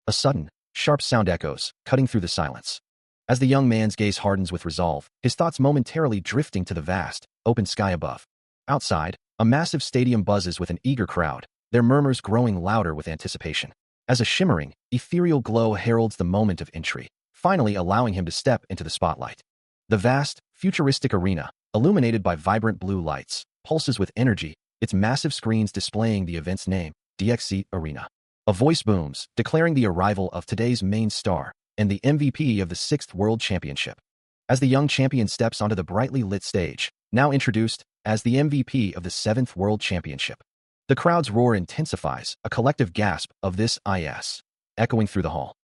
A sudden, sharp sound echoes, cutting through the silence. As the young man's gaze hardens with resolve, his thoughts momentarily drifting to the vast, open sky above. Outside, a massive stadium buzzes with an eager crowd, their murmurs growing louder with anticipation. As a shimmering, ethereal glow heralds the moment of entry, finally allowing him to step into the spotlight. The vast, futuristic arena, illuminated by vibrant blue lights, pulses with energy, its massive screens displaying the event's name, DXC Arena. A voice booms, declaring the arrival of today's main star and the MVP of the 6th World Championship. As the young champion steps onto the brightly lit stage, now introduced as the MVP of the 7th World Championship. The crowd's roar intensifies, a collective gasp of this is echoing through the hall.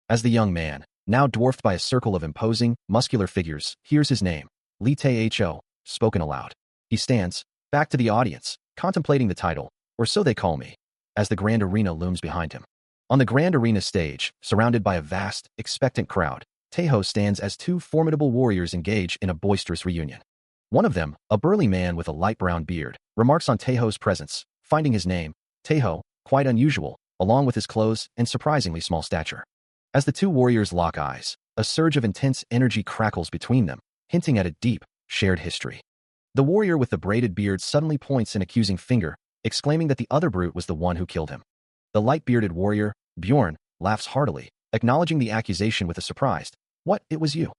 As the young man, now dwarfed by a circle of imposing, muscular figures, hears his name, Lee Tae-ho, spoken aloud. He stands, back to the audience, contemplating the title, or so they call me, as the grand arena looms behind him. On the grand arena stage, surrounded by a vast, expectant crowd, Tae-ho stands as two formidable warriors engage in a boisterous reunion. One of them, a burly man with a light brown beard, remarks on Tae-ho's presence, finding his name, Tae-ho, quite unusual, along with his clothes and surprisingly small stature. As the two warriors lock eyes, a surge of intense energy crackles between them, hinting at a deep, shared history. The warrior with the braided beard suddenly points an accusing finger, exclaiming that the other brute was the one who killed him. The light-bearded warrior, Bjorn, laughs heartily, acknowledging the accusation with a surprised, "What, it was you?"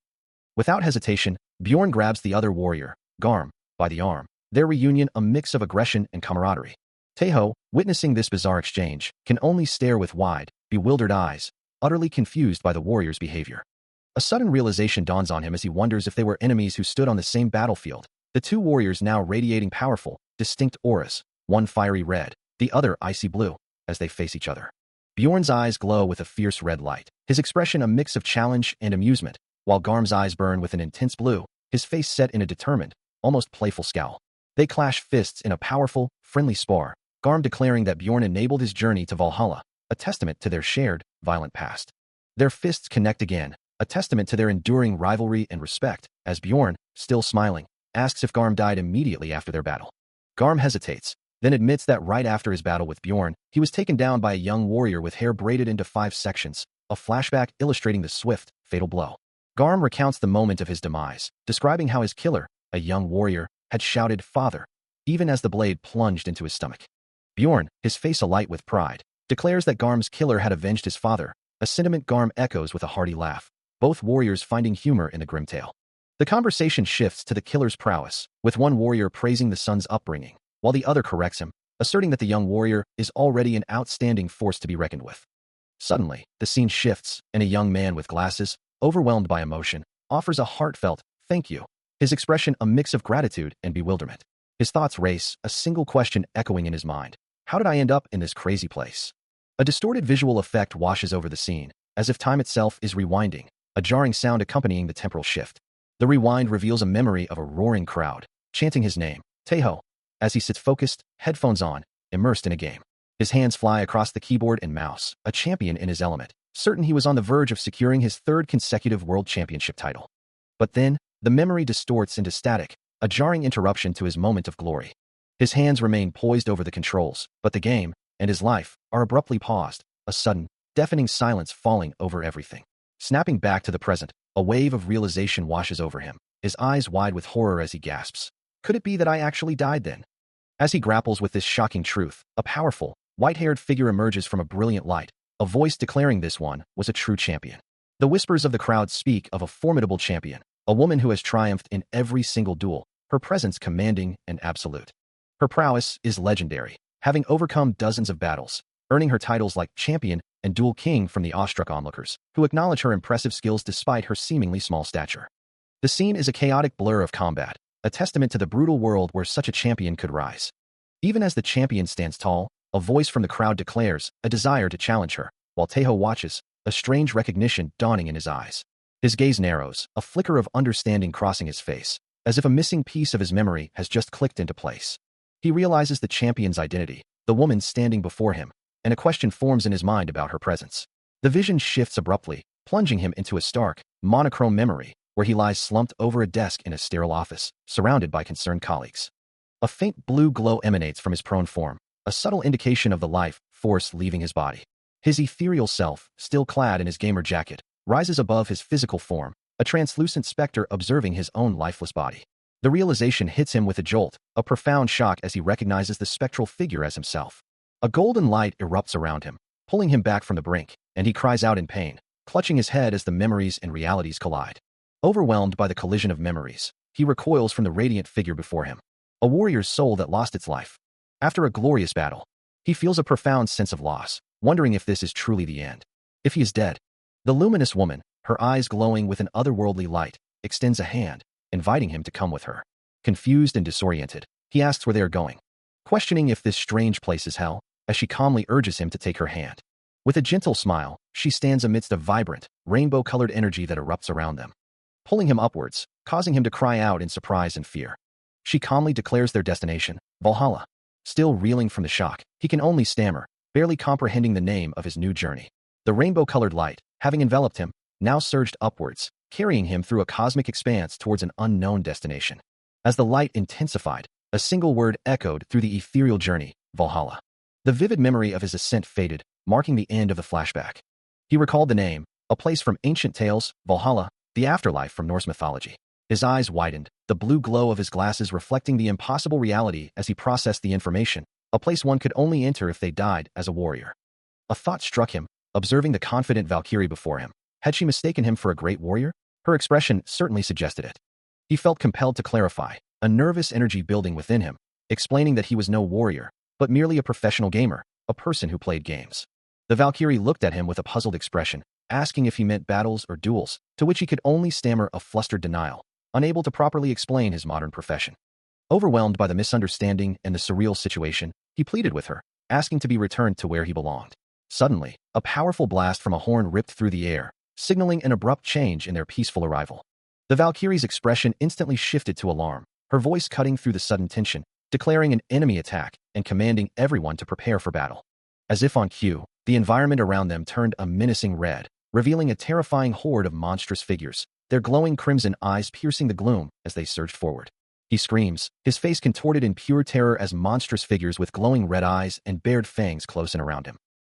Without hesitation, Bjorn grabs the other warrior, Garm, by the arm, their reunion a mix of aggression and camaraderie. Tae-ho, witnessing this bizarre exchange, can only stare with wide, bewildered eyes, utterly confused by the warrior's behavior. A sudden realization dawns on him as he wonders if they were enemies who stood on the same battlefield, the two warriors now radiating powerful, distinct auras, one fiery red, the other icy blue, as they face each other. Bjorn's eyes glow with a fierce red light, his expression a mix of challenge and amusement, while Garm's eyes burn with an intense blue, his face set in a determined, almost playful scowl. They clash fists in a powerful, friendly spar, Garm declaring that Bjorn enabled his journey to Valhalla, a testament to their shared, violent past. Their fists connect again, a testament to their enduring rivalry and respect, as Bjorn, still smiling, asks if Garm died immediately after their battle. Garm hesitates, then admits that right after his battle with Bjorn, he was taken down by a young warrior with hair braided into 5 sections, a flashback illustrating the swift, fatal blow. Garm recounts the moment of his demise, describing how his killer, a young warrior, had shouted, "Father," even as the blade plunged into his stomach. Bjorn, his face alight with pride, declares that Garm's killer had avenged his father, a sentiment Garm echoes with a hearty laugh, both warriors finding humor in the grim tale. The conversation shifts to the killer's prowess, with one warrior praising the son's upbringing, while the other corrects him, asserting that the young warrior is already an outstanding force to be reckoned with. Suddenly, the scene shifts, and a young man with glasses, overwhelmed by emotion, offers a heartfelt, "Thank you," his expression a mix of gratitude and bewilderment. His thoughts race, a single question echoing in his mind. How did I end up in this crazy place? A distorted visual effect washes over the scene, as if time itself is rewinding, a jarring sound accompanying the temporal shift. The rewind reveals a memory of a roaring crowd, chanting his name, Tae-ho, as he sits focused, headphones on, immersed in a game. His hands fly across the keyboard and mouse, a champion in his element, certain he was on the verge of securing his 3rd consecutive world championship title. But then, the memory distorts into static, a jarring interruption to his moment of glory. His hands remain poised over the controls, but the game, and his life, are abruptly paused, a sudden, deafening silence falling over everything. Snapping back to the present, a wave of realization washes over him, his eyes wide with horror as he gasps. Could it be that I actually died then? As he grapples with this shocking truth, a powerful, white-haired figure emerges from a brilliant light, a voice declaring this one was a true champion. The whispers of the crowd speak of a formidable champion, a woman who has triumphed in every single duel, her presence commanding and absolute. Her prowess is legendary, having overcome dozens of battles, earning her titles like champion and duel king from the awestruck onlookers, who acknowledge her impressive skills despite her seemingly small stature. The scene is a chaotic blur of combat, a testament to the brutal world where such a champion could rise. Even as the champion stands tall, a voice from the crowd declares a desire to challenge her, while Tae-ho watches, a strange recognition dawning in his eyes. His gaze narrows, a flicker of understanding crossing his face, as if a missing piece of his memory has just clicked into place. He realizes the champion's identity, the woman standing before him, and a question forms in his mind about her presence. The vision shifts abruptly, plunging him into a stark, monochrome memory, where he lies slumped over a desk in a sterile office, surrounded by concerned colleagues. A faint blue glow emanates from his prone form, a subtle indication of the life force leaving his body. His ethereal self, still clad in his gamer jacket, rises above his physical form, a translucent specter observing his own lifeless body. The realization hits him with a jolt, a profound shock as he recognizes the spectral figure as himself. A golden light erupts around him, pulling him back from the brink, and he cries out in pain, clutching his head as the memories and realities collide. Overwhelmed by the collision of memories, he recoils from the radiant figure before him, a warrior's soul that lost its life. After a glorious battle, he feels a profound sense of loss, wondering if this is truly the end. If he is dead, the luminous woman, her eyes glowing with an otherworldly light, extends a hand, inviting him to come with her. Confused and disoriented, he asks where they are going, questioning if this strange place is hell, as she calmly urges him to take her hand. With a gentle smile, she stands amidst a vibrant, rainbow-colored energy that erupts around them, pulling him upwards, causing him to cry out in surprise and fear. She calmly declares their destination, Valhalla. Still reeling from the shock, he can only stammer, barely comprehending the name of his new journey. The rainbow-colored light, having enveloped him, now surged upwards, carrying him through a cosmic expanse towards an unknown destination. As the light intensified, a single word echoed through the ethereal journey, Valhalla. The vivid memory of his ascent faded, marking the end of the flashback. He recalled the name, a place from ancient tales, Valhalla, the afterlife from Norse mythology. His eyes widened, the blue glow of his glasses reflecting the impossible reality as he processed the information, a place one could only enter if they died as a warrior. A thought struck him, observing the confident Valkyrie before him. Had she mistaken him for a great warrior? Her expression certainly suggested it. He felt compelled to clarify, a nervous energy building within him, explaining that he was no warrior, but merely a professional gamer, a person who played games. The Valkyrie looked at him with a puzzled expression, asking if he meant battles or duels, to which he could only stammer a flustered denial, unable to properly explain his modern profession. Overwhelmed by the misunderstanding and the surreal situation, he pleaded with her, asking to be returned to where he belonged. Suddenly, a powerful blast from a horn ripped through the air, signaling an abrupt change in their peaceful arrival. The Valkyrie's expression instantly shifted to alarm, her voice cutting through the sudden tension, declaring an enemy attack and commanding everyone to prepare for battle. As if on cue, the environment around them turned a menacing red, revealing a terrifying horde of monstrous figures, their glowing crimson eyes piercing the gloom as they surged forward. He screams, his face contorted in pure terror as monstrous figures with glowing red eyes and bared fangs close in around him.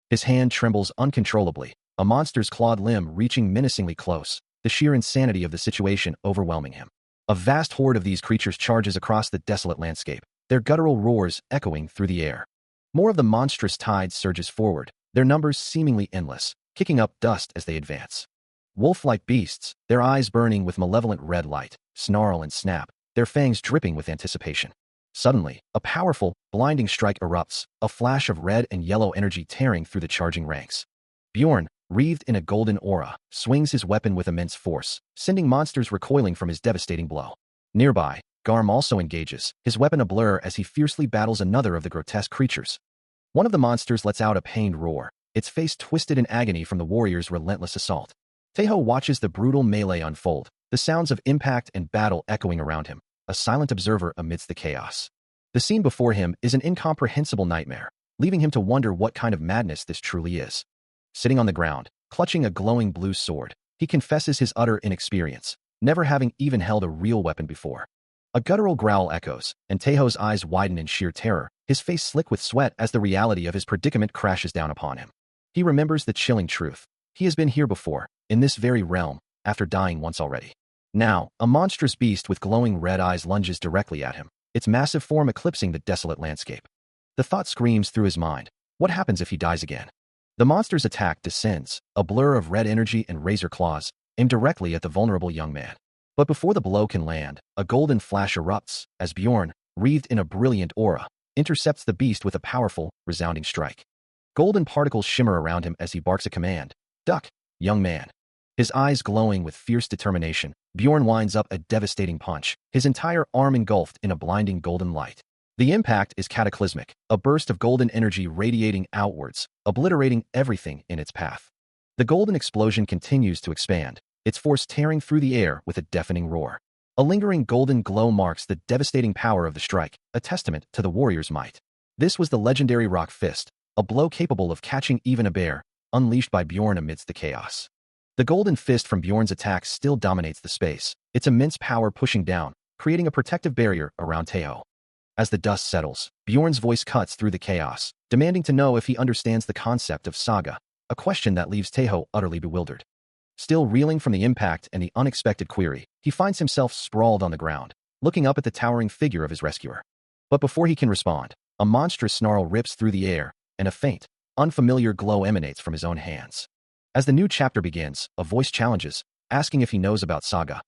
His hand trembles uncontrollably, a monster's clawed limb reaching menacingly close, the sheer insanity of the situation overwhelming him. A vast horde of these creatures charges across the desolate landscape, their guttural roars echoing through the air. More of the monstrous tide surges forward, their numbers seemingly endless, kicking up dust as they advance. Wolf-like beasts, their eyes burning with malevolent red light, snarl and snap, their fangs dripping with anticipation. Suddenly, a powerful, blinding strike erupts, a flash of red and yellow energy tearing through the charging ranks. Bjorn, wreathed in a golden aura, swings his weapon with immense force, sending monsters recoiling from his devastating blow. Nearby, Garm also engages, his weapon a blur as he fiercely battles another of the grotesque creatures. One of the monsters lets out a pained roar, its face twisted in agony from the warrior's relentless assault. Taeho watches the brutal melee unfold, the sounds of impact and battle echoing around him, a silent observer amidst the chaos. The scene before him is an incomprehensible nightmare, leaving him to wonder what kind of madness this truly is. Sitting on the ground, clutching a glowing blue sword, he confesses his utter inexperience, never having even held a real weapon before. A guttural growl echoes, and Taeho's eyes widen in sheer terror, his face slick with sweat as the reality of his predicament crashes down upon him. He remembers the chilling truth. He has been here before, in this very realm, after dying once already. Now, a monstrous beast with glowing red eyes lunges directly at him, its massive form eclipsing the desolate landscape. The thought screams through his mind, what happens if he dies again? The monster's attack descends, a blur of red energy and razor claws, aimed directly at the vulnerable young man. But before the blow can land, a golden flash erupts, as Bjorn, wreathed in a brilliant aura, intercepts the beast with a powerful, resounding strike. Golden particles shimmer around him as he barks a command. Duck, young man. His eyes glowing with fierce determination, Bjorn winds up a devastating punch, his entire arm engulfed in a blinding golden light. The impact is cataclysmic, a burst of golden energy radiating outwards, obliterating everything in its path. The golden explosion continues to expand, its force tearing through the air with a deafening roar. A lingering golden glow marks the devastating power of the strike, a testament to the warrior's might. This was the legendary Rock Fist, a blow capable of catching even a bear, unleashed by Bjorn amidst the chaos. The golden fist from Bjorn's attack still dominates the space, its immense power pushing down, creating a protective barrier around Taeho. As the dust settles, Bjorn's voice cuts through the chaos, demanding to know if he understands the concept of saga, a question that leaves Taeho utterly bewildered. Still reeling from the impact and the unexpected query, he finds himself sprawled on the ground, looking up at the towering figure of his rescuer. But before he can respond, a monstrous snarl rips through the air, and a faint, unfamiliar glow emanates from his own hands. As the new chapter begins, a voice challenges, asking if he knows about Saga.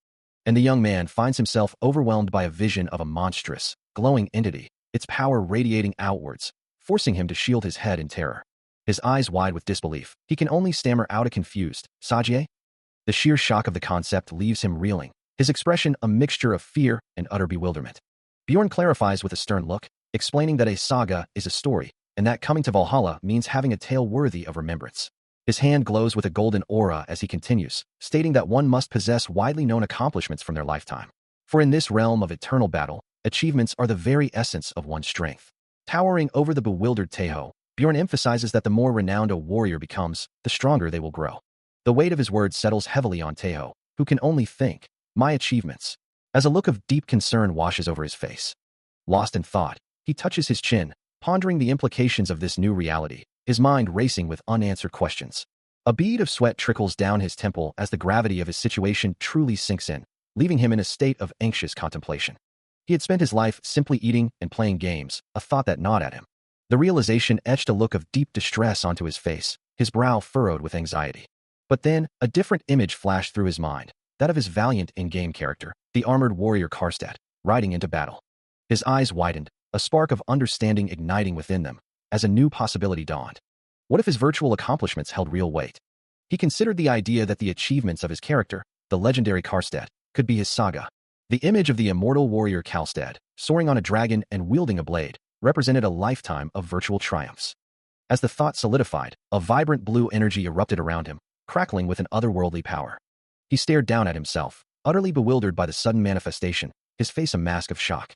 And the young man finds himself overwhelmed by a vision of a monstrous, glowing entity, its power radiating outwards, forcing him to shield his head in terror. His eyes wide with disbelief, he can only stammer out a confused, "Sagie?" The sheer shock of the concept leaves him reeling, his expression a mixture of fear and utter bewilderment. Bjorn clarifies with a stern look, explaining that a saga is a story, and that coming to Valhalla means having a tale worthy of remembrance. His hand glows with a golden aura as he continues, stating that one must possess widely known accomplishments from their lifetime. For in this realm of eternal battle, achievements are the very essence of one's strength. Towering over the bewildered Taeho, Bjorn emphasizes that the more renowned a warrior becomes, the stronger they will grow. The weight of his words settles heavily on Taeho, who can only think, "My achievements," as a look of deep concern washes over his face. Lost in thought, he touches his chin, pondering the implications of this new reality, his mind racing with unanswered questions. A bead of sweat trickles down his temple as the gravity of his situation truly sinks in, leaving him in a state of anxious contemplation. He had spent his life simply eating and playing games, a thought that gnawed at him. The realization etched a look of deep distress onto his face, his brow furrowed with anxiety. But then, a different image flashed through his mind, that of his valiant in-game character, the armored warrior Karstedt, riding into battle. His eyes widened, a spark of understanding igniting within them, as a new possibility dawned. What if his virtual accomplishments held real weight? He considered the idea that the achievements of his character, the legendary Karstedt, could be his saga. The image of the immortal warrior Karstedt, soaring on a dragon and wielding a blade, represented a lifetime of virtual triumphs. As the thought solidified, a vibrant blue energy erupted around him, crackling with an otherworldly power. He stared down at himself, utterly bewildered by the sudden manifestation, his face a mask of shock.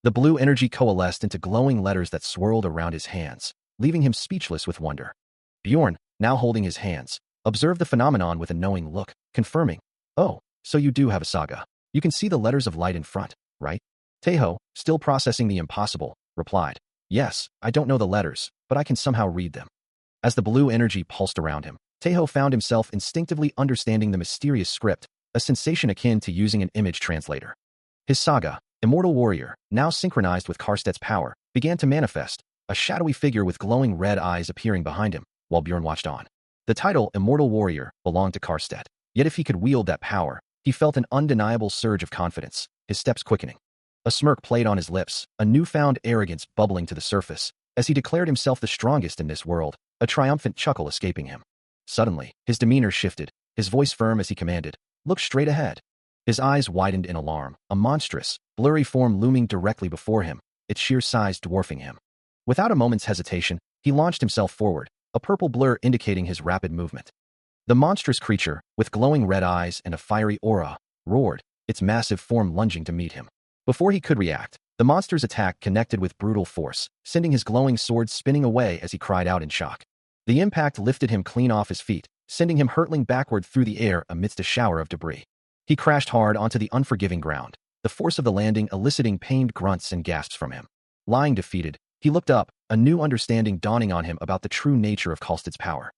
The blue energy coalesced into glowing letters that swirled around his hands, leaving him speechless with wonder. Bjorn, now holding his hands, observed the phenomenon with a knowing look, confirming, "Oh, so you do have a saga. You can see the letters of light in front, right?" Taeho, still processing the impossible, replied, "Yes, I don't know the letters, but I can somehow read them." As the blue energy pulsed around him, Taeho found himself instinctively understanding the mysterious script, a sensation akin to using an image translator. His saga, Immortal Warrior, now synchronized with Karstedt's power, began to manifest, a shadowy figure with glowing red eyes appearing behind him, while Bjorn watched on. The title, Immortal Warrior, belonged to Karstedt, yet if he could wield that power, he felt an undeniable surge of confidence, his steps quickening. A smirk played on his lips, a newfound arrogance bubbling to the surface, as he declared himself the strongest in this world, a triumphant chuckle escaping him. Suddenly, his demeanor shifted, his voice firm as he commanded, "Look straight ahead." His eyes widened in alarm, a monstrous, blurry form looming directly before him, its sheer size dwarfing him. Without a moment's hesitation, he launched himself forward, a purple blur indicating his rapid movement. The monstrous creature, with glowing red eyes and a fiery aura, roared, its massive form lunging to meet him. Before he could react, the monster's attack connected with brutal force, sending his glowing sword spinning away as he cried out in shock. The impact lifted him clean off his feet, sending him hurtling backward through the air amidst a shower of debris. He crashed hard onto the unforgiving ground, the force of the landing eliciting pained grunts and gasps from him. Lying defeated, he looked up, a new understanding dawning on him about the true nature of Karstedt's power.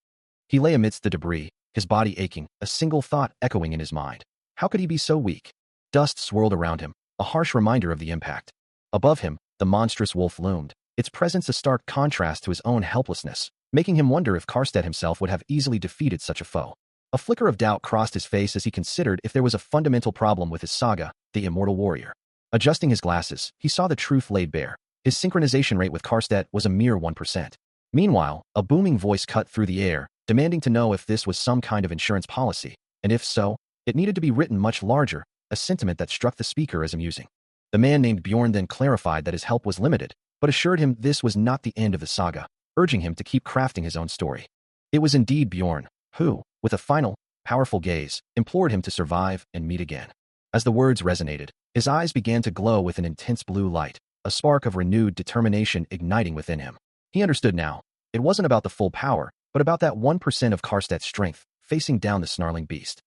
He lay amidst the debris, his body aching, a single thought echoing in his mind. How could he be so weak? Dust swirled around him, a harsh reminder of the impact. Above him, the monstrous wolf loomed, its presence a stark contrast to his own helplessness, making him wonder if Karstedt himself would have easily defeated such a foe. A flicker of doubt crossed his face as he considered if there was a fundamental problem with his saga, the Immortal Warrior. Adjusting his glasses, he saw the truth laid bare. His synchronization rate with Karstedt was a mere 1%. Meanwhile, a booming voice cut through the air, demanding to know if this was some kind of insurance policy, and if so, it needed to be written much larger, a sentiment that struck the speaker as amusing. The man named Bjorn then clarified that his help was limited, but assured him this was not the end of the saga, urging him to keep crafting his own story. It was indeed Bjorn, who, with a final, powerful gaze, implored him to survive and meet again. As the words resonated, his eyes began to glow with an intense blue light, a spark of renewed determination igniting within him. He understood now. It wasn't about the full power, but about that 1% of Karstedt's strength, facing down the snarling beast.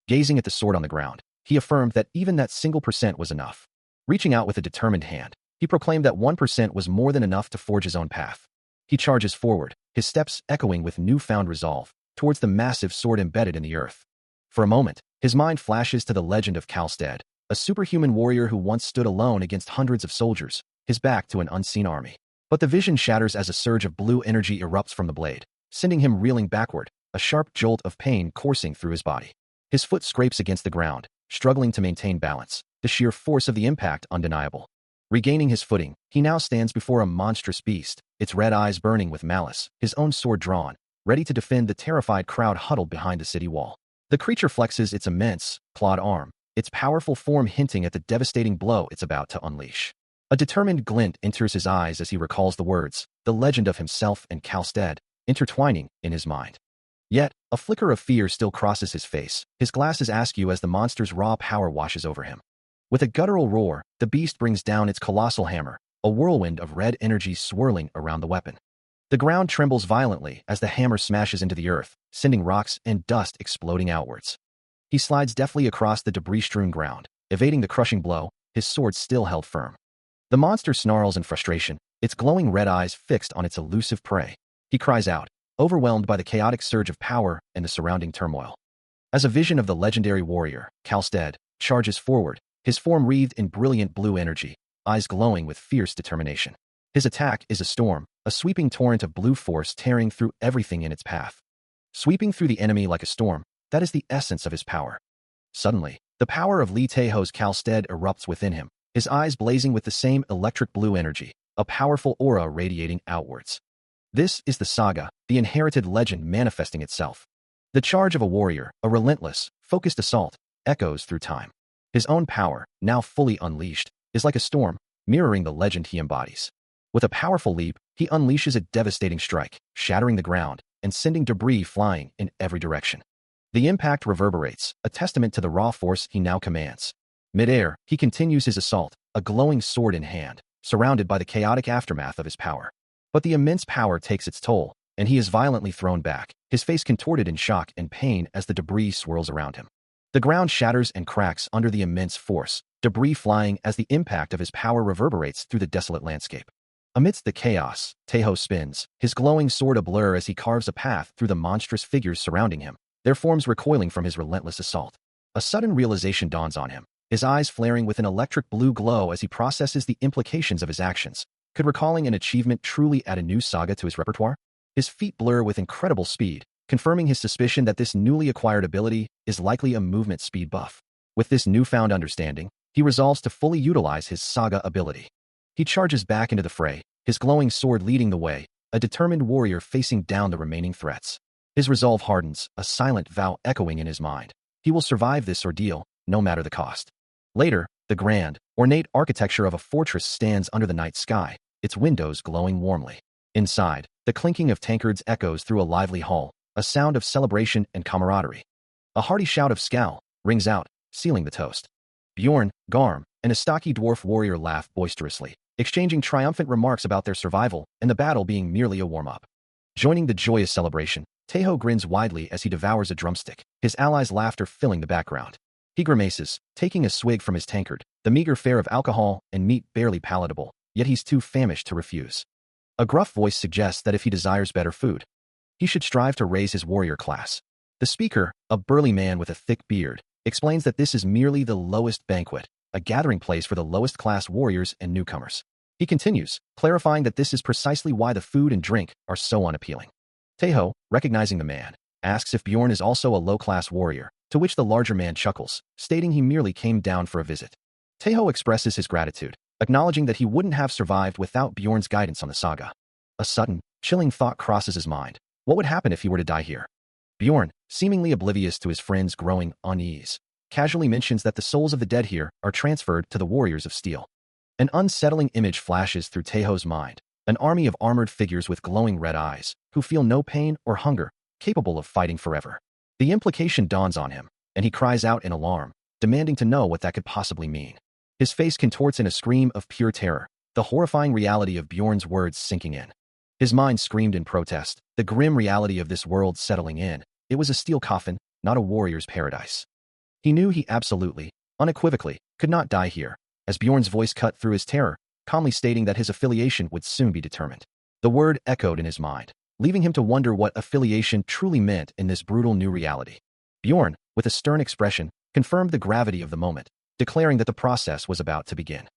Gazing at the sword on the ground, he affirmed that even that single percent was enough. Reaching out with a determined hand, he proclaimed that 1% was more than enough to forge his own path. He charges forward, his steps echoing with newfound resolve, towards the massive sword embedded in the earth. For a moment, his mind flashes to the legend of Kalstead, a superhuman warrior who once stood alone against hundreds of soldiers, his back to an unseen army. But the vision shatters as a surge of blue energy erupts from the blade, sending him reeling backward, a sharp jolt of pain coursing through his body. His foot scrapes against the ground, struggling to maintain balance, the sheer force of the impact undeniable. Regaining his footing, he now stands before a monstrous beast, its red eyes burning with malice, his own sword drawn, ready to defend the terrified crowd huddled behind the city wall. The creature flexes its immense, clawed arm, its powerful form hinting at the devastating blow it's about to unleash. A determined glint enters his eyes as he recalls the words, the legend of himself and Kalstead, intertwining in his mind. Yet, a flicker of fear still crosses his face, his glasses askew as the monster's raw power washes over him. With a guttural roar, the beast brings down its colossal hammer, a whirlwind of red energy swirling around the weapon. The ground trembles violently as the hammer smashes into the earth, sending rocks and dust exploding outwards. He slides deftly across the debris-strewn ground, evading the crushing blow, his sword still held firm. The monster snarls in frustration, its glowing red eyes fixed on its elusive prey. He cries out, overwhelmed by the chaotic surge of power and the surrounding turmoil. As a vision of the legendary warrior, Kalstead, charges forward, his form wreathed in brilliant blue energy, eyes glowing with fierce determination. His attack is a storm, a sweeping torrent of blue force tearing through everything in its path. Sweeping through the enemy like a storm, that is the essence of his power. Suddenly, the power of Lee Taeho's Kalstead erupts within him, his eyes blazing with the same electric blue energy, a powerful aura radiating outwards. This is the saga, the inherited legend manifesting itself. The charge of a warrior, a relentless, focused assault, echoes through time. His own power, now fully unleashed, is like a storm, mirroring the legend he embodies. With a powerful leap, he unleashes a devastating strike, shattering the ground and sending debris flying in every direction. The impact reverberates, a testament to the raw force he now commands. Mid-air, he continues his assault, a glowing sword in hand, surrounded by the chaotic aftermath of his power. But the immense power takes its toll, and he is violently thrown back, his face contorted in shock and pain as the debris swirls around him. The ground shatters and cracks under the immense force, debris flying as the impact of his power reverberates through the desolate landscape. Amidst the chaos, Taeho spins, his glowing sword a blur as he carves a path through the monstrous figures surrounding him, their forms recoiling from his relentless assault. A sudden realization dawns on him, his eyes flaring with an electric blue glow as he processes the implications of his actions. Could recalling an achievement truly add a new saga to his repertoire? His feet blur with incredible speed, confirming his suspicion that this newly acquired ability is likely a movement speed buff. With this newfound understanding, he resolves to fully utilize his saga ability. He charges back into the fray, his glowing sword leading the way, a determined warrior facing down the remaining threats. His resolve hardens, a silent vow echoing in his mind. He will survive this ordeal, no matter the cost. Later, the grand, ornate architecture of a fortress stands under the night sky, its windows glowing warmly. Inside, the clinking of tankards echoes through a lively hall, a sound of celebration and camaraderie. A hearty shout of scowl rings out, sealing the toast. Bjorn, Garm, and a stocky dwarf warrior laugh boisterously, exchanging triumphant remarks about their survival and the battle being merely a warm-up. Joining the joyous celebration, Taeho grins widely as he devours a drumstick, his allies' laughter filling the background. He grimaces, taking a swig from his tankard, the meager fare of alcohol and meat barely palatable, yet he's too famished to refuse. A gruff voice suggests that if he desires better food, he should strive to raise his warrior class. The speaker, a burly man with a thick beard, explains that this is merely the lowest banquet, a gathering place for the lowest class warriors and newcomers. He continues, clarifying that this is precisely why the food and drink are so unappealing. Taeho, recognizing the man, asks if Bjorn is also a low-class warrior, to which the larger man chuckles, stating he merely came down for a visit. Taeho expresses his gratitude, acknowledging that he wouldn't have survived without Bjorn's guidance on the saga. A sudden, chilling thought crosses his mind. What would happen if he were to die here? Bjorn, seemingly oblivious to his friend's growing unease, casually mentions that the souls of the dead here are transferred to the warriors of steel. An unsettling image flashes through Taeho's mind, an army of armored figures with glowing red eyes, who feel no pain or hunger, capable of fighting forever. The implication dawns on him, and he cries out in alarm, demanding to know what that could possibly mean. His face contorts in a scream of pure terror, the horrifying reality of Bjorn's words sinking in. His mind screamed in protest, the grim reality of this world settling in. It was a steel coffin, not a warrior's paradise. He knew he absolutely, unequivocally, could not die here, as Bjorn's voice cut through his terror, calmly stating that his affiliation would soon be determined. The word echoed in his mind, leaving him to wonder what affiliation truly meant in this brutal new reality. Bjorn, with a stern expression, confirmed the gravity of the moment, declaring that the process was about to begin.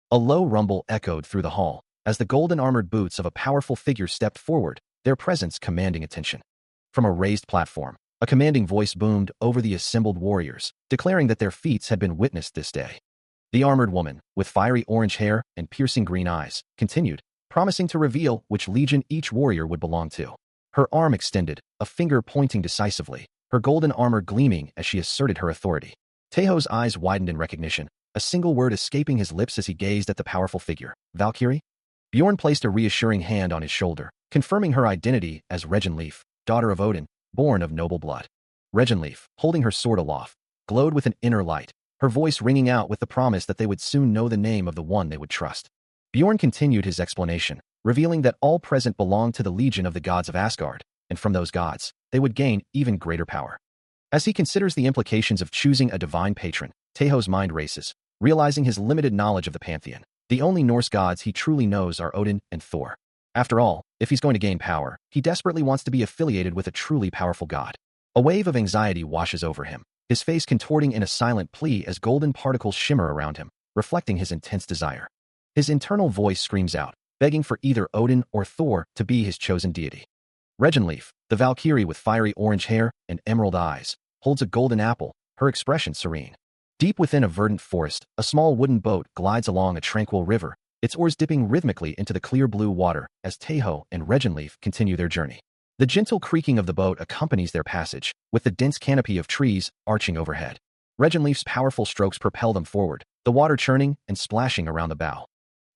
A low rumble echoed through the hall as the golden-armored boots of a powerful figure stepped forward, their presence commanding attention. From a raised platform, a commanding voice boomed over the assembled warriors, declaring that their feats had been witnessed this day. The armored woman, with fiery orange hair and piercing green eyes, continued, promising to reveal which legion each warrior would belong to. Her arm extended, a finger pointing decisively, her golden armor gleaming as she asserted her authority. Taeho's eyes widened in recognition, a single word escaping his lips as he gazed at the powerful figure. Valkyrie? Bjorn placed a reassuring hand on his shoulder, confirming her identity as Regenleif, daughter of Odin, born of noble blood. Regenleif, holding her sword aloft, glowed with an inner light, her voice ringing out with the promise that they would soon know the name of the one they would trust. Bjorn continued his explanation, revealing that all present belonged to the legion of the gods of Asgard, and from those gods, they would gain even greater power. As he considers the implications of choosing a divine patron, Taeho's mind races, realizing his limited knowledge of the pantheon. The only Norse gods he truly knows are Odin and Thor. After all, if he's going to gain power, he desperately wants to be affiliated with a truly powerful god. A wave of anxiety washes over him, his face contorting in a silent plea as golden particles shimmer around him, reflecting his intense desire. His internal voice screams out, begging for either Odin or Thor to be his chosen deity. Regenleif, the Valkyrie with fiery orange hair and emerald eyes, holds a golden apple, her expression serene. Deep within a verdant forest, a small wooden boat glides along a tranquil river, its oars dipping rhythmically into the clear blue water as Taeho and Regenleif continue their journey. The gentle creaking of the boat accompanies their passage, with the dense canopy of trees arching overhead. Regenleif's powerful strokes propel them forward, the water churning and splashing around the bow.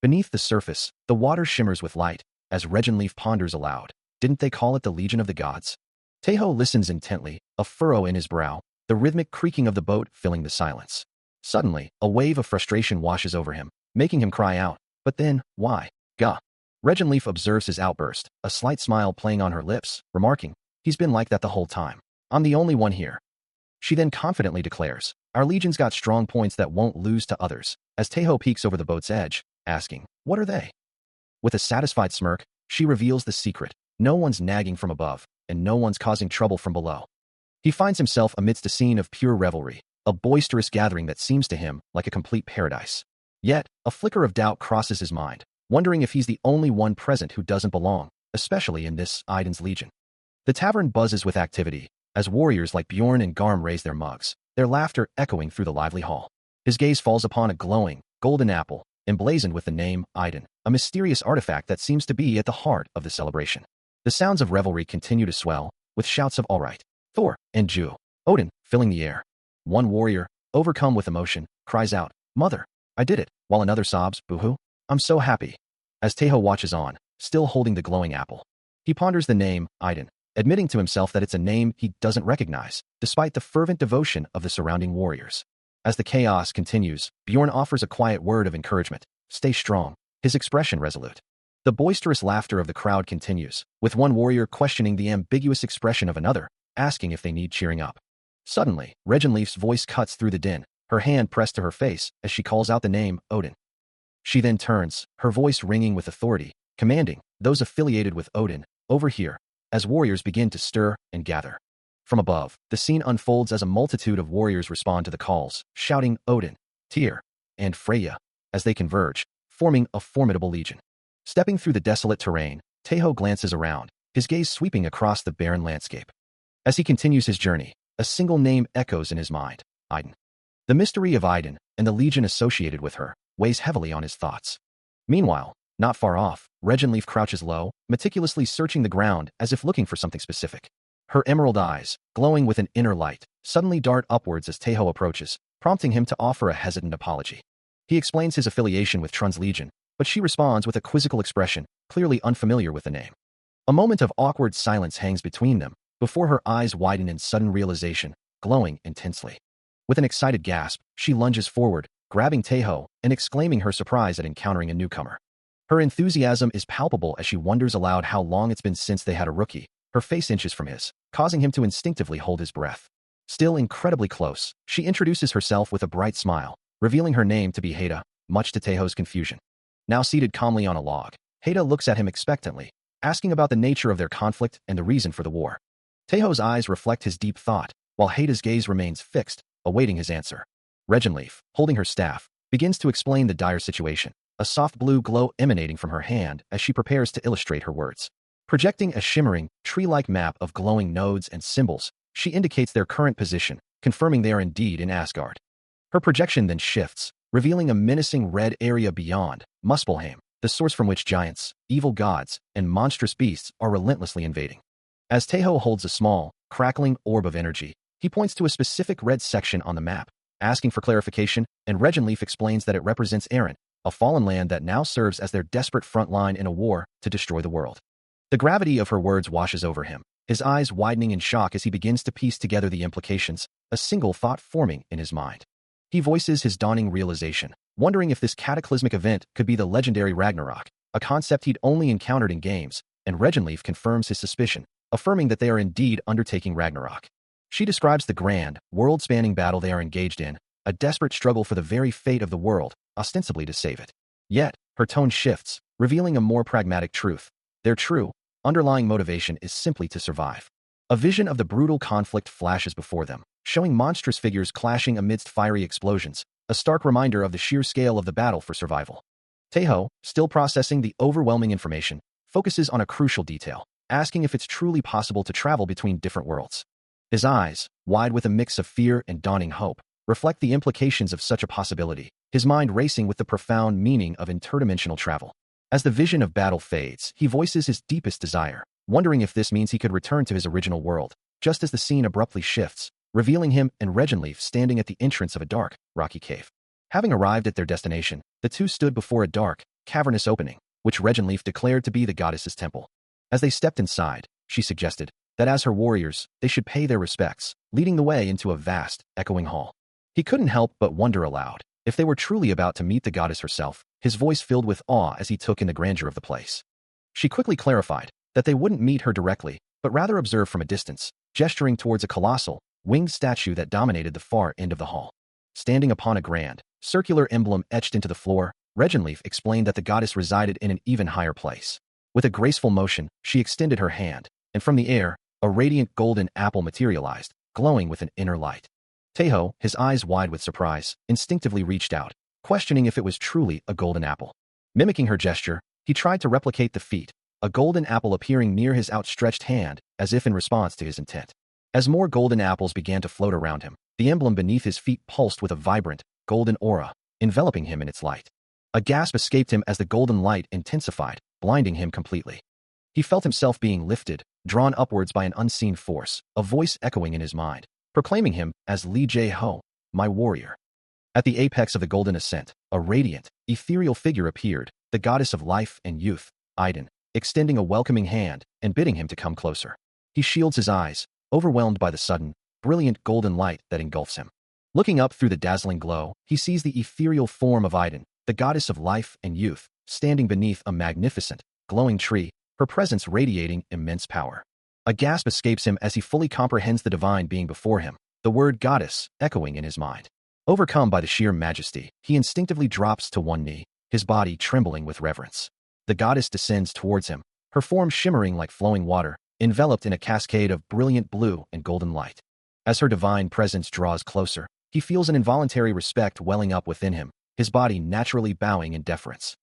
Beneath the surface, the water shimmers with light, as Regenleif ponders aloud. Didn't they call it the Legion of the Gods? Taeho listens intently, a furrow in his brow, the rhythmic creaking of the boat filling the silence. Suddenly, a wave of frustration washes over him, making him cry out, "But then, why? Gah." Regenleif observes his outburst, a slight smile playing on her lips, remarking, "He's been like that the whole time. I'm the only one here." She then confidently declares, "Our legion's got strong points that won't lose to others," as Taeho peeks over the boat's edge, asking, "What are they?" With a satisfied smirk, she reveals the secret. No one's nagging from above, and no one's causing trouble from below. He finds himself amidst a scene of pure revelry, a boisterous gathering that seems to him like a complete paradise. Yet, a flicker of doubt crosses his mind, wondering if he's the only one present who doesn't belong, especially in this Iden's Legion. The tavern buzzes with activity, as warriors like Bjorn and Garm raise their mugs, their laughter echoing through the lively hall. His gaze falls upon a glowing, golden apple, emblazoned with the name Iden, a mysterious artifact that seems to be at the heart of the celebration. The sounds of revelry continue to swell, with shouts of "All right, Thor," and "Jew," Odin, filling the air. One warrior, overcome with emotion, cries out, "Mother, I did it," while another sobs, "Boo-hoo, I'm so happy." As Taeho watches on, still holding the glowing apple, he ponders the name, Iden, admitting to himself that it's a name he doesn't recognize, despite the fervent devotion of the surrounding warriors. As the chaos continues, Bjorn offers a quiet word of encouragement, "Stay strong," his expression resolute. The boisterous laughter of the crowd continues, with one warrior questioning the ambiguous expression of another, asking if they need cheering up. Suddenly, Regenleif's voice cuts through the din, her hand pressed to her face as she calls out the name, Odin. She then turns, her voice ringing with authority, commanding, "Those affiliated with Odin, over here," as warriors begin to stir and gather. From above, the scene unfolds as a multitude of warriors respond to the calls, shouting Odin, Tyr, and Freyja, as they converge, forming a formidable legion. Stepping through the desolate terrain, Taeho glances around, his gaze sweeping across the barren landscape. As he continues his journey, a single name echoes in his mind, Iden. The mystery of Iden, and the legion associated with her, weighs heavily on his thoughts. Meanwhile, not far off, Regenleif crouches low, meticulously searching the ground as if looking for something specific. Her emerald eyes, glowing with an inner light, suddenly dart upwards as Taeho approaches, prompting him to offer a hesitant apology. He explains his affiliation with Trund's legion, but she responds with a quizzical expression, clearly unfamiliar with the name. A moment of awkward silence hangs between them, before her eyes widen in sudden realization, glowing intensely. With an excited gasp, she lunges forward, grabbing Taeho and exclaiming her surprise at encountering a newcomer. Her enthusiasm is palpable as she wonders aloud how long it's been since they had a rookie, her face inches from his, causing him to instinctively hold his breath. Still incredibly close, she introduces herself with a bright smile, revealing her name to be Haida, much to Taeho's confusion. Now seated calmly on a log, Haida looks at him expectantly, asking about the nature of their conflict and the reason for the war. Taeho's eyes reflect his deep thought, while Haeda's gaze remains fixed, awaiting his answer. Regenleaf, holding her staff, begins to explain the dire situation, a soft blue glow emanating from her hand as she prepares to illustrate her words. Projecting a shimmering, tree-like map of glowing nodes and symbols, she indicates their current position, confirming they are indeed in Asgard. Her projection then shifts, revealing a menacing red area beyond, Muspelheim, the source from which giants, evil gods, and monstrous beasts are relentlessly invading. As Taeho holds a small, crackling orb of energy, he points to a specific red section on the map, asking for clarification, and Regenleaf explains that it represents Eren, a fallen land that now serves as their desperate front line in a war to destroy the world. The gravity of her words washes over him, his eyes widening in shock as he begins to piece together the implications, a single thought forming in his mind. He voices his dawning realization, wondering if this cataclysmic event could be the legendary Ragnarok, a concept he'd only encountered in games, and Regenleaf confirms his suspicion, affirming that they are indeed undertaking Ragnarok. She describes the grand, world-spanning battle they are engaged in, a desperate struggle for the very fate of the world, ostensibly to save it. Yet, her tone shifts, revealing a more pragmatic truth. Their true, underlying motivation is simply to survive. A vision of the brutal conflict flashes before them, showing monstrous figures clashing amidst fiery explosions, a stark reminder of the sheer scale of the battle for survival. Taeho, still processing the overwhelming information, focuses on a crucial detail, asking if it's truly possible to travel between different worlds. His eyes, wide with a mix of fear and dawning hope, reflect the implications of such a possibility, his mind racing with the profound meaning of interdimensional travel. As the vision of battle fades, he voices his deepest desire, wondering if this means he could return to his original world, just as the scene abruptly shifts, revealing him and Regenleaf standing at the entrance of a dark, rocky cave. Having arrived at their destination, the two stood before a dark, cavernous opening, which Regenleaf declared to be the goddess's temple. As they stepped inside, she suggested that as her warriors, they should pay their respects, leading the way into a vast, echoing hall. He couldn't help but wonder aloud, if they were truly about to meet the goddess herself, his voice filled with awe as he took in the grandeur of the place. She quickly clarified that they wouldn't meet her directly, but rather observe from a distance, gesturing towards a colossal, winged statue that dominated the far end of the hall. Standing upon a grand, circular emblem etched into the floor, Regenleaf explained that the goddess resided in an even higher place. With a graceful motion, she extended her hand, and from the air, a radiant golden apple materialized, glowing with an inner light. Taeho, his eyes wide with surprise, instinctively reached out, questioning if it was truly a golden apple. Mimicking her gesture, he tried to replicate the feat, a golden apple appearing near his outstretched hand, as if in response to his intent. As more golden apples began to float around him, the emblem beneath his feet pulsed with a vibrant, golden aura, enveloping him in its light. A gasp escaped him as the golden light intensified, blinding him completely. He felt himself being lifted, drawn upwards by an unseen force, a voice echoing in his mind, proclaiming him as Lee Jae-ho, my warrior. At the apex of the golden ascent, a radiant, ethereal figure appeared, the goddess of life and youth, Iden, extending a welcoming hand and bidding him to come closer. He shields his eyes, overwhelmed by the sudden, brilliant golden light that engulfs him. Looking up through the dazzling glow, he sees the ethereal form of Iden, the goddess of life and youth, standing beneath a magnificent, glowing tree, her presence radiating immense power. A gasp escapes him as he fully comprehends the divine being before him, the word goddess echoing in his mind. Overcome by the sheer majesty, he instinctively drops to one knee, his body trembling with reverence. The goddess descends towards him, her form shimmering like flowing water, enveloped in a cascade of brilliant blue and golden light. As her divine presence draws closer, he feels an involuntary respect welling up within him, his body naturally bowing in deference.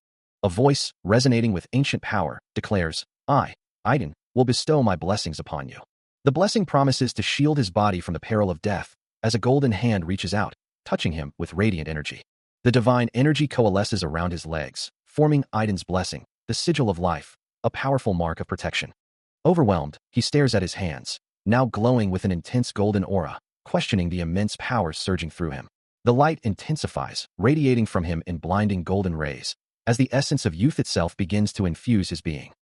A voice, resonating with ancient power, declares, I, Iden, will bestow my blessings upon you. The blessing promises to shield his body from the peril of death, as a golden hand reaches out, touching him with radiant energy. The divine energy coalesces around his legs, forming Iden's blessing, the sigil of life, a powerful mark of protection. Overwhelmed, he stares at his hands, now glowing with an intense golden aura, questioning the immense power surging through him. The light intensifies, radiating from him in blinding golden rays, as the essence of youth itself begins to infuse his being.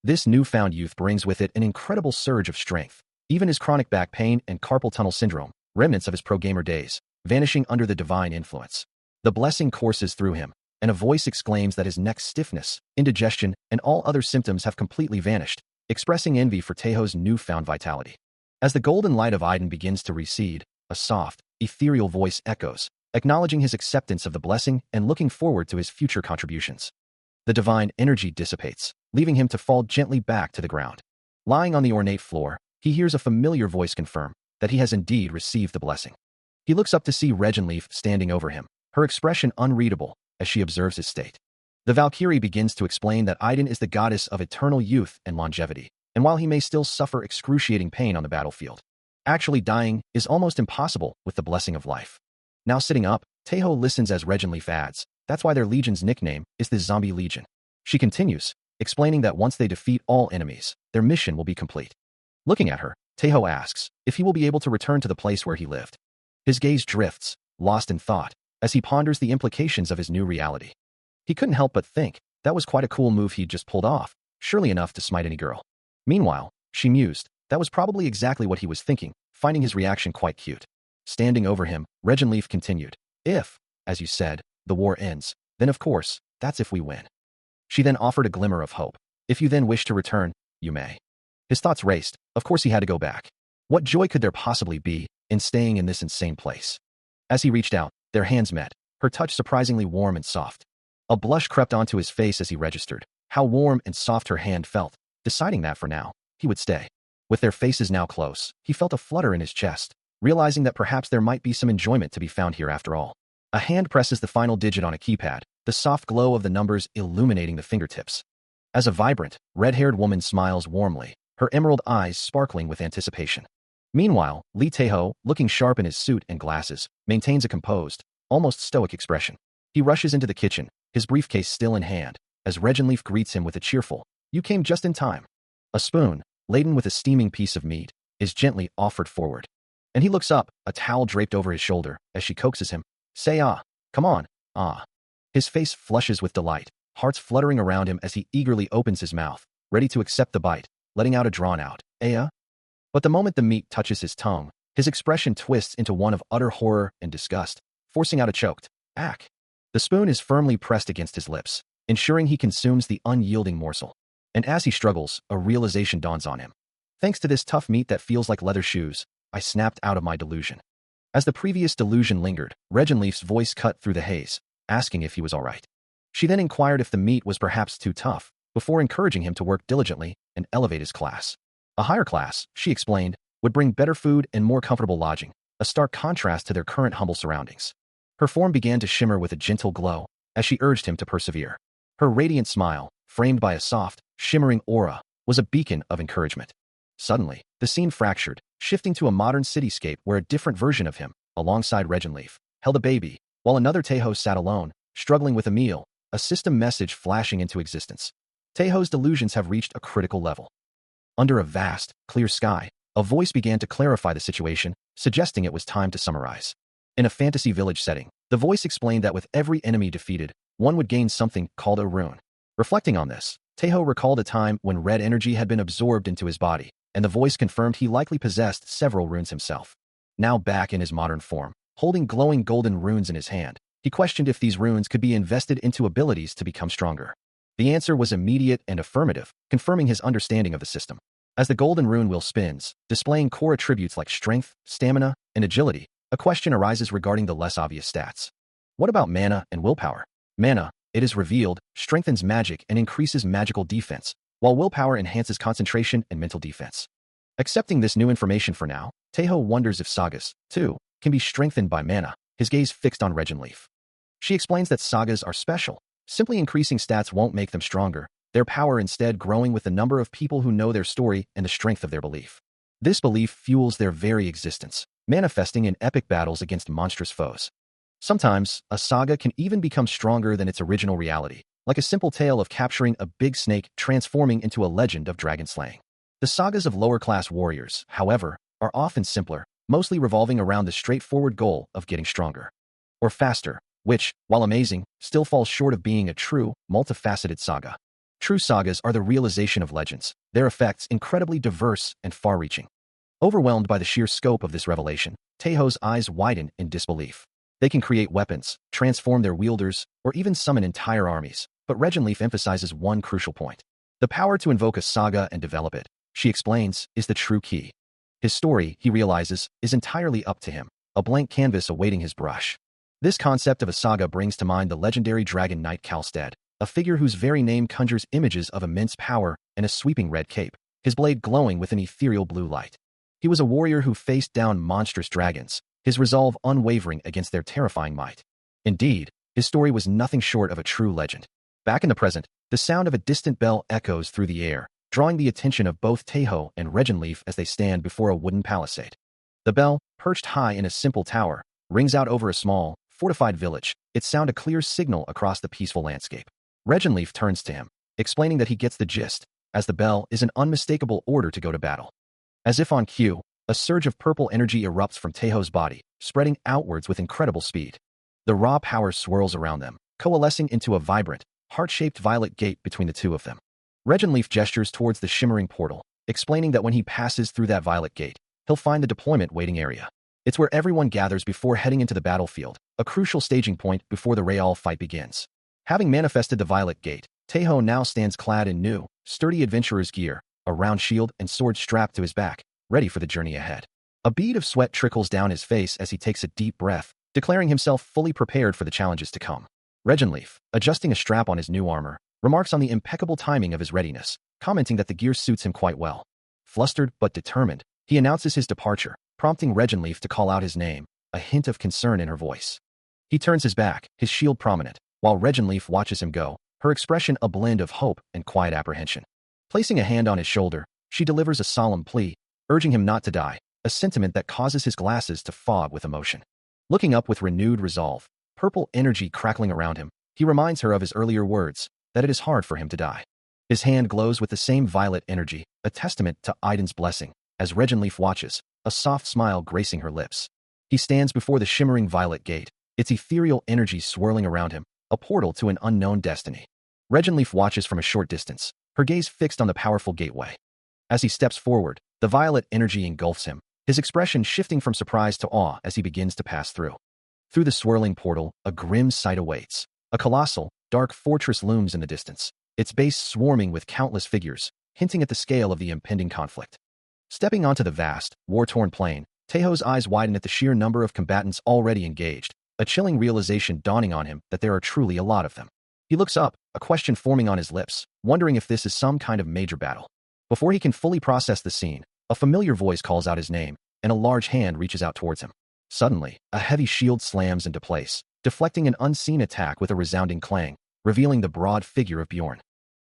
This newfound youth brings with it an incredible surge of strength, even his chronic back pain and carpal tunnel syndrome, remnants of his pro-gamer days, vanishing under the divine influence. The blessing courses through him, and a voice exclaims that his neck stiffness, indigestion, and all other symptoms have completely vanished, expressing envy for Taeho's newfound vitality. As the golden light of Iden begins to recede, a soft, ethereal voice echoes, acknowledging his acceptance of the blessing and looking forward to his future contributions. The divine energy dissipates, leaving him to fall gently back to the ground. Lying on the ornate floor, he hears a familiar voice confirm that he has indeed received the blessing. He looks up to see Regenleaf standing over him, her expression unreadable as she observes his state. The Valkyrie begins to explain that Iden is the goddess of eternal youth and longevity, and while he may still suffer excruciating pain on the battlefield, actually dying is almost impossible with the blessing of life. Now sitting up, Taeho listens as Regenleaf adds, that's why their legion's nickname is the Zombie Legion. She continues, explaining that once they defeat all enemies, their mission will be complete. Looking at her, Taeho asks if he will be able to return to the place where he lived. His gaze drifts, lost in thought, as he ponders the implications of his new reality. He couldn't help but think that was quite a cool move he'd just pulled off, surely enough to smite any girl. Meanwhile, she mused, that was probably exactly what he was thinking, finding his reaction quite cute. Standing over him, Regenleaf continued, if, as you said, the war ends, then of course, that's if we win. She then offered a glimmer of hope. If you then wish to return, you may. His thoughts raced. Of course he had to go back. What joy could there possibly be in staying in this insane place? As he reached out, their hands met, her touch surprisingly warm and soft. A blush crept onto his face as he registered how warm and soft her hand felt, deciding that for now, he would stay. With their faces now close, he felt a flutter in his chest, realizing that perhaps there might be some enjoyment to be found here after all. A hand presses the final digit on a keypad, the soft glow of the numbers illuminating the fingertips. As a vibrant, red-haired woman smiles warmly, her emerald eyes sparkling with anticipation. Meanwhile, Lee Taeho, looking sharp in his suit and glasses, maintains a composed, almost stoic expression. He rushes into the kitchen, his briefcase still in hand, as Regenleaf greets him with a cheerful, "You came just in time." A spoon, laden with a steaming piece of meat, is gently offered forward. And he looks up, a towel draped over his shoulder, as she coaxes him, "Say come on, ah." His face flushes with delight, hearts fluttering around him as he eagerly opens his mouth, ready to accept the bite, letting out a drawn-out, "Aya?" But the moment the meat touches his tongue, his expression twists into one of utter horror and disgust, forcing out a choked, "Ack." The spoon is firmly pressed against his lips, ensuring he consumes the unyielding morsel. And as he struggles, a realization dawns on him. Thanks to this tough meat that feels like leather shoes, I snapped out of my delusion. As the previous delusion lingered, Regenleaf's voice cut through the haze, asking if he was all right. She then inquired if the meat was perhaps too tough, before encouraging him to work diligently and elevate his class. A higher class, she explained, would bring better food and more comfortable lodging, a stark contrast to their current humble surroundings. Her form began to shimmer with a gentle glow as she urged him to persevere. Her radiant smile, framed by a soft, shimmering aura, was a beacon of encouragement. Suddenly, the scene fractured, shifting to a modern cityscape where a different version of him, alongside Regenleaf, held a baby, while another Taeho sat alone, struggling with a meal, a system message flashing into existence. Taeho's delusions have reached a critical level. Under a vast, clear sky, a voice began to clarify the situation, suggesting it was time to summarize. In a fantasy village setting, the voice explained that with every enemy defeated, one would gain something called a rune. Reflecting on this, Taeho recalled a time when red energy had been absorbed into his body, and the voice confirmed he likely possessed several runes himself. Now back in his modern form, holding glowing golden runes in his hand, he questioned if these runes could be invested into abilities to become stronger. The answer was immediate and affirmative, confirming his understanding of the system. As the golden rune wheel spins, displaying core attributes like strength, stamina, and agility, a question arises regarding the less obvious stats. What about mana and willpower? Mana, it is revealed, strengthens magic and increases magical defense, while willpower enhances concentration and mental defense. Accepting this new information for now, Taeho wonders if sagas, too, can be strengthened by mana, his gaze fixed on Regenleaf. She explains that sagas are special. Simply increasing stats won't make them stronger, their power instead growing with the number of people who know their story and the strength of their belief. This belief fuels their very existence, manifesting in epic battles against monstrous foes. Sometimes, a saga can even become stronger than its original reality, like a simple tale of capturing a big snake transforming into a legend of dragon slaying. The sagas of lower-class warriors, however, are often simpler, mostly revolving around the straightforward goal of getting stronger. Or faster, which, while amazing, still falls short of being a true, multifaceted saga. True sagas are the realization of legends, their effects incredibly diverse and far-reaching. Overwhelmed by the sheer scope of this revelation, Taeho's eyes widen in disbelief. They can create weapons, transform their wielders, or even summon entire armies, but Regenleaf emphasizes one crucial point. The power to invoke a saga and develop it, she explains, is the true key. His story, he realizes, is entirely up to him, a blank canvas awaiting his brush. This concept of a saga brings to mind the legendary dragon knight Kalstead, a figure whose very name conjures images of immense power and a sweeping red cape, his blade glowing with an ethereal blue light. He was a warrior who faced down monstrous dragons, his resolve unwavering against their terrifying might. Indeed, his story was nothing short of a true legend. Back in the present, the sound of a distant bell echoes through the air, drawing the attention of both Taeho and Regenleaf as they stand before a wooden palisade. The bell, perched high in a simple tower, rings out over a small, fortified village, its sound a clear signal across the peaceful landscape. Regenleaf turns to him, explaining that he gets the gist, as the bell is an unmistakable order to go to battle. As if on cue, a surge of purple energy erupts from Taeho's body, spreading outwards with incredible speed. The raw power swirls around them, coalescing into a vibrant, heart-shaped violet gate between the two of them. Regenleaf gestures towards the shimmering portal, explaining that when he passes through that violet gate, he'll find the deployment waiting area. It's where everyone gathers before heading into the battlefield, a crucial staging point before the real fight begins. Having manifested the violet gate, Taeho now stands clad in new, sturdy adventurer's gear, a round shield and sword strapped to his back, ready for the journey ahead. A bead of sweat trickles down his face as he takes a deep breath, declaring himself fully prepared for the challenges to come. Regenleaf, adjusting a strap on his new armor, remarks on the impeccable timing of his readiness, commenting that the gear suits him quite well. Flustered but determined, he announces his departure, prompting Regenleaf to call out his name, a hint of concern in her voice. He turns his back, his shield prominent, while Regenleaf watches him go, her expression a blend of hope and quiet apprehension. Placing a hand on his shoulder, she delivers a solemn plea, urging him not to die, a sentiment that causes his glasses to fog with emotion. Looking up with renewed resolve, purple energy crackling around him, he reminds her of his earlier words, that it is hard for him to die. His hand glows with the same violet energy, a testament to Aiden's blessing, as Regenleaf watches, a soft smile gracing her lips. He stands before the shimmering violet gate, its ethereal energy swirling around him, a portal to an unknown destiny. Regenleaf watches from a short distance, her gaze fixed on the powerful gateway. As he steps forward, the violet energy engulfs him, his expression shifting from surprise to awe as he begins to pass through. Through the swirling portal, a grim sight awaits. A colossal, dark fortress looms in the distance, its base swarming with countless figures, hinting at the scale of the impending conflict. Stepping onto the vast, war-torn plain, Taeho's eyes widen at the sheer number of combatants already engaged, a chilling realization dawning on him that there are truly a lot of them. He looks up, a question forming on his lips, wondering if this is some kind of major battle. Before he can fully process the scene, a familiar voice calls out his name, and a large hand reaches out towards him. Suddenly, a heavy shield slams into place, deflecting an unseen attack with a resounding clang, revealing the broad figure of Bjorn.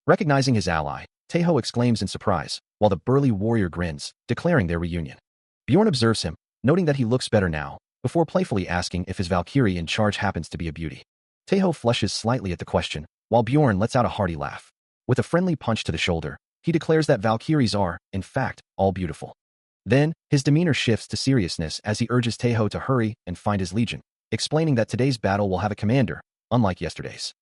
Recognizing his ally, Taeho exclaims in surprise, while the burly warrior grins, declaring their reunion. Bjorn observes him, noting that he looks better now, before playfully asking if his Valkyrie in charge happens to be a beauty. Taeho flushes slightly at the question, while Bjorn lets out a hearty laugh. With a friendly punch to the shoulder, he declares that Valkyries are, in fact, all beautiful. Then, his demeanor shifts to seriousness as he urges Taeho to hurry and find his legion, explaining that today's battle will have a commander, unlike yesterday's.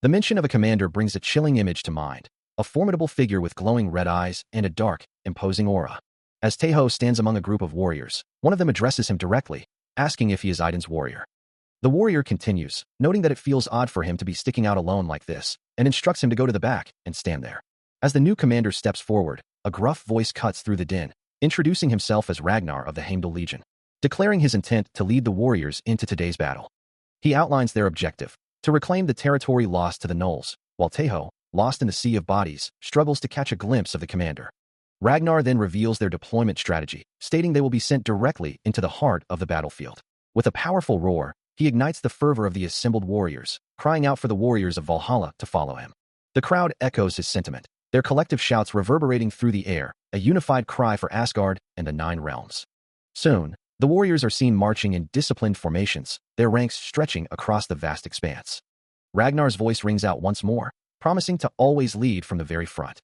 The mention of a commander brings a chilling image to mind, a formidable figure with glowing red eyes and a dark, imposing aura. As Taeho stands among a group of warriors, one of them addresses him directly, asking if he is Aiden's warrior. The warrior continues, noting that it feels odd for him to be sticking out alone like this, and instructs him to go to the back and stand there. As the new commander steps forward, a gruff voice cuts through the din, introducing himself as Ragnar of the Heimdall Legion, declaring his intent to lead the warriors into today's battle. He outlines their objective, to reclaim the territory lost to the Gnolls, while Taeho, lost in the sea of bodies, struggles to catch a glimpse of the commander. Ragnar then reveals their deployment strategy, stating they will be sent directly into the heart of the battlefield. With a powerful roar, he ignites the fervor of the assembled warriors, crying out for the warriors of Valhalla to follow him. The crowd echoes his sentiment, their collective shouts reverberating through the air, a unified cry for Asgard and the Nine Realms. Soon, the warriors are seen marching in disciplined formations, their ranks stretching across the vast expanse. Ragnar's voice rings out once more, promising to always lead from the very front.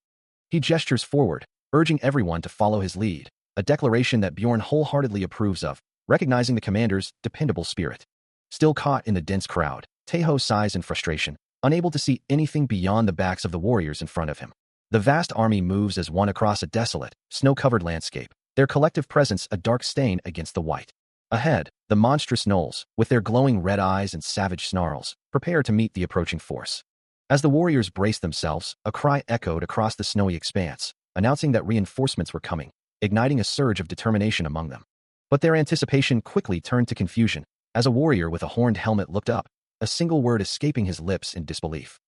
He gestures forward, urging everyone to follow his lead, a declaration that Bjorn wholeheartedly approves of, recognizing the commander's dependable spirit. Still caught in the dense crowd, Taeho sighs in frustration, unable to see anything beyond the backs of the warriors in front of him. The vast army moves as one across a desolate, snow-covered landscape, their collective presence a dark stain against the white. Ahead, the monstrous gnolls, with their glowing red eyes and savage snarls, prepare to meet the approaching force. As the warriors braced themselves, a cry echoed across the snowy expanse, announcing that reinforcements were coming, igniting a surge of determination among them. But their anticipation quickly turned to confusion, as a warrior with a horned helmet looked up, a single word escaping his lips in disbelief.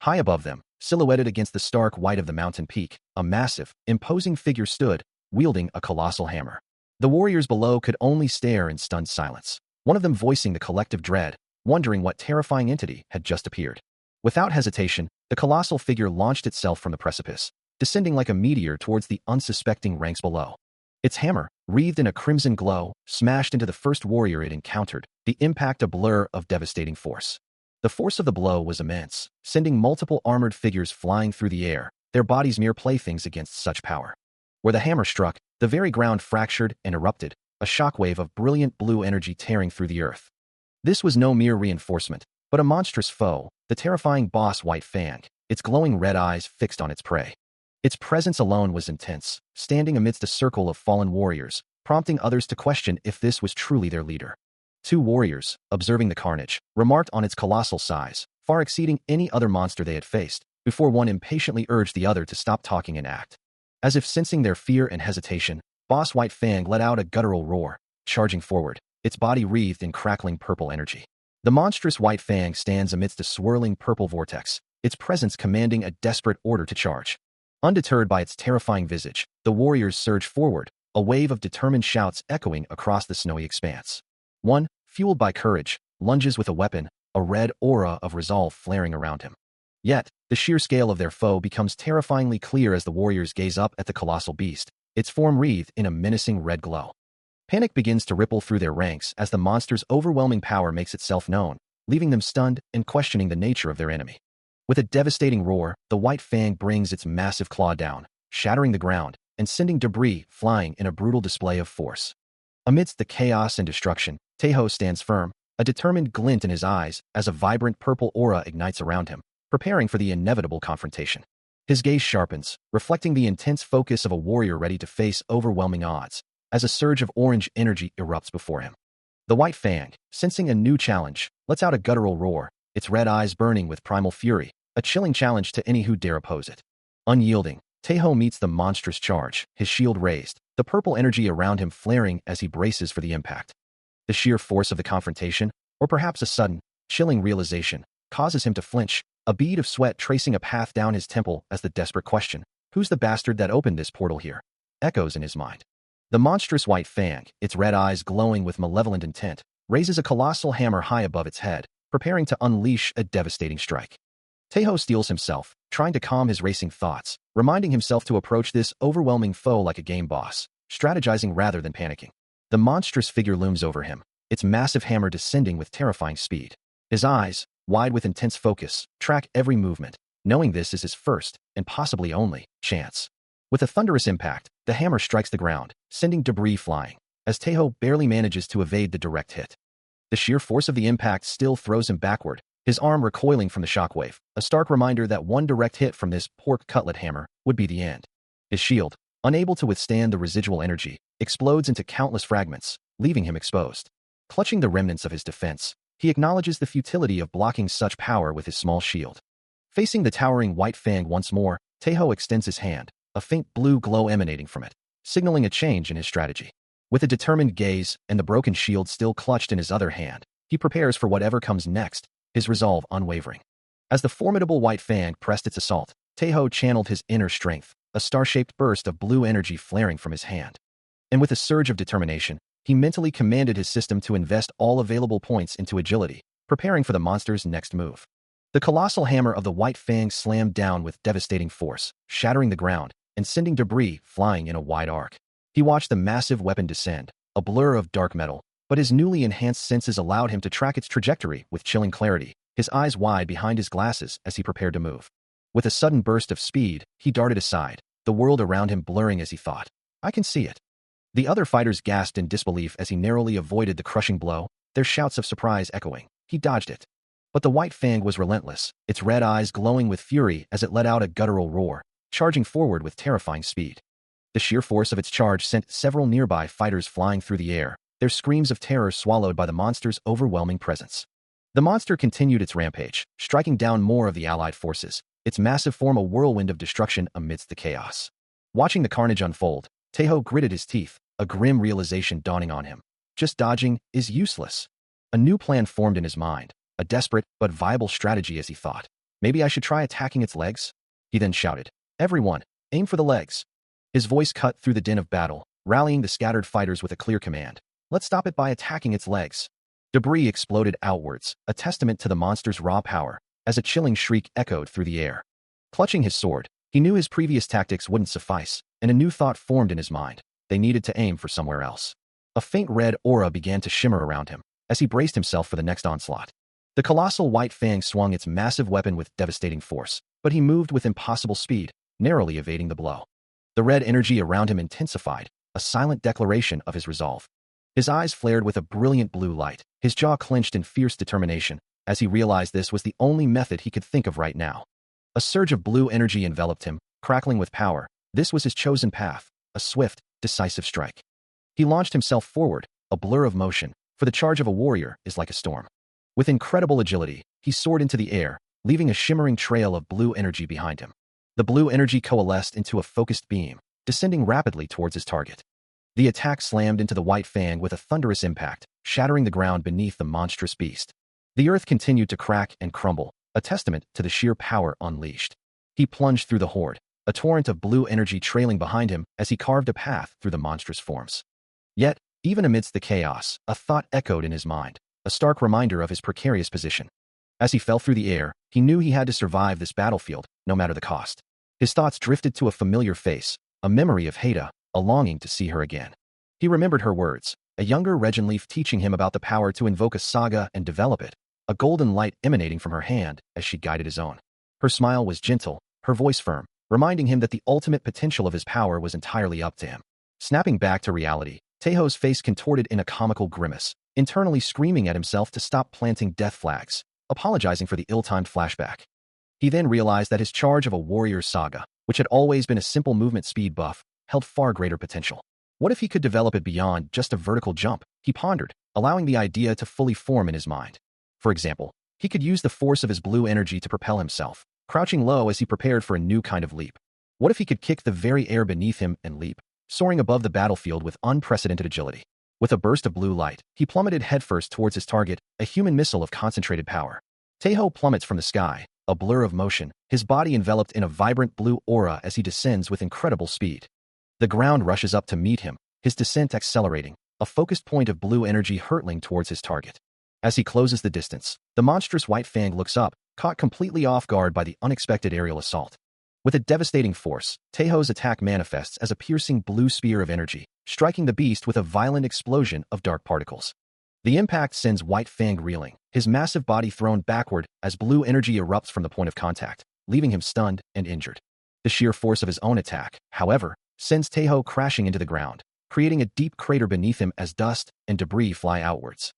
High above them, silhouetted against the stark white of the mountain peak, a massive, imposing figure stood, wielding a colossal hammer. The warriors below could only stare in stunned silence, one of them voicing the collective dread, wondering what terrifying entity had just appeared. Without hesitation, the colossal figure launched itself from the precipice, descending like a meteor towards the unsuspecting ranks below. Its hammer, wreathed in a crimson glow, smashed into the first warrior it encountered, the impact a blur of devastating force. The force of the blow was immense, sending multiple armored figures flying through the air, their bodies mere playthings against such power. Where the hammer struck, the very ground fractured and erupted, a shockwave of brilliant blue energy tearing through the earth. This was no mere reinforcement, but a monstrous foe, the terrifying boss White Fang, its glowing red eyes fixed on its prey. Its presence alone was intense, standing amidst a circle of fallen warriors, prompting others to question if this was truly their leader. Two warriors, observing the carnage, remarked on its colossal size, far exceeding any other monster they had faced, before one impatiently urged the other to stop talking and act. As if sensing their fear and hesitation, Boss White Fang let out a guttural roar, charging forward, its body wreathed in crackling purple energy. The monstrous White Fang stands amidst a swirling purple vortex, its presence commanding a desperate order to charge. Undeterred by its terrifying visage, the warriors surge forward, a wave of determined shouts echoing across the snowy expanse. One, fueled by courage, lunges with a weapon, a red aura of resolve flaring around him. Yet, the sheer scale of their foe becomes terrifyingly clear as the warriors gaze up at the colossal beast, its form wreathed in a menacing red glow. Panic begins to ripple through their ranks as the monster's overwhelming power makes itself known, leaving them stunned and questioning the nature of their enemy. With a devastating roar, the White Fang brings its massive claw down, shattering the ground, and sending debris flying in a brutal display of force. Amidst the chaos and destruction, Taeho stands firm, a determined glint in his eyes as a vibrant purple aura ignites around him, preparing for the inevitable confrontation. His gaze sharpens, reflecting the intense focus of a warrior ready to face overwhelming odds, as a surge of orange energy erupts before him. The White Fang, sensing a new challenge, lets out a guttural roar, its red eyes burning with primal fury, a chilling challenge to any who dare oppose it. Unyielding, Taeho meets the monstrous charge, his shield raised, the purple energy around him flaring as he braces for the impact. The sheer force of the confrontation, or perhaps a sudden, chilling realization, causes him to flinch, a bead of sweat tracing a path down his temple as the desperate question, "Who's the bastard that opened this portal here?" echoes in his mind. The monstrous White Fang, its red eyes glowing with malevolent intent, raises a colossal hammer high above its head, preparing to unleash a devastating strike. Taeho steels himself, trying to calm his racing thoughts, reminding himself to approach this overwhelming foe like a game boss, strategizing rather than panicking. The monstrous figure looms over him, its massive hammer descending with terrifying speed. His eyes, wide with intense focus, track every movement, knowing this is his first, and possibly only, chance. With a thunderous impact, the hammer strikes the ground, sending debris flying, as Taeho barely manages to evade the direct hit. The sheer force of the impact still throws him backward, his arm recoiling from the shockwave, a stark reminder that one direct hit from this pork cutlet hammer would be the end. His shield, unable to withstand the residual energy, explodes into countless fragments, leaving him exposed. Clutching the remnants of his defense, he acknowledges the futility of blocking such power with his small shield. Facing the towering White Fang once more, Taeho extends his hand, a faint blue glow emanating from it, signaling a change in his strategy. With a determined gaze and the broken shield still clutched in his other hand, he prepares for whatever comes next, his resolve unwavering. As the formidable White Fang pressed its assault, Taeho channeled his inner strength, a star-shaped burst of blue energy flaring from his hand. And with a surge of determination, he mentally commanded his system to invest all available points into agility, preparing for the monster's next move. The colossal hammer of the White Fang slammed down with devastating force, shattering the ground and sending debris flying in a wide arc. He watched the massive weapon descend, a blur of dark metal, but his newly enhanced senses allowed him to track its trajectory with chilling clarity, his eyes wide behind his glasses as he prepared to move. With a sudden burst of speed, he darted aside, the world around him blurring as he thought, "I can see it." The other fighters gasped in disbelief as he narrowly avoided the crushing blow, their shouts of surprise echoing. He dodged it. But the White Fang was relentless, its red eyes glowing with fury as it let out a guttural roar, charging forward with terrifying speed. The sheer force of its charge sent several nearby fighters flying through the air, their screams of terror swallowed by the monster's overwhelming presence. The monster continued its rampage, striking down more of the allied forces, its massive form a whirlwind of destruction amidst the chaos. Watching the carnage unfold, Taeho gritted his teeth, a grim realization dawning on him. Just dodging is useless. A new plan formed in his mind, a desperate but viable strategy as he thought. Maybe I should try attacking its legs? He then shouted. Everyone, aim for the legs. His voice cut through the din of battle, rallying the scattered fighters with a clear command. Let's stop it by attacking its legs. Debris exploded outwards, a testament to the monster's raw power, as a chilling shriek echoed through the air. Clutching his sword, he knew his previous tactics wouldn't suffice, and a new thought formed in his mind. They needed to aim for somewhere else. A faint red aura began to shimmer around him, as he braced himself for the next onslaught. The colossal white fang swung its massive weapon with devastating force, but he moved with impossible speed, narrowly evading the blow. The red energy around him intensified, a silent declaration of his resolve. His eyes flared with a brilliant blue light, his jaw clenched in fierce determination, as he realized this was the only method he could think of right now. A surge of blue energy enveloped him, crackling with power. This was his chosen path, a swift, decisive strike. He launched himself forward, a blur of motion, for the charge of a warrior is like a storm. With incredible agility, he soared into the air, leaving a shimmering trail of blue energy behind him. The blue energy coalesced into a focused beam, descending rapidly towards his target. The attack slammed into the white fang with a thunderous impact, shattering the ground beneath the monstrous beast. The earth continued to crack and crumble, a testament to the sheer power unleashed. He plunged through the horde, a torrent of blue energy trailing behind him as he carved a path through the monstrous forms. Yet, even amidst the chaos, a thought echoed in his mind, a stark reminder of his precarious position. As he fell through the air, he knew he had to survive this battlefield, no matter the cost. His thoughts drifted to a familiar face, a memory of Haida, a longing to see her again. He remembered her words, a younger Regenleaf teaching him about the power to invoke a saga and develop it, a golden light emanating from her hand as she guided his own. Her smile was gentle, her voice firm, reminding him that the ultimate potential of his power was entirely up to him. Snapping back to reality, Taeho's face contorted in a comical grimace, internally screaming at himself to stop planting death flags, apologizing for the ill-timed flashback. He then realized that his charge of a warrior's saga, which had always been a simple movement speed buff, held far greater potential. What if he could develop it beyond just a vertical jump? He pondered, allowing the idea to fully form in his mind. For example, he could use the force of his blue energy to propel himself, crouching low as he prepared for a new kind of leap. What if he could kick the very air beneath him and leap, soaring above the battlefield with unprecedented agility? With a burst of blue light, he plummeted headfirst towards his target, a human missile of concentrated power. Taeho plummets from the sky, a blur of motion, his body enveloped in a vibrant blue aura as he descends with incredible speed. The ground rushes up to meet him, his descent accelerating, a focused point of blue energy hurtling towards his target. As he closes the distance, the monstrous white fang looks up, caught completely off guard by the unexpected aerial assault. With a devastating force, Taeho's attack manifests as a piercing blue spear of energy, striking the beast with a violent explosion of dark particles. The impact sends White Fang reeling, his massive body thrown backward as blue energy erupts from the point of contact, leaving him stunned and injured. The sheer force of his own attack, however, sends Taeho crashing into the ground, creating a deep crater beneath him as dust and debris fly outwards.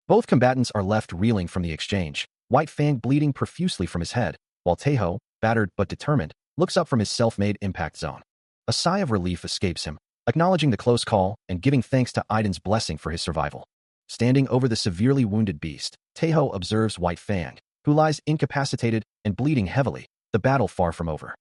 Both combatants are left reeling from the exchange, White Fang bleeding profusely from his head, while Taeho, battered but determined, looks up from his self-made impact zone. A sigh of relief escapes him, acknowledging the close call and giving thanks to Aiden's blessing for his survival. Standing over the severely wounded beast, Taeho observes White Fang, who lies incapacitated and bleeding heavily, the battle far from over.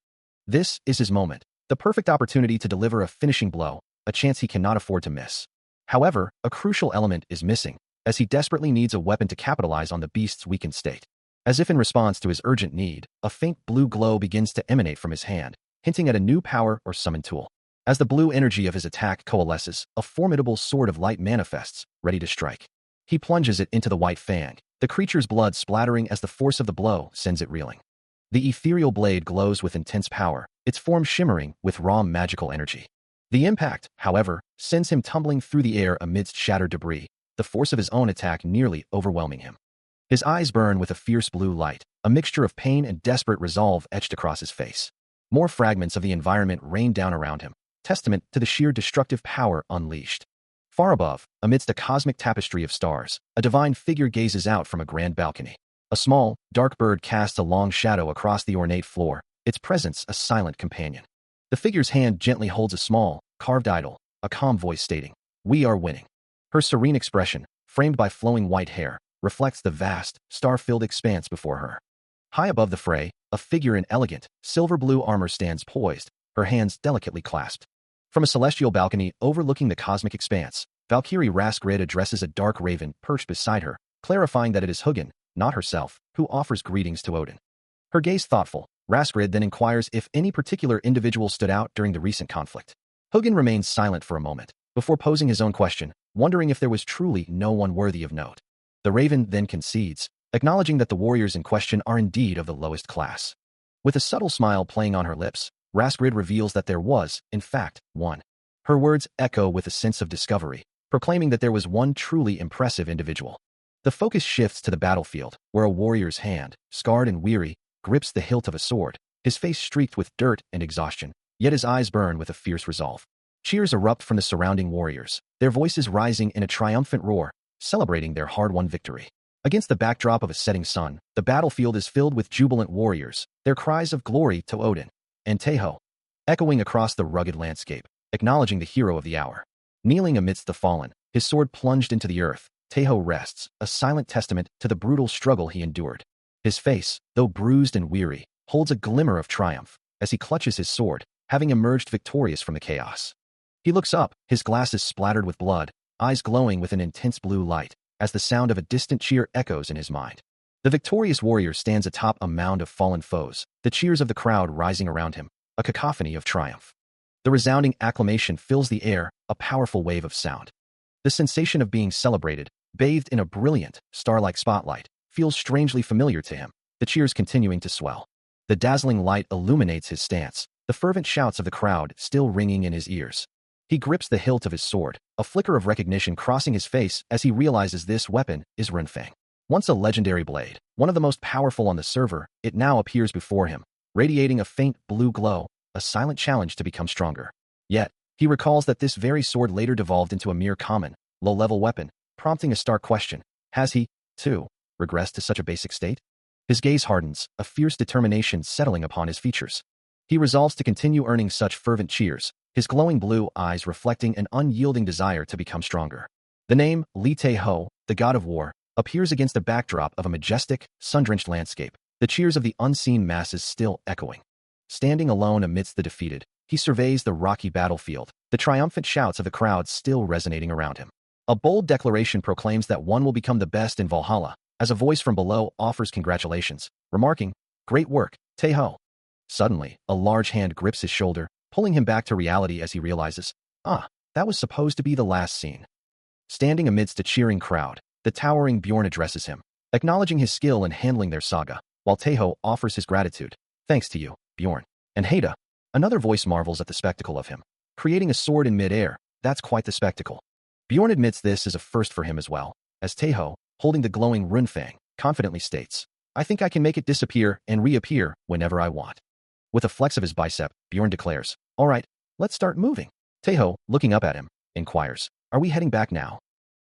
This is his moment, the perfect opportunity to deliver a finishing blow, a chance he cannot afford to miss. However, a crucial element is missing, as he desperately needs a weapon to capitalize on the beast's weakened state. As if in response to his urgent need, a faint blue glow begins to emanate from his hand, hinting at a new power or summon tool. As the blue energy of his attack coalesces, a formidable sword of light manifests, ready to strike. He plunges it into the White Fang, the creature's blood splattering as the force of the blow sends it reeling. The ethereal blade glows with intense power, its form shimmering with raw magical energy. The impact, however, sends him tumbling through the air amidst shattered debris, the force of his own attack nearly overwhelming him. His eyes burn with a fierce blue light, a mixture of pain and desperate resolve etched across his face. More fragments of the environment rain down around him, testament to the sheer destructive power unleashed. Far above, amidst a cosmic tapestry of stars, a divine figure gazes out from a grand balcony. A small, dark bird casts a long shadow across the ornate floor, its presence a silent companion. The figure's hand gently holds a small, carved idol, a calm voice stating, "We are winning." Her serene expression, framed by flowing white hair, reflects the vast, star-filled expanse before her. High above the fray, a figure in elegant, silver-blue armor stands poised, her hands delicately clasped. From a celestial balcony overlooking the cosmic expanse, Valkyrie Raskrid addresses a dark raven perched beside her, clarifying that it is Hugin, not herself, who offers greetings to Odin. Her gaze thoughtful, Raskrid then inquires if any particular individual stood out during the recent conflict. Hugin remains silent for a moment, before posing his own question, wondering if there was truly no one worthy of note. The Raven then concedes, acknowledging that the warriors in question are indeed of the lowest class. With a subtle smile playing on her lips, Raskrid reveals that there was, in fact, one. Her words echo with a sense of discovery, proclaiming that there was one truly impressive individual. The focus shifts to the battlefield, where a warrior's hand, scarred and weary, grips the hilt of a sword, his face streaked with dirt and exhaustion, yet his eyes burn with a fierce resolve. Cheers erupt from the surrounding warriors, their voices rising in a triumphant roar, celebrating their hard-won victory. Against the backdrop of a setting sun, the battlefield is filled with jubilant warriors, their cries of glory to Odin and Taeho, echoing across the rugged landscape, acknowledging the hero of the hour. Kneeling amidst the fallen, his sword plunged into the earth, Taeho rests, a silent testament to the brutal struggle he endured. His face, though bruised and weary, holds a glimmer of triumph as he clutches his sword, having emerged victorious from the chaos. He looks up, his glasses splattered with blood, eyes glowing with an intense blue light, as the sound of a distant cheer echoes in his mind. The victorious warrior stands atop a mound of fallen foes, the cheers of the crowd rising around him, a cacophony of triumph. The resounding acclamation fills the air, a powerful wave of sound. The sensation of being celebrated, bathed in a brilliant, star-like spotlight, feels strangely familiar to him, the cheers continuing to swell. The dazzling light illuminates his stance, the fervent shouts of the crowd still ringing in his ears. He grips the hilt of his sword, a flicker of recognition crossing his face as he realizes this weapon is Renfang. Once a legendary blade, one of the most powerful on the server, it now appears before him, radiating a faint blue glow, a silent challenge to become stronger. Yet, he recalls that this very sword later devolved into a mere common, low-level weapon, prompting a stark question. Has he, too, regressed to such a basic state? His gaze hardens, a fierce determination settling upon his features. He resolves to continue earning such fervent cheers, his glowing blue eyes reflecting an unyielding desire to become stronger. The name, Li Tae-ho, the god of war, appears against a backdrop of a majestic, sun-drenched landscape, the cheers of the unseen masses still echoing. Standing alone amidst the defeated, he surveys the rocky battlefield, the triumphant shouts of the crowd still resonating around him. A bold declaration proclaims that one will become the best in Valhalla, as a voice from below offers congratulations, remarking, "Great work, Tae-ho." Suddenly, a large hand grips his shoulder, pulling him back to reality as he realizes, that was supposed to be the last scene. Standing amidst a cheering crowd, the towering Bjorn addresses him, acknowledging his skill in handling their saga, while Taeho offers his gratitude. "Thanks to you, Bjorn." And Haida, another voice, marvels at the spectacle of him. Creating a sword in mid-air, that's quite the spectacle. Bjorn admits this is a first for him as well, as Taeho, holding the glowing Runefang, confidently states, "I think I can make it disappear and reappear whenever I want." With a flex of his bicep, Bjorn declares, "All right, let's start moving." Taeho, looking up at him, inquires, "Are we heading back now?"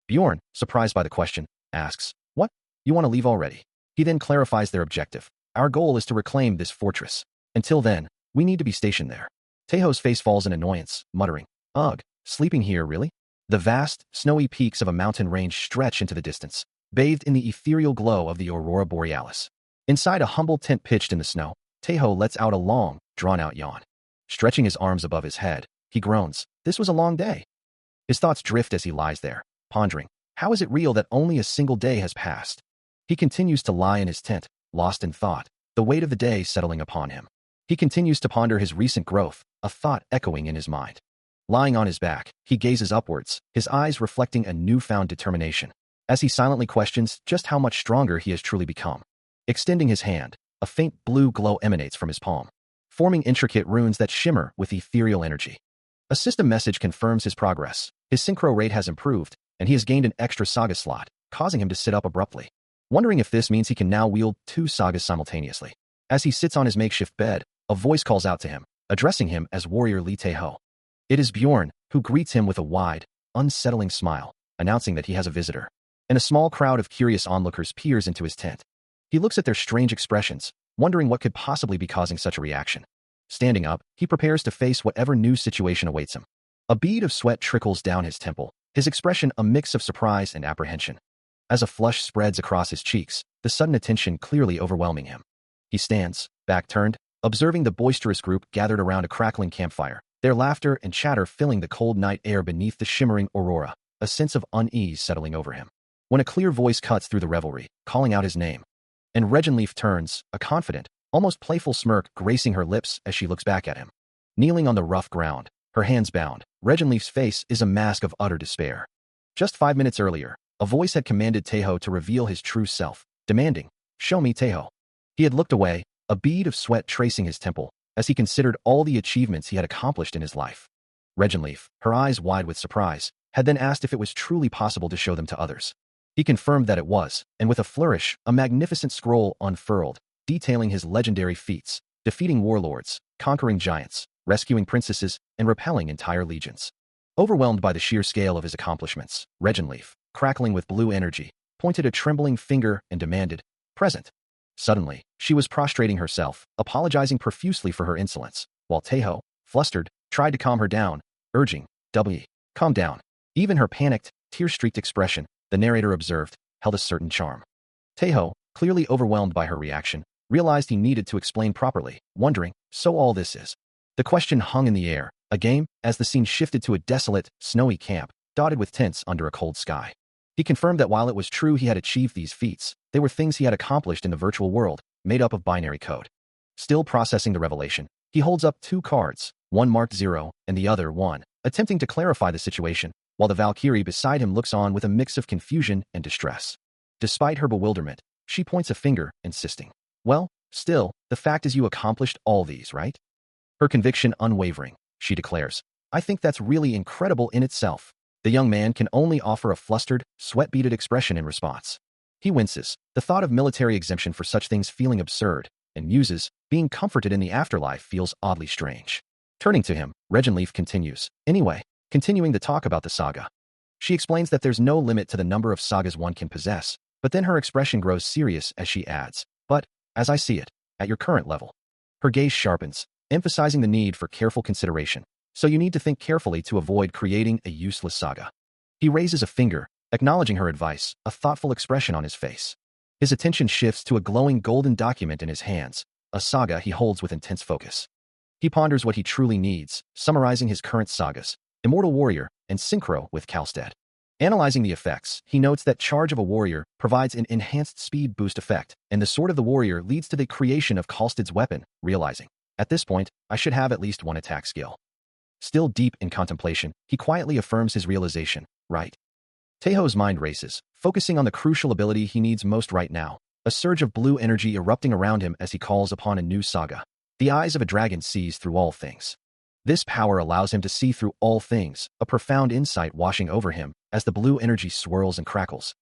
Bjorn, surprised by the question, asks, "What? You want to leave already?" He then clarifies their objective. "Our goal is to reclaim this fortress. Until then, we need to be stationed there." Taeho's face falls in annoyance, muttering, "Ugh, sleeping here, really?" The vast, snowy peaks of a mountain range stretch into the distance, bathed in the ethereal glow of the aurora borealis. Inside a humble tent pitched in the snow, Taeho lets out a long, drawn-out yawn. Stretching his arms above his head, he groans, "This was a long day." His thoughts drift as he lies there, pondering, how is it real that only a single day has passed? He continues to lie in his tent, lost in thought, the weight of the day settling upon him. He continues to ponder his recent growth, a thought echoing in his mind. Lying on his back, he gazes upwards, his eyes reflecting a newfound determination, as he silently questions just how much stronger he has truly become. Extending his hand, a faint blue glow emanates from his palm, forming intricate runes that shimmer with ethereal energy. A system message confirms his progress. His synchro rate has improved, and he has gained an extra saga slot, causing him to sit up abruptly, wondering if this means he can now wield 2 sagas simultaneously. As he sits on his makeshift bed, a voice calls out to him, addressing him as warrior Li Tae-ho. It is Bjorn, who greets him with a wide, unsettling smile, announcing that he has a visitor. And a small crowd of curious onlookers peers into his tent. He looks at their strange expressions, wondering what could possibly be causing such a reaction. Standing up, he prepares to face whatever new situation awaits him. A bead of sweat trickles down his temple, his expression a mix of surprise and apprehension. As a flush spreads across his cheeks, the sudden attention clearly overwhelming him. He stands, back turned, observing the boisterous group gathered around a crackling campfire, their laughter and chatter filling the cold night air beneath the shimmering aurora, a sense of unease settling over him. When a clear voice cuts through the revelry, calling out his name, and Regenleaf turns, a confident, almost playful smirk gracing her lips as she looks back at him. Kneeling on the rough ground, her hands bound, Regenleif's face is a mask of utter despair. Just 5 minutes earlier, a voice had commanded Taeho to reveal his true self, demanding, "Show me Taeho." He had looked away, a bead of sweat tracing his temple, as he considered all the achievements he had accomplished in his life. Regenleif, her eyes wide with surprise, had then asked if it was truly possible to show them to others. He confirmed that it was, and with a flourish, a magnificent scroll unfurled, detailing his legendary feats, defeating warlords, conquering giants, rescuing princesses, and repelling entire legions. Overwhelmed by the sheer scale of his accomplishments, Regenleif, crackling with blue energy, pointed a trembling finger and demanded, "Present." Suddenly, she was prostrating herself, apologizing profusely for her insolence, while Taeho, flustered, tried to calm her down, urging, calm down." Even her panicked, tear-streaked expression, the narrator observed, held a certain charm. Taeho, clearly overwhelmed by her reaction, realized he needed to explain properly, wondering, so all this is. The question hung in the air, a game, as the scene shifted to a desolate, snowy camp, dotted with tents under a cold sky. He confirmed that while it was true he had achieved these feats, they were things he had accomplished in the virtual world, made up of binary code. Still processing the revelation, he holds up 2 cards, one marked 0 and the other 1, attempting to clarify the situation, while the Valkyrie beside him looks on with a mix of confusion and distress. Despite her bewilderment, she points a finger, insisting, "Well, still, the fact is you accomplished all these, right?" Her conviction unwavering, she declares, "I think that's really incredible in itself." The young man can only offer a flustered, sweat-beaded expression in response. He winces, the thought of military exemption for such things feeling absurd, and muses, being comforted in the afterlife feels oddly strange. Turning to him, Regenleif continues, "Anyway, continuing the talk about the saga." She explains that there's no limit to the number of sagas one can possess, but then her expression grows serious as she adds, "But, as I see it, at your current level." Her gaze sharpens, emphasizing the need for careful consideration. "So you need to think carefully to avoid creating a useless saga." He raises a finger, acknowledging her advice, a thoughtful expression on his face. His attention shifts to a glowing golden document in his hands, a saga he holds with intense focus. He ponders what he truly needs, summarizing his current sagas, Immortal Warrior and Synchro with Kalstead. Analyzing the effects, he notes that Charge of a Warrior provides an enhanced speed boost effect, and the Sword of the Warrior leads to the creation of Kalstead's weapon, realizing, "At this point, I should have at least one attack skill." Still deep in contemplation, he quietly affirms his realization, "Right." Taeho's mind races, focusing on the crucial ability he needs most right now, a surge of blue energy erupting around him as he calls upon a new saga. The eyes of a dragon sees through all things. This power allows him to see through all things, a profound insight washing over him as the blue energy swirls and crackles.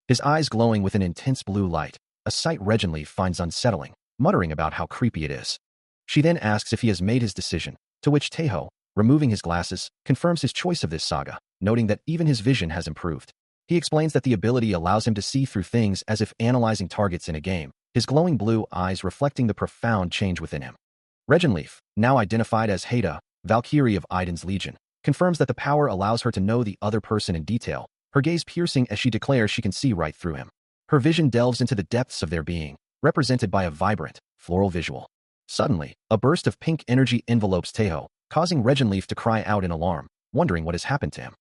His eyes glowing with an intense blue light, a sight Regenleif finds unsettling, muttering about how creepy it is. She then asks if he has made his decision, to which Taeho, removing his glasses, confirms his choice of this saga, noting that even his vision has improved. He explains that the ability allows him to see through things as if analyzing targets in a game, his glowing blue eyes reflecting the profound change within him. Regenleif, now identified as Haida, Valkyrie of Iden's Legion, confirms that the power allows her to know the other person in detail, her gaze piercing as she declares she can see right through him. Her vision delves into the depths of their being, represented by a vibrant, floral visual. Suddenly, a burst of pink energy envelopes Taeho, causing Regenleif to cry out in alarm, wondering what has happened to him.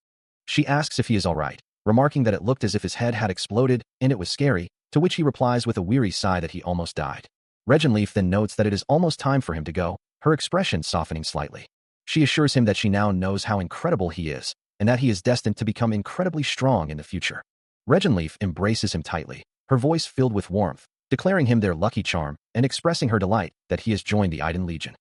She asks if he is all right, remarking that it looked as if his head had exploded and it was scary, to which he replies with a weary sigh that he almost died. Regenleif then notes that it is almost time for him to go, her expression softening slightly. She assures him that she now knows how incredible he is, and that he is destined to become incredibly strong in the future. Regenleif embraces him tightly, her voice filled with warmth, declaring him their lucky charm and expressing her delight that he has joined the Iden Legion.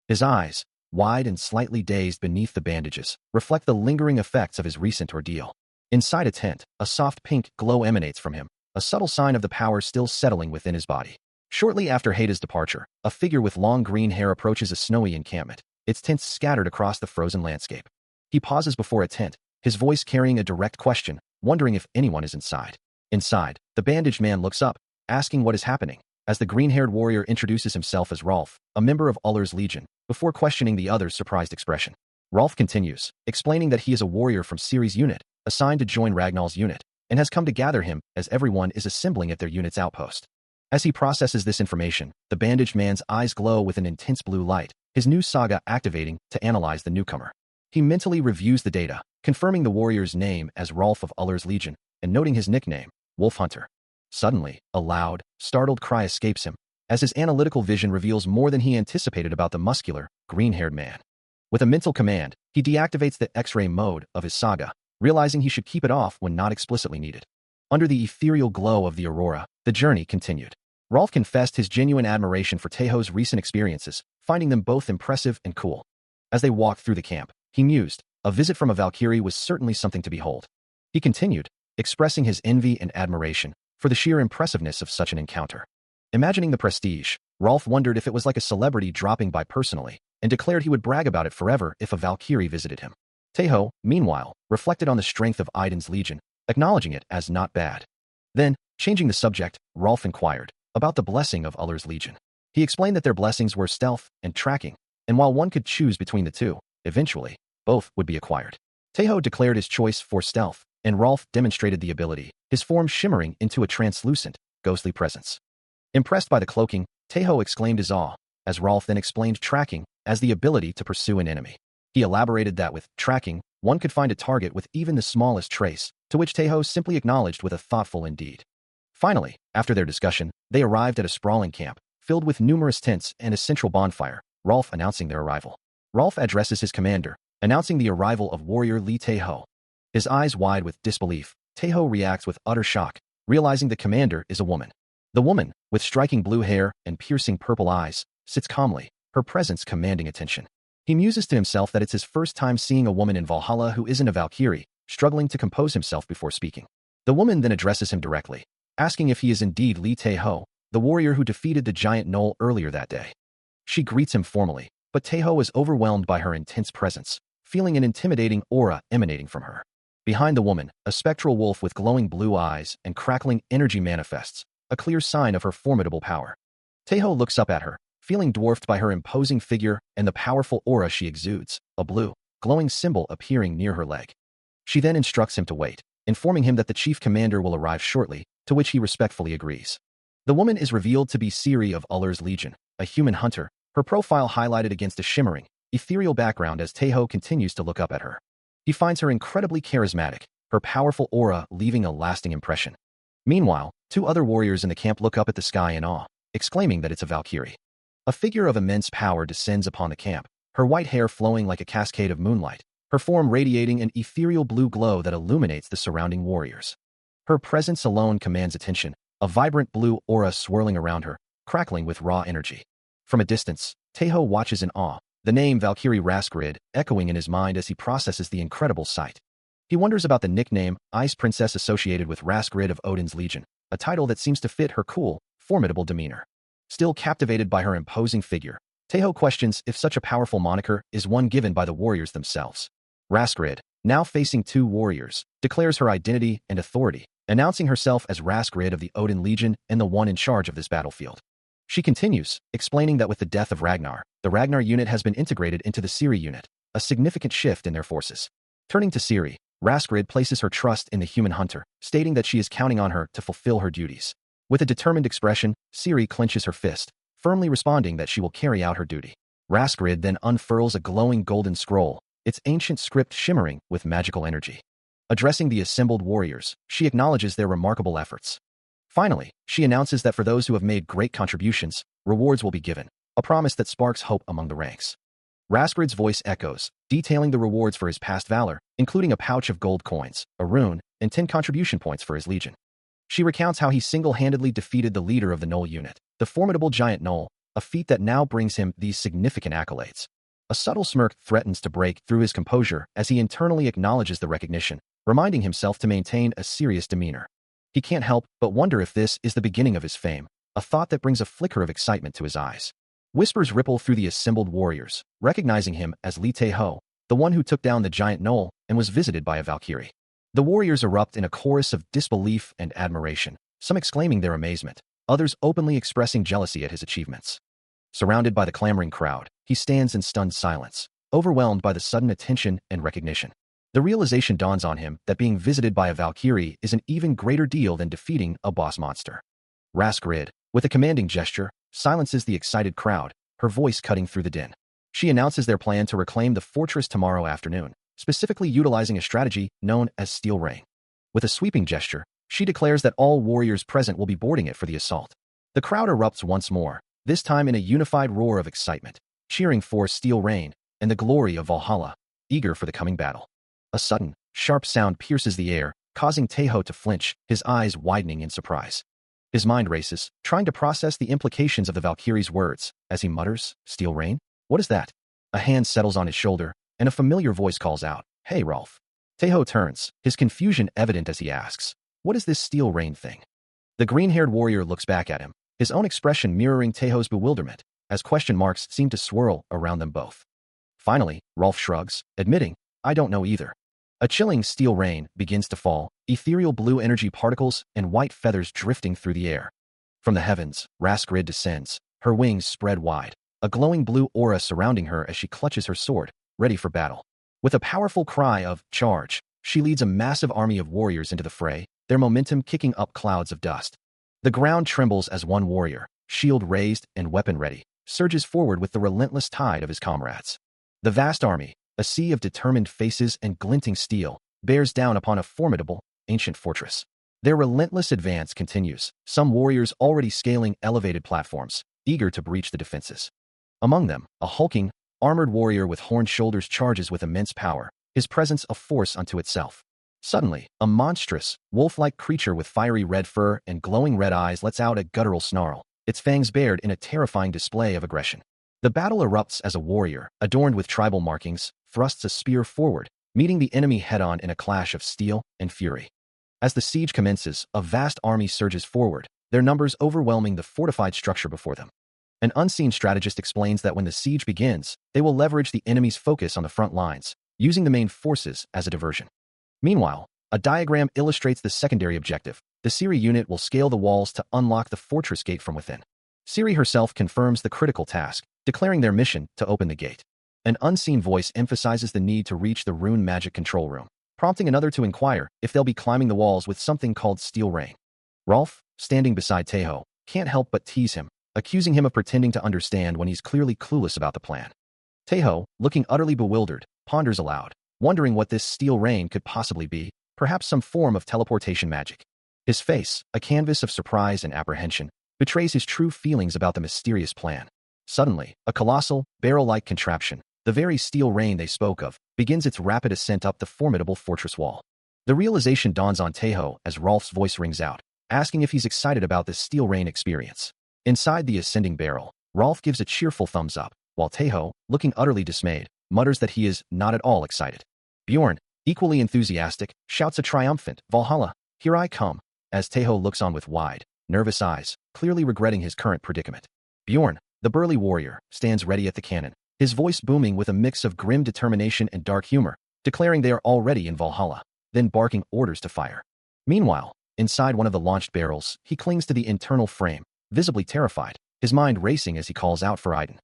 His eyes, wide and slightly dazed beneath the bandages, reflect the lingering effects of his recent ordeal. Inside a tent, a soft pink glow emanates from him, a subtle sign of the power still settling within his body. Shortly after Haida's departure, a figure with long green hair approaches a snowy encampment, its tents scattered across the frozen landscape. He pauses before a tent, his voice carrying a direct question, wondering if anyone is inside. Inside, the bandaged man looks up, asking what is happening, as the green-haired warrior introduces himself as Rolf, a member of Uller's Legion, before questioning the other's surprised expression. Rolf continues, explaining that he is a warrior from Ciri's unit, assigned to join Ragnall's unit, and has come to gather him as everyone is assembling at their unit's outpost. As he processes this information, the bandaged man's eyes glow with an intense blue light, his new saga activating to analyze the newcomer. He mentally reviews the data, confirming the warrior's name as Rolf of Uller's Legion, and noting his nickname, Wolf Hunter. Suddenly, a loud, startled cry escapes him, as his analytical vision reveals more than he anticipated about the muscular, green-haired man. With a mental command, he deactivates the X-ray mode of his saga, realizing he should keep it off when not explicitly needed. Under the ethereal glow of the aurora, the journey continued. Rolf confessed his genuine admiration for Taeho's recent experiences, finding them both impressive and cool. As they walked through the camp, he mused, a visit from a Valkyrie was certainly something to behold. He continued, expressing his envy and admiration for the sheer impressiveness of such an encounter. Imagining the prestige, Rolf wondered if it was like a celebrity dropping by personally, and declared he would brag about it forever if a Valkyrie visited him. Taeho, meanwhile, reflected on the strength of Aiden's legion, acknowledging it as not bad. Then, changing the subject, Rolf inquired about the blessing of Uller's legion. He explained that their blessings were stealth and tracking, and while one could choose between the two, eventually, both would be acquired. Taeho declared his choice for stealth, and Rolf demonstrated the ability, his form shimmering into a translucent, ghostly presence. Impressed by the cloaking, Taeho exclaimed his awe, as Rolf then explained tracking as the ability to pursue an enemy. He elaborated that with tracking, one could find a target with even the smallest trace, to which Taeho simply acknowledged with a thoughtful indeed. Finally, after their discussion, they arrived at a sprawling camp, filled with numerous tents and a central bonfire, Rolf announcing their arrival. Rolf addresses his commander, announcing the arrival of warrior Lee Taeho. His eyes wide with disbelief, Taeho reacts with utter shock, realizing the commander is a woman. The woman, with striking blue hair and piercing purple eyes, sits calmly, her presence commanding attention. He muses to himself that it's his first time seeing a woman in Valhalla who isn't a Valkyrie, struggling to compose himself before speaking. The woman then addresses him directly, asking if he is indeed Lee Taeho, the warrior who defeated the giant Knoll earlier that day. She greets him formally, but Taeho is overwhelmed by her intense presence, feeling an intimidating aura emanating from her. Behind the woman, a spectral wolf with glowing blue eyes and crackling energy manifests, a clear sign of her formidable power. Taeho looks up at her, feeling dwarfed by her imposing figure and the powerful aura she exudes, a blue, glowing symbol appearing near her leg. She then instructs him to wait, informing him that the chief commander will arrive shortly, to which he respectfully agrees. The woman is revealed to be Ciri of Uller's legion, a human hunter, her profile highlighted against a shimmering, ethereal background as Taeho continues to look up at her. He finds her incredibly charismatic, her powerful aura leaving a lasting impression. Meanwhile, two other warriors in the camp look up at the sky in awe, exclaiming that it's a Valkyrie. A figure of immense power descends upon the camp, her white hair flowing like a cascade of moonlight, her form radiating an ethereal blue glow that illuminates the surrounding warriors. Her presence alone commands attention, a vibrant blue aura swirling around her, crackling with raw energy. From a distance, Taeho watches in awe, the name Valkyrie Raskrid echoing in his mind as he processes the incredible sight. He wonders about the nickname Ice Princess associated with Raskrid of Odin's Legion, a title that seems to fit her cool, formidable demeanor. Still captivated by her imposing figure, Taeho questions if such a powerful moniker is one given by the warriors themselves. Raskrid, now facing two warriors, declares her identity and authority, announcing herself as Raskrid of the Odin Legion and the one in charge of this battlefield. She continues, explaining that with the death of Ragnar, the Ragnar unit has been integrated into the Ciri unit, a significant shift in their forces. Turning to Ciri, Raskrid places her trust in the human hunter, stating that she is counting on her to fulfill her duties. With a determined expression, Ciri clenches her fist, firmly responding that she will carry out her duty. Raskrid then unfurls a glowing golden scroll, its ancient script shimmering with magical energy. Addressing the assembled warriors, she acknowledges their remarkable efforts. Finally, she announces that for those who have made great contributions, rewards will be given, a promise that sparks hope among the ranks. Raskrid's voice echoes, detailing the rewards for his past valor, including a pouch of gold coins, a rune, and 10 contribution points for his legion. She recounts how he single-handedly defeated the leader of the Knoll unit, the formidable giant Knoll, a feat that now brings him these significant accolades. A subtle smirk threatens to break through his composure as he internally acknowledges the recognition, reminding himself to maintain a serious demeanor. He can't help but wonder if this is the beginning of his fame, a thought that brings a flicker of excitement to his eyes. Whispers ripple through the assembled warriors, recognizing him as Lee Taeho, the one who took down the giant Knoll and was visited by a Valkyrie. The warriors erupt in a chorus of disbelief and admiration, some exclaiming their amazement, others openly expressing jealousy at his achievements. Surrounded by the clamoring crowd, he stands in stunned silence, overwhelmed by the sudden attention and recognition. The realization dawns on him that being visited by a Valkyrie is an even greater deal than defeating a boss monster. Raskrid, with a commanding gesture, silences the excited crowd, her voice cutting through the din. She announces their plan to reclaim the fortress tomorrow afternoon, specifically utilizing a strategy known as Steel Rain. With a sweeping gesture, she declares that all warriors present will be boarding it for the assault. The crowd erupts once more, this time in a unified roar of excitement, cheering for Steel Rain and the glory of Valhalla, eager for the coming battle. A sudden, sharp sound pierces the air, causing Taeho to flinch, his eyes widening in surprise. His mind races, trying to process the implications of the Valkyrie's words, as he mutters, "Steel Rain? What is that?" A hand settles on his shoulder, and a familiar voice calls out, "Hey, Rolf." Taeho turns, his confusion evident as he asks, "What is this Steel Rain thing?" The green-haired warrior looks back at him, his own expression mirroring Taeho's bewilderment, as question marks seem to swirl around them both. Finally, Rolf shrugs, admitting, "I don't know either." A chilling steel rain begins to fall, ethereal blue energy particles and white feathers drifting through the air. From the heavens, Raskrid descends, her wings spread wide, a glowing blue aura surrounding her as she clutches her sword, ready for battle. With a powerful cry of "Charge!" she leads a massive army of warriors into the fray, their momentum kicking up clouds of dust. The ground trembles as one warrior, shield raised and weapon ready, surges forward with the relentless tide of his comrades. The vast army, a sea of determined faces and glinting steel, bears down upon a formidable, ancient fortress. Their relentless advance continues, some warriors already scaling elevated platforms, eager to breach the defenses. Among them, a hulking, armored warrior with horned shoulders charges with immense power, his presence a force unto itself. Suddenly, a monstrous, wolf-like creature with fiery red fur and glowing red eyes lets out a guttural snarl, its fangs bared in a terrifying display of aggression. The battle erupts as a warrior, adorned with tribal markings, thrusts a spear forward, meeting the enemy head-on in a clash of steel and fury. As the siege commences, a vast army surges forward, their numbers overwhelming the fortified structure before them. An unseen strategist explains that when the siege begins, they will leverage the enemy's focus on the front lines, using the main forces as a diversion. Meanwhile, a diagram illustrates the secondary objective. The Ciri unit will scale the walls to unlock the fortress gate from within. Ciri herself confirms the critical task, declaring their mission to open the gate. An unseen voice emphasizes the need to reach the rune magic control room, prompting another to inquire if they'll be climbing the walls with something called Steel Rain. Rolf, standing beside Taeho, can't help but tease him, accusing him of pretending to understand when he's clearly clueless about the plan. Taeho, looking utterly bewildered, ponders aloud, wondering what this Steel Rain could possibly be, perhaps some form of teleportation magic. His face, a canvas of surprise and apprehension, betrays his true feelings about the mysterious plan. Suddenly, a colossal, barrel-like contraption, the very Steel Rain they spoke of, begins its rapid ascent up the formidable fortress wall. The realization dawns on Taeho as Rolf's voice rings out, asking if he's excited about this Steel Rain experience. Inside the ascending barrel, Rolf gives a cheerful thumbs up, while Taeho, looking utterly dismayed, mutters that he is not at all excited. Bjorn, equally enthusiastic, shouts a triumphant, "Valhalla, here I come," as Taeho looks on with wide, nervous eyes, clearly regretting his current predicament. Bjorn, the burly warrior, stands ready at the cannon, his voice booming with a mix of grim determination and dark humor, declaring they are already in Valhalla, then barking orders to fire. Meanwhile, inside one of the launched barrels, he clings to the internal frame, visibly terrified, his mind racing as he calls out for Aiden.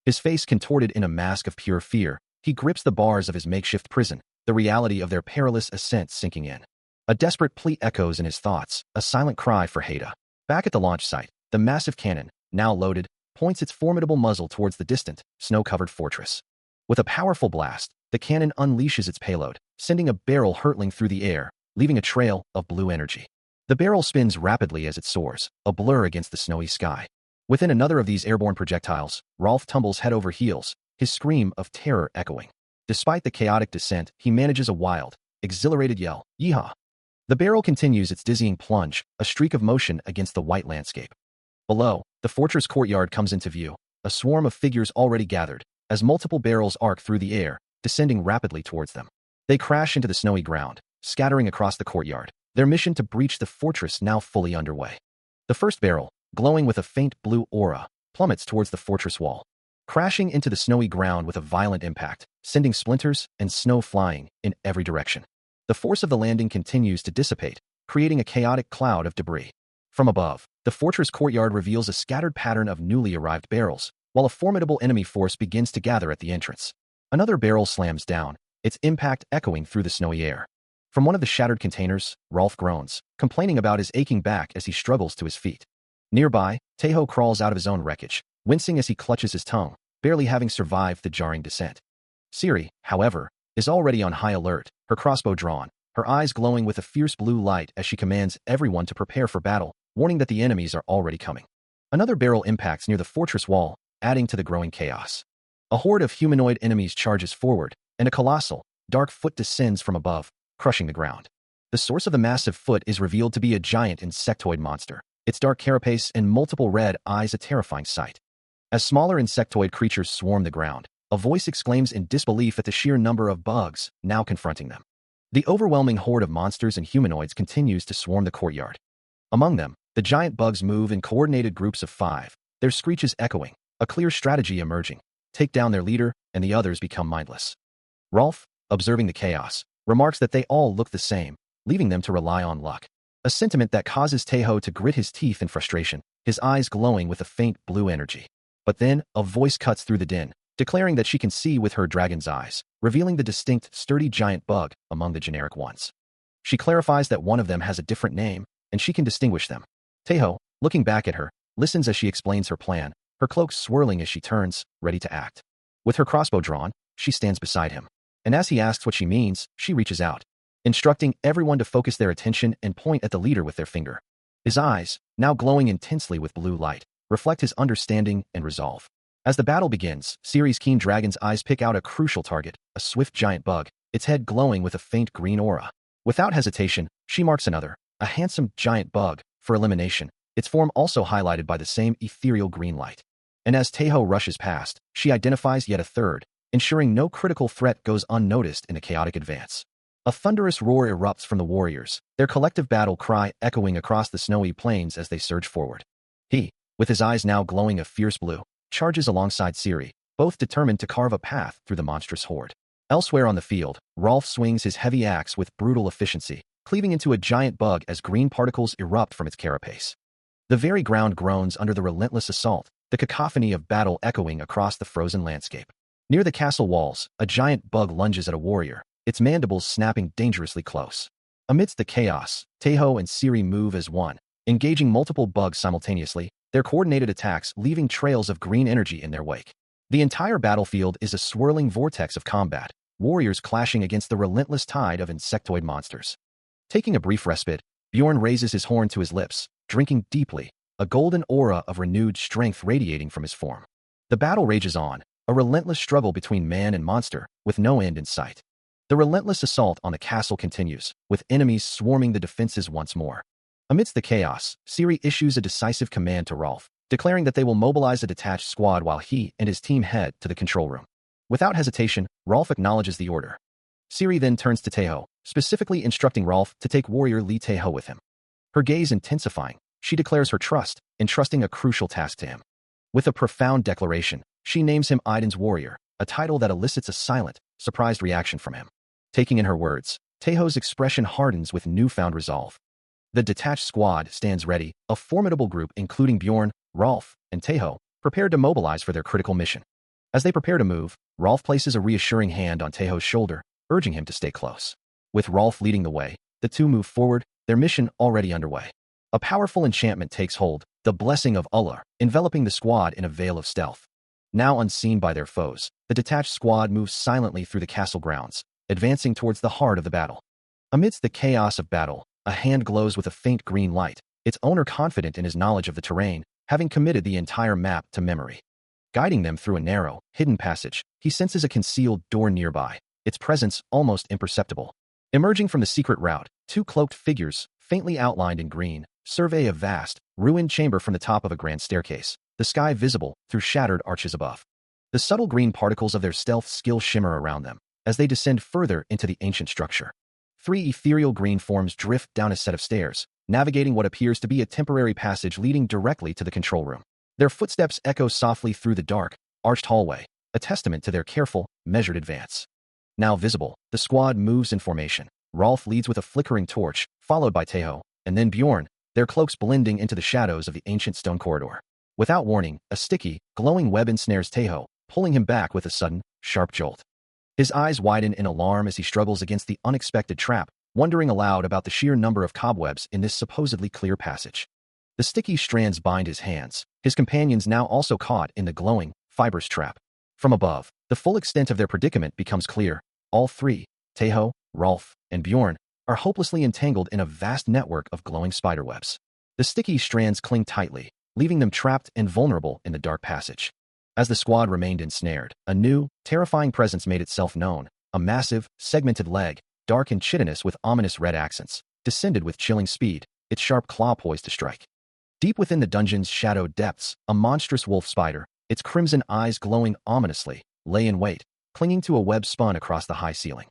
His face contorted in a mask of pure fear, he grips the bars of his makeshift prison, the reality of their perilous ascent sinking in. A desperate plea echoes in his thoughts, a silent cry for Haida. Back at the launch site, the massive cannon, now loaded, points its formidable muzzle towards the distant, snow-covered fortress. With a powerful blast, the cannon unleashes its payload, sending a barrel hurtling through the air, leaving a trail of blue energy. The barrel spins rapidly as it soars, a blur against the snowy sky. Within another of these airborne projectiles, Rolf tumbles head over heels, his scream of terror echoing. Despite the chaotic descent, he manages a wild, exhilarated yell, "Yeehaw!" The barrel continues its dizzying plunge, a streak of motion against the white landscape. Below, the fortress courtyard comes into view, a swarm of figures already gathered, as multiple barrels arc through the air, descending rapidly towards them. They crash into the snowy ground, scattering across the courtyard, their mission to breach the fortress now fully underway. The first barrel, glowing with a faint blue aura, plummets towards the fortress wall, crashing into the snowy ground with a violent impact, sending splinters and snow flying in every direction. The force of the landing continues to dissipate, creating a chaotic cloud of debris. From above, the fortress courtyard reveals a scattered pattern of newly arrived barrels, while a formidable enemy force begins to gather at the entrance. Another barrel slams down, its impact echoing through the snowy air. From one of the shattered containers, Rolf groans, complaining about his aching back as he struggles to his feet. Nearby, Taeho crawls out of his own wreckage, wincing as he clutches his tongue, barely having survived the jarring descent. Ciri, however, is already on high alert, her crossbow drawn, her eyes glowing with a fierce blue light as she commands everyone to prepare for battle, warning that the enemies are already coming. Another barrel impacts near the fortress wall, adding to the growing chaos. A horde of humanoid enemies charges forward, and a colossal, dark foot descends from above, crushing the ground. The source of the massive foot is revealed to be a giant insectoid monster, its dark carapace and multiple red eyes a terrifying sight. As smaller insectoid creatures swarm the ground, a voice exclaims in disbelief at the sheer number of bugs now confronting them. The overwhelming horde of monsters and humanoids continues to swarm the courtyard. Among them, the giant bugs move in coordinated groups of 5, their screeches echoing, a clear strategy emerging: take down their leader, and the others become mindless. Rolf, observing the chaos, remarks that they all look the same, leaving them to rely on luck. A sentiment that causes Taeho to grit his teeth in frustration, his eyes glowing with a faint blue energy. But then, a voice cuts through the din, declaring that she can see with her dragon's eyes, revealing the distinct, sturdy giant bug among the generic ones. She clarifies that one of them has a different name, and she can distinguish them. Taeho, looking back at her, listens as she explains her plan, her cloak swirling as she turns, ready to act. With her crossbow drawn, she stands beside him. And as he asks what she means, she reaches out, instructing everyone to focus their attention and point at the leader with their finger. His eyes, now glowing intensely with blue light, reflect his understanding and resolve. As the battle begins, Ciri's keen dragon's eyes pick out a crucial target, a swift giant bug, its head glowing with a faint green aura. Without hesitation, she marks another, a handsome giant bug, for elimination, its form also highlighted by the same ethereal green light. And as Taeho rushes past, she identifies yet a third, ensuring no critical threat goes unnoticed in a chaotic advance. A thunderous roar erupts from the warriors, their collective battle cry echoing across the snowy plains as they surge forward. He, with his eyes now glowing a fierce blue, charges alongside Ciri, both determined to carve a path through the monstrous horde. Elsewhere on the field, Rolf swings his heavy axe with brutal efficiency, cleaving into a giant bug as green particles erupt from its carapace. The very ground groans under the relentless assault, the cacophony of battle echoing across the frozen landscape. Near the castle walls, a giant bug lunges at a warrior, its mandibles snapping dangerously close. Amidst the chaos, Taeho and Ciri move as one, engaging multiple bugs simultaneously, their coordinated attacks leaving trails of green energy in their wake. The entire battlefield is a swirling vortex of combat, warriors clashing against the relentless tide of insectoid monsters. Taking a brief respite, Bjorn raises his horn to his lips, drinking deeply, a golden aura of renewed strength radiating from his form. The battle rages on, a relentless struggle between man and monster, with no end in sight. The relentless assault on the castle continues, with enemies swarming the defenses once more. Amidst the chaos, Ciri issues a decisive command to Rolf, declaring that they will mobilize a detached squad while he and his team head to the control room. Without hesitation, Rolf acknowledges the order. Ciri then turns to Taeho, specifically instructing Rolf to take warrior Lee Taeho with him. Her gaze intensifying, she declares her trust, entrusting a crucial task to him. With a profound declaration, she names him Aiden's warrior, a title that elicits a silent, surprised reaction from him. Taking in her words, Taeho's expression hardens with newfound resolve. The detached squad stands ready, a formidable group including Bjorn, Rolf, and Taeho, prepared to mobilize for their critical mission. As they prepare to move, Rolf places a reassuring hand on Taeho's shoulder, urging him to stay close. With Rolf leading the way, the two move forward, their mission already underway. A powerful enchantment takes hold, the blessing of Allah, enveloping the squad in a veil of stealth. Now unseen by their foes, the detached squad moves silently through the castle grounds, advancing towards the heart of the battle. Amidst the chaos of battle, a hand glows with a faint green light, its owner confident in his knowledge of the terrain, having committed the entire map to memory. Guiding them through a narrow, hidden passage, he senses a concealed door nearby, its presence almost imperceptible. Emerging from the secret route, two cloaked figures, faintly outlined in green, survey a vast, ruined chamber from the top of a grand staircase, the sky visible through shattered arches above. The subtle green particles of their stealth skill shimmer around them as they descend further into the ancient structure. 3 ethereal green forms drift down a set of stairs, navigating what appears to be a temporary passage leading directly to the control room. Their footsteps echo softly through the dark, arched hallway, a testament to their careful, measured advance. Now visible, the squad moves in formation. Rolf leads with a flickering torch, followed by Taeho, and then Bjorn, their cloaks blending into the shadows of the ancient stone corridor. Without warning, a sticky, glowing web ensnares Taeho, pulling him back with a sudden, sharp jolt. His eyes widen in alarm as he struggles against the unexpected trap, wondering aloud about the sheer number of cobwebs in this supposedly clear passage. The sticky strands bind his hands, his companions now also caught in the glowing, fibrous trap. From above, the full extent of their predicament becomes clear. All three, Taeho, Rolf, and Bjorn, are hopelessly entangled in a vast network of glowing spiderwebs. The sticky strands cling tightly, leaving them trapped and vulnerable in the dark passage. As the squad remained ensnared, a new, terrifying presence made itself known. A massive, segmented leg, dark and chitinous with ominous red accents, descended with chilling speed, its sharp claw poised to strike. Deep within the dungeon's shadowed depths, a monstrous wolf spider, its crimson eyes glowing ominously, lay in wait, clinging to a web spun across the high ceiling.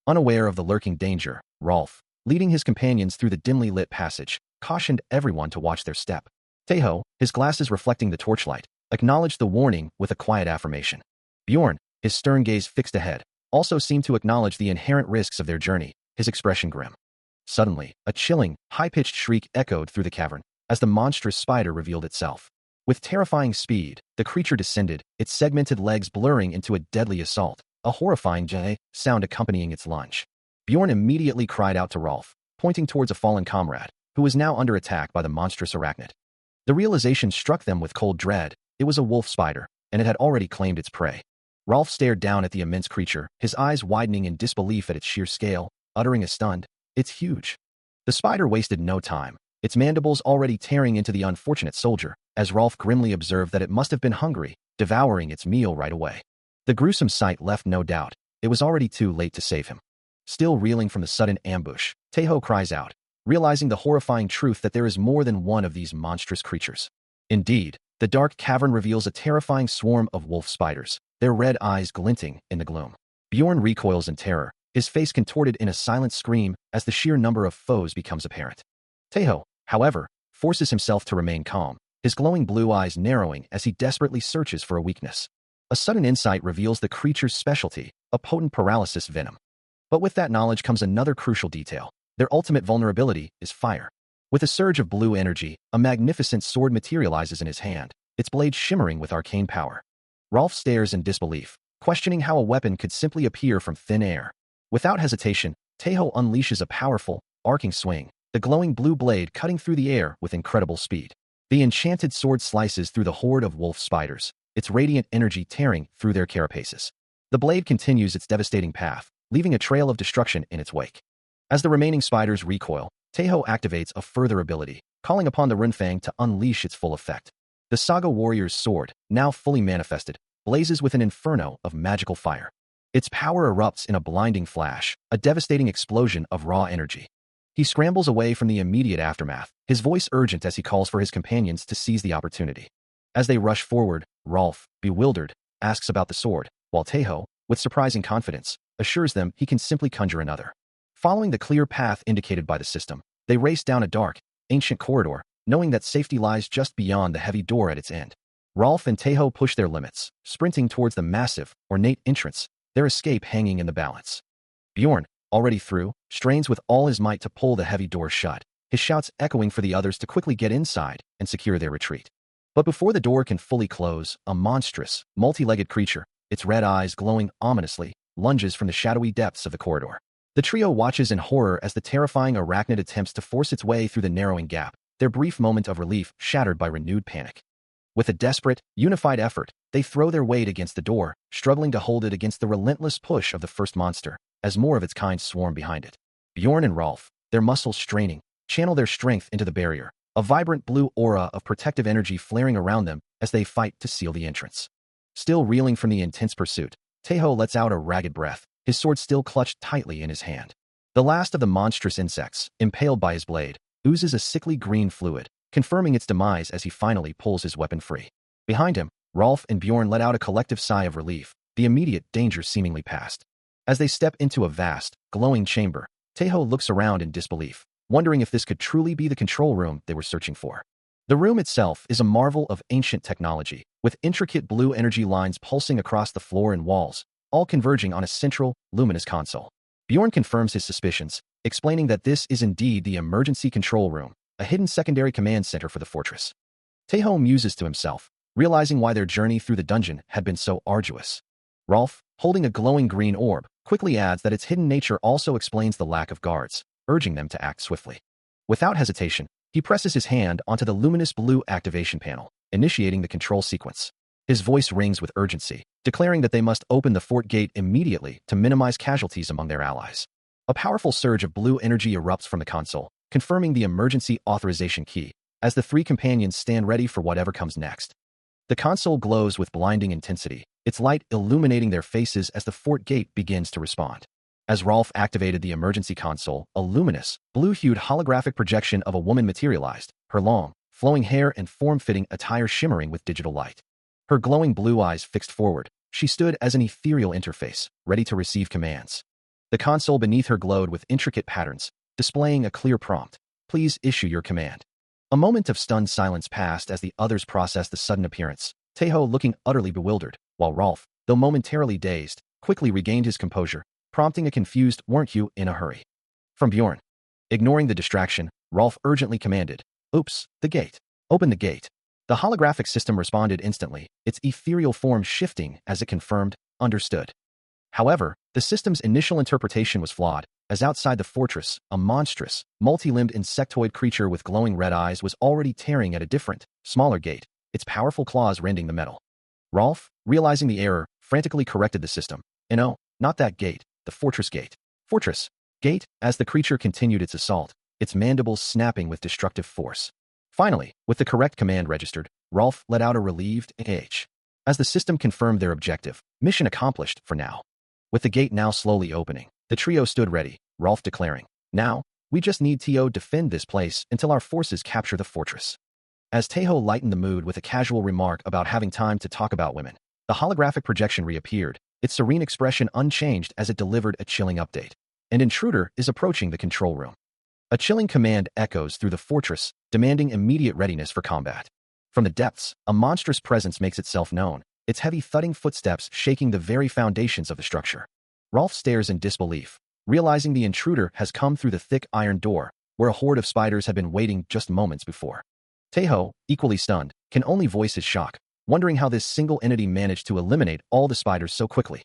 Unaware of the lurking danger, Rolf, leading his companions through the dimly lit passage, cautioned everyone to watch their step. Taeho, his glasses reflecting the torchlight, acknowledged the warning with a quiet affirmation. Bjorn, his stern gaze fixed ahead, also seemed to acknowledge the inherent risks of their journey, his expression grim. Suddenly, a chilling, high-pitched shriek echoed through the cavern as the monstrous spider revealed itself. With terrifying speed, the creature descended, its segmented legs blurring into a deadly assault, a horrifying sound accompanying its lunge. Bjorn immediately cried out to Rolf, pointing towards a fallen comrade, who was now under attack by the monstrous arachnid. The realization struck them with cold dread. It was a wolf spider, and it had already claimed its prey. Rolf stared down at the immense creature, his eyes widening in disbelief at its sheer scale, uttering a stunned, "It's huge." The spider wasted no time, its mandibles already tearing into the unfortunate soldier, as Rolf grimly observed that it must have been hungry, devouring its meal right away. The gruesome sight left no doubt. It was already too late to save him. Still reeling from the sudden ambush, Taeho cries out, realizing the horrifying truth that there is more than one of these monstrous creatures. Indeed, the dark cavern reveals a terrifying swarm of wolf spiders, their red eyes glinting in the gloom. Bjorn recoils in terror, his face contorted in a silent scream as the sheer number of foes becomes apparent. Taeho, however, forces himself to remain calm, his glowing blue eyes narrowing as he desperately searches for a weakness. A sudden insight reveals the creature's specialty, a potent paralysis venom. But with that knowledge comes another crucial detail. Their ultimate vulnerability is fire. With a surge of blue energy, a magnificent sword materializes in his hand, its blade shimmering with arcane power. Rolf stares in disbelief, questioning how a weapon could simply appear from thin air. Without hesitation, Taeho unleashes a powerful, arcing swing, the glowing blue blade cutting through the air with incredible speed. The enchanted sword slices through the horde of wolf spiders, its radiant energy tearing through their carapaces. The blade continues its devastating path, leaving a trail of destruction in its wake. As the remaining spiders recoil, Taeho activates a further ability, calling upon the Runfang to unleash its full effect. The Saga warrior's sword, now fully manifested, blazes with an inferno of magical fire. Its power erupts in a blinding flash, a devastating explosion of raw energy. He scrambles away from the immediate aftermath, his voice urgent as he calls for his companions to seize the opportunity. As they rush forward, Rolf, bewildered, asks about the sword, while Taeho, with surprising confidence, assures them he can simply conjure another. Following the clear path indicated by the system, they race down a dark, ancient corridor, knowing that safety lies just beyond the heavy door at its end. Rolf and Taeho push their limits, sprinting towards the massive, ornate entrance, their escape hanging in the balance. Bjorn, already through, strains with all his might to pull the heavy door shut, his shouts echoing for the others to quickly get inside and secure their retreat. But before the door can fully close, a monstrous, multi-legged creature, its red eyes glowing ominously, lunges from the shadowy depths of the corridor. The trio watches in horror as the terrifying arachnid attempts to force its way through the narrowing gap, their brief moment of relief shattered by renewed panic. With a desperate, unified effort, they throw their weight against the door, struggling to hold it against the relentless push of the first monster, as more of its kind swarm behind it. Bjorn and Rolf, their muscles straining, channel their strength into the barrier, a vibrant blue aura of protective energy flaring around them as they fight to seal the entrance. Still reeling from the intense pursuit, Taeho lets out a ragged breath, his sword still clutched tightly in his hand. The last of the monstrous insects, impaled by his blade, oozes a sickly green fluid, confirming its demise as he finally pulls his weapon free. Behind him, Rolf and Bjorn let out a collective sigh of relief, the immediate danger seemingly past. As they step into a vast, glowing chamber, Taeho looks around in disbelief, wondering if this could truly be the control room they were searching for. The room itself is a marvel of ancient technology, with intricate blue energy lines pulsing across the floor and walls, all converging on a central, luminous console. Bjorn confirms his suspicions, explaining that this is indeed the emergency control room, a hidden secondary command center for the fortress. Taeho muses to himself, realizing why their journey through the dungeon had been so arduous. Rolf, holding a glowing green orb, quickly adds that its hidden nature also explains the lack of guards, urging them to act swiftly. Without hesitation, he presses his hand onto the luminous blue activation panel, initiating the control sequence. His voice rings with urgency, declaring that they must open the fort gate immediately to minimize casualties among their allies. A powerful surge of blue energy erupts from the console, confirming the emergency authorization key, as the three companions stand ready for whatever comes next. The console glows with blinding intensity, its light illuminating their faces as the fort gate begins to respond. As Rolf activated the emergency console, a luminous, blue-hued holographic projection of a woman materialized, her long, flowing hair and form-fitting attire shimmering with digital light. Her glowing blue eyes fixed forward, she stood as an ethereal interface, ready to receive commands. The console beneath her glowed with intricate patterns, displaying a clear prompt. Please issue your command. A moment of stunned silence passed as the others processed the sudden appearance, Taeho looking utterly bewildered, while Rolf, though momentarily dazed, quickly regained his composure, prompting a confused "weren't you in a hurry?" from Bjorn. Ignoring the distraction, Rolf urgently commanded, "Oops, the gate. Open the gate." The holographic system responded instantly, its ethereal form shifting as it confirmed, "Understood." However, the system's initial interpretation was flawed, as outside the fortress, a monstrous, multi-limbed insectoid creature with glowing red eyes was already tearing at a different, smaller gate, its powerful claws rending the metal. Rolf, realizing the error, frantically corrected the system. "No, not that gate, the fortress gate. Fortress gate," as the creature continued its assault, its mandibles snapping with destructive force. Finally, with the correct command registered, Rolf let out a relieved "H." As the system confirmed their objective, mission accomplished for now. With the gate now slowly opening, the trio stood ready, Rolf declaring, "Now, we just need to defend this place until our forces capture the fortress." As Taeho lightened the mood with a casual remark about having time to talk about women, the holographic projection reappeared, its serene expression unchanged as it delivered a chilling update. An intruder is approaching the control room. A chilling command echoes through the fortress, demanding immediate readiness for combat. From the depths, a monstrous presence makes itself known, its heavy thudding footsteps shaking the very foundations of the structure. Rolf stares in disbelief, realizing the intruder has come through the thick iron door, where a horde of spiders had been waiting just moments before. Taeho, equally stunned, can only voice his shock, wondering how this single entity managed to eliminate all the spiders so quickly.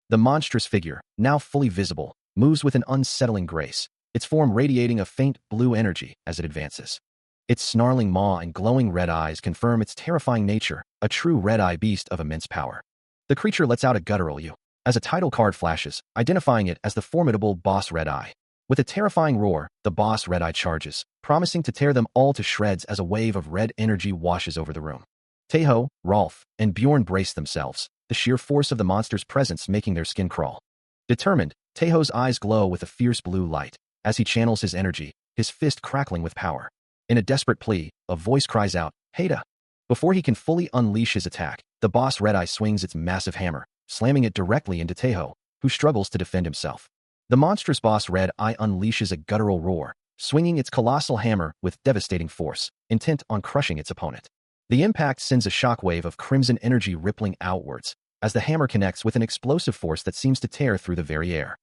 The monstrous figure, now fully visible, moves with an unsettling grace, its form radiating a faint blue energy as it advances. Its snarling maw and glowing red eyes confirm its terrifying nature, a true red-eye beast of immense power. The creature lets out a guttural "you" as a title card flashes, identifying it as the formidable Boss Red Eye. With a terrifying roar, the Boss Red Eye charges, promising to tear them all to shreds as a wave of red energy washes over the room. Taeho, Rolf, and Bjorn brace themselves, the sheer force of the monster's presence making their skin crawl. Determined, Taeho's eyes glow with a fierce blue light. As he channels his energy, his fist crackling with power. In a desperate plea, a voice cries out, "Haida!" Before he can fully unleash his attack, the Boss Red Eye swings its massive hammer, slamming it directly into Taeho, who struggles to defend himself. The monstrous Boss Red Eye unleashes a guttural roar, swinging its colossal hammer with devastating force, intent on crushing its opponent. The impact sends a shockwave of crimson energy rippling outwards, as the hammer connects with an explosive force that seems to tear through the very air.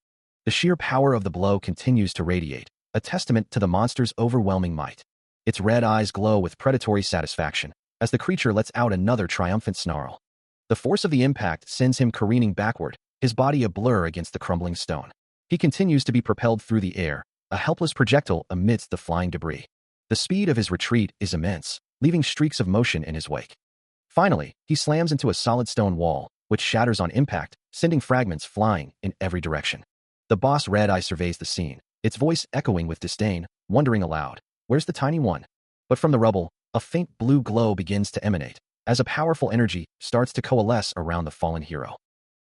The sheer power of the blow continues to radiate, a testament to the monster's overwhelming might. Its red eyes glow with predatory satisfaction, as the creature lets out another triumphant snarl. The force of the impact sends him careening backward, his body a blur against the crumbling stone. He continues to be propelled through the air, a helpless projectile amidst the flying debris. The speed of his retreat is immense, leaving streaks of motion in his wake. Finally, he slams into a solid stone wall, which shatters on impact, sending fragments flying in every direction. The Boss Red Eye surveys the scene, its voice echoing with disdain, wondering aloud, "Where's the tiny one?" But from the rubble, a faint blue glow begins to emanate, as a powerful energy starts to coalesce around the fallen hero.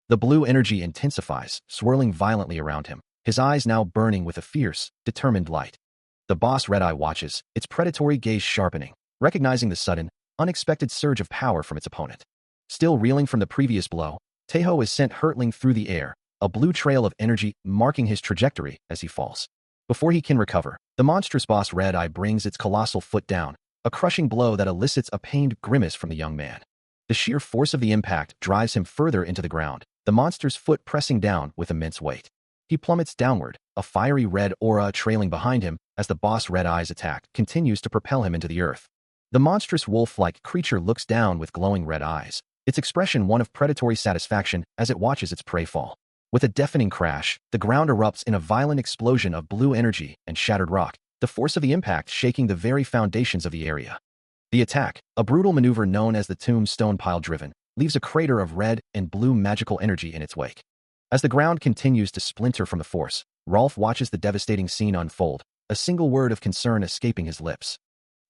The blue energy intensifies, swirling violently around him, his eyes now burning with a fierce, determined light. The Boss Red Eye watches, its predatory gaze sharpening, recognizing the sudden, unexpected surge of power from its opponent. Still reeling from the previous blow, Taeho is sent hurtling through the air, a blue trail of energy marking his trajectory as he falls. Before he can recover, the monstrous Boss Red Eye brings its colossal foot down, a crushing blow that elicits a pained grimace from the young man. The sheer force of the impact drives him further into the ground, the monster's foot pressing down with immense weight. He plummets downward, a fiery red aura trailing behind him as the Boss Red Eye's attack continues to propel him into the earth. The monstrous wolf-like creature looks down with glowing red eyes, its expression one of predatory satisfaction as it watches its prey fall. With a deafening crash, the ground erupts in a violent explosion of blue energy and shattered rock, the force of the impact shaking the very foundations of the area. The attack, a brutal maneuver known as the Tombstone Pile Driven, leaves a crater of red and blue magical energy in its wake. As the ground continues to splinter from the force, Rolf watches the devastating scene unfold, a single word of concern escaping his lips.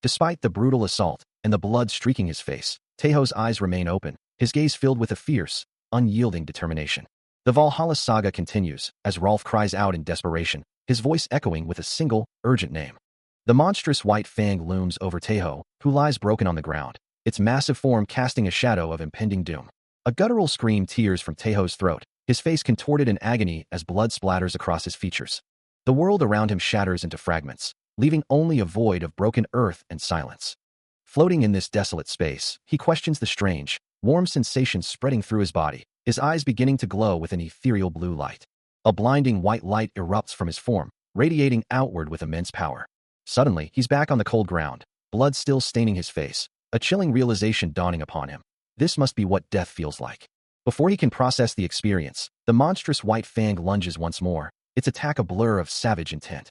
Despite the brutal assault and the blood streaking his face, Taeho's eyes remain open, his gaze filled with a fierce, unyielding determination. The Valhalla saga continues, as Rolf cries out in desperation, his voice echoing with a single, urgent name. The monstrous white fang looms over Taeho, who lies broken on the ground, its massive form casting a shadow of impending doom. A guttural scream tears from Taeho's throat, his face contorted in agony as blood splatters across his features. The world around him shatters into fragments, leaving only a void of broken earth and silence. Floating in this desolate space, he questions the strange, warm sensation spreading through his body, his eyes beginning to glow with an ethereal blue light. A blinding white light erupts from his form, radiating outward with immense power. Suddenly, he's back on the cold ground, blood still staining his face, a chilling realization dawning upon him. This must be what death feels like. Before he can process the experience, the monstrous white fang lunges once more, its attack a blur of savage intent.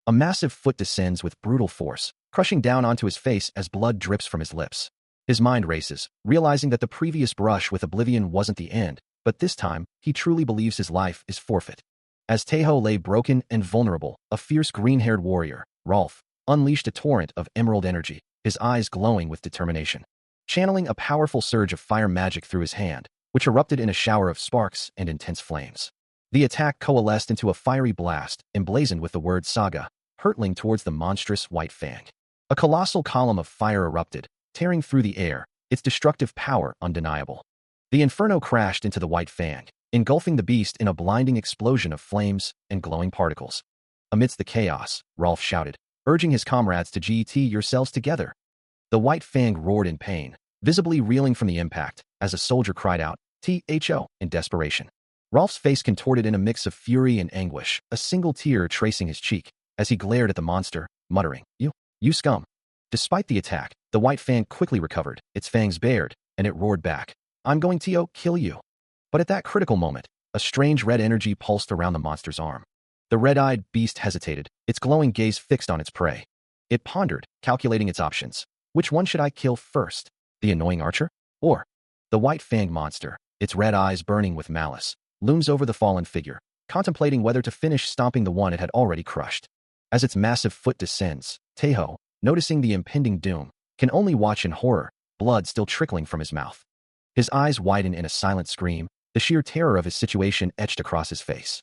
A massive foot descends with brutal force, crushing down onto his face as blood drips from his lips. His mind races, realizing that the previous brush with oblivion wasn't the end, but this time, he truly believes his life is forfeit. As Taeho lay broken and vulnerable, a fierce green-haired warrior, Rolf, unleashed a torrent of emerald energy, his eyes glowing with determination. Channeling a powerful surge of fire magic through his hand, which erupted in a shower of sparks and intense flames. The attack coalesced into a fiery blast, emblazoned with the word saga, hurtling towards the monstrous white fang. A colossal column of fire erupted, tearing through the air, its destructive power undeniable. The inferno crashed into the white fang, engulfing the beast in a blinding explosion of flames and glowing particles. Amidst the chaos, Rolf shouted, urging his comrades to get yourselves together. The white fang roared in pain, visibly reeling from the impact, as a soldier cried out, "Tho!" in desperation. Rolf's face contorted in a mix of fury and anguish, a single tear tracing his cheek, as he glared at the monster, muttering, You scum." Despite the attack, the white fang quickly recovered, its fangs bared, and it roared back, "I'm going to kill you." But at that critical moment, a strange red energy pulsed around the monster's arm. The red-eyed beast hesitated, its glowing gaze fixed on its prey. It pondered, calculating its options. Which one should I kill first? The annoying archer? Or the white-fanged monster, its red eyes burning with malice, looms over the fallen figure, contemplating whether to finish stomping the one it had already crushed. As its massive foot descends, Taeho, noticing the impending doom, can only watch in horror, blood still trickling from his mouth. His eyes widen in a silent scream, the sheer terror of his situation etched across his face.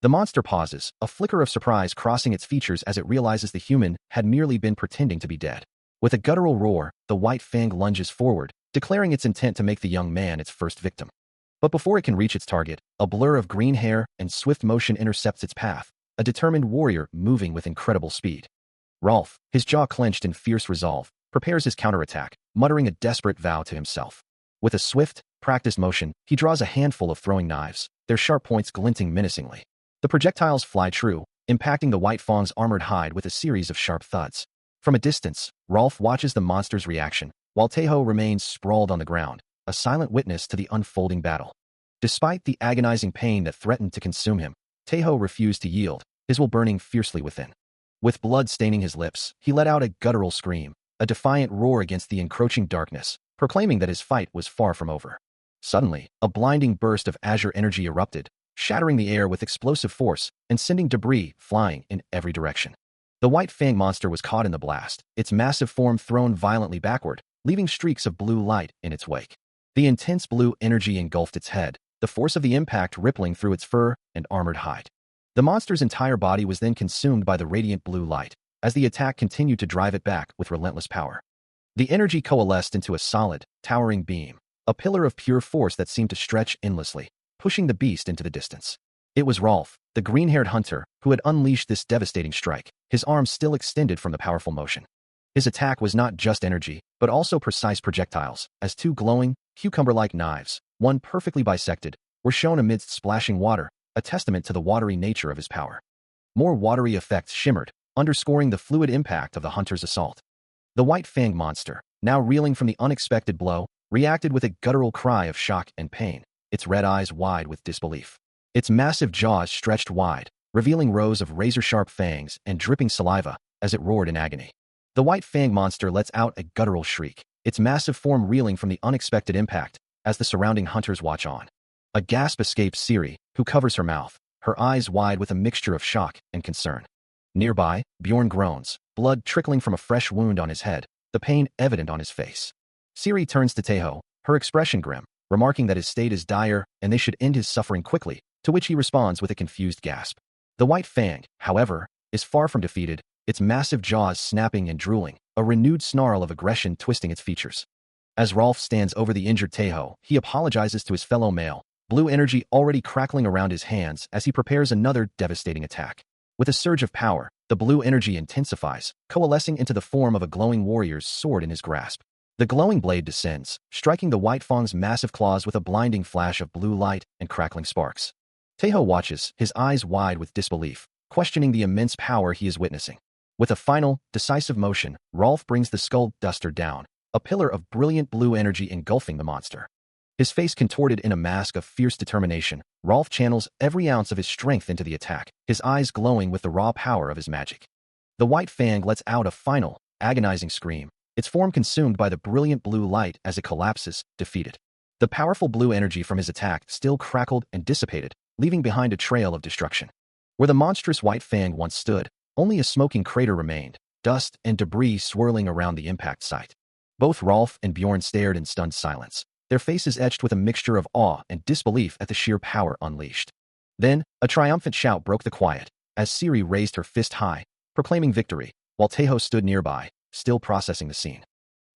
The monster pauses, a flicker of surprise crossing its features as it realizes the human had merely been pretending to be dead. With a guttural roar, the white fang lunges forward, declaring its intent to make the young man its first victim. But before it can reach its target, a blur of green hair and swift motion intercepts its path, a determined warrior moving with incredible speed. Rolf, his jaw clenched in fierce resolve, prepares his counterattack, muttering a desperate vow to himself. With a swift, practiced motion, he draws a handful of throwing knives, their sharp points glinting menacingly. The projectiles fly true, impacting the white fang's armored hide with a series of sharp thuds. From a distance, Rolf watches the monster's reaction, while Taeho remains sprawled on the ground, a silent witness to the unfolding battle. Despite the agonizing pain that threatened to consume him, Taeho refused to yield, his will burning fiercely within. With blood staining his lips, he let out a guttural scream, a defiant roar against the encroaching darkness, proclaiming that his fight was far from over. Suddenly, a blinding burst of azure energy erupted, shattering the air with explosive force and sending debris flying in every direction. The white fang monster was caught in the blast, its massive form thrown violently backward, leaving streaks of blue light in its wake. The intense blue energy engulfed its head, the force of the impact rippling through its fur and armored hide. The monster's entire body was then consumed by the radiant blue light, as the attack continued to drive it back with relentless power. The energy coalesced into a solid, towering beam, a pillar of pure force that seemed to stretch endlessly, pushing the beast into the distance. It was Rolf, the green-haired hunter, who had unleashed this devastating strike, his arms still extended from the powerful motion. His attack was not just energy, but also precise projectiles, as two glowing, cucumber-like knives, one perfectly bisected, were shown amidst splashing water, a testament to the watery nature of his power. More watery effects shimmered, underscoring the fluid impact of the hunter's assault. The white fang monster, now reeling from the unexpected blow, reacted with a guttural cry of shock and pain, its red eyes wide with disbelief. Its massive jaws stretched wide, revealing rows of razor-sharp fangs and dripping saliva as it roared in agony. The white fang monster lets out a guttural shriek, its massive form reeling from the unexpected impact as the surrounding hunters watch on. A gasp escapes Siri, who covers her mouth, her eyes wide with a mixture of shock and concern. Nearby, Bjorn groans, blood trickling from a fresh wound on his head, the pain evident on his face. Siri turns to Taeho, her expression grim, remarking that his state is dire and they should end his suffering quickly, to which he responds with a confused gasp. The White Fang, however, is far from defeated, its massive jaws snapping and drooling, a renewed snarl of aggression twisting its features. As Rolf stands over the injured Taeho, he apologizes to his fellow male, blue energy already crackling around his hands as he prepares another devastating attack. With a surge of power, the blue energy intensifies, coalescing into the form of a glowing warrior's sword in his grasp. The glowing blade descends, striking the White Fang's massive claws with a blinding flash of blue light and crackling sparks. Taeho watches, his eyes wide with disbelief, questioning the immense power he is witnessing. With a final, decisive motion, Rolf brings the skull duster down, a pillar of brilliant blue energy engulfing the monster. His face contorted in a mask of fierce determination, Rolf channels every ounce of his strength into the attack, his eyes glowing with the raw power of his magic. The White Fang lets out a final, agonizing scream, its form consumed by the brilliant blue light as it collapses, defeated. The powerful blue energy from his attack still crackled and dissipated, leaving behind a trail of destruction. Where the monstrous White Fang once stood, only a smoking crater remained, dust and debris swirling around the impact site. Both Rolf and Bjorn stared in stunned silence, their faces etched with a mixture of awe and disbelief at the sheer power unleashed. Then, a triumphant shout broke the quiet, as Siri raised her fist high, proclaiming victory, while Taeho stood nearby, still processing the scene.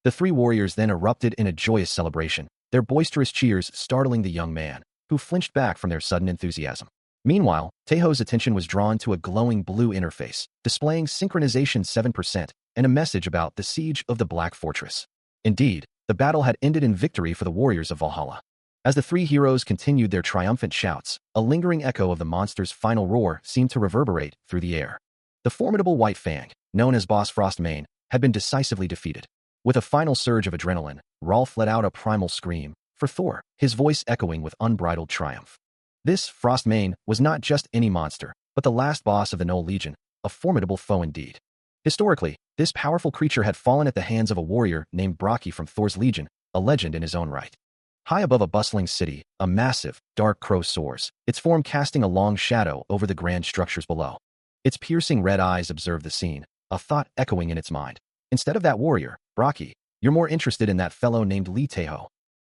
The three warriors then erupted in a joyous celebration, their boisterous cheers startling the young man, who flinched back from their sudden enthusiasm. Meanwhile, Taeho's attention was drawn to a glowing blue interface, displaying synchronization 7% and a message about the siege of the Black Fortress. Indeed, the battle had ended in victory for the warriors of Valhalla. As the three heroes continued their triumphant shouts, a lingering echo of the monster's final roar seemed to reverberate through the air. The formidable White Fang, known as Boss Frostmane, had been decisively defeated. With a final surge of adrenaline, Rolf let out a primal scream, for Thor, his voice echoing with unbridled triumph. This Frostmane was not just any monster, but the last boss of the Knoll Legion, a formidable foe indeed. Historically, this powerful creature had fallen at the hands of a warrior named Bragi from Thor's Legion, a legend in his own right. High above a bustling city, a massive, dark crow soars, its form casting a long shadow over the grand structures below. Its piercing red eyes observe the scene, a thought echoing in its mind. Instead of that warrior, Bragi, you're more interested in that fellow named Lee Taeho.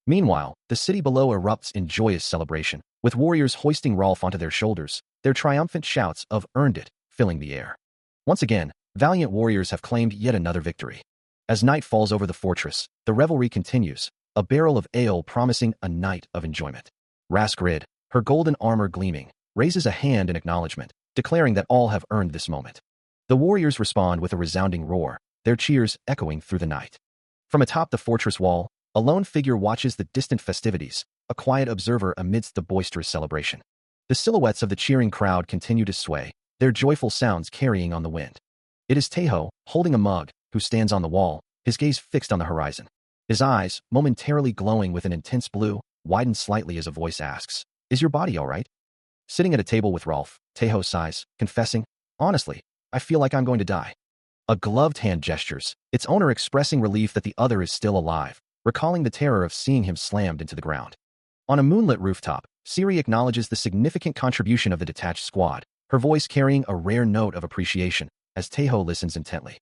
Meanwhile, the city below erupts in joyous celebration, with warriors hoisting Rolf onto their shoulders, their triumphant shouts of "earned it" filling the air. Once again, valiant warriors have claimed yet another victory. As night falls over the fortress, the revelry continues, a barrel of ale promising a night of enjoyment. Raskrid, her golden armor gleaming, raises a hand in acknowledgement, declaring that all have earned this moment. The warriors respond with a resounding roar, their cheers echoing through the night. From atop the fortress wall, a lone figure watches the distant festivities, a quiet observer amidst the boisterous celebration. The silhouettes of the cheering crowd continue to sway, their joyful sounds carrying on the wind. It is Taeho, holding a mug, who stands on the wall, his gaze fixed on the horizon. His eyes, momentarily glowing with an intense blue, widen slightly as a voice asks, "Is your body all right?" Sitting at a table with Rolf, Taeho sighs, confessing, "Honestly, I feel like I'm going to die." A gloved hand gestures, its owner expressing relief that the other is still alive, recalling the terror of seeing him slammed into the ground. On a moonlit rooftop, Siri acknowledges the significant contribution of the detached squad, her voice carrying a rare note of appreciation, as Taeho listens intently.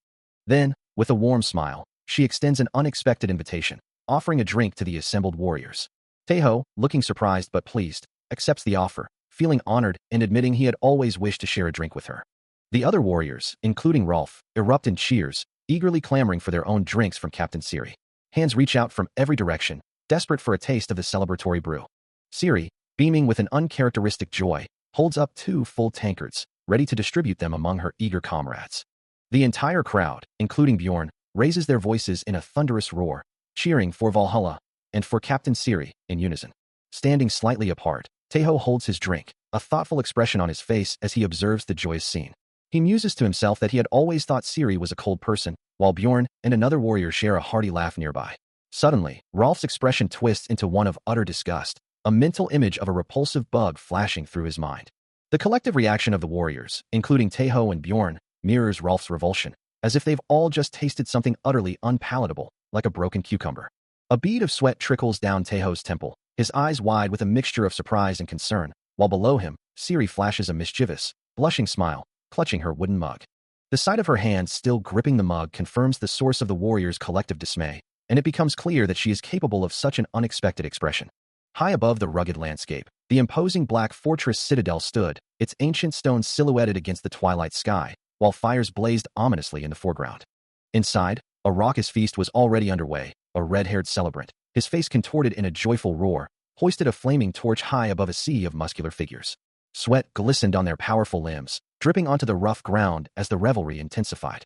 Then, with a warm smile, she extends an unexpected invitation, offering a drink to the assembled warriors. Taeho, looking surprised but pleased, accepts the offer, feeling honored and admitting he had always wished to share a drink with her. The other warriors, including Rolf, erupt in cheers, eagerly clamoring for their own drinks from Captain Siri. Hands reach out from every direction, desperate for a taste of the celebratory brew. Siri, beaming with an uncharacteristic joy, holds up 2 full tankards, ready to distribute them among her eager comrades. The entire crowd, including Bjorn, raises their voices in a thunderous roar, cheering for Valhalla and for Captain Siri in unison. Standing slightly apart, Taeho holds his drink, a thoughtful expression on his face as he observes the joyous scene. He muses to himself that he had always thought Siri was a cold person, while Bjorn and another warrior share a hearty laugh nearby. Suddenly, Rolf's expression twists into one of utter disgust, a mental image of a repulsive bug flashing through his mind. The collective reaction of the warriors, including Taeho and Bjorn, mirrors Rolf's revulsion, as if they've all just tasted something utterly unpalatable, like a broken cucumber. A bead of sweat trickles down Taeho's temple, his eyes wide with a mixture of surprise and concern, while below him, Siri flashes a mischievous, blushing smile, clutching her wooden mug. The sight of her hand still gripping the mug confirms the source of the warrior's collective dismay, and it becomes clear that she is capable of such an unexpected expression. High above the rugged landscape, the imposing black fortress citadel stood, its ancient stones silhouetted against the twilight sky, while fires blazed ominously in the foreground. Inside, a raucous feast was already underway. A red-haired celebrant, his face contorted in a joyful roar, hoisted a flaming torch high above a sea of muscular figures. Sweat glistened on their powerful limbs, dripping onto the rough ground as the revelry intensified.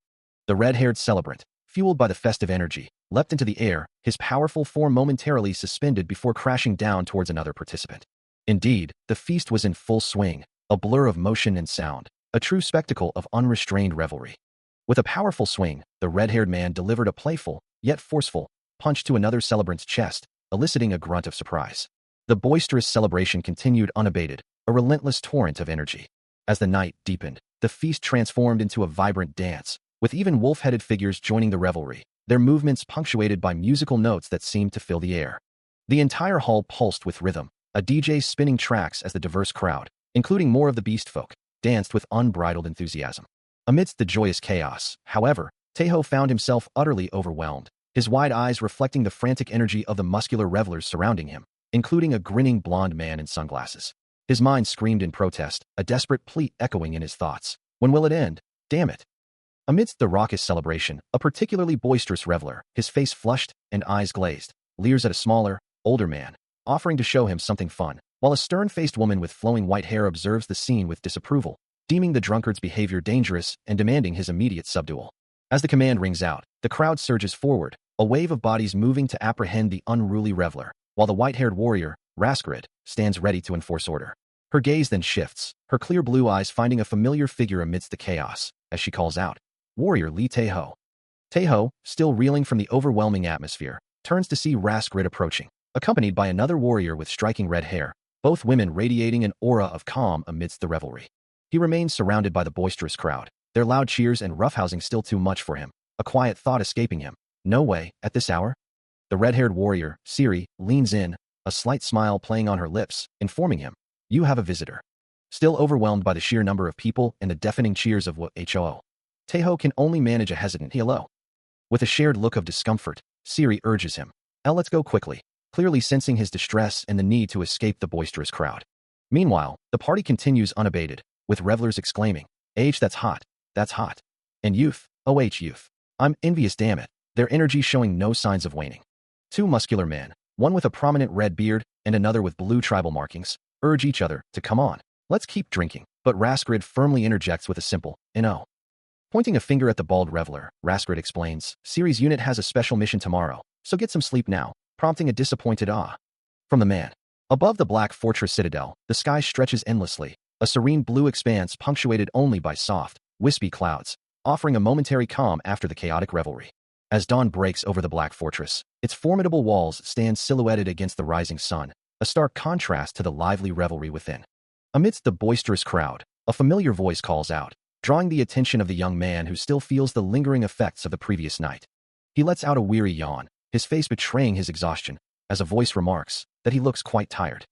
The red-haired celebrant, fueled by the festive energy, leapt into the air, his powerful form momentarily suspended before crashing down towards another participant. Indeed, the feast was in full swing, a blur of motion and sound, a true spectacle of unrestrained revelry. With a powerful swing, the red-haired man delivered a playful, yet forceful, punch to another celebrant's chest, eliciting a grunt of surprise. The boisterous celebration continued unabated, a relentless torrent of energy. As the night deepened, the feast transformed into a vibrant dance, with even wolf-headed figures joining the revelry, their movements punctuated by musical notes that seemed to fill the air. The entire hall pulsed with rhythm, a DJ spinning tracks as the diverse crowd, including more of the beast folk, danced with unbridled enthusiasm. Amidst the joyous chaos, however, Taeho found himself utterly overwhelmed, his wide eyes reflecting the frantic energy of the muscular revelers surrounding him, including a grinning blonde man in sunglasses. His mind screamed in protest, a desperate plea echoing in his thoughts. When will it end? Damn it. Amidst the raucous celebration, a particularly boisterous reveler, his face flushed and eyes glazed, leers at a smaller, older man, offering to show him something fun, while a stern-faced woman with flowing white hair observes the scene with disapproval, deeming the drunkard's behavior dangerous and demanding his immediate subdual. As the command rings out, the crowd surges forward, a wave of bodies moving to apprehend the unruly reveler, while the white-haired warrior, Raskrid, stands ready to enforce order. Her gaze then shifts, her clear blue eyes finding a familiar figure amidst the chaos, as she calls out, "Warrior Lee Taeho." Taeho, still reeling from the overwhelming atmosphere, turns to see Raskrid approaching, accompanied by another warrior with striking red hair, both women radiating an aura of calm amidst the revelry. He remains surrounded by the boisterous crowd, their loud cheers and roughhousing still too much for him, a quiet thought escaping him. No way, at this hour? The red-haired warrior, Siri, leans in, a slight smile playing on her lips, informing him, "You have a visitor." Still overwhelmed by the sheer number of people and the deafening cheers of WHOO, Taeho can only manage a hesitant hello. With a shared look of discomfort, Siri urges him, Let's go quickly," clearly sensing his distress and the need to escape the boisterous crowd. Meanwhile, the party continues unabated, with revelers exclaiming, That's hot, that's hot. And youth, youth. I'm envious, damn it," their energy showing no signs of waning. Two muscular men, one with a prominent red beard and another with blue tribal markings, urge each other to come on, let's keep drinking, but Raskrid firmly interjects with a simple, no. Pointing a finger at the bald reveler, Raskrid explains, Siri's unit has a special mission tomorrow, so get some sleep now, prompting a disappointed ah from the man. Above the black fortress citadel, the sky stretches endlessly, a serene blue expanse punctuated only by soft, wispy clouds, offering a momentary calm after the chaotic revelry. As dawn breaks over the black fortress, its formidable walls stand silhouetted against the rising sun, a stark contrast to the lively revelry within. Amidst the boisterous crowd, a familiar voice calls out, drawing the attention of the young man who still feels the lingering effects of the previous night. He lets out a weary yawn, his face betraying his exhaustion, as a voice remarks that he looks quite tired.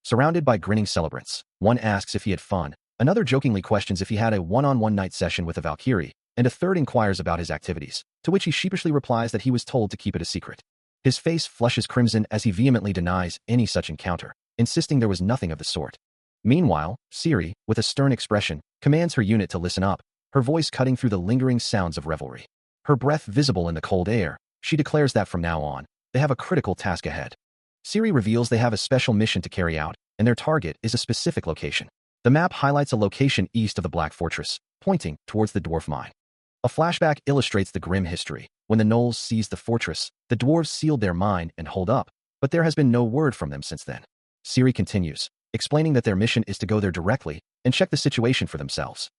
Surrounded by grinning celebrants, one asks if he had fun, another jokingly questions if he had a one-on-one night session with a Valkyrie, and a third inquires about his activities, to which he sheepishly replies that he was told to keep it a secret. His face flushes crimson as he vehemently denies any such encounter, insisting there was nothing of the sort. Meanwhile, Siri, with a stern expression, commands her unit to listen up, her voice cutting through the lingering sounds of revelry. Her breath visible in the cold air, she declares that from now on, they have a critical task ahead. Siri reveals they have a special mission to carry out, and their target is a specific location. The map highlights a location east of the Black Fortress, pointing towards the dwarf mine. A flashback illustrates the grim history. When the gnolls seized the fortress, the dwarves sealed their mine and holed up, but there has been no word from them since then. Siri continues, explaining that their mission is to go there directly and check the situation for themselves.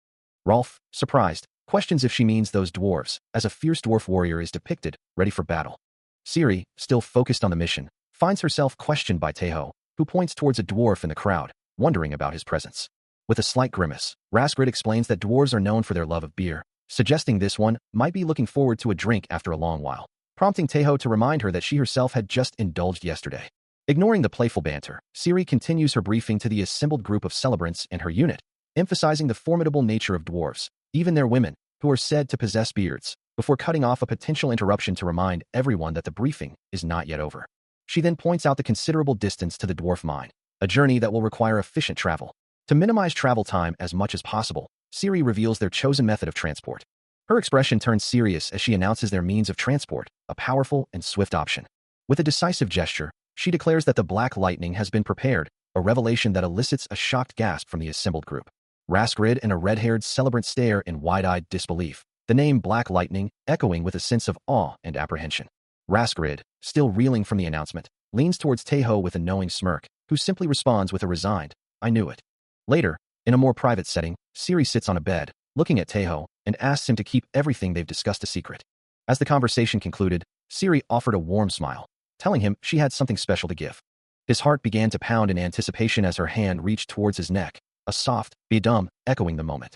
Rolf, surprised, questions if she means those dwarves, as a fierce dwarf warrior is depicted, ready for battle. Siri, still focused on the mission, finds herself questioned by Taeho, who points towards a dwarf in the crowd, wondering about his presence. With a slight grimace, Raskrid explains that dwarves are known for their love of beer, suggesting this one might be looking forward to a drink after a long while, prompting Taeho to remind her that she herself had just indulged yesterday. Ignoring the playful banter, Siri continues her briefing to the assembled group of celebrants and her unit, emphasizing the formidable nature of dwarves, even their women, who are said to possess beards, before cutting off a potential interruption to remind everyone that the briefing is not yet over. She then points out the considerable distance to the dwarf mine, a journey that will require efficient travel. To minimize travel time as much as possible, Siri reveals their chosen method of transport. Her expression turns serious as she announces their means of transport, a powerful and swift option. With a decisive gesture, she declares that the Black Lightning has been prepared, a revelation that elicits a shocked gasp from the assembled group. Raskrid and a red-haired celebrant stare in wide-eyed disbelief, the name Black Lightning echoing with a sense of awe and apprehension. Raskrid, still reeling from the announcement, leans towards Taeho with a knowing smirk, who simply responds with a resigned, "I knew it." Later, in a more private setting, Siri sits on a bed, looking at Taeho, and asks him to keep everything they've discussed a secret. As the conversation concluded, Siri offered a warm smile, telling him she had something special to give. His heart began to pound in anticipation as her hand reached towards his neck, a soft "Bidum" echoing the moment.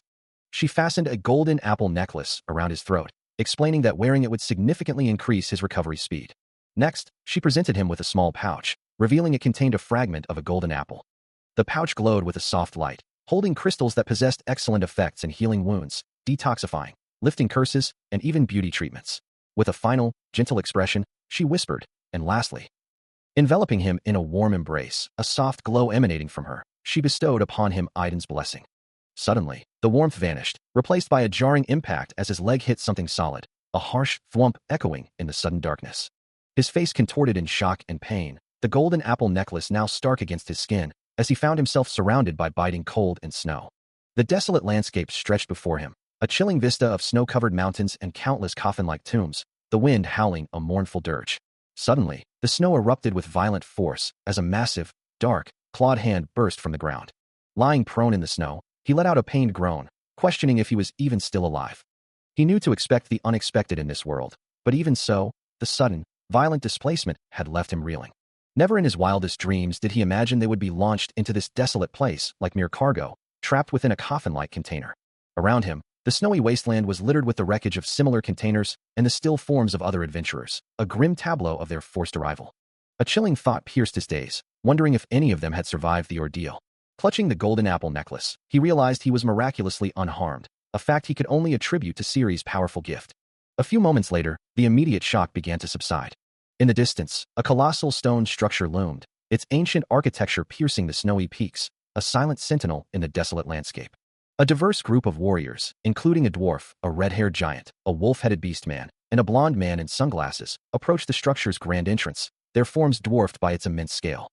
She fastened a golden apple necklace around his throat, explaining that wearing it would significantly increase his recovery speed. Next, she presented him with a small pouch, revealing it contained a fragment of a golden apple. The pouch glowed with a soft light, holding crystals that possessed excellent effects in healing wounds, detoxifying, lifting curses, and even beauty treatments. With a final, gentle expression, she whispered, "And lastly." Enveloping him in a warm embrace, a soft glow emanating from her, she bestowed upon him Aiden's blessing. Suddenly, the warmth vanished, replaced by a jarring impact as his leg hit something solid, a harsh thwomp echoing in the sudden darkness. His face contorted in shock and pain, the golden apple necklace now stark against his skin, as he found himself surrounded by biting cold and snow. The desolate landscape stretched before him, a chilling vista of snow-covered mountains and countless coffin-like tombs, the wind howling a mournful dirge. Suddenly, the snow erupted with violent force as a massive, dark, clawed hand burst from the ground. Lying prone in the snow, he let out a pained groan, questioning if he was even still alive. He knew to expect the unexpected in this world, but even so, the sudden, violent displacement had left him reeling. Never in his wildest dreams did he imagine they would be launched into this desolate place like mere cargo, trapped within a coffin-like container. Around him, the snowy wasteland was littered with the wreckage of similar containers and the still forms of other adventurers, a grim tableau of their forced arrival. A chilling thought pierced his days, wondering if any of them had survived the ordeal. Clutching the golden apple necklace, he realized he was miraculously unharmed, a fact he could only attribute to Siri's powerful gift. A few moments later, the immediate shock began to subside. In the distance, a colossal stone structure loomed, its ancient architecture piercing the snowy peaks, a silent sentinel in the desolate landscape. A diverse group of warriors, including a dwarf, a red-haired giant, a wolf-headed beast man, and a blond man in sunglasses, approached the structure's grand entrance, their forms dwarfed by its immense scale.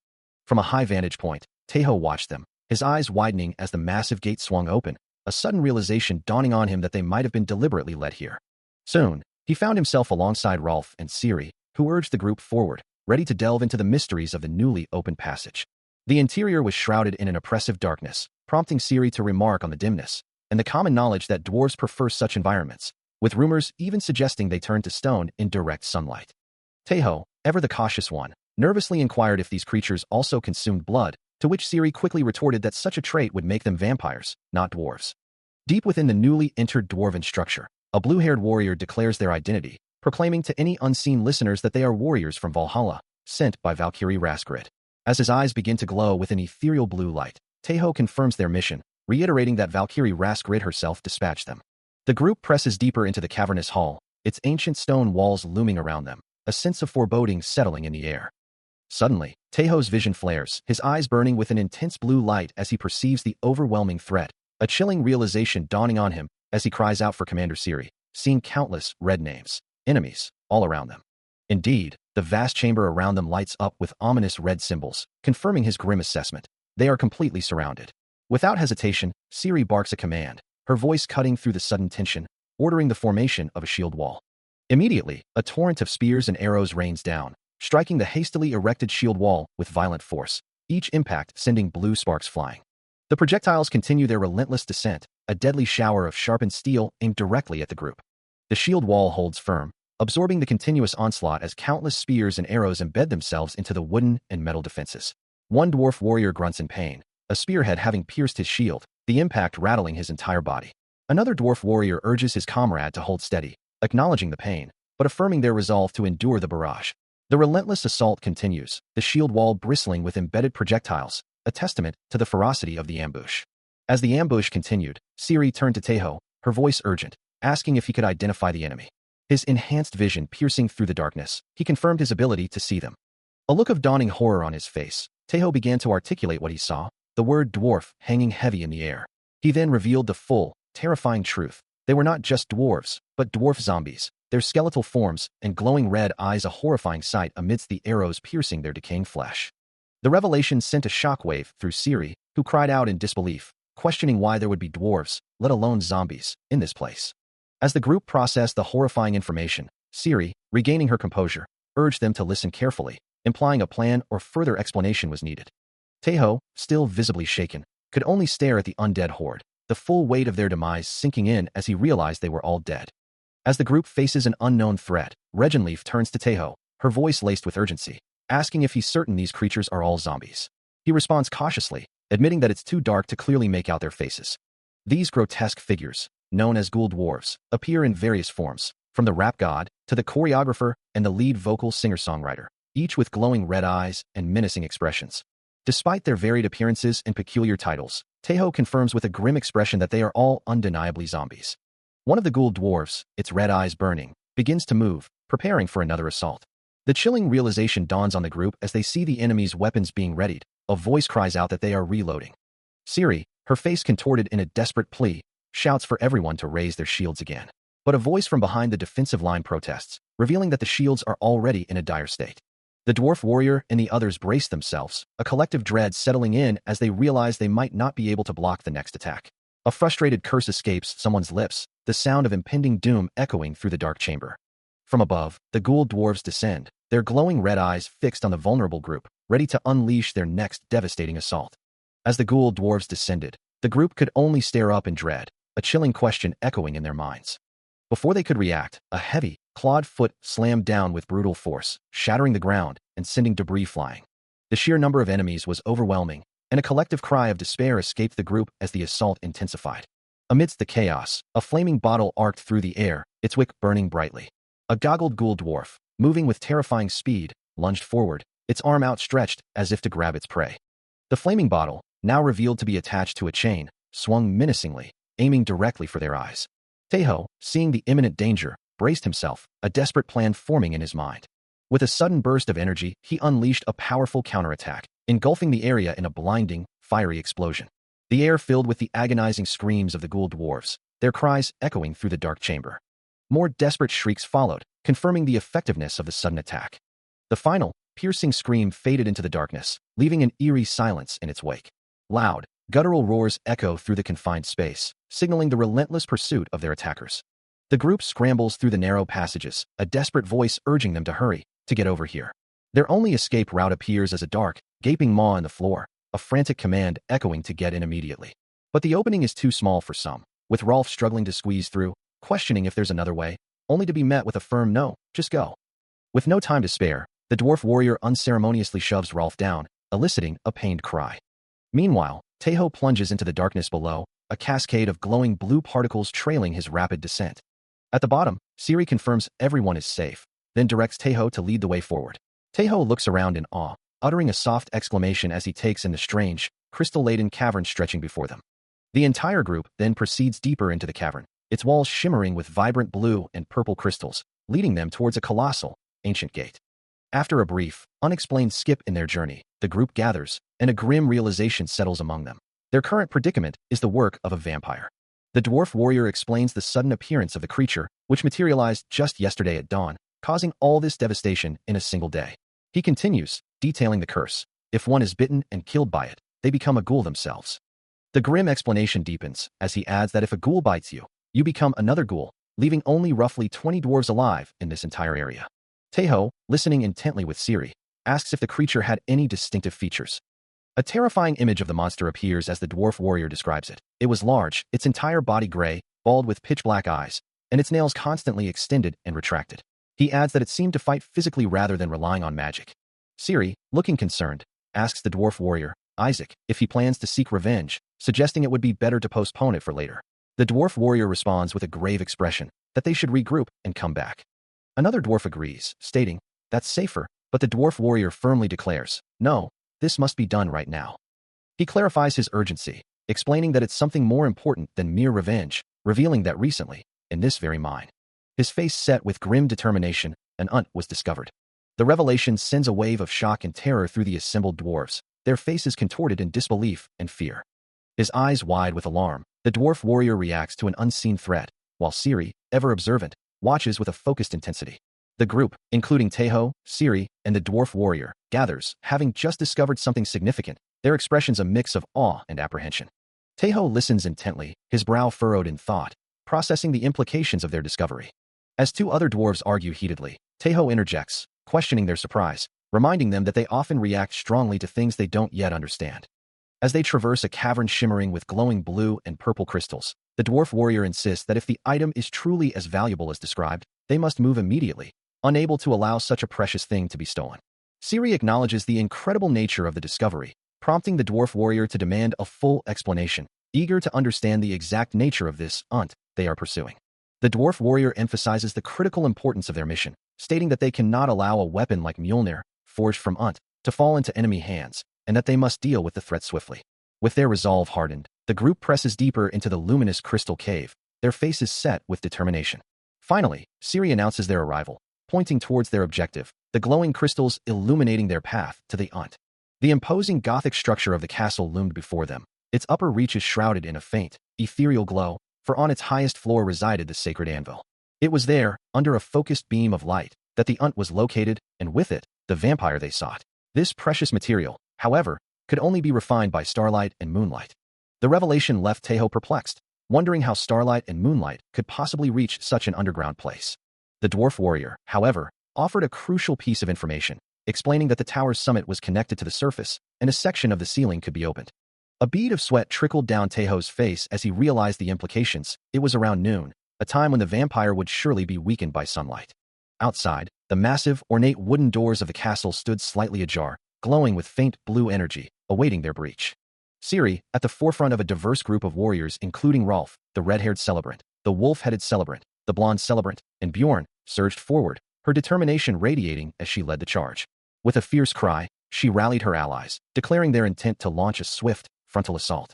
From a high vantage point, Taeho watched them, his eyes widening as the massive gate swung open, a sudden realization dawning on him that they might have been deliberately led here. Soon, he found himself alongside Rolf and Siri, who urged the group forward, ready to delve into the mysteries of the newly opened passage. The interior was shrouded in an oppressive darkness, prompting Siri to remark on the dimness, and the common knowledge that dwarves prefer such environments, with rumors even suggesting they turn to stone in direct sunlight. Taeho, ever the cautious one, nervously inquired if these creatures also consumed blood, to which Siri quickly retorted that such a trait would make them vampires, not dwarves. Deep within the newly entered dwarven structure, a blue-haired warrior declares their identity, proclaiming to any unseen listeners that they are warriors from Valhalla, sent by Valkyrie Raskrid. As his eyes begin to glow with an ethereal blue light, Taeho confirms their mission, reiterating that Valkyrie Raskrid herself dispatched them. The group presses deeper into the cavernous hall, its ancient stone walls looming around them, a sense of foreboding settling in the air. Suddenly, Taeho's vision flares, his eyes burning with an intense blue light as he perceives the overwhelming threat, a chilling realization dawning on him as he cries out for Commander Siri, seeing countless red names, enemies, all around them. Indeed, the vast chamber around them lights up with ominous red symbols, confirming his grim assessment. They are completely surrounded. Without hesitation, Siri barks a command, her voice cutting through the sudden tension, ordering the formation of a shield wall. Immediately, a torrent of spears and arrows rains down, striking the hastily erected shield wall with violent force, each impact sending blue sparks flying. The projectiles continue their relentless descent, a deadly shower of sharpened steel aimed directly at the group. The shield wall holds firm, absorbing the continuous onslaught as countless spears and arrows embed themselves into the wooden and metal defenses. One dwarf warrior grunts in pain, a spearhead having pierced his shield, the impact rattling his entire body. Another dwarf warrior urges his comrade to hold steady, acknowledging the pain, but affirming their resolve to endure the barrage. The relentless assault continues, the shield wall bristling with embedded projectiles, a testament to the ferocity of the ambush. As the ambush continued, Siri turned to Taeho, her voice urgent, asking if he could identify the enemy. His enhanced vision piercing through the darkness, he confirmed his ability to see them. A look of dawning horror on his face, Taeho began to articulate what he saw, the word dwarf hanging heavy in the air. He then revealed the full, terrifying truth. They were not just dwarves, but dwarf zombies, their skeletal forms and glowing red eyes a horrifying sight amidst the arrows piercing their decaying flesh. The revelation sent a shockwave through Siri, who cried out in disbelief, questioning why there would be dwarves, let alone zombies, in this place. As the group processed the horrifying information, Siri, regaining her composure, urged them to listen carefully, implying a plan or further explanation was needed. Taeho, still visibly shaken, could only stare at the undead horde, the full weight of their demise sinking in as he realized they were all dead. As the group faces an unknown threat, Regenleaf turns to Taeho, her voice laced with urgency, asking if he's certain these creatures are all zombies. He responds cautiously, admitting that it's too dark to clearly make out their faces. These grotesque figures, known as ghoul dwarves, appear in various forms, from the rap god to the choreographer and the lead vocal singer-songwriter, each with glowing red eyes and menacing expressions. Despite their varied appearances and peculiar titles, Taeho confirms with a grim expression that they are all undeniably zombies. One of the ghoul dwarves, its red eyes burning, begins to move, preparing for another assault. The chilling realization dawns on the group as they see the enemy's weapons being readied. A voice cries out that they are reloading. Siri, her face contorted in a desperate plea, shouts for everyone to raise their shields again. But a voice from behind the defensive line protests, revealing that the shields are already in a dire state. The dwarf warrior and the others brace themselves, a collective dread settling in as they realize they might not be able to block the next attack. A frustrated curse escapes someone's lips, the sound of impending doom echoing through the dark chamber. From above, the ghoul dwarves descend, their glowing red eyes fixed on the vulnerable group, ready to unleash their next devastating assault. As the ghoul dwarves descended, the group could only stare up in dread, a chilling question echoing in their minds. Before they could react, a heavy, clawed foot slammed down with brutal force, shattering the ground and sending debris flying. The sheer number of enemies was overwhelming, and a collective cry of despair escaped the group as the assault intensified. Amidst the chaos, a flaming bottle arced through the air, its wick burning brightly. A goggled ghoul dwarf, moving with terrifying speed, lunged forward, its arm outstretched as if to grab its prey. The flaming bottle, now revealed to be attached to a chain, swung menacingly, aiming directly for their eyes. Taeho, seeing the imminent danger, braced himself, a desperate plan forming in his mind. With a sudden burst of energy, he unleashed a powerful counterattack, engulfing the area in a blinding, fiery explosion. The air filled with the agonizing screams of the ghoul dwarves, their cries echoing through the dark chamber. More desperate shrieks followed, confirming the effectiveness of the sudden attack. The final, piercing scream faded into the darkness, leaving an eerie silence in its wake. Loud, guttural roars echo through the confined space, signaling the relentless pursuit of their attackers. The group scrambles through the narrow passages, a desperate voice urging them to hurry, to get over here. Their only escape route appears as a dark, gaping maw in the floor, a frantic command echoing to get in immediately. But the opening is too small for some, with Rolf struggling to squeeze through, questioning if there's another way, only to be met with a firm no, just go. With no time to spare, the dwarf warrior unceremoniously shoves Rolf down, eliciting a pained cry. Meanwhile, Taeho plunges into the darkness below, a cascade of glowing blue particles trailing his rapid descent. At the bottom, Siri confirms everyone is safe, then directs Taeho to lead the way forward. Taeho looks around in awe, uttering a soft exclamation as he takes in the strange, crystal-laden cavern stretching before them. The entire group then proceeds deeper into the cavern, its walls shimmering with vibrant blue and purple crystals, leading them towards a colossal, ancient gate. After a brief, unexplained skip in their journey, the group gathers, and a grim realization settles among them. Their current predicament is the work of a vampire. The dwarf warrior explains the sudden appearance of the creature, which materialized just yesterday at dawn, causing all this devastation in a single day. He continues, detailing the curse. If one is bitten and killed by it, they become a ghoul themselves. The grim explanation deepens, as he adds that if a ghoul bites you, you become another ghoul, leaving only roughly 20 dwarves alive in this entire area. Taeho, listening intently with Siri, asks if the creature had any distinctive features. A terrifying image of the monster appears as the dwarf warrior describes it. It was large, its entire body gray, bald with pitch-black eyes, and its nails constantly extended and retracted. He adds that it seemed to fight physically rather than relying on magic. Siri, looking concerned, asks the dwarf warrior, Isaac, if he plans to seek revenge, suggesting it would be better to postpone it for later. The dwarf warrior responds with a grave expression, that they should regroup and come back. Another dwarf agrees, stating, that's safer, but the dwarf warrior firmly declares, no, this must be done right now. He clarifies his urgency, explaining that it's something more important than mere revenge, revealing that recently, in this very mine, his face set with grim determination, an unt was discovered. The revelation sends a wave of shock and terror through the assembled dwarves, their faces contorted in disbelief and fear. His eyes wide with alarm, the dwarf warrior reacts to an unseen threat, while Siri, ever observant, watches with a focused intensity. The group, including Taeho, Siri, and the dwarf warrior, gathers, having just discovered something significant, their expressions a mix of awe and apprehension. Taeho listens intently, his brow furrowed in thought, processing the implications of their discovery. As two other dwarves argue heatedly, Taeho interjects, questioning their surprise, reminding them that they often react strongly to things they don't yet understand. As they traverse a cavern shimmering with glowing blue and purple crystals, the dwarf warrior insists that if the item is truly as valuable as described, they must move immediately, unable to allow such a precious thing to be stolen. Siri acknowledges the incredible nature of the discovery, prompting the dwarf warrior to demand a full explanation, eager to understand the exact nature of this unt they are pursuing. The dwarf warrior emphasizes the critical importance of their mission, stating that they cannot allow a weapon like Mjolnir, forged from unt, to fall into enemy hands, and that they must deal with the threat swiftly. With their resolve hardened, the group presses deeper into the luminous crystal cave, their faces set with determination. Finally, Siri announces their arrival, pointing towards their objective, the glowing crystals illuminating their path to the unt. The imposing Gothic structure of the castle loomed before them, its upper reaches shrouded in a faint, ethereal glow, for on its highest floor resided the sacred anvil. It was there, under a focused beam of light, that the unt was located, and with it, the vampire they sought. This precious material, however, could only be refined by starlight and moonlight. The revelation left Taeho perplexed, wondering how starlight and moonlight could possibly reach such an underground place. The dwarf warrior, however, offered a crucial piece of information, explaining that the tower's summit was connected to the surface, and a section of the ceiling could be opened. A bead of sweat trickled down Taeho's face as he realized the implications. It was around noon, a time when the vampire would surely be weakened by sunlight. Outside, the massive, ornate wooden doors of the castle stood slightly ajar, glowing with faint blue energy, awaiting their breach. Siri, at the forefront of a diverse group of warriors including Rolf, the red-haired celebrant, the wolf-headed celebrant, the blonde celebrant, and Bjorn, surged forward, her determination radiating as she led the charge. With a fierce cry, she rallied her allies, declaring their intent to launch a swift, frontal assault.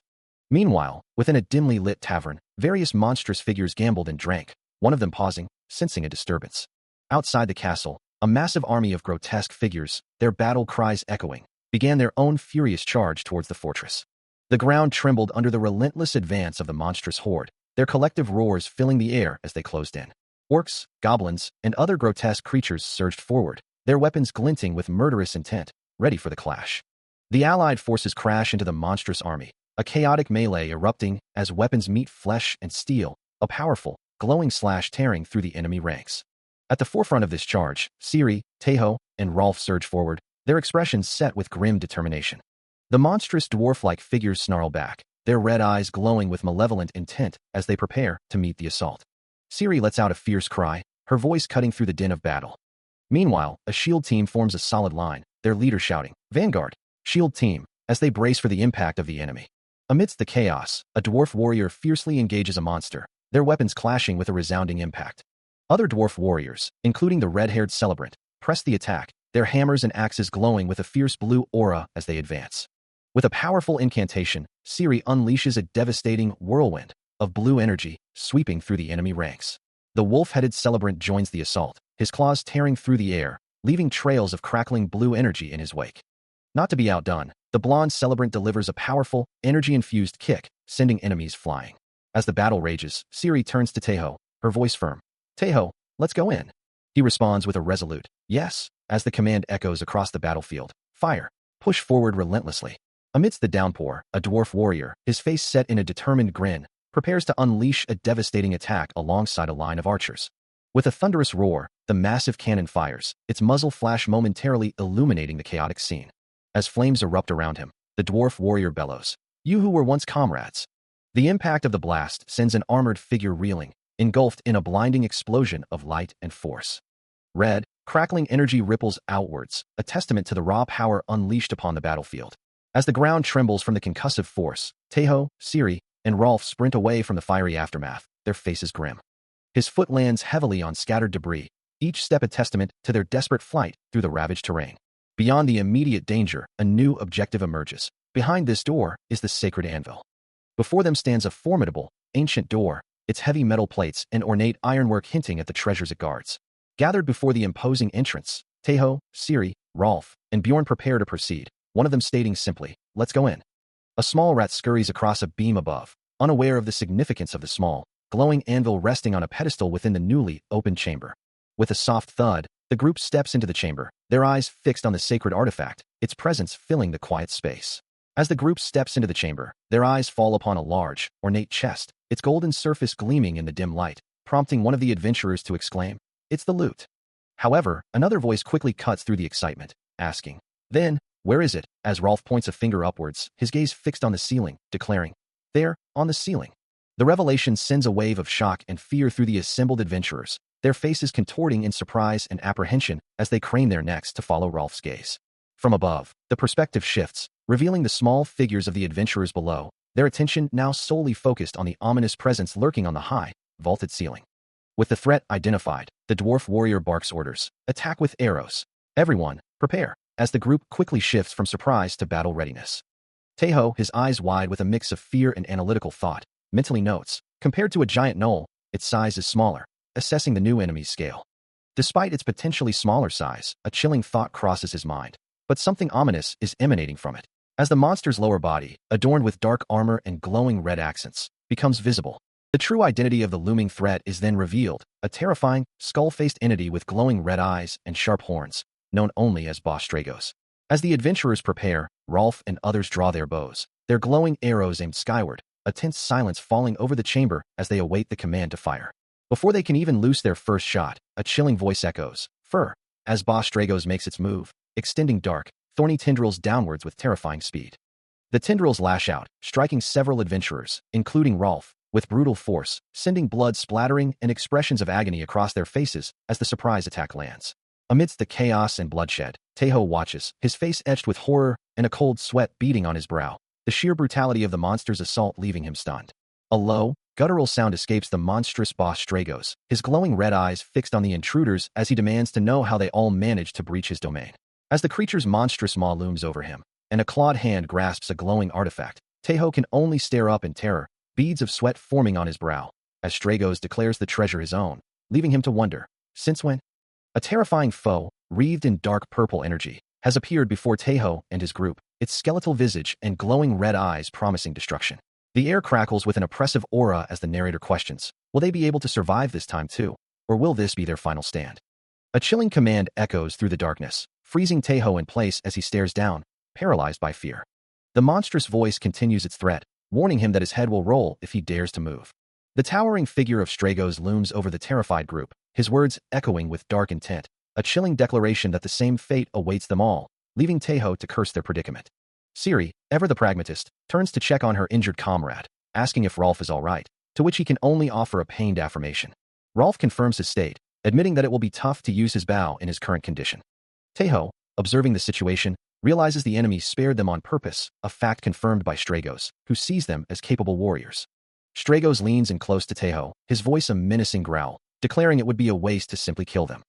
Meanwhile, within a dimly lit tavern, various monstrous figures gambled and drank, one of them pausing, sensing a disturbance. Outside the castle, a massive army of grotesque figures, their battle cries echoing, began their own furious charge towards the fortress. The ground trembled under the relentless advance of the monstrous horde, their collective roars filling the air as they closed in. Orcs, goblins, and other grotesque creatures surged forward, their weapons glinting with murderous intent, ready for the clash. The allied forces crash into the monstrous army, a chaotic melee erupting as weapons meet flesh and steel, a powerful, glowing slash tearing through the enemy ranks. At the forefront of this charge, Siri, Taeho, and Rolf surge forward, their expressions set with grim determination. The monstrous dwarf-like figures snarl back, their red eyes glowing with malevolent intent as they prepare to meet the assault. Siri lets out a fierce cry, her voice cutting through the din of battle. Meanwhile, a shield team forms a solid line, their leader shouting, "Vanguard! Shield team!" as they brace for the impact of the enemy. Amidst the chaos, a dwarf warrior fiercely engages a monster, their weapons clashing with a resounding impact. Other dwarf warriors, including the red-haired celebrant, press the attack, their hammers and axes glowing with a fierce blue aura as they advance. With a powerful incantation, Siri unleashes a devastating whirlwind of blue energy, sweeping through the enemy ranks. The wolf-headed celebrant joins the assault, his claws tearing through the air, leaving trails of crackling blue energy in his wake. Not to be outdone, the blonde celebrant delivers a powerful, energy-infused kick, sending enemies flying. As the battle rages, Siri turns to Taeho, her voice firm. "Taeho, let's go in." He responds with a resolute, "Yes," as the command echoes across the battlefield. "Fire. Push forward relentlessly." Amidst the downpour, a dwarf warrior, his face set in a determined grin, prepares to unleash a devastating attack alongside a line of archers. With a thunderous roar, the massive cannon fires, its muzzle flash momentarily illuminating the chaotic scene. As flames erupt around him, the dwarf warrior bellows, "You who were once comrades." The impact of the blast sends an armored figure reeling, engulfed in a blinding explosion of light and force. Red, crackling energy ripples outwards, a testament to the raw power unleashed upon the battlefield. As the ground trembles from the concussive force, Taeho, Siri, and Rolf sprint away from the fiery aftermath, their faces grim. His foot lands heavily on scattered debris, each step a testament to their desperate flight through the ravaged terrain. Beyond the immediate danger, a new objective emerges. Behind this door is the sacred anvil. Before them stands a formidable, ancient door, its heavy metal plates and ornate ironwork hinting at the treasures it guards. Gathered before the imposing entrance, Taeho, Siri, Rolf, and Bjorn prepare to proceed, one of them stating simply, "Let's go in." A small rat scurries across a beam above, unaware of the significance of the small, glowing anvil resting on a pedestal within the newly opened chamber. With a soft thud, the group steps into the chamber, their eyes fixed on the sacred artifact, its presence filling the quiet space. As the group steps into the chamber, their eyes fall upon a large, ornate chest, its golden surface gleaming in the dim light, prompting one of the adventurers to exclaim, "It's the loot." However, another voice quickly cuts through the excitement, asking, "Then, where is it?" As Rolf points a finger upwards, his gaze fixed on the ceiling, declaring, "There, on the ceiling." The revelation sends a wave of shock and fear through the assembled adventurers, their faces contorting in surprise and apprehension as they crane their necks to follow Rolf's gaze. From above, the perspective shifts, revealing the small figures of the adventurers below, their attention now solely focused on the ominous presence lurking on the high, vaulted ceiling. With the threat identified, the dwarf warrior barks orders, "Attack with arrows. Everyone, prepare," as the group quickly shifts from surprise to battle readiness. Taeho, his eyes wide with a mix of fear and analytical thought, mentally notes, compared to a giant knoll, its size is smaller, assessing the new enemy's scale. Despite its potentially smaller size, a chilling thought crosses his mind, but something ominous is emanating from it. As the monster's lower body, adorned with dark armor and glowing red accents, becomes visible, the true identity of the looming threat is then revealed, a terrifying, skull-faced entity with glowing red eyes and sharp horns, known only as Boss Dragos. As the adventurers prepare, Rolf and others draw their bows, their glowing arrows aimed skyward, a tense silence falling over the chamber as they await the command to fire. Before they can even loose their first shot, a chilling voice echoes, "Fur," as Boss Dragos makes its move, extending dark, thorny tendrils downwards with terrifying speed. The tendrils lash out, striking several adventurers, including Rolf, with brutal force, sending blood splattering and expressions of agony across their faces as the surprise attack lands. Amidst the chaos and bloodshed, Taeho watches, his face etched with horror and a cold sweat beading on his brow, the sheer brutality of the monster's assault leaving him stunned. A low, guttural sound escapes the monstrous Boss Dragos, his glowing red eyes fixed on the intruders as he demands to know how they all managed to breach his domain. As the creature's monstrous maw looms over him, and a clawed hand grasps a glowing artifact, Taeho can only stare up in terror, beads of sweat forming on his brow, as Dragos declares the treasure his own, leaving him to wonder, since when? A terrifying foe, wreathed in dark purple energy, has appeared before Taeho and his group, its skeletal visage and glowing red eyes promising destruction. The air crackles with an oppressive aura as the narrator questions, will they be able to survive this time too, or will this be their final stand? A chilling command echoes through the darkness, freezing Taeho in place as he stares down, paralyzed by fear. The monstrous voice continues its threat, warning him that his head will roll if he dares to move. The towering figure of Dragos looms over the terrified group, his words echoing with dark intent, a chilling declaration that the same fate awaits them all, leaving Taeho to curse their predicament. Siri, ever the pragmatist, turns to check on her injured comrade, asking if Rolf is all right, to which he can only offer a pained affirmation. Rolf confirms his state, admitting that it will be tough to use his bow in his current condition. Taeho, observing the situation, realizes the enemy spared them on purpose, a fact confirmed by Dragos, who sees them as capable warriors. Dragos leans in close to Taeho, his voice a menacing growl, declaring it would be a waste to simply kill them.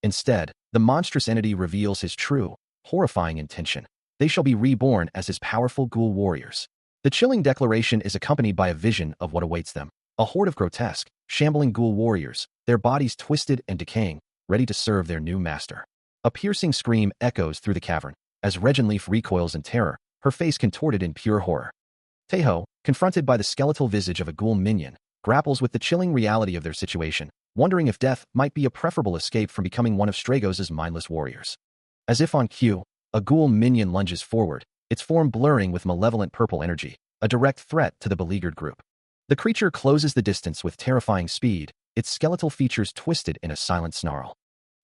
Instead, the monstrous entity reveals his true, horrifying intention. They shall be reborn as his powerful ghoul warriors. The chilling declaration is accompanied by a vision of what awaits them, a horde of grotesque, shambling ghoul warriors, their bodies twisted and decaying, ready to serve their new master. A piercing scream echoes through the cavern, as Regenleaf recoils in terror, her face contorted in pure horror. Taeho, confronted by the skeletal visage of a ghoul minion, grapples with the chilling reality of their situation, wondering if death might be a preferable escape from becoming one of Dragos' mindless warriors. As if on cue, a ghoul minion lunges forward, its form blurring with malevolent purple energy, a direct threat to the beleaguered group. The creature closes the distance with terrifying speed, its skeletal features twisted in a silent snarl.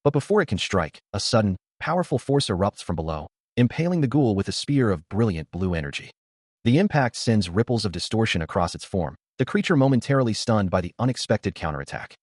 But before it can strike, a sudden, powerful force erupts from below, impaling the ghoul with a spear of brilliant blue energy. The impact sends ripples of distortion across its form, the creature momentarily stunned by the unexpected counterattack.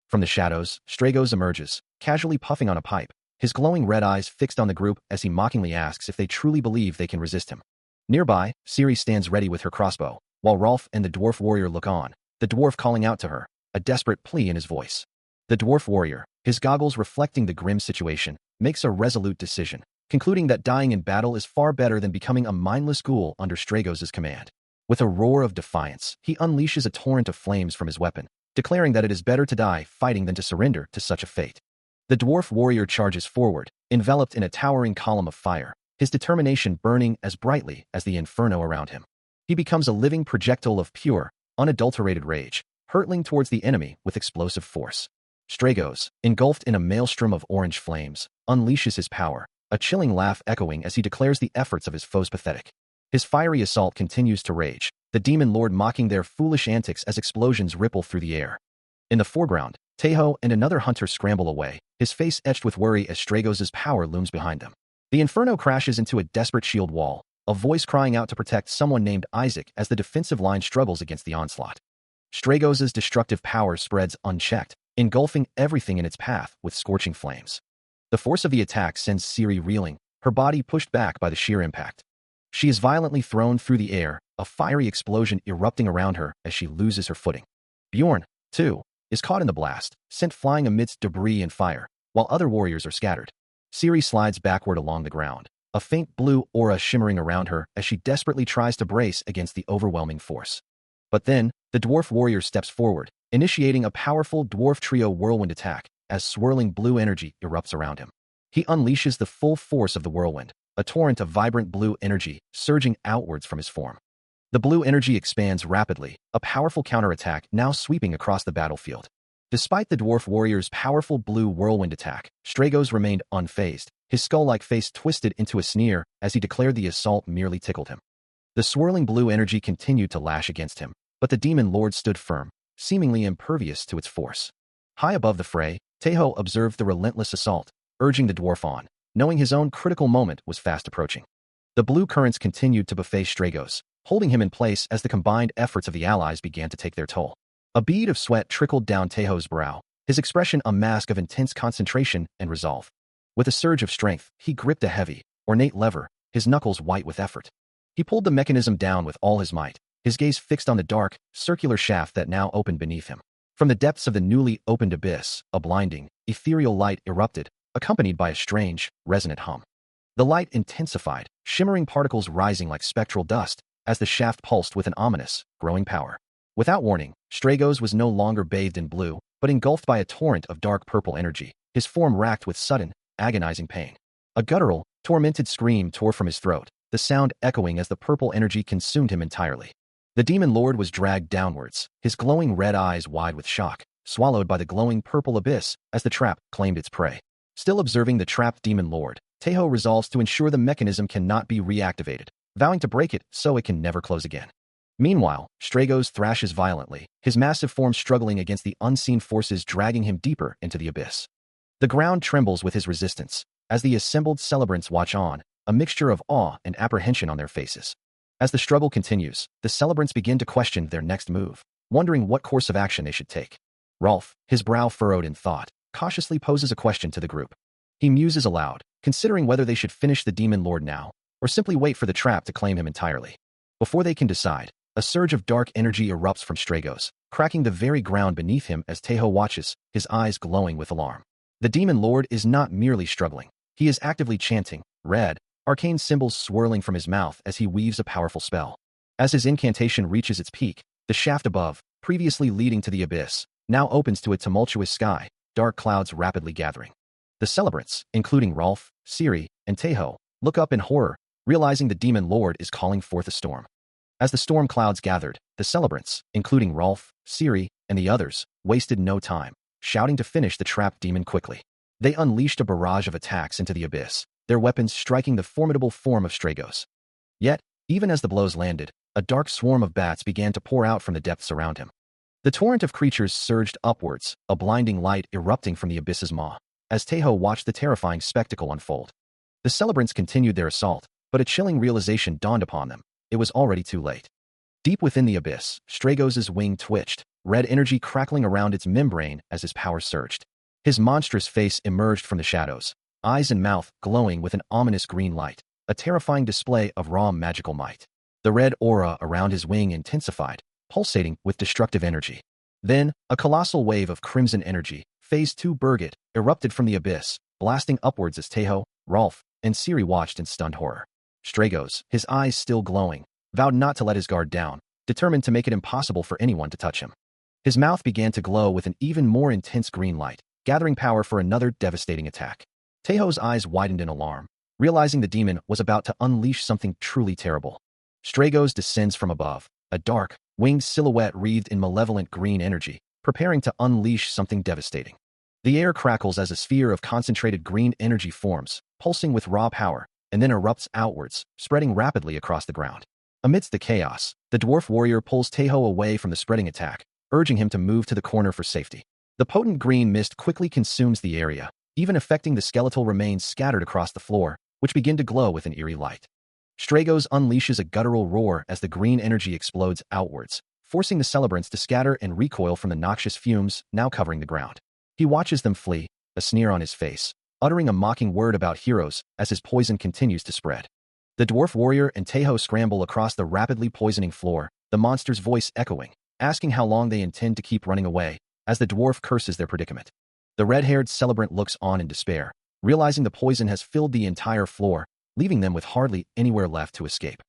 From the shadows, Dragos emerges, casually puffing on a pipe, his glowing red eyes fixed on the group as he mockingly asks if they truly believe they can resist him. Nearby, Siri stands ready with her crossbow, while Rolf and the dwarf warrior look on, the dwarf calling out to her, a desperate plea in his voice. The dwarf warrior, his goggles reflecting the grim situation, makes a resolute decision, concluding that dying in battle is far better than becoming a mindless ghoul under Dragos' command. With a roar of defiance, he unleashes a torrent of flames from his weapon, declaring that it is better to die fighting than to surrender to such a fate. The dwarf warrior charges forward, enveloped in a towering column of fire, his determination burning as brightly as the inferno around him. He becomes a living projectile of pure, unadulterated rage, hurtling towards the enemy with explosive force. Stragos, engulfed in a maelstrom of orange flames, unleashes his power, a chilling laugh echoing as he declares the efforts of his foes pathetic. His fiery assault continues to rage, the demon lord mocking their foolish antics as explosions ripple through the air. In the foreground, Taeho and another hunter scramble away, his face etched with worry as Stragos' power looms behind them. The inferno crashes into a desperate shield wall, a voice crying out to protect someone named Isaac as the defensive line struggles against the onslaught. Stragos' destructive power spreads unchecked, engulfing everything in its path with scorching flames. The force of the attack sends Ciri reeling, her body pushed back by the sheer impact. She is violently thrown through the air, a fiery explosion erupting around her as she loses her footing. Bjorn, too, is caught in the blast, sent flying amidst debris and fire, while other warriors are scattered. Ciri slides backward along the ground, a faint blue aura shimmering around her as she desperately tries to brace against the overwhelming force. But then, the dwarf warrior steps forward, initiating a powerful dwarf trio whirlwind attack as swirling blue energy erupts around him. He unleashes the full force of the whirlwind, a torrent of vibrant blue energy surging outwards from his form. The blue energy expands rapidly, a powerful counterattack now sweeping across the battlefield. Despite the dwarf warrior's powerful blue whirlwind attack, Stragos remained unfazed, his skull-like face twisted into a sneer as he declared the assault merely tickled him. The swirling blue energy continued to lash against him, but the demon lord stood firm, seemingly impervious to its force. High above the fray, Taeho observed the relentless assault, urging the dwarf on, knowing his own critical moment was fast approaching. The blue currents continued to buffet Stragos, holding him in place as the combined efforts of the allies began to take their toll. A bead of sweat trickled down Taeho's brow, his expression a mask of intense concentration and resolve. With a surge of strength, he gripped a heavy, ornate lever, his knuckles white with effort. He pulled the mechanism down with all his might, his gaze fixed on the dark, circular shaft that now opened beneath him. From the depths of the newly opened abyss, a blinding, ethereal light erupted, accompanied by a strange, resonant hum. The light intensified, shimmering particles rising like spectral dust, as the shaft pulsed with an ominous, growing power. Without warning, Stragos was no longer bathed in blue, but engulfed by a torrent of dark purple energy, his form racked with sudden, agonizing pain. A guttural, tormented scream tore from his throat, the sound echoing as the purple energy consumed him entirely. The demon lord was dragged downwards, his glowing red eyes wide with shock, swallowed by the glowing purple abyss as the trap claimed its prey. Still observing the trapped demon lord, Taeho resolves to ensure the mechanism cannot be reactivated, vowing to break it so it can never close again. Meanwhile, Stragos thrashes violently, his massive form struggling against the unseen forces dragging him deeper into the abyss. The ground trembles with his resistance, as the assembled celebrants watch on, a mixture of awe and apprehension on their faces. As the struggle continues, the celebrants begin to question their next move, wondering what course of action they should take. Rolf, his brow furrowed in thought, cautiously poses a question to the group. He muses aloud, considering whether they should finish the demon lord now, or simply wait for the trap to claim him entirely. Before they can decide, a surge of dark energy erupts from Stragos, cracking the very ground beneath him as Taeho watches, his eyes glowing with alarm. The demon lord is not merely struggling. He is actively chanting, red, arcane symbols swirling from his mouth as he weaves a powerful spell. As his incantation reaches its peak, the shaft above, previously leading to the abyss, now opens to a tumultuous sky, dark clouds rapidly gathering. The celebrants, including Rolf, Ciri, and Taeho, look up in horror, realizing the demon lord is calling forth a storm. As the storm clouds gathered, the celebrants, including Rolf, Ciri, and the others, wasted no time, shouting to finish the trapped demon quickly. They unleashed a barrage of attacks into the abyss, their weapons striking the formidable form of Stragos. Yet, even as the blows landed, a dark swarm of bats began to pour out from the depths around him. The torrent of creatures surged upwards, a blinding light erupting from the abyss's maw, as Taeho watched the terrifying spectacle unfold. The celebrants continued their assault, but a chilling realization dawned upon them. It was already too late. Deep within the abyss, Stragos' wing twitched, red energy crackling around its membrane as his power surged. His monstrous face emerged from the shadows, eyes and mouth glowing with an ominous green light, a terrifying display of raw magical might. The red aura around his wing intensified, pulsating with destructive energy. Then, a colossal wave of crimson energy, Phase 2 Birgit, erupted from the abyss, blasting upwards as Taeho, Rolf, and Ciri watched in stunned horror. Stragos, his eyes still glowing, vowed not to let his guard down, determined to make it impossible for anyone to touch him. His mouth began to glow with an even more intense green light, gathering power for another devastating attack. Taeho's eyes widened in alarm, realizing the demon was about to unleash something truly terrible. Stragos descends from above, a dark, winged silhouette wreathed in malevolent green energy, preparing to unleash something devastating. The air crackles as a sphere of concentrated green energy forms, pulsing with raw power, and then erupts outwards, spreading rapidly across the ground. Amidst the chaos, the dwarf warrior pulls Taeho away from the spreading attack, urging him to move to the corner for safety. The potent green mist quickly consumes the area, even affecting the skeletal remains scattered across the floor, which begin to glow with an eerie light. Stragos unleashes a guttural roar as the green energy explodes outwards, forcing the celebrants to scatter and recoil from the noxious fumes now covering the ground. He watches them flee, a sneer on his face, uttering a mocking word about heroes as his poison continues to spread. The dwarf warrior and Taeho scramble across the rapidly poisoning floor, the monster's voice echoing, asking how long they intend to keep running away, as the dwarf curses their predicament. The red-haired celebrant looks on in despair, realizing the poison has filled the entire floor, leaving them with hardly anywhere left to escape.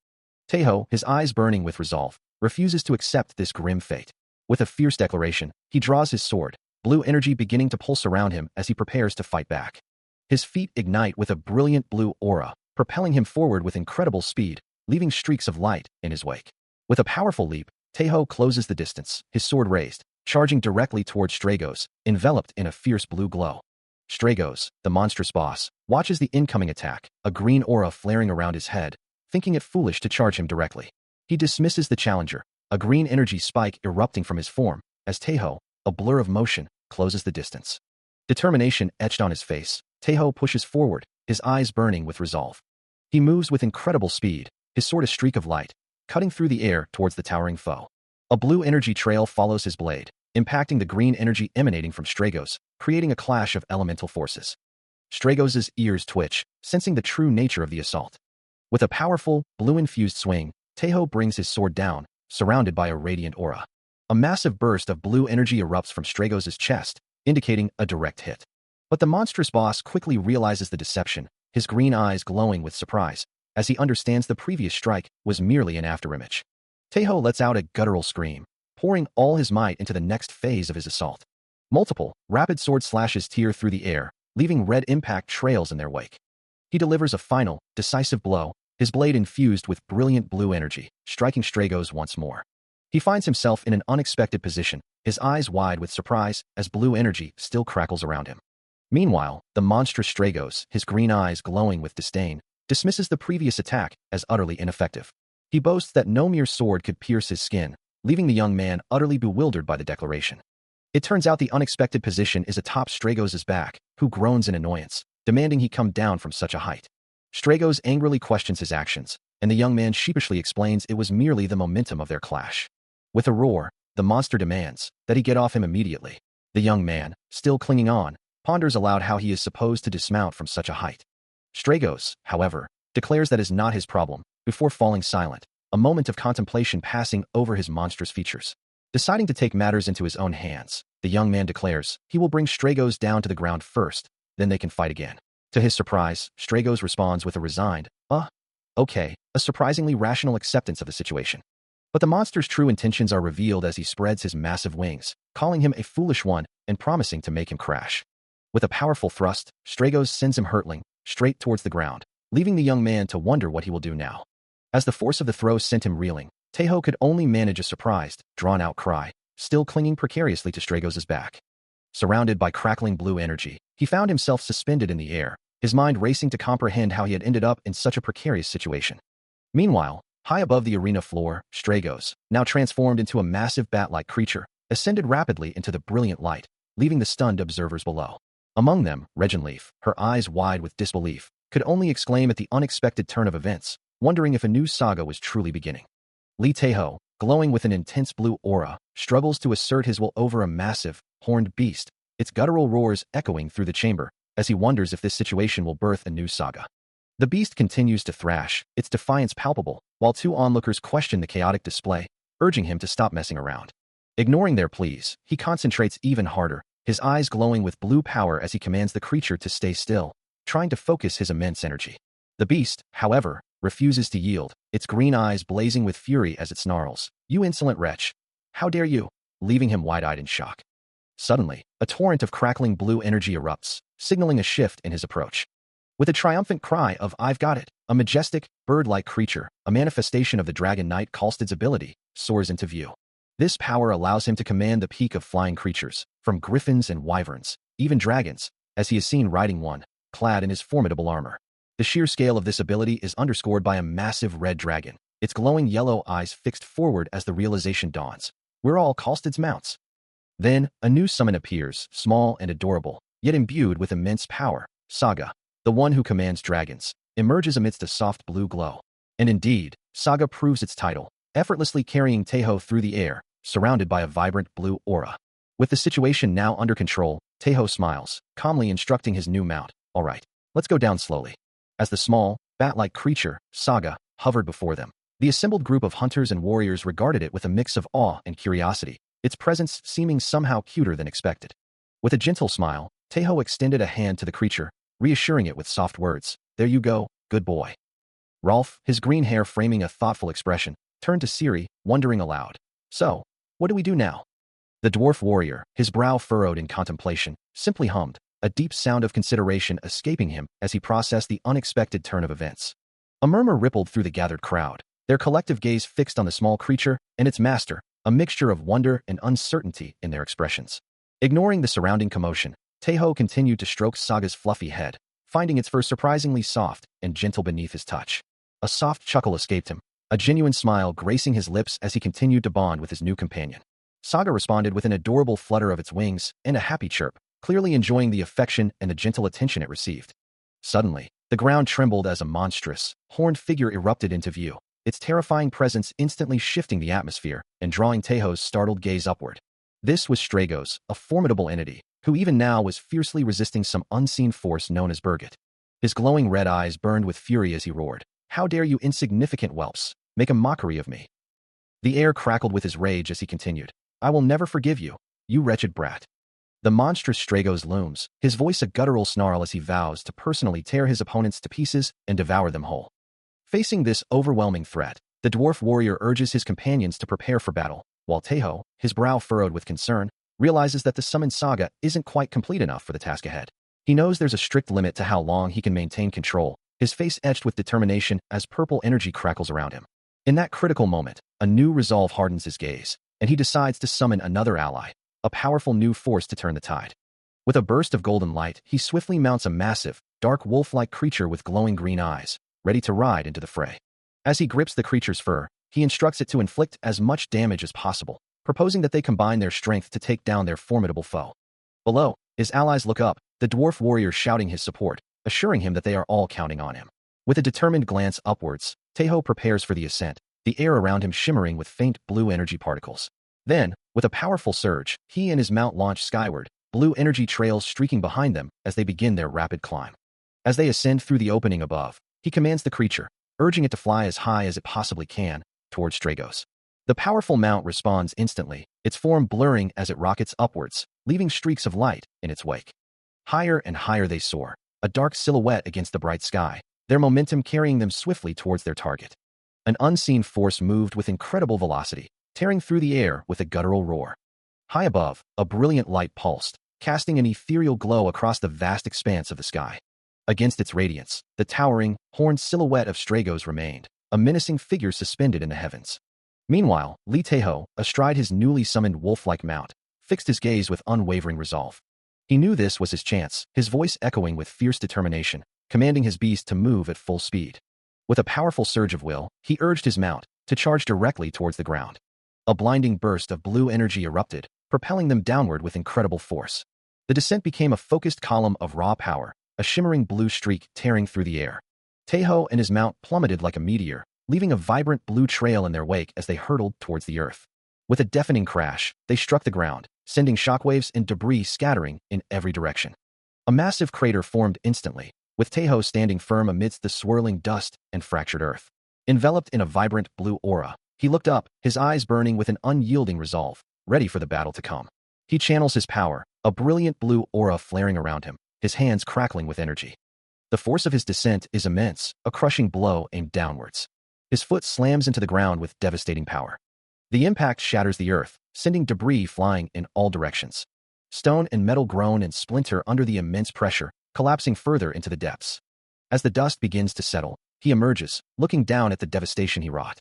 Taeho, his eyes burning with resolve, refuses to accept this grim fate. With a fierce declaration, he draws his sword, blue energy beginning to pulse around him as he prepares to fight back. His feet ignite with a brilliant blue aura, propelling him forward with incredible speed, leaving streaks of light in his wake. With a powerful leap, Taeho closes the distance, his sword raised, charging directly towards Stragos, enveloped in a fierce blue glow. Stragos, the monstrous boss, watches the incoming attack, a green aura flaring around his head, thinking it foolish to charge him directly. He dismisses the challenger, a green energy spike erupting from his form, as Taeho, a blur of motion, closes the distance. Determination etched on his face, Taeho pushes forward, his eyes burning with resolve. He moves with incredible speed, his sword a streak of light, cutting through the air towards the towering foe. A blue energy trail follows his blade, impacting the green energy emanating from Stragos, creating a clash of elemental forces. Stragos' ears twitch, sensing the true nature of the assault. With a powerful, blue-infused swing, Taeho brings his sword down, surrounded by a radiant aura. A massive burst of blue energy erupts from Stragos' chest, indicating a direct hit. But the monstrous boss quickly realizes the deception, his green eyes glowing with surprise, as he understands the previous strike was merely an afterimage. Taeho lets out a guttural scream, pouring all his might into the next phase of his assault. Multiple, rapid sword slashes tear through the air, leaving red impact trails in their wake. He delivers a final, decisive blow, his blade infused with brilliant blue energy, striking Stragos once more. He finds himself in an unexpected position, his eyes wide with surprise as blue energy still crackles around him. Meanwhile, the monstrous Stragos, his green eyes glowing with disdain, dismisses the previous attack as utterly ineffective. He boasts that no mere sword could pierce his skin, leaving the young man utterly bewildered by the declaration. It turns out the unexpected position is atop Stragos' back, who groans in annoyance, demanding he come down from such a height. Stragos angrily questions his actions, and the young man sheepishly explains it was merely the momentum of their clash. With a roar, the monster demands that he get off him immediately. The young man, still clinging on, ponders aloud how he is supposed to dismount from such a height. Stragos, however, declares that is not his problem, before falling silent, a moment of contemplation passing over his monstrous features. Deciding to take matters into his own hands, the young man declares he will bring Stragos down to the ground first, then they can fight again. To his surprise, Stragos responds with a resigned, okay, a surprisingly rational acceptance of the situation. But the monster's true intentions are revealed as he spreads his massive wings, calling him a foolish one and promising to make him crash. With a powerful thrust, Stragos sends him hurtling, straight towards the ground, leaving the young man to wonder what he will do now. As the force of the throw sent him reeling, Taeho could only manage a surprised, drawn-out cry, still clinging precariously to Stragos' back. Surrounded by crackling blue energy, he found himself suspended in the air, his mind racing to comprehend how he had ended up in such a precarious situation. Meanwhile, high above the arena floor, Stragos, now transformed into a massive bat-like creature, ascended rapidly into the brilliant light, leaving the stunned observers below. Among them, Regenleaf, her eyes wide with disbelief, could only exclaim at the unexpected turn of events, wondering if a new saga was truly beginning. Lee Taeho, glowing with an intense blue aura, struggles to assert his will over a massive, horned beast, its guttural roars echoing through the chamber, as he wonders if this situation will birth a new saga. The beast continues to thrash, its defiance palpable, while two onlookers question the chaotic display, urging him to stop messing around. Ignoring their pleas, he concentrates even harder, his eyes glowing with blue power as he commands the creature to stay still, trying to focus his immense energy. The beast, however, refuses to yield, its green eyes blazing with fury as it snarls. "You insolent wretch! How dare you!" leaving him wide-eyed in shock. Suddenly, a torrent of crackling blue energy erupts, signaling a shift in his approach. With a triumphant cry of "I've got it," a majestic, bird-like creature, a manifestation of the dragon knight Kalstad's ability, soars into view. This power allows him to command the peak of flying creatures, from griffins and wyverns, even dragons, as he is seen riding one, clad in his formidable armor. The sheer scale of this ability is underscored by a massive red dragon, its glowing yellow eyes fixed forward as the realization dawns. We're all Kalstad's mounts. Then, a new summon appears, small and adorable, yet imbued with immense power. Saga, the one who commands dragons, emerges amidst a soft blue glow. And indeed, Saga proves its title, effortlessly carrying Taeho through the air, surrounded by a vibrant blue aura. With the situation now under control, Taeho smiles, calmly instructing his new mount. "All right, let's go down slowly." As the small, bat-like creature, Saga, hovered before them, the assembled group of hunters and warriors regarded it with a mix of awe and curiosity, its presence seeming somehow cuter than expected. With a gentle smile, Taeho extended a hand to the creature, reassuring it with soft words. "There you go, good boy." Rolf, his green hair framing a thoughtful expression, turned to Siri, wondering aloud. "So, what do we do now?" The dwarf warrior, his brow furrowed in contemplation, simply hummed, a deep sound of consideration escaping him as he processed the unexpected turn of events. A murmur rippled through the gathered crowd, their collective gaze fixed on the small creature and its master, a mixture of wonder and uncertainty in their expressions. Ignoring the surrounding commotion, Taeho continued to stroke Saga's fluffy head, finding its fur surprisingly soft and gentle beneath his touch. A soft chuckle escaped him, a genuine smile gracing his lips as he continued to bond with his new companion. Saga responded with an adorable flutter of its wings and a happy chirp, clearly enjoying the affection and the gentle attention it received. Suddenly, the ground trembled as a monstrous, horned figure erupted into view, its terrifying presence instantly shifting the atmosphere and drawing Taeho's startled gaze upward. This was Stragos, a formidable entity, who even now was fiercely resisting some unseen force known as Birgit. His glowing red eyes burned with fury as he roared, "How dare you insignificant whelps, make a mockery of me?" The air crackled with his rage as he continued, "I will never forgive you, you wretched brat." The monstrous Stragos looms, his voice a guttural snarl as he vows to personally tear his opponents to pieces and devour them whole. Facing this overwhelming threat, the dwarf warrior urges his companions to prepare for battle, while Taeho, his brow furrowed with concern, realizes that the summoned Saga isn't quite complete enough for the task ahead. He knows there's a strict limit to how long he can maintain control, his face etched with determination as purple energy crackles around him. In that critical moment, a new resolve hardens his gaze, and he decides to summon another ally, a powerful new force to turn the tide. With a burst of golden light, he swiftly mounts a massive, dark wolf-like creature with glowing green eyes, ready to ride into the fray. As he grips the creature's fur, he instructs it to inflict as much damage as possible, proposing that they combine their strength to take down their formidable foe. Below, his allies look up, the dwarf warrior shouting his support, assuring him that they are all counting on him. With a determined glance upwards, Taeho prepares for the ascent, the air around him shimmering with faint blue energy particles. Then, with a powerful surge, he and his mount launch skyward, blue energy trails streaking behind them as they begin their rapid climb. As they ascend through the opening above, he commands the creature, urging it to fly as high as it possibly can, towards Stragos. The powerful mount responds instantly, its form blurring as it rockets upwards, leaving streaks of light in its wake. Higher and higher they soar, a dark silhouette against the bright sky, their momentum carrying them swiftly towards their target. An unseen force moved with incredible velocity, tearing through the air with a guttural roar. High above, a brilliant light pulsed, casting an ethereal glow across the vast expanse of the sky. Against its radiance, the towering, horned silhouette of Stragos remained, a menacing figure suspended in the heavens. Meanwhile, Lee Taeho, astride his newly summoned wolf-like mount, fixed his gaze with unwavering resolve. He knew this was his chance, his voice echoing with fierce determination, commanding his beast to move at full speed. With a powerful surge of will, he urged his mount to charge directly towards the ground. A blinding burst of blue energy erupted, propelling them downward with incredible force. The descent became a focused column of raw power, a shimmering blue streak tearing through the air. Taeho and his mount plummeted like a meteor, leaving a vibrant blue trail in their wake as they hurtled towards the earth. With a deafening crash, they struck the ground, sending shockwaves and debris scattering in every direction. A massive crater formed instantly, with Taeho standing firm amidst the swirling dust and fractured earth. Enveloped in a vibrant blue aura, he looked up, his eyes burning with an unyielding resolve, ready for the battle to come. He channels his power, a brilliant blue aura flaring around him, his hands crackling with energy. The force of his descent is immense, a crushing blow aimed downwards. His foot slams into the ground with devastating power. The impact shatters the earth, sending debris flying in all directions. Stone and metal groan and splinter under the immense pressure, collapsing further into the depths. As the dust begins to settle, he emerges, looking down at the devastation he wrought.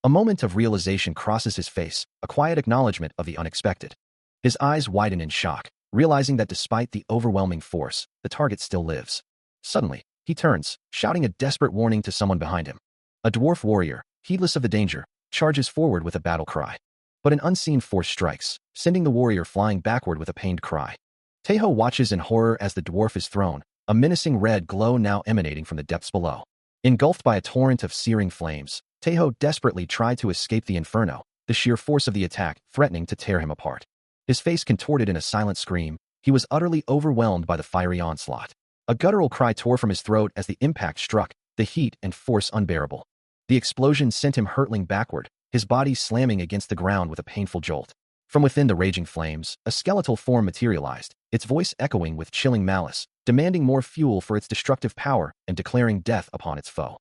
A moment of realization crosses his face, a quiet acknowledgement of the unexpected. His eyes widen in shock, realizing that despite the overwhelming force, the target still lives. Suddenly, he turns, shouting a desperate warning to someone behind him. A dwarf warrior, heedless of the danger, charges forward with a battle cry. But an unseen force strikes, sending the warrior flying backward with a pained cry. Taeho watches in horror as the dwarf is thrown, a menacing red glow now emanating from the depths below. Engulfed by a torrent of searing flames, Taeho desperately tried to escape the inferno, the sheer force of the attack threatening to tear him apart. His face contorted in a silent scream, he was utterly overwhelmed by the fiery onslaught. A guttural cry tore from his throat as the impact struck, the heat and force unbearable. The explosion sent him hurtling backward, his body slamming against the ground with a painful jolt. From within the raging flames, a skeletal form materialized, its voice echoing with chilling malice, demanding more fuel for its destructive power and declaring death upon its foe.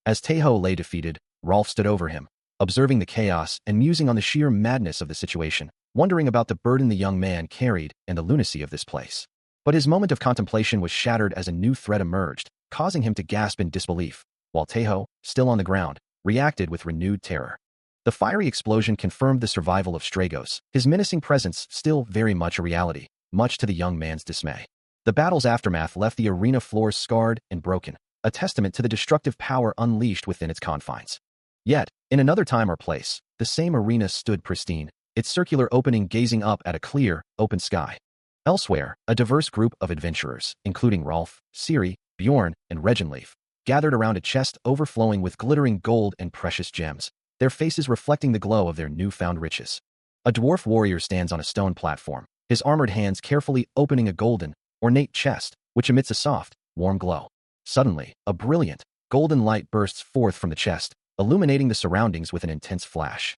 As Taeho lay defeated, Rolf stood over him, observing the chaos and musing on the sheer madness of the situation, wondering about the burden the young man carried and the lunacy of this place. But his moment of contemplation was shattered as a new threat emerged, causing him to gasp in disbelief, while Taeho, still on the ground, reacted with renewed terror. The fiery explosion confirmed the survival of Stragos, his menacing presence still very much a reality, much to the young man's dismay. The battle's aftermath left the arena floor scarred and broken, a testament to the destructive power unleashed within its confines. Yet, in another time or place, the same arena stood pristine, its circular opening gazing up at a clear, open sky. Elsewhere, a diverse group of adventurers, including Rolf, Ciri, Bjorn, and Regenleif, gathered around a chest overflowing with glittering gold and precious gems, their faces reflecting the glow of their newfound riches. A dwarf warrior stands on a stone platform, his armored hands carefully opening a golden, ornate chest, which emits a soft, warm glow. Suddenly, a brilliant, golden light bursts forth from the chest, illuminating the surroundings with an intense flash.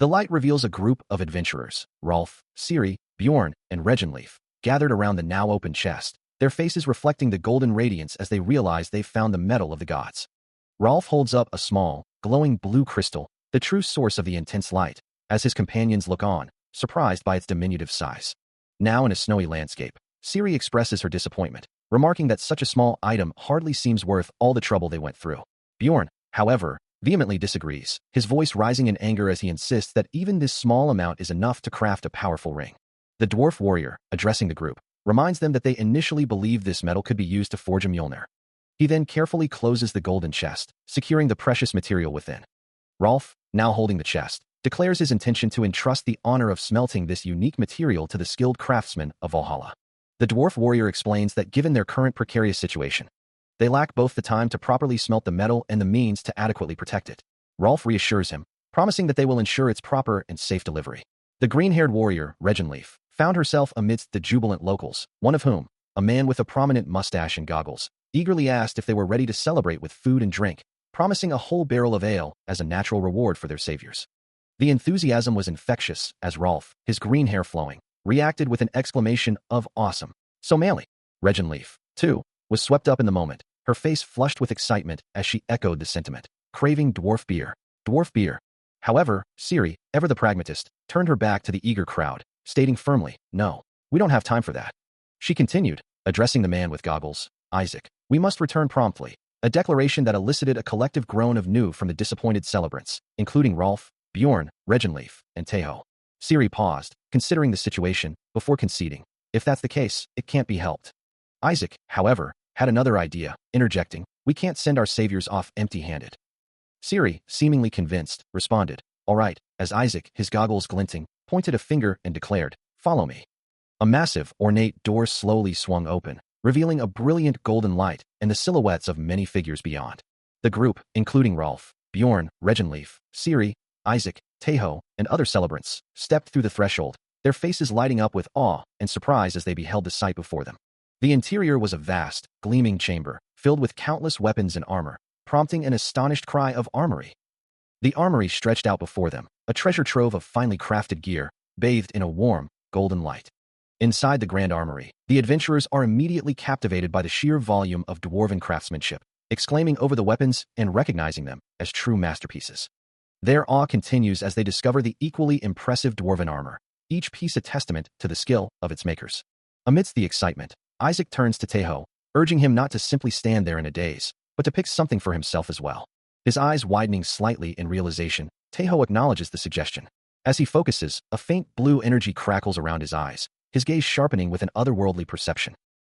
The light reveals a group of adventurers, Rolf, Ciri, Bjorn, and Regenleif, gathered around the now open chest, their faces reflecting the golden radiance as they realize they've found the metal of the gods. Rolf holds up a small, glowing blue crystal, the true source of the intense light, as his companions look on, surprised by its diminutive size. Now in a snowy landscape, Ciri expresses her disappointment, remarking that such a small item hardly seems worth all the trouble they went through. Bjorn, however, vehemently disagrees, his voice rising in anger as he insists that even this small amount is enough to craft a powerful ring. The dwarf warrior, addressing the group, reminds them that they initially believed this metal could be used to forge a Mjolnir. He then carefully closes the golden chest, securing the precious material within. Rolf, now holding the chest, declares his intention to entrust the honor of smelting this unique material to the skilled craftsmen of Valhalla. The dwarf warrior explains that given their current precarious situation, they lack both the time to properly smelt the metal and the means to adequately protect it. Rolf reassures him, promising that they will ensure its proper and safe delivery. The green-haired warrior, Regenleif, found herself amidst the jubilant locals, one of whom, a man with a prominent mustache and goggles, eagerly asked if they were ready to celebrate with food and drink, promising a whole barrel of ale as a natural reward for their saviors. The enthusiasm was infectious as Rolf, his green hair flowing, reacted with an exclamation of awesome. So manly. Regenleif, too, was swept up in the moment, her face flushed with excitement as she echoed the sentiment, craving dwarf beer. Dwarf beer. However, Ciri, ever the pragmatist, turned her back to the eager crowd, stating firmly, "No, we don't have time for that." She continued, addressing the man with goggles, "Isaac, we must return promptly," a declaration that elicited a collective groan of new from the disappointed celebrants, including Rolf, Bjorn, Regenleif, and Taeho. Ciri paused, considering the situation, before conceding, "If that's the case, it can't be helped." Isaac, however, had another idea, interjecting, "We can't send our saviors off empty-handed." Ciri, seemingly convinced, responded, "All right," as Isaac, his goggles glinting, pointed a finger and declared, "Follow me." A massive, ornate door slowly swung open, revealing a brilliant golden light and the silhouettes of many figures beyond. The group, including Rolf, Bjorn, Regenleif, Ciri, Isaac, Taeho, and other celebrants, stepped through the threshold, their faces lighting up with awe and surprise as they beheld the sight before them. The interior was a vast, gleaming chamber, filled with countless weapons and armor, prompting an astonished cry of armory. The armory stretched out before them, a treasure trove of finely crafted gear, bathed in a warm, golden light. Inside the Grand Armory, the adventurers are immediately captivated by the sheer volume of dwarven craftsmanship, exclaiming over the weapons and recognizing them as true masterpieces. Their awe continues as they discover the equally impressive dwarven armor, each piece a testament to the skill of its makers. Amidst the excitement, Isaac turns to Taeho, urging him not to simply stand there in a daze, but to pick something for himself as well. His eyes widening slightly in realization, Taeho acknowledges the suggestion. As he focuses, a faint blue energy crackles around his eyes, his gaze sharpening with an otherworldly perception.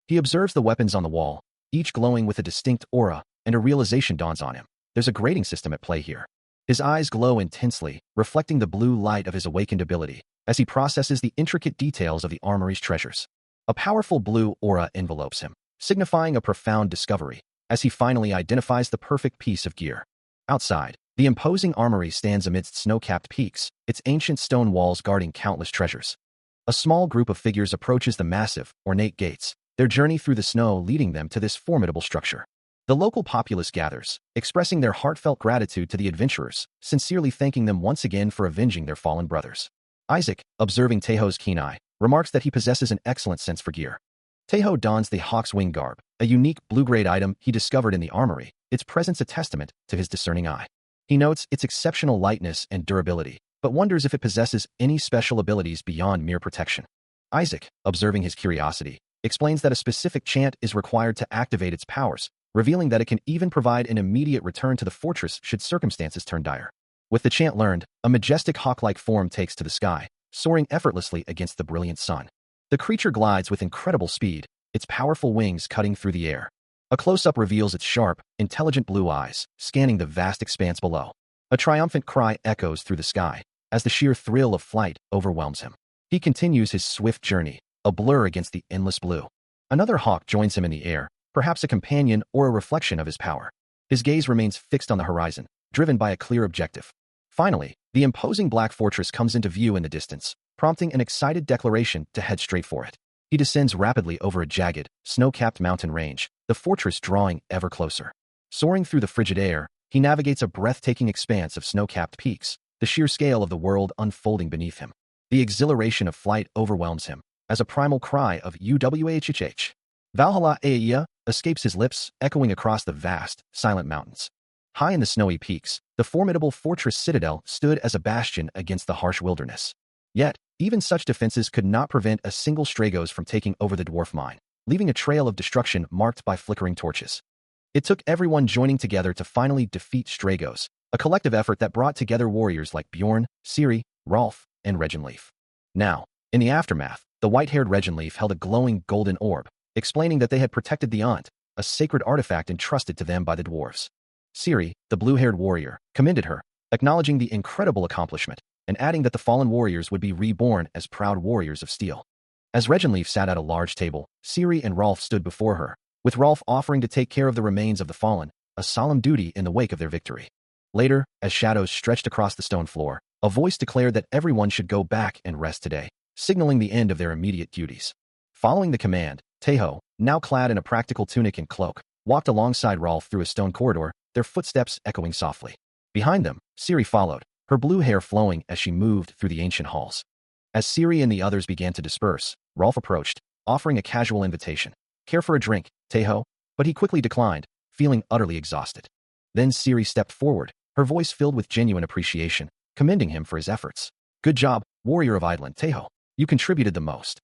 He observes the weapons on the wall, each glowing with a distinct aura, and a realization dawns on him. There's a grading system at play here. His eyes glow intensely, reflecting the blue light of his awakened ability, as he processes the intricate details of the armory's treasures. A powerful blue aura envelopes him, signifying a profound discovery, as he finally identifies the perfect piece of gear. Outside, the imposing armory stands amidst snow-capped peaks, its ancient stone walls guarding countless treasures. A small group of figures approaches the massive, ornate gates, their journey through the snow leading them to this formidable structure. The local populace gathers, expressing their heartfelt gratitude to the adventurers, sincerely thanking them once again for avenging their fallen brothers. Isaac, observing Taeho's keen eye, remarks that he possesses an excellent sense for gear. Taeho dons the Hawk's Wing garb, a unique blue-grade item he discovered in the armory, its presence a testament to his discerning eye. He notes its exceptional lightness and durability, but wonders if it possesses any special abilities beyond mere protection. Isaac, observing his curiosity, explains that a specific chant is required to activate its powers, revealing that it can even provide an immediate return to the fortress should circumstances turn dire. With the chant learned, a majestic hawk-like form takes to the sky, soaring effortlessly against the brilliant sun. The creature glides with incredible speed, its powerful wings cutting through the air. A close-up reveals its sharp, intelligent blue eyes, scanning the vast expanse below. A triumphant cry echoes through the sky, as the sheer thrill of flight overwhelms him. He continues his swift journey, a blur against the endless blue. Another hawk joins him in the air, perhaps a companion or a reflection of his power. His gaze remains fixed on the horizon, driven by a clear objective. Finally, the imposing black fortress comes into view in the distance, prompting an excited declaration to head straight for it. He descends rapidly over a jagged, snow-capped mountain range, the fortress drawing ever closer. Soaring through the frigid air, he navigates a breathtaking expanse of snow-capped peaks, the sheer scale of the world unfolding beneath him. The exhilaration of flight overwhelms him, as a primal cry of UWAHH. Valhalla Aia escapes his lips, echoing across the vast, silent mountains. High in the snowy peaks, the formidable fortress citadel stood as a bastion against the harsh wilderness. Yet, even such defenses could not prevent a single Stragos from taking over the dwarf mine, leaving a trail of destruction marked by flickering torches. It took everyone joining together to finally defeat Stragos, a collective effort that brought together warriors like Bjorn, Ciri, Rolf, and Regenleaf. Now, in the aftermath, the white-haired Regenleaf held a glowing golden orb, explaining that they had protected the Aunt, a sacred artifact entrusted to them by the dwarves. Ciri, the blue-haired warrior, commended her, acknowledging the incredible accomplishment, and adding that the fallen warriors would be reborn as proud warriors of steel. As Regenleaf sat at a large table, Ciri and Rolf stood before her, with Rolf offering to take care of the remains of the fallen, a solemn duty in the wake of their victory. Later, as shadows stretched across the stone floor, a voice declared that everyone should go back and rest today, signaling the end of their immediate duties. Following the command, Taeho, now clad in a practical tunic and cloak, walked alongside Rolf through a stone corridor, their footsteps echoing softly. Behind them, Ciri followed, her blue hair flowing as she moved through the ancient halls. As Ciri and the others began to disperse, Rolf approached, offering a casual invitation. "Care for a drink, Taeho?" But he quickly declined, feeling utterly exhausted. Then Ciri stepped forward, her voice filled with genuine appreciation, commending him for his efforts. "Good job, warrior of Eidland, Taeho. You contributed the most."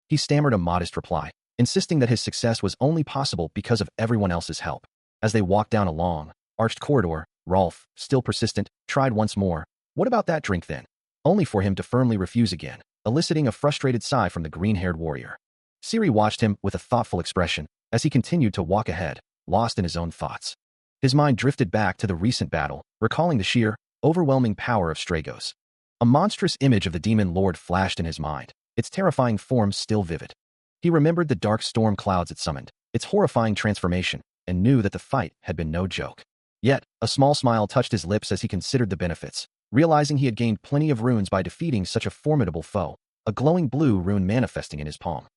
He stammered a modest reply, insisting that his success was only possible because of everyone else's help. As they walked down a long, arched corridor, Rolf, still persistent, tried once more. "What about that drink then?" Only for him to firmly refuse again, eliciting a frustrated sigh from the green-haired warrior. Ciri watched him with a thoughtful expression as he continued to walk ahead, lost in his own thoughts. His mind drifted back to the recent battle, recalling the sheer, overwhelming power of Stragos. A monstrous image of the demon lord flashed in his mind, its terrifying form still vivid. He remembered the dark storm clouds it summoned, its horrifying transformation, and knew that the fight had been no joke. Yet, a small smile touched his lips as he considered the benefits, realizing he had gained plenty of runes by defeating such a formidable foe, a glowing blue rune manifesting in his palm.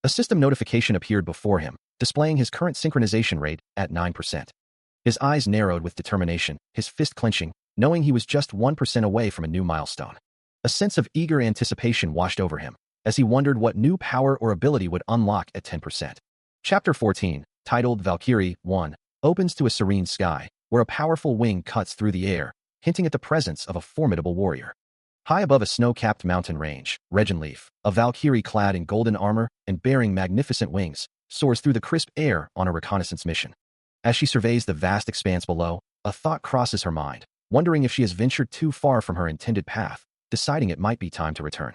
A system notification appeared before him, displaying his current synchronization rate at 9%. His eyes narrowed with determination, his fist clenching, knowing he was just 1% away from a new milestone. A sense of eager anticipation washed over him, as he wondered what new power or ability would unlock at 10%. Chapter 14, titled Valkyrie 1, opens to a serene sky, where a powerful wing cuts through the air, hinting at the presence of a formidable warrior. High above a snow-capped mountain range, Regenleaf, a Valkyrie clad in golden armor and bearing magnificent wings, soars through the crisp air on a reconnaissance mission. As she surveys the vast expanse below, a thought crosses her mind, wondering if she has ventured too far from her intended path, deciding it might be time to return.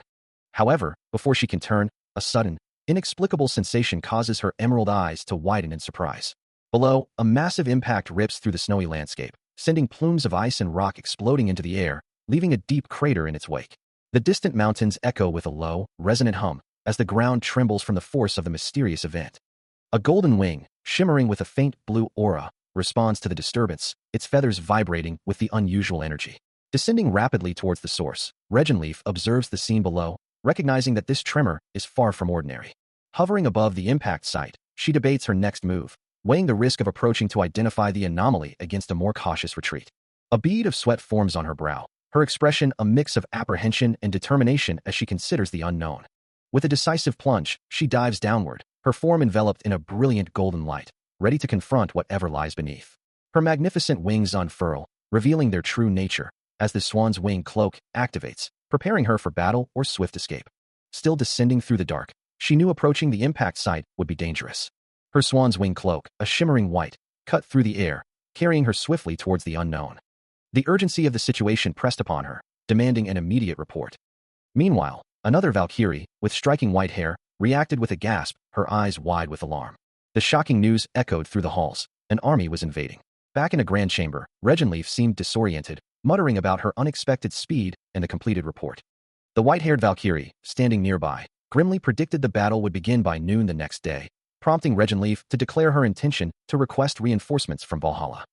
However, before she can turn, a sudden, inexplicable sensation causes her emerald eyes to widen in surprise. Below, a massive impact rips through the snowy landscape, sending plumes of ice and rock exploding into the air, leaving a deep crater in its wake. The distant mountains echo with a low, resonant hum, as the ground trembles from the force of the mysterious event. A golden wing, shimmering with a faint blue aura, responds to the disturbance, its feathers vibrating with the unusual energy. Descending rapidly towards the source, Regenleaf observes the scene below, recognizing that this tremor is far from ordinary. Hovering above the impact site, she debates her next move, weighing the risk of approaching to identify the anomaly against a more cautious retreat. A bead of sweat forms on her brow, her expression a mix of apprehension and determination as she considers the unknown. With a decisive plunge, she dives downward, her form enveloped in a brilliant golden light, ready to confront whatever lies beneath. Her magnificent wings unfurl, revealing their true nature, as the swan's wing cloak activates, preparing her for battle or swift escape. Still descending through the dark, she knew approaching the impact site would be dangerous. Her swan's wing cloak, a shimmering white, cut through the air, carrying her swiftly towards the unknown. The urgency of the situation pressed upon her, demanding an immediate report. Meanwhile, another Valkyrie, with striking white hair, reacted with a gasp, her eyes wide with alarm. The shocking news echoed through the halls. An army was invading. Back in a grand chamber, Regenleaf seemed disoriented, muttering about her unexpected speed and the completed report. The white-haired Valkyrie, standing nearby, grimly predicted the battle would begin by noon the next day, prompting Regenleaf to declare her intention to request reinforcements from Valhalla.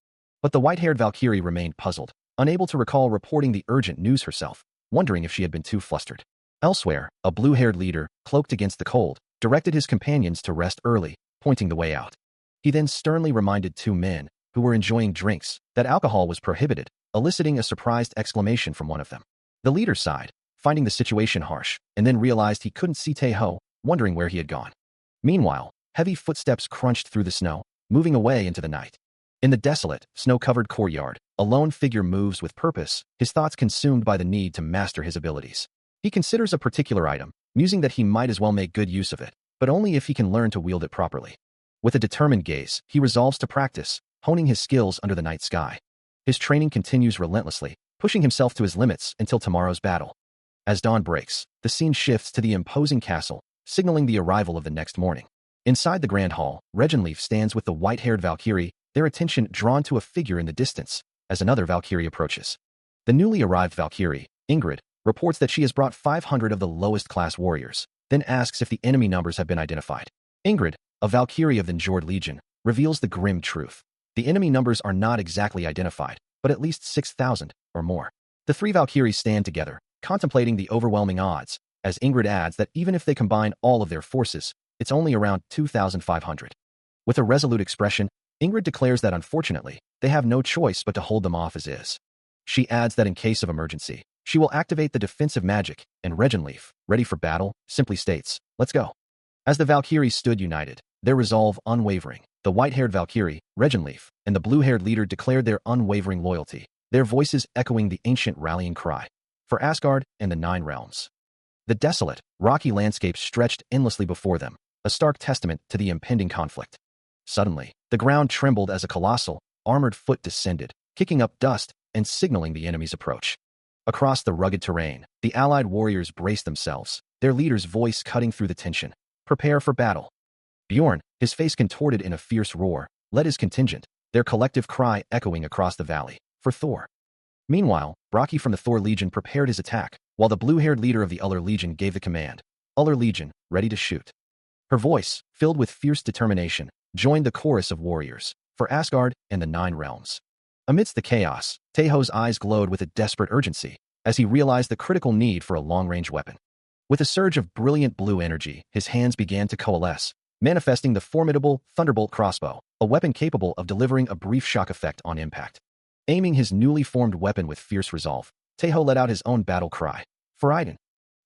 But the white-haired Valkyrie remained puzzled, unable to recall reporting the urgent news herself, wondering if she had been too flustered. Elsewhere, a blue-haired leader, cloaked against the cold, directed his companions to rest early, pointing the way out. He then sternly reminded two men, who were enjoying drinks, that alcohol was prohibited, eliciting a surprised exclamation from one of them. The leader sighed, finding the situation harsh, and then realized he couldn't see Tae-ho, wondering where he had gone. Meanwhile, heavy footsteps crunched through the snow, moving away into the night. In the desolate, snow-covered courtyard, a lone figure moves with purpose, his thoughts consumed by the need to master his abilities. He considers a particular item, musing that he might as well make good use of it, but only if he can learn to wield it properly. With a determined gaze, he resolves to practice, honing his skills under the night sky. His training continues relentlessly, pushing himself to his limits until tomorrow's battle. As dawn breaks, the scene shifts to the imposing castle, signaling the arrival of the next morning. Inside the grand hall, Regenleaf stands with the white-haired Valkyrie, their attention drawn to a figure in the distance, as another Valkyrie approaches. The newly arrived Valkyrie, Ingrid, reports that she has brought 500 of the lowest-class warriors, then asks if the enemy numbers have been identified. Ingrid, a Valkyrie of the Njord Legion, reveals the grim truth. The enemy numbers are not exactly identified, but at least 6,000 or more. The three Valkyries stand together, contemplating the overwhelming odds, as Ingrid adds that even if they combine all of their forces, it's only around 2,500. With a resolute expression, Ingrid declares that unfortunately, they have no choice but to hold them off as is. She adds that in case of emergency, she will activate the defensive magic, and Regenleaf, ready for battle, simply states, "Let's go." As the Valkyries stood united, their resolve unwavering, the white-haired Valkyrie, Regenleaf, and the blue-haired leader declared their unwavering loyalty, their voices echoing the ancient rallying cry for Asgard and the Nine Realms. The desolate, rocky landscape stretched endlessly before them, a stark testament to the impending conflict. Suddenly, the ground trembled as a colossal, armored foot descended, kicking up dust and signaling the enemy's approach. Across the rugged terrain, the allied warriors braced themselves, their leader's voice cutting through the tension. Prepare for battle. Bjorn, his face contorted in a fierce roar, led his contingent, their collective cry echoing across the valley, for Thor. Meanwhile, Bragi from the Thor Legion prepared his attack, while the blue-haired leader of the Uller Legion gave the command. Uller Legion, ready to shoot. Her voice, filled with fierce determination, joined the chorus of warriors, for Asgard and the Nine Realms. Amidst the chaos, Taeho's eyes glowed with a desperate urgency, as he realized the critical need for a long-range weapon. With a surge of brilliant blue energy, his hands began to coalesce, manifesting the formidable Thunderbolt crossbow, a weapon capable of delivering a brief shock effect on impact. Aiming his newly formed weapon with fierce resolve, Taeho let out his own battle cry, "For Aiden."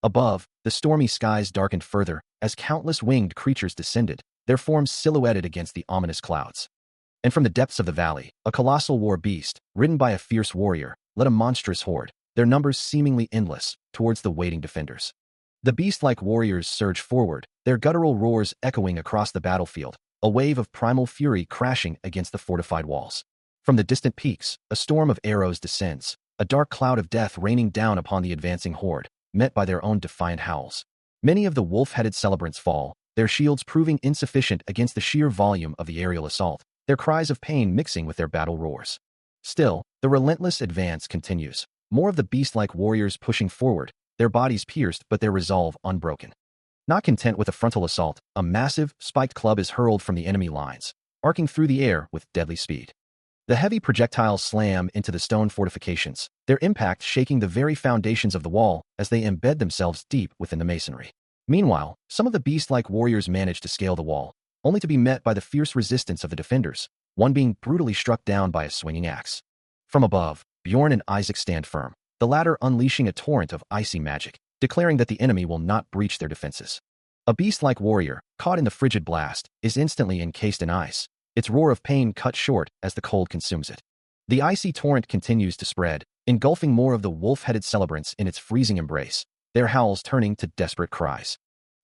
Above, the stormy skies darkened further as countless winged creatures descended, their forms silhouetted against the ominous clouds. And from the depths of the valley, a colossal war beast, ridden by a fierce warrior, led a monstrous horde, their numbers seemingly endless, towards the waiting defenders. The beast-like warriors surge forward, their guttural roars echoing across the battlefield, a wave of primal fury crashing against the fortified walls. From the distant peaks, a storm of arrows descends, a dark cloud of death raining down upon the advancing horde, met by their own defiant howls. Many of the wolf-headed celebrants fall, their shields proving insufficient against the sheer volume of the aerial assault, their cries of pain mixing with their battle roars. Still, the relentless advance continues, more of the beast-like warriors pushing forward, their bodies pierced but their resolve unbroken. Not content with a frontal assault, a massive, spiked club is hurled from the enemy lines, arcing through the air with deadly speed. The heavy projectiles slam into the stone fortifications, their impact shaking the very foundations of the wall as they embed themselves deep within the masonry. Meanwhile, some of the beast-like warriors manage to scale the wall, only to be met by the fierce resistance of the defenders, one being brutally struck down by a swinging axe. From above, Bjorn and Isaac stand firm, the latter unleashing a torrent of icy magic, declaring that the enemy will not breach their defenses. A beast-like warrior, caught in the frigid blast, is instantly encased in ice, its roar of pain cut short as the cold consumes it. The icy torrent continues to spread, engulfing more of the wolf-headed celebrants in its freezing embrace, their howls turning to desperate cries.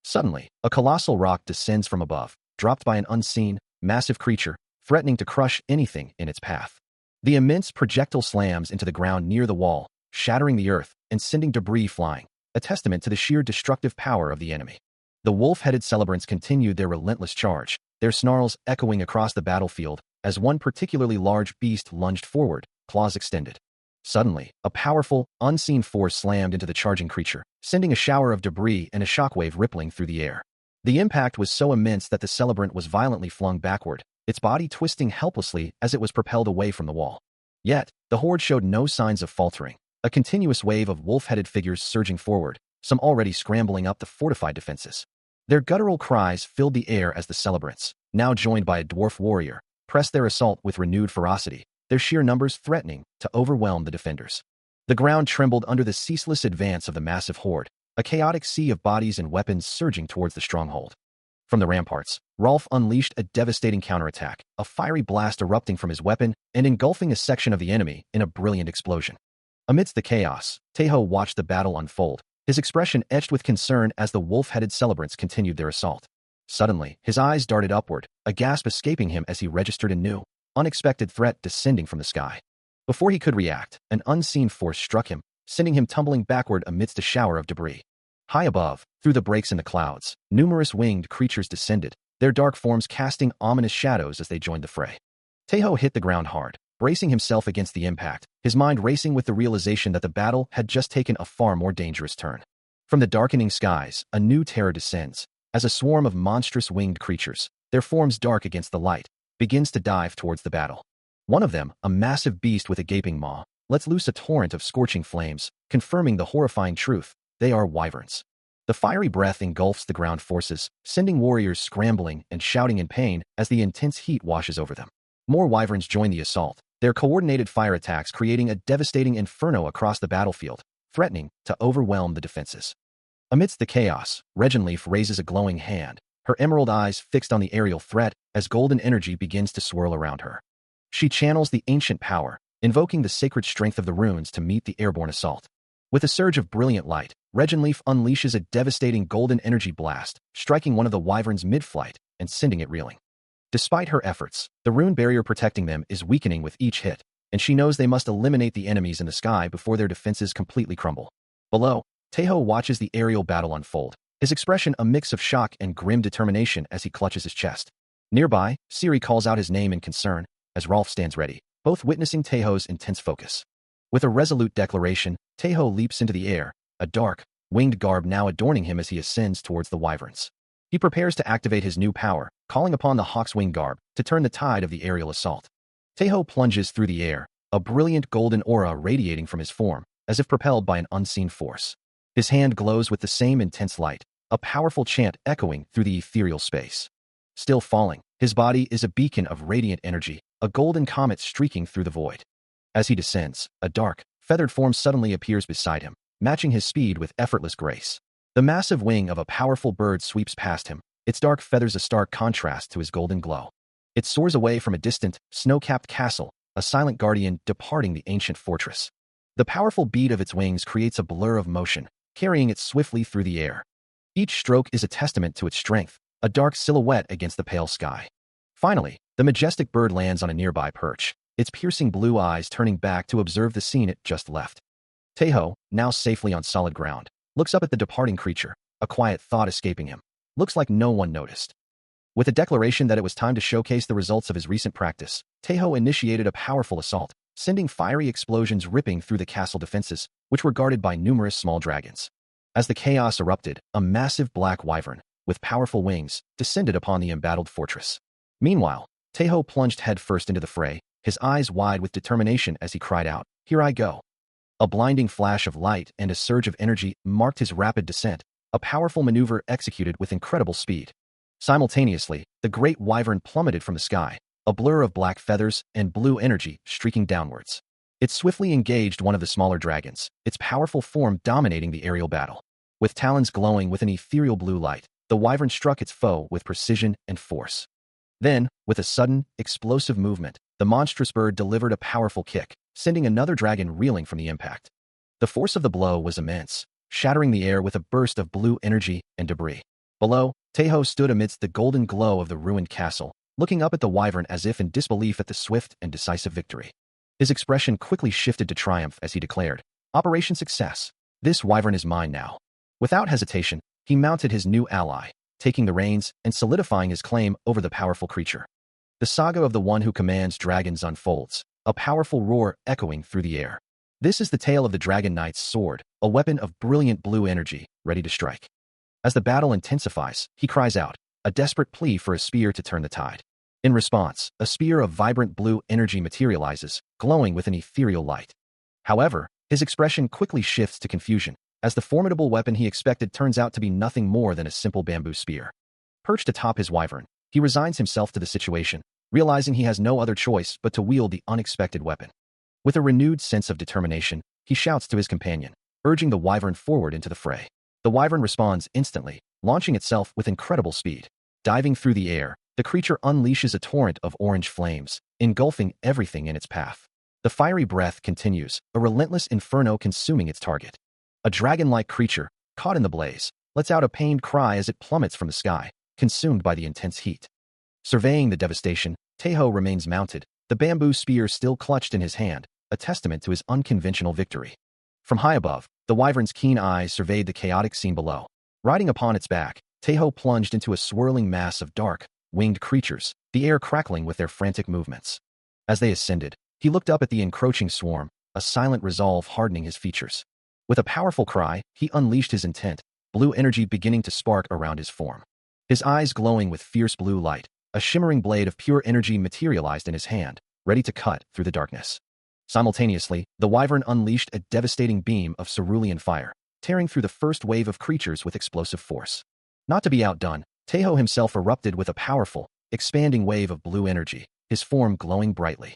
Suddenly, a colossal rock descends from above, dropped by an unseen, massive creature, threatening to crush anything in its path. The immense projectile slams into the ground near the wall, shattering the earth and sending debris flying, a testament to the sheer destructive power of the enemy. The wolf-headed celebrants continued their relentless charge, their snarls echoing across the battlefield as one particularly large beast lunged forward, claws extended. Suddenly, a powerful, unseen force slammed into the charging creature, sending a shower of debris and a shockwave rippling through the air. The impact was so immense that the celebrant was violently flung backward, its body twisting helplessly as it was propelled away from the wall. Yet, the horde showed no signs of faltering, a continuous wave of wolf-headed figures surging forward, some already scrambling up the fortified defenses. Their guttural cries filled the air as the celebrants, now joined by a dwarf warrior, pressed their assault with renewed ferocity, their sheer numbers threatening to overwhelm the defenders. The ground trembled under the ceaseless advance of the massive horde, a chaotic sea of bodies and weapons surging towards the stronghold. From the ramparts, Rolf unleashed a devastating counterattack, a fiery blast erupting from his weapon and engulfing a section of the enemy in a brilliant explosion. Amidst the chaos, Taeho watched the battle unfold, his expression etched with concern as the wolf-headed celebrants continued their assault. Suddenly, his eyes darted upward, a gasp escaping him as he registered a new, unexpected threat descending from the sky. Before he could react, an unseen force struck him, sending him tumbling backward amidst a shower of debris. High above, through the breaks in the clouds, numerous winged creatures descended, their dark forms casting ominous shadows as they joined the fray. Taeho hit the ground hard, bracing himself against the impact, his mind racing with the realization that the battle had just taken a far more dangerous turn. From the darkening skies, a new terror descends, as a swarm of monstrous winged creatures, their forms dark against the light, begins to dive towards the battle. One of them, a massive beast with a gaping maw, lets loose a torrent of scorching flames, confirming the horrifying truth: they are wyverns. The fiery breath engulfs the ground forces, sending warriors scrambling and shouting in pain as the intense heat washes over them. More wyverns join the assault, their coordinated fire attacks creating a devastating inferno across the battlefield, threatening to overwhelm the defenses. Amidst the chaos, Regenleaf raises a glowing hand, her emerald eyes fixed on the aerial threat as golden energy begins to swirl around her. She channels the ancient power, invoking the sacred strength of the runes to meet the airborne assault. With a surge of brilliant light, Regenleaf unleashes a devastating golden energy blast, striking one of the wyverns mid-flight and sending it reeling. Despite her efforts, the rune barrier protecting them is weakening with each hit, and she knows they must eliminate the enemies in the sky before their defenses completely crumble. Below, Taeho watches the aerial battle unfold, his expression a mix of shock and grim determination as he clutches his chest. Nearby, Siri calls out his name in concern, as Rolf stands ready, both witnessing Taeho's intense focus. With a resolute declaration, Taeho leaps into the air, a dark, winged garb now adorning him as he ascends towards the wyverns. He prepares to activate his new power, calling upon the hawk's wing garb to turn the tide of the aerial assault. Taeho plunges through the air, a brilliant golden aura radiating from his form, as if propelled by an unseen force. His hand glows with the same intense light, a powerful chant echoing through the ethereal space. Still falling, his body is a beacon of radiant energy, a golden comet streaking through the void. As he descends, a dark, feathered form suddenly appears beside him, matching his speed with effortless grace. The massive wing of a powerful bird sweeps past him, its dark feathers a stark contrast to his golden glow. It soars away from a distant, snow-capped castle, a silent guardian departing the ancient fortress. The powerful beat of its wings creates a blur of motion, carrying it swiftly through the air. Each stroke is a testament to its strength, a dark silhouette against the pale sky. Finally, the majestic bird lands on a nearby perch, its piercing blue eyes turning back to observe the scene it just left. Taeho, now safely on solid ground, looks up at the departing creature, a quiet thought escaping him. Looks like no one noticed. With a declaration that it was time to showcase the results of his recent practice, Taeho initiated a powerful assault, sending fiery explosions ripping through the castle defenses, which were guarded by numerous small dragons. As the chaos erupted, a massive black wyvern, with powerful wings, descended upon the embattled fortress. Meanwhile, Taeho plunged headfirst into the fray, his eyes wide with determination as he cried out, "Here I go." A blinding flash of light and a surge of energy marked his rapid descent, a powerful maneuver executed with incredible speed. Simultaneously, the great wyvern plummeted from the sky, a blur of black feathers and blue energy streaking downwards. It swiftly engaged one of the smaller dragons, its powerful form dominating the aerial battle. With talons glowing with an ethereal blue light, the wyvern struck its foe with precision and force. Then, with a sudden, explosive movement, the monstrous bird delivered a powerful kick, sending another dragon reeling from the impact. The force of the blow was immense, shattering the air with a burst of blue energy and debris. Below, Taeho stood amidst the golden glow of the ruined castle, looking up at the wyvern as if in disbelief at the swift and decisive victory. His expression quickly shifted to triumph as he declared, "Operation Success. This wyvern is mine now." Without hesitation, he mounted his new ally, taking the reins and solidifying his claim over the powerful creature. The saga of the one who commands dragons unfolds, a powerful roar echoing through the air. This is the tale of the Dragon Knight's sword, a weapon of brilliant blue energy, ready to strike. As the battle intensifies, he cries out, a desperate plea for a spear to turn the tide. In response, a spear of vibrant blue energy materializes, glowing with an ethereal light. However, his expression quickly shifts to confusion, as the formidable weapon he expected turns out to be nothing more than a simple bamboo spear. Perched atop his wyvern, he resigns himself to the situation, realizing he has no other choice but to wield the unexpected weapon. With a renewed sense of determination, he shouts to his companion, urging the wyvern forward into the fray. The wyvern responds instantly, launching itself with incredible speed. Diving through the air, the creature unleashes a torrent of orange flames, engulfing everything in its path. The fiery breath continues, a relentless inferno consuming its target. A dragon-like creature, caught in the blaze, lets out a pained cry as it plummets from the sky, consumed by the intense heat. Surveying the devastation, Taeho remains mounted, the bamboo spear still clutched in his hand, a testament to his unconventional victory. From high above, the wyvern's keen eyes surveyed the chaotic scene below. Riding upon its back, Taeho plunged into a swirling mass of dark, winged creatures, the air crackling with their frantic movements. As they ascended, he looked up at the encroaching swarm, a silent resolve hardening his features. With a powerful cry, he unleashed his intent, blue energy beginning to spark around his form. His eyes glowing with fierce blue light, a shimmering blade of pure energy materialized in his hand, ready to cut through the darkness. Simultaneously, the wyvern unleashed a devastating beam of cerulean fire, tearing through the first wave of creatures with explosive force. Not to be outdone, Taeho himself erupted with a powerful, expanding wave of blue energy, his form glowing brightly.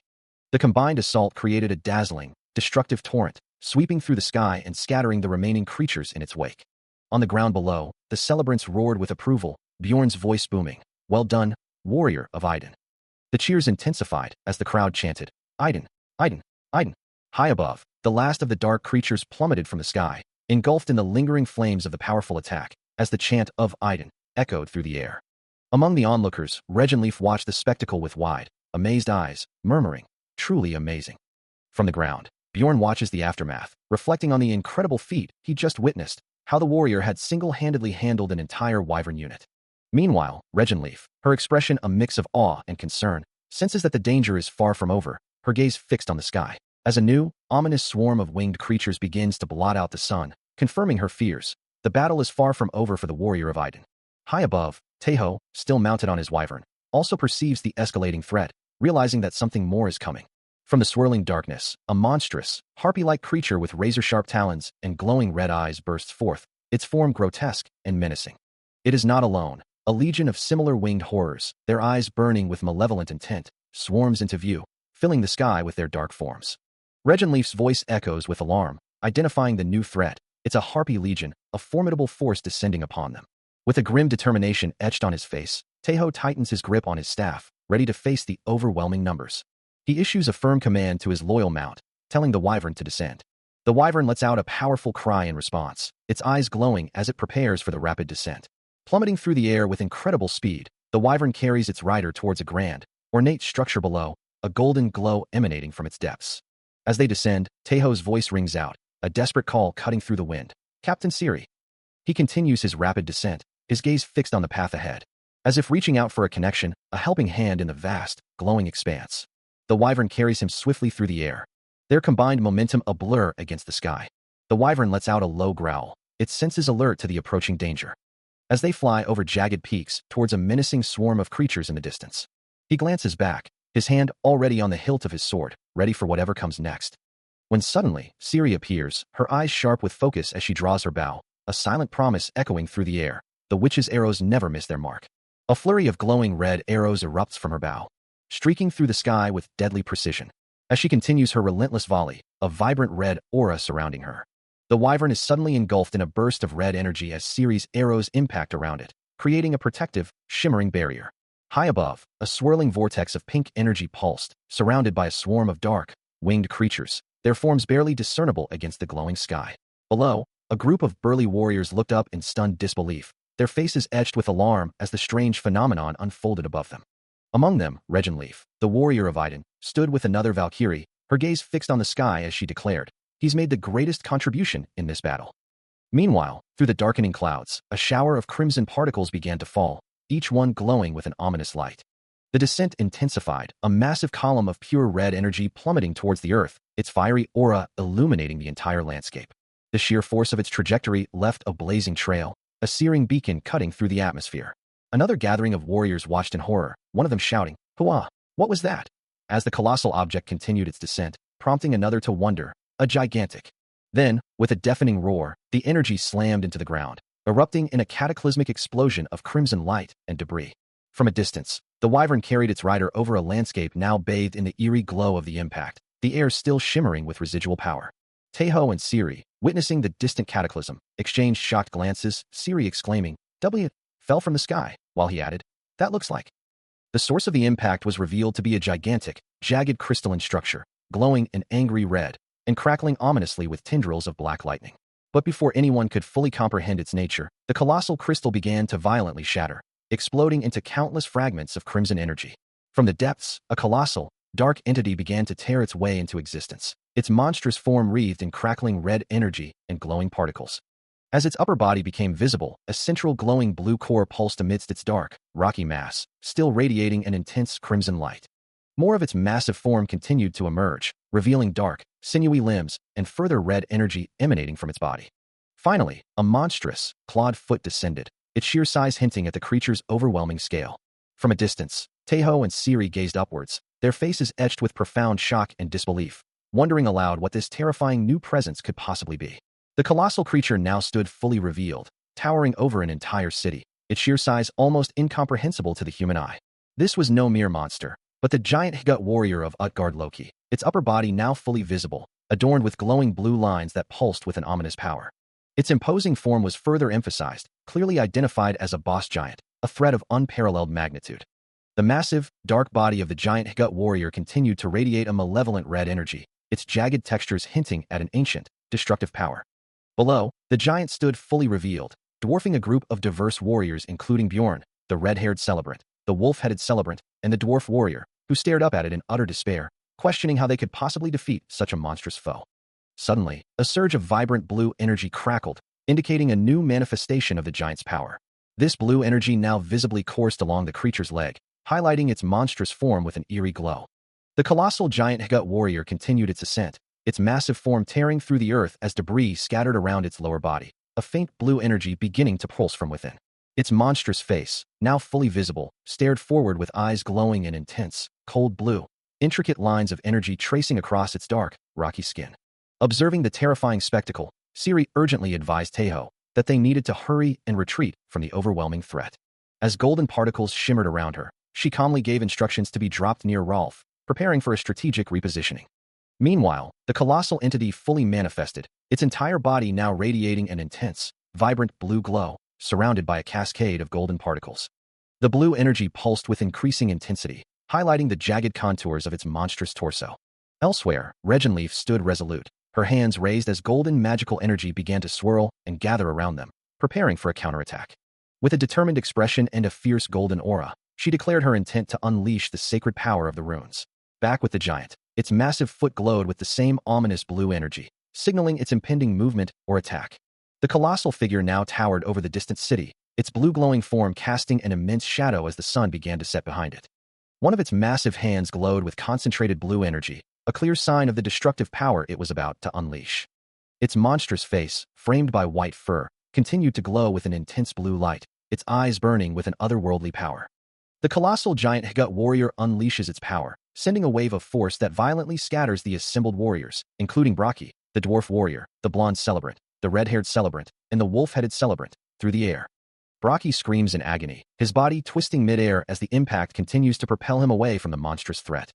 The combined assault created a dazzling, destructive torrent, sweeping through the sky and scattering the remaining creatures in its wake. On the ground below, the celebrants roared with approval, Bjorn's voice booming, "Well done, warrior of Iden." The cheers intensified as the crowd chanted, "Iden, Iden, Iden." High above, the last of the dark creatures plummeted from the sky, engulfed in the lingering flames of the powerful attack, as the chant of Iden echoed through the air. Among the onlookers, Regenleaf watched the spectacle with wide, amazed eyes, murmuring, "Truly amazing." From the ground, Bjorn watches the aftermath, reflecting on the incredible feat he just witnessed, how the warrior had single-handedly handled an entire wyvern unit. Meanwhile, Regenleaf, her expression a mix of awe and concern, senses that the danger is far from over, her gaze fixed on the sky. As a new, ominous swarm of winged creatures begins to blot out the sun, confirming her fears, the battle is far from over for the warrior of Iden. High above, Taeho, still mounted on his wyvern, also perceives the escalating threat, realizing that something more is coming. From the swirling darkness, a monstrous, harpy-like creature with razor-sharp talons and glowing red eyes bursts forth, its form grotesque and menacing. It is not alone. A legion of similar winged horrors, their eyes burning with malevolent intent, swarms into view, filling the sky with their dark forms. Regenleaf's voice echoes with alarm, identifying the new threat, It's a harpy legion, a formidable force descending upon them. With a grim determination etched on his face, Taeho tightens his grip on his staff, ready to face the overwhelming numbers. He issues a firm command to his loyal mount, telling the wyvern to descend. The wyvern lets out a powerful cry in response, its eyes glowing as it prepares for the rapid descent. Plummeting through the air with incredible speed, the wyvern carries its rider towards a grand, ornate structure below, a golden glow emanating from its depths. As they descend, Taeho's voice rings out, a desperate call cutting through the wind. Captain Siri. He continues his rapid descent, his gaze fixed on the path ahead. As if reaching out for a connection, a helping hand in the vast, glowing expanse. The wyvern carries him swiftly through the air, their combined momentum a blur against the sky. The wyvern lets out a low growl, its senses alert to the approaching danger. As they fly over jagged peaks towards a menacing swarm of creatures in the distance. He glances back, his hand already on the hilt of his sword, ready for whatever comes next. When suddenly, Siri appears, her eyes sharp with focus as she draws her bow, a silent promise echoing through the air. The witch's arrows never miss their mark. A flurry of glowing red arrows erupts from her bow, streaking through the sky with deadly precision. As she continues her relentless volley, a vibrant red aura surrounding her. The wyvern is suddenly engulfed in a burst of red energy as Siri's arrows impact around it, creating a protective, shimmering barrier. High above, a swirling vortex of pink energy pulsed, surrounded by a swarm of dark, winged creatures, their forms barely discernible against the glowing sky. Below, a group of burly warriors looked up in stunned disbelief, their faces etched with alarm as the strange phenomenon unfolded above them. Among them, Regenleaf, the warrior of Iden, stood with another Valkyrie, her gaze fixed on the sky as she declared, "He's made the greatest contribution in this battle." Meanwhile, through the darkening clouds, a shower of crimson particles began to fall, each one glowing with an ominous light. The descent intensified, a massive column of pure red energy plummeting towards the earth, its fiery aura illuminating the entire landscape. The sheer force of its trajectory left a blazing trail, a searing beacon cutting through the atmosphere. Another gathering of warriors watched in horror, one of them shouting, "Hua! What was that?" As the colossal object continued its descent, prompting another to wonder, a gigantic. Then, with a deafening roar, the energy slammed into the ground, erupting in a cataclysmic explosion of crimson light and debris. From a distance, the wyvern carried its rider over a landscape now bathed in the eerie glow of the impact, the air still shimmering with residual power. Taeho and Siri, witnessing the distant cataclysm, exchanged shocked glances, Siri exclaiming, "W fell from the sky," while he added, "That looks like." The source of the impact was revealed to be a gigantic, jagged crystalline structure, glowing an angry red, and crackling ominously with tendrils of black lightning. But before anyone could fully comprehend its nature, the colossal crystal began to violently shatter, exploding into countless fragments of crimson energy. From the depths, a colossal, dark entity began to tear its way into existence, its monstrous form wreathed in crackling red energy and glowing particles. As its upper body became visible, a central glowing blue core pulsed amidst its dark, rocky mass, still radiating an intense crimson light. More of its massive form continued to emerge, revealing dark, sinewy limbs and further red energy emanating from its body. Finally, a monstrous, clawed foot descended, its sheer size hinting at the creature's overwhelming scale. From a distance, Taeho and Siri gazed upwards, their faces etched with profound shock and disbelief, wondering aloud what this terrifying new presence could possibly be. The colossal creature now stood fully revealed, towering over an entire city, its sheer size almost incomprehensible to the human eye. This was no mere monster, but the giant Higut warrior of Utgard Loki, its upper body now fully visible, adorned with glowing blue lines that pulsed with an ominous power. Its imposing form was further emphasized, clearly identified as a boss giant, a threat of unparalleled magnitude. The massive, dark body of the giant Higut warrior continued to radiate a malevolent red energy, its jagged textures hinting at an ancient, destructive power. Below, the giant stood fully revealed, dwarfing a group of diverse warriors including Bjorn, the red-haired celebrant, the wolf-headed celebrant, and the dwarf warrior, who stared up at it in utter despair, questioning how they could possibly defeat such a monstrous foe. Suddenly, a surge of vibrant blue energy crackled, indicating a new manifestation of the giant's power. This blue energy now visibly coursed along the creature's leg, highlighting its monstrous form with an eerie glow. The colossal giant Higut warrior continued its ascent, its massive form tearing through the earth as debris scattered around its lower body, a faint blue energy beginning to pulse from within. Its monstrous face, now fully visible, stared forward with eyes glowing an intense, cold blue, intricate lines of energy tracing across its dark, rocky skin. Observing the terrifying spectacle, Siri urgently advised Taeho that they needed to hurry and retreat from the overwhelming threat. As golden particles shimmered around her, she calmly gave instructions to be dropped near Rolf, preparing for a strategic repositioning. Meanwhile, the colossal entity fully manifested, its entire body now radiating an intense, vibrant blue glow, surrounded by a cascade of golden particles. The blue energy pulsed with increasing intensity, highlighting the jagged contours of its monstrous torso. Elsewhere, Regenleaf stood resolute, her hands raised as golden magical energy began to swirl and gather around them, preparing for a counterattack. With a determined expression and a fierce golden aura, she declared her intent to unleash the sacred power of the runes. Back with the giant, its massive foot glowed with the same ominous blue energy, signaling its impending movement or attack. The colossal figure now towered over the distant city, its blue glowing form casting an immense shadow as the sun began to set behind it. One of its massive hands glowed with concentrated blue energy, a clear sign of the destructive power it was about to unleash. Its monstrous face, framed by white fur, continued to glow with an intense blue light, its eyes burning with an otherworldly power. The colossal giant Hgut warrior unleashes its power, sending a wave of force that violently scatters the assembled warriors, including Braki, the dwarf warrior, the blonde celebrant, the red-haired celebrant, and the wolf-headed celebrant, through the air. Braki screams in agony, his body twisting midair as the impact continues to propel him away from the monstrous threat.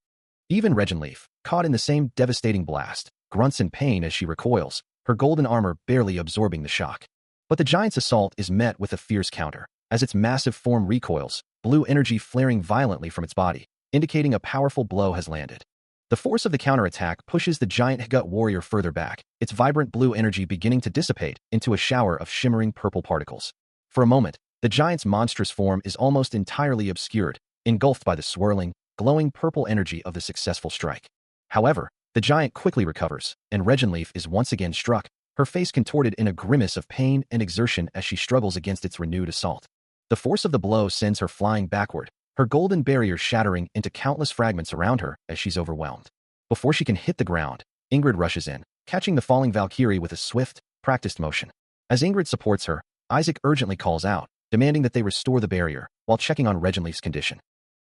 Even Regenleaf, caught in the same devastating blast, grunts in pain as she recoils, her golden armor barely absorbing the shock. But the giant's assault is met with a fierce counter. As its massive form recoils, blue energy flaring violently from its body, indicating a powerful blow has landed. The force of the counterattack pushes the giant Hgut warrior further back, its vibrant blue energy beginning to dissipate into a shower of shimmering purple particles. For a moment, the giant's monstrous form is almost entirely obscured, engulfed by the swirling, glowing purple energy of the successful strike. However, the giant quickly recovers, and Regenleaf is once again struck, her face contorted in a grimace of pain and exertion as she struggles against its renewed assault. The force of the blow sends her flying backward, her golden barrier shattering into countless fragments around her as she's overwhelmed. Before she can hit the ground, Ingrid rushes in, catching the falling Valkyrie with a swift, practiced motion. As Ingrid supports her, Isaac urgently calls out, demanding that they restore the barrier, while checking on Regenleaf's condition.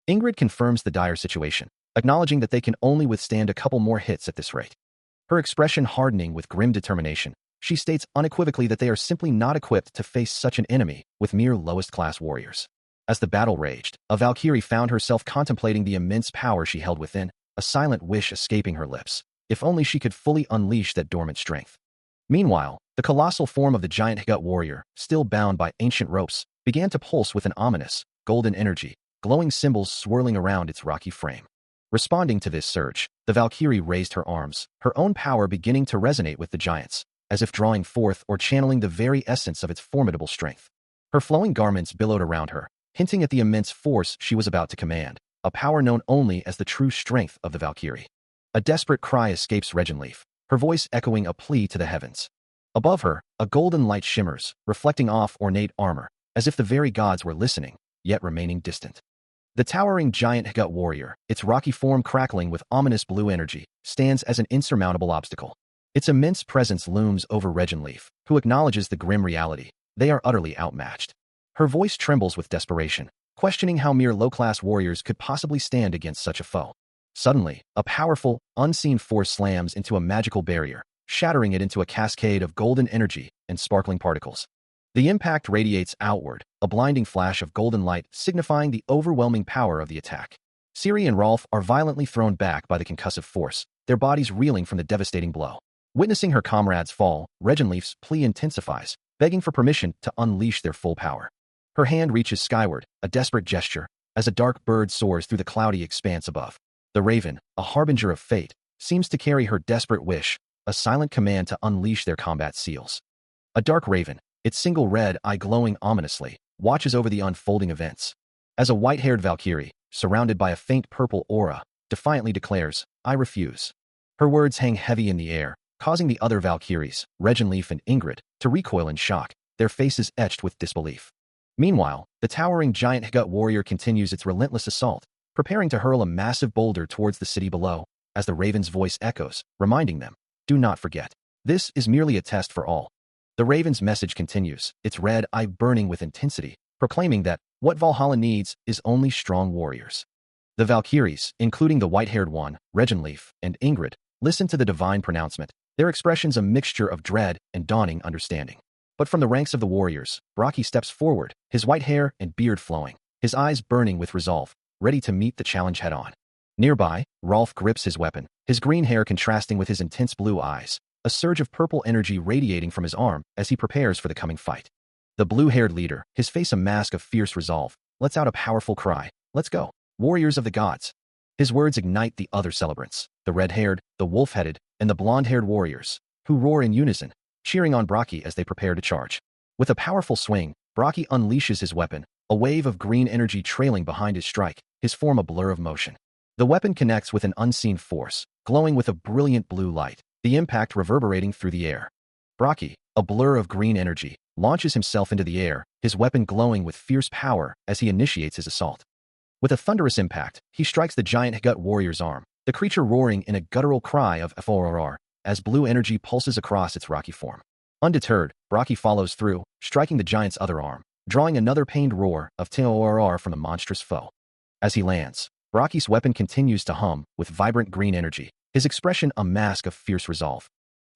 Ingrid confirms the dire situation, acknowledging that they can only withstand a couple more hits at this rate. Her expression hardening with grim determination, she states unequivocally that they are simply not equipped to face such an enemy with mere lowest-class warriors. As the battle raged, a Valkyrie found herself contemplating the immense power she held within, a silent wish escaping her lips. If only she could fully unleash that dormant strength. Meanwhile, the colossal form of the giant Hgut warrior, still bound by ancient ropes, began to pulse with an ominous, golden energy, glowing symbols swirling around its rocky frame. Responding to this surge, the Valkyrie raised her arms, her own power beginning to resonate with the giant's, as if drawing forth or channeling the very essence of its formidable strength. Her flowing garments billowed around her, hinting at the immense force she was about to command, a power known only as the true strength of the Valkyrie. A desperate cry escapes Regenleaf, her voice echoing a plea to the heavens. Above her, a golden light shimmers, reflecting off ornate armor, as if the very gods were listening, yet remaining distant. The towering giant Hgut warrior, its rocky form crackling with ominous blue energy, stands as an insurmountable obstacle. Its immense presence looms over Regenleaf, who acknowledges the grim reality. They are utterly outmatched. Her voice trembles with desperation, questioning how mere low-class warriors could possibly stand against such a foe. Suddenly, a powerful, unseen force slams into a magical barrier, shattering it into a cascade of golden energy and sparkling particles. The impact radiates outward, a blinding flash of golden light signifying the overwhelming power of the attack. Ciri and Rolf are violently thrown back by the concussive force, their bodies reeling from the devastating blow. Witnessing her comrades fall, Regenleaf's plea intensifies, begging for permission to unleash their full power. Her hand reaches skyward, a desperate gesture, as a dark bird soars through the cloudy expanse above. The raven, a harbinger of fate, seems to carry her desperate wish, a silent command to unleash their combat seals. A dark raven, its single red eye glowing ominously, watches over the unfolding events. As a white-haired Valkyrie, surrounded by a faint purple aura, defiantly declares, "I refuse." Her words hang heavy in the air, causing the other Valkyries, Regenleaf and Ingrid, to recoil in shock, their faces etched with disbelief. Meanwhile, the towering giant Hgut warrior continues its relentless assault, preparing to hurl a massive boulder towards the city below, as the raven's voice echoes, reminding them, "Do not forget. This is merely a test for all." The raven's message continues, its red eye burning with intensity, proclaiming that what Valhalla needs is only strong warriors. The Valkyries, including the white-haired one, Regenleaf, and Ingrid, listen to the divine pronouncement, their expressions a mixture of dread and dawning understanding. But from the ranks of the warriors, Braki steps forward, his white hair and beard flowing, his eyes burning with resolve, ready to meet the challenge head-on. Nearby, Rolf grips his weapon, his green hair contrasting with his intense blue eyes, a surge of purple energy radiating from his arm as he prepares for the coming fight. The blue-haired leader, his face a mask of fierce resolve, lets out a powerful cry. Let's go, warriors of the gods. His words ignite the other celebrants, the red-haired, the wolf-headed, and the blonde-haired warriors, who roar in unison, cheering on Braki as they prepare to charge. With a powerful swing, Braki unleashes his weapon, a wave of green energy trailing behind his strike, his form a blur of motion. The weapon connects with an unseen force, glowing with a brilliant blue light, the impact reverberating through the air. Braki, a blur of green energy, launches himself into the air, his weapon glowing with fierce power as he initiates his assault. With a thunderous impact, he strikes the giant gut warrior's arm, the creature roaring in a guttural cry of FORR as blue energy pulses across its rocky form. Undeterred, Braki follows through, striking the giant's other arm, drawing another pained roar of TORR from the monstrous foe. As he lands, Braki's weapon continues to hum with vibrant green energy, his expression a mask of fierce resolve.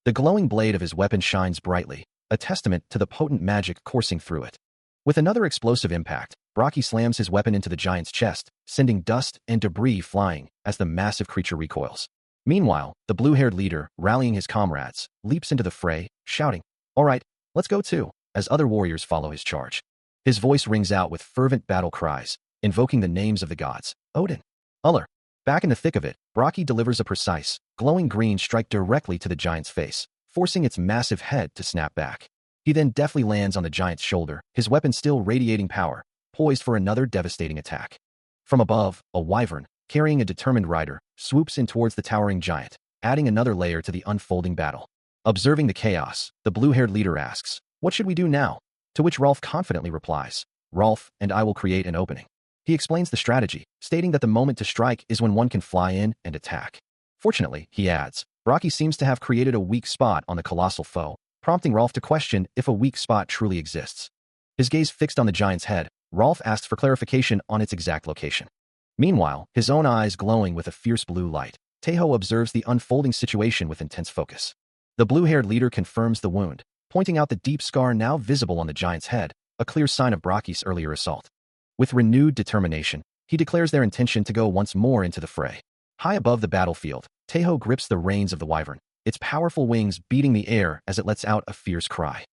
The glowing blade of his weapon shines brightly, a testament to the potent magic coursing through it. With another explosive impact, Braki slams his weapon into the giant's chest, sending dust and debris flying as the massive creature recoils. Meanwhile, the blue-haired leader, rallying his comrades, leaps into the fray, shouting, "All right, let's go too," as other warriors follow his charge. His voice rings out with fervent battle cries, invoking the names of the gods, Odin, Uller. Back in the thick of it, Braki delivers a precise, glowing green strike directly to the giant's face, forcing its massive head to snap back. He then deftly lands on the giant's shoulder, his weapon still radiating power, poised for another devastating attack. From above, a wyvern, carrying a determined rider, swoops in towards the towering giant, adding another layer to the unfolding battle. Observing the chaos, the blue-haired leader asks, "What should we do now?" To which Rolf confidently replies, "Rolf and I will create an opening." He explains the strategy, stating that the moment to strike is when one can fly in and attack. Fortunately, he adds, Braki seems to have created a weak spot on the colossal foe, prompting Rolf to question if a weak spot truly exists. His gaze fixed on the giant's head, Rolf asks for clarification on its exact location. Meanwhile, his own eyes glowing with a fierce blue light, Taeho observes the unfolding situation with intense focus. The blue-haired leader confirms the wound, pointing out the deep scar now visible on the giant's head, a clear sign of Braki's earlier assault. With renewed determination, he declares their intention to go once more into the fray. High above the battlefield, Taeho grips the reins of the wyvern, its powerful wings beating the air as it lets out a fierce cry.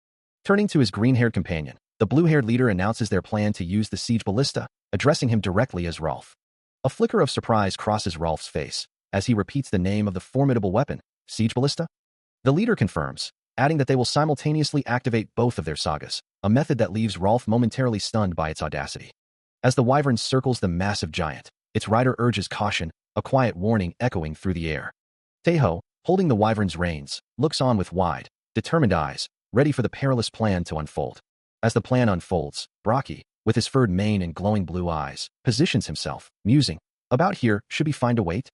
Turning to his green-haired companion, the blue-haired leader announces their plan to use the siege ballista, addressing him directly as Rolf. A flicker of surprise crosses Rolf's face as he repeats the name of the formidable weapon, siege ballista. The leader confirms, adding that they will simultaneously activate both of their sagas, a method that leaves Rolf momentarily stunned by its audacity. As the wyvern circles the massive giant, its rider urges caution, a quiet warning echoing through the air. Taeho, holding the wyvern's reins, looks on with wide, determined eyes, ready for the perilous plan to unfold. As the plan unfolds, Braki, with his furred mane and glowing blue eyes, positions himself, musing, "About here, should we find a wait?"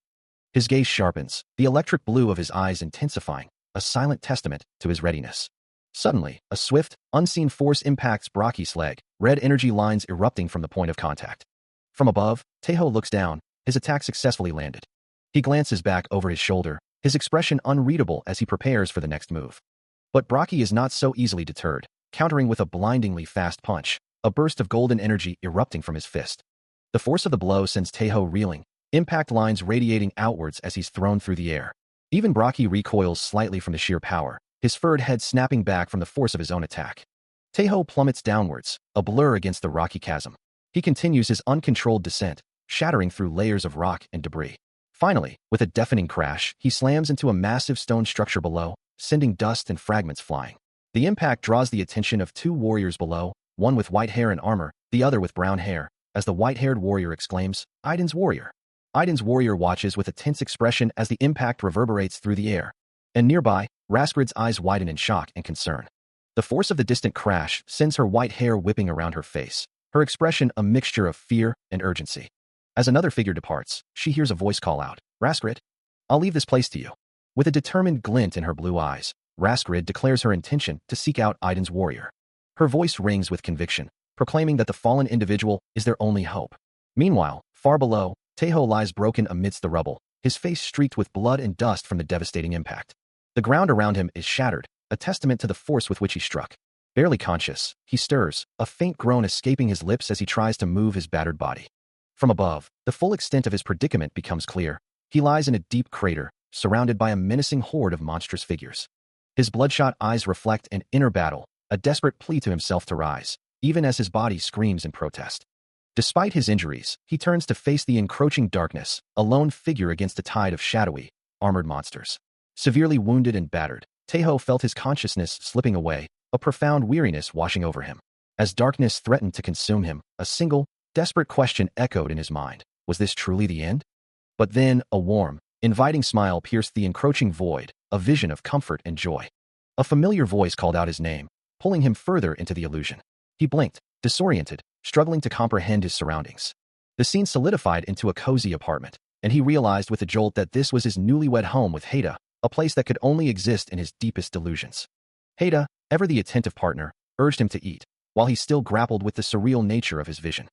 His gaze sharpens, the electric blue of his eyes intensifying, a silent testament to his readiness. Suddenly, a swift, unseen force impacts Braki's leg, red energy lines erupting from the point of contact. From above, Taeho looks down, his attack successfully landed. He glances back over his shoulder, his expression unreadable as he prepares for the next move. But Braki is not so easily deterred, countering with a blindingly fast punch, a burst of golden energy erupting from his fist. The force of the blow sends Taeho reeling, impact lines radiating outwards as he's thrown through the air. Even Braki recoils slightly from the sheer power, his furred head snapping back from the force of his own attack. Taeho plummets downwards, a blur against the rocky chasm. He continues his uncontrolled descent, shattering through layers of rock and debris. Finally, with a deafening crash, he slams into a massive stone structure below, sending dust and fragments flying. The impact draws the attention of two warriors below, one with white hair and armor, the other with brown hair, as the white-haired warrior exclaims, "Aiden's warrior." Aiden's warrior watches with a tense expression as the impact reverberates through the air. And nearby, Raskrid's eyes widen in shock and concern. The force of the distant crash sends her white hair whipping around her face, her expression a mixture of fear and urgency. As another figure departs, she hears a voice call out, "Raskrid, I'll leave this place to you." With a determined glint in her blue eyes, Raskrid declares her intention to seek out Aiden's warrior. Her voice rings with conviction, proclaiming that the fallen individual is their only hope. Meanwhile, far below, Taeho lies broken amidst the rubble, his face streaked with blood and dust from the devastating impact. The ground around him is shattered, a testament to the force with which he struck. Barely conscious, he stirs, a faint groan escaping his lips as he tries to move his battered body. From above, the full extent of his predicament becomes clear. He lies in a deep crater, surrounded by a menacing horde of monstrous figures. His bloodshot eyes reflect an inner battle, a desperate plea to himself to rise, even as his body screams in protest. Despite his injuries, he turns to face the encroaching darkness, a lone figure against a tide of shadowy, armored monsters. Severely wounded and battered, Taeho felt his consciousness slipping away, a profound weariness washing over him. As darkness threatened to consume him, a single, desperate question echoed in his mind. Was this truly the end? But then, a warm, inviting smile pierced the encroaching void, a vision of comfort and joy. A familiar voice called out his name, pulling him further into the illusion. He blinked, disoriented, struggling to comprehend his surroundings. The scene solidified into a cozy apartment, and he realized with a jolt that this was his newlywed home with Haida, a place that could only exist in his deepest delusions. Haida, ever the attentive partner, urged him to eat, while he still grappled with the surreal nature of his vision.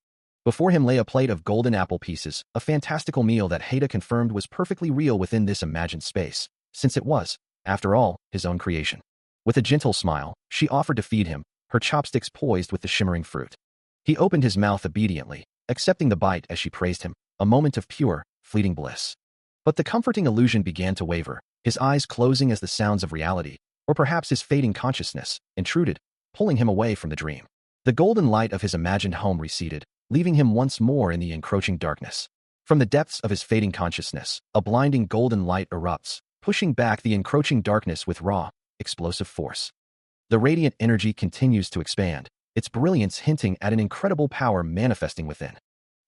Before him lay a plate of golden apple pieces, a fantastical meal that Haida confirmed was perfectly real within this imagined space, since it was, after all, his own creation. With a gentle smile, she offered to feed him, her chopsticks poised with the shimmering fruit. He opened his mouth obediently, accepting the bite as she praised him, a moment of pure, fleeting bliss. But the comforting illusion began to waver, his eyes closing as the sounds of reality, or perhaps his fading consciousness, intruded, pulling him away from the dream. The golden light of his imagined home receded, leaving him once more in the encroaching darkness. From the depths of his fading consciousness, a blinding golden light erupts, pushing back the encroaching darkness with raw, explosive force. The radiant energy continues to expand, its brilliance hinting at an incredible power manifesting within.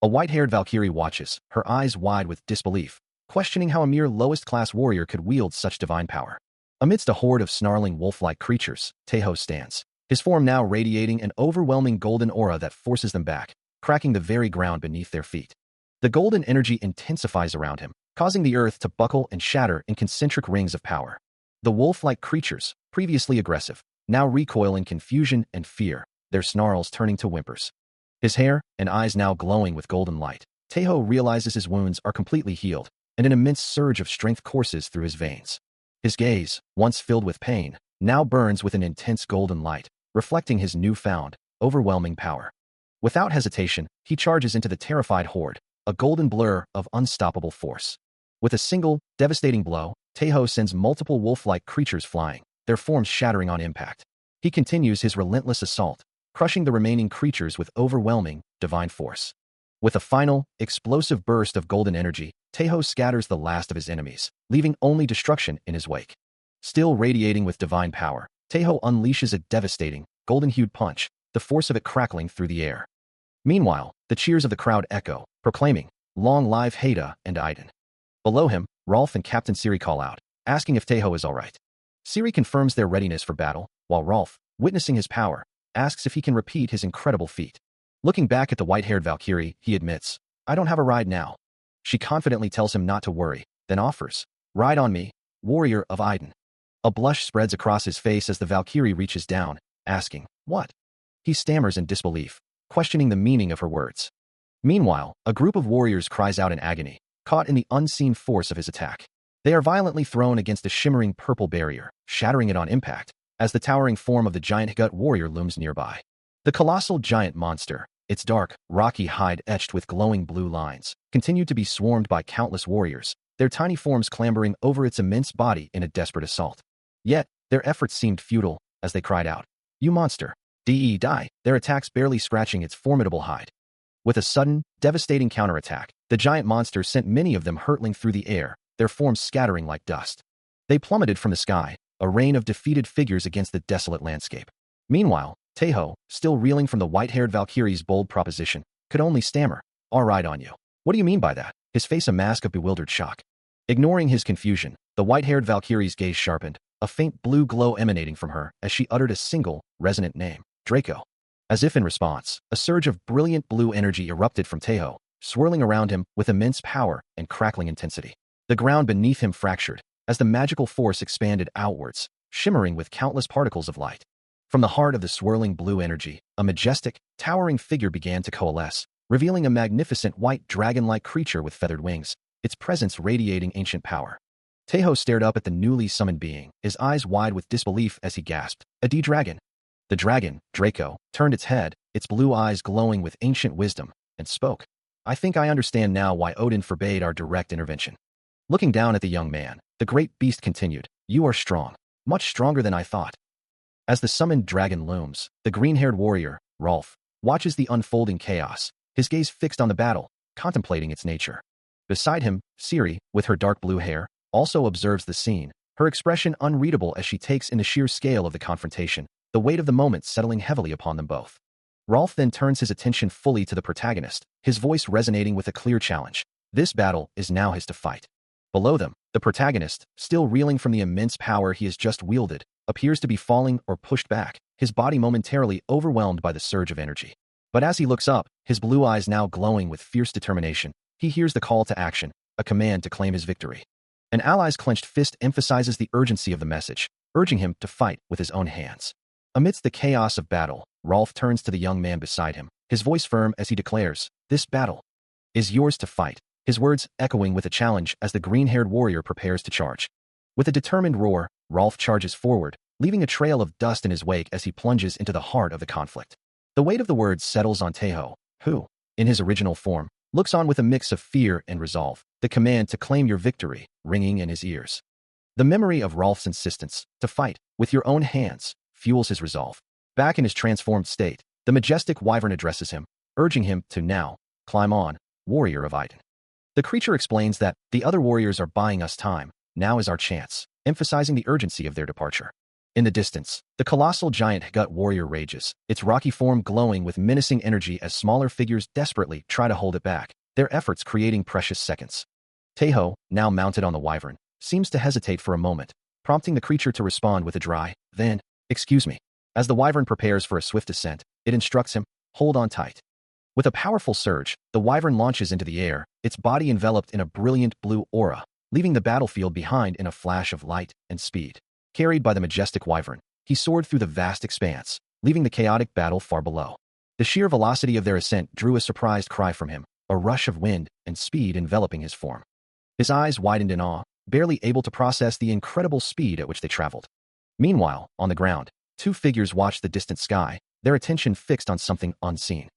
A white-haired Valkyrie watches, her eyes wide with disbelief, questioning how a mere lowest-class warrior could wield such divine power. Amidst a horde of snarling wolf-like creatures, Taeho stands, his form now radiating an overwhelming golden aura that forces them back, cracking the very ground beneath their feet. The golden energy intensifies around him, causing the earth to buckle and shatter in concentric rings of power. The wolf-like creatures, previously aggressive, now recoil in confusion and fear, their snarls turning to whimpers. His hair and eyes now glowing with golden light, Taeho realizes his wounds are completely healed, and an immense surge of strength courses through his veins. His gaze, once filled with pain, now burns with an intense golden light, reflecting his newfound, overwhelming power. Without hesitation, he charges into the terrified horde, a golden blur of unstoppable force. With a single, devastating blow, Taeho sends multiple wolf-like creatures flying, their forms shattering on impact. He continues his relentless assault, crushing the remaining creatures with overwhelming, divine force. With a final, explosive burst of golden energy, Taeho scatters the last of his enemies, leaving only destruction in his wake. Still radiating with divine power, Taeho unleashes a devastating, golden-hued punch, the force of it crackling through the air. Meanwhile, the cheers of the crowd echo, proclaiming, "Long live Haida and Aiden." Below him, Rolf and Captain Siri call out, asking if Taeho is all right. Siri confirms their readiness for battle, while Rolf, witnessing his power, asks if he can repeat his incredible feat. Looking back at the white-haired Valkyrie, he admits, "I don't have a ride now." She confidently tells him not to worry, then offers, "Ride on me, warrior of Aiden." A blush spreads across his face as the Valkyrie reaches down, asking, "What?" He stammers in disbelief, questioning the meaning of her words. Meanwhile, a group of warriors cries out in agony, caught in the unseen force of his attack. They are violently thrown against a shimmering purple barrier, shattering it on impact, as the towering form of the giant gut warrior looms nearby. The colossal giant monster, its dark, rocky hide etched with glowing blue lines, continued to be swarmed by countless warriors, their tiny forms clambering over its immense body in a desperate assault. Yet, their efforts seemed futile, as they cried out, "You monster! Die!" Their attacks barely scratching its formidable hide. With a sudden, devastating counterattack, the giant monster sent many of them hurtling through the air, their forms scattering like dust. They plummeted from the sky, a rain of defeated figures against the desolate landscape. Meanwhile, Taeho, still reeling from the white-haired Valkyrie's bold proposition, could only stammer, "I'll ride on you." "What do you mean by that?" His face a mask of bewildered shock. Ignoring his confusion, the white-haired Valkyrie's gaze sharpened, a faint blue glow emanating from her as she uttered a single, resonant name, "Draco." As if in response, a surge of brilliant blue energy erupted from Taeho, swirling around him with immense power and crackling intensity. The ground beneath him fractured, as the magical force expanded outwards, shimmering with countless particles of light. From the heart of the swirling blue energy, a majestic, towering figure began to coalesce, revealing a magnificent white dragon-like creature with feathered wings, its presence radiating ancient power. Taeho stared up at the newly summoned being, his eyes wide with disbelief as he gasped, "A D-dragon." The dragon, Draco, turned its head, its blue eyes glowing with ancient wisdom, and spoke. I think I understand now why Odin forbade our direct intervention. Looking down at the young man, the great beast continued, "You are strong, much stronger than I thought." As the summoned dragon looms, the green-haired warrior, Rolf, watches the unfolding chaos, his gaze fixed on the battle, contemplating its nature. Beside him, Ciri, with her dark blue hair, also observes the scene, her expression unreadable as she takes in the sheer scale of the confrontation, the weight of the moment settling heavily upon them both. Rolf then turns his attention fully to the protagonist, his voice resonating with a clear challenge. This battle is now his to fight. Below them, the protagonist, still reeling from the immense power he has just wielded, appears to be falling or pushed back, his body momentarily overwhelmed by the surge of energy. But as he looks up, his blue eyes now glowing with fierce determination, he hears the call to action, a command to claim his victory. An ally's clenched fist emphasizes the urgency of the message, urging him to fight with his own hands. Amidst the chaos of battle, Rolf turns to the young man beside him, his voice firm as he declares, "This battle is yours to fight," his words echoing with a challenge as the green-haired warrior prepares to charge. With a determined roar, Rolf charges forward, leaving a trail of dust in his wake as he plunges into the heart of the conflict. The weight of the words settles on Taeho, who, in his original form, looks on with a mix of fear and resolve, the command to claim your victory ringing in his ears. The memory of Rolf's insistence to fight with your own hands fuels his resolve. Back in his transformed state, the majestic wyvern addresses him, urging him to now climb on, warrior of Idun. The creature explains that the other warriors are buying us time, now is our chance, emphasizing the urgency of their departure. In the distance, the colossal giant gut warrior rages, its rocky form glowing with menacing energy as smaller figures desperately try to hold it back, their efforts creating precious seconds. Taeho, now mounted on the wyvern, seems to hesitate for a moment, prompting the creature to respond with a dry, "Then, excuse me." As the wyvern prepares for a swift descent, it instructs him, "Hold on tight." With a powerful surge, the wyvern launches into the air, its body enveloped in a brilliant blue aura, leaving the battlefield behind in a flash of light and speed. Carried by the majestic wyvern, he soared through the vast expanse, leaving the chaotic battle far below. The sheer velocity of their ascent drew a surprised cry from him, a rush of wind and speed enveloping his form. His eyes widened in awe, barely able to process the incredible speed at which they traveled. Meanwhile, on the ground, two figures watched the distant sky, their attention fixed on something unseen.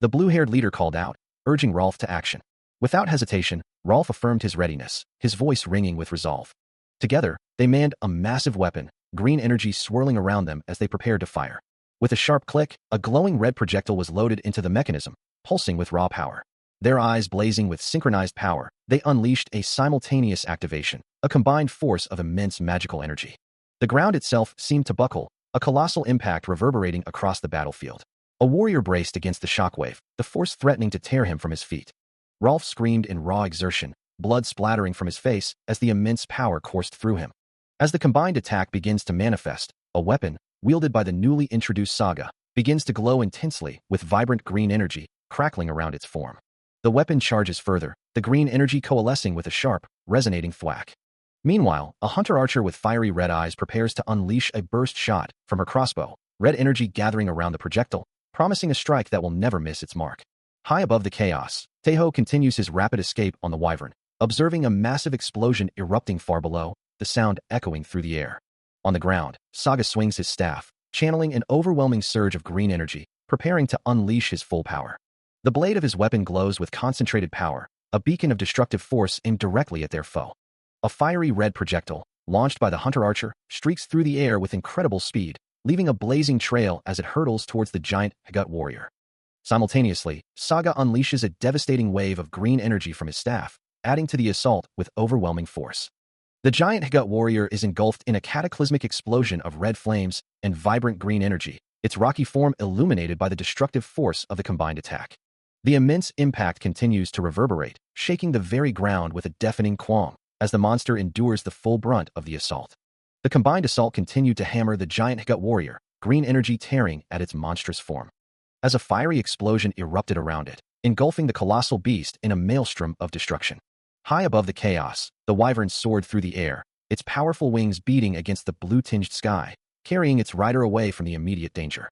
The blue-haired leader called out, urging Rolf to action. Without hesitation, Rolf affirmed his readiness, his voice ringing with resolve. Together, they manned a massive weapon, green energy swirling around them as they prepared to fire. With a sharp click, a glowing red projectile was loaded into the mechanism, pulsing with raw power. Their eyes blazing with synchronized power, they unleashed a simultaneous activation, a combined force of immense magical energy. The ground itself seemed to buckle, a colossal impact reverberating across the battlefield. A warrior braced against the shockwave, the force threatening to tear him from his feet. Rolf screamed in raw exertion, blood splattering from his face as the immense power coursed through him. As the combined attack begins to manifest, a weapon, wielded by the newly introduced Saga, begins to glow intensely with vibrant green energy crackling around its form. The weapon charges further, the green energy coalescing with a sharp, resonating thwack. Meanwhile, a hunter-archer with fiery red eyes prepares to unleash a burst shot from her crossbow, red energy gathering around the projectile, promising a strike that will never miss its mark. High above the chaos, Taeho continues his rapid escape on the wyvern, observing a massive explosion erupting far below, the sound echoing through the air. On the ground, Saga swings his staff, channeling an overwhelming surge of green energy, preparing to unleash his full power. The blade of his weapon glows with concentrated power, a beacon of destructive force aimed directly at their foe. A fiery red projectile, launched by the hunter-archer, streaks through the air with incredible speed, leaving a blazing trail as it hurtles towards the giant gut warrior. Simultaneously, Saga unleashes a devastating wave of green energy from his staff, adding to the assault with overwhelming force. The giant gut warrior is engulfed in a cataclysmic explosion of red flames and vibrant green energy, its rocky form illuminated by the destructive force of the combined attack. The immense impact continues to reverberate, shaking the very ground with a deafening qualm, as the monster endures the full brunt of the assault. The combined assault continued to hammer the giant gut warrior, green energy tearing at its monstrous form. As a fiery explosion erupted around it, engulfing the colossal beast in a maelstrom of destruction. High above the chaos, the wyvern soared through the air, its powerful wings beating against the blue-tinged sky, carrying its rider away from the immediate danger.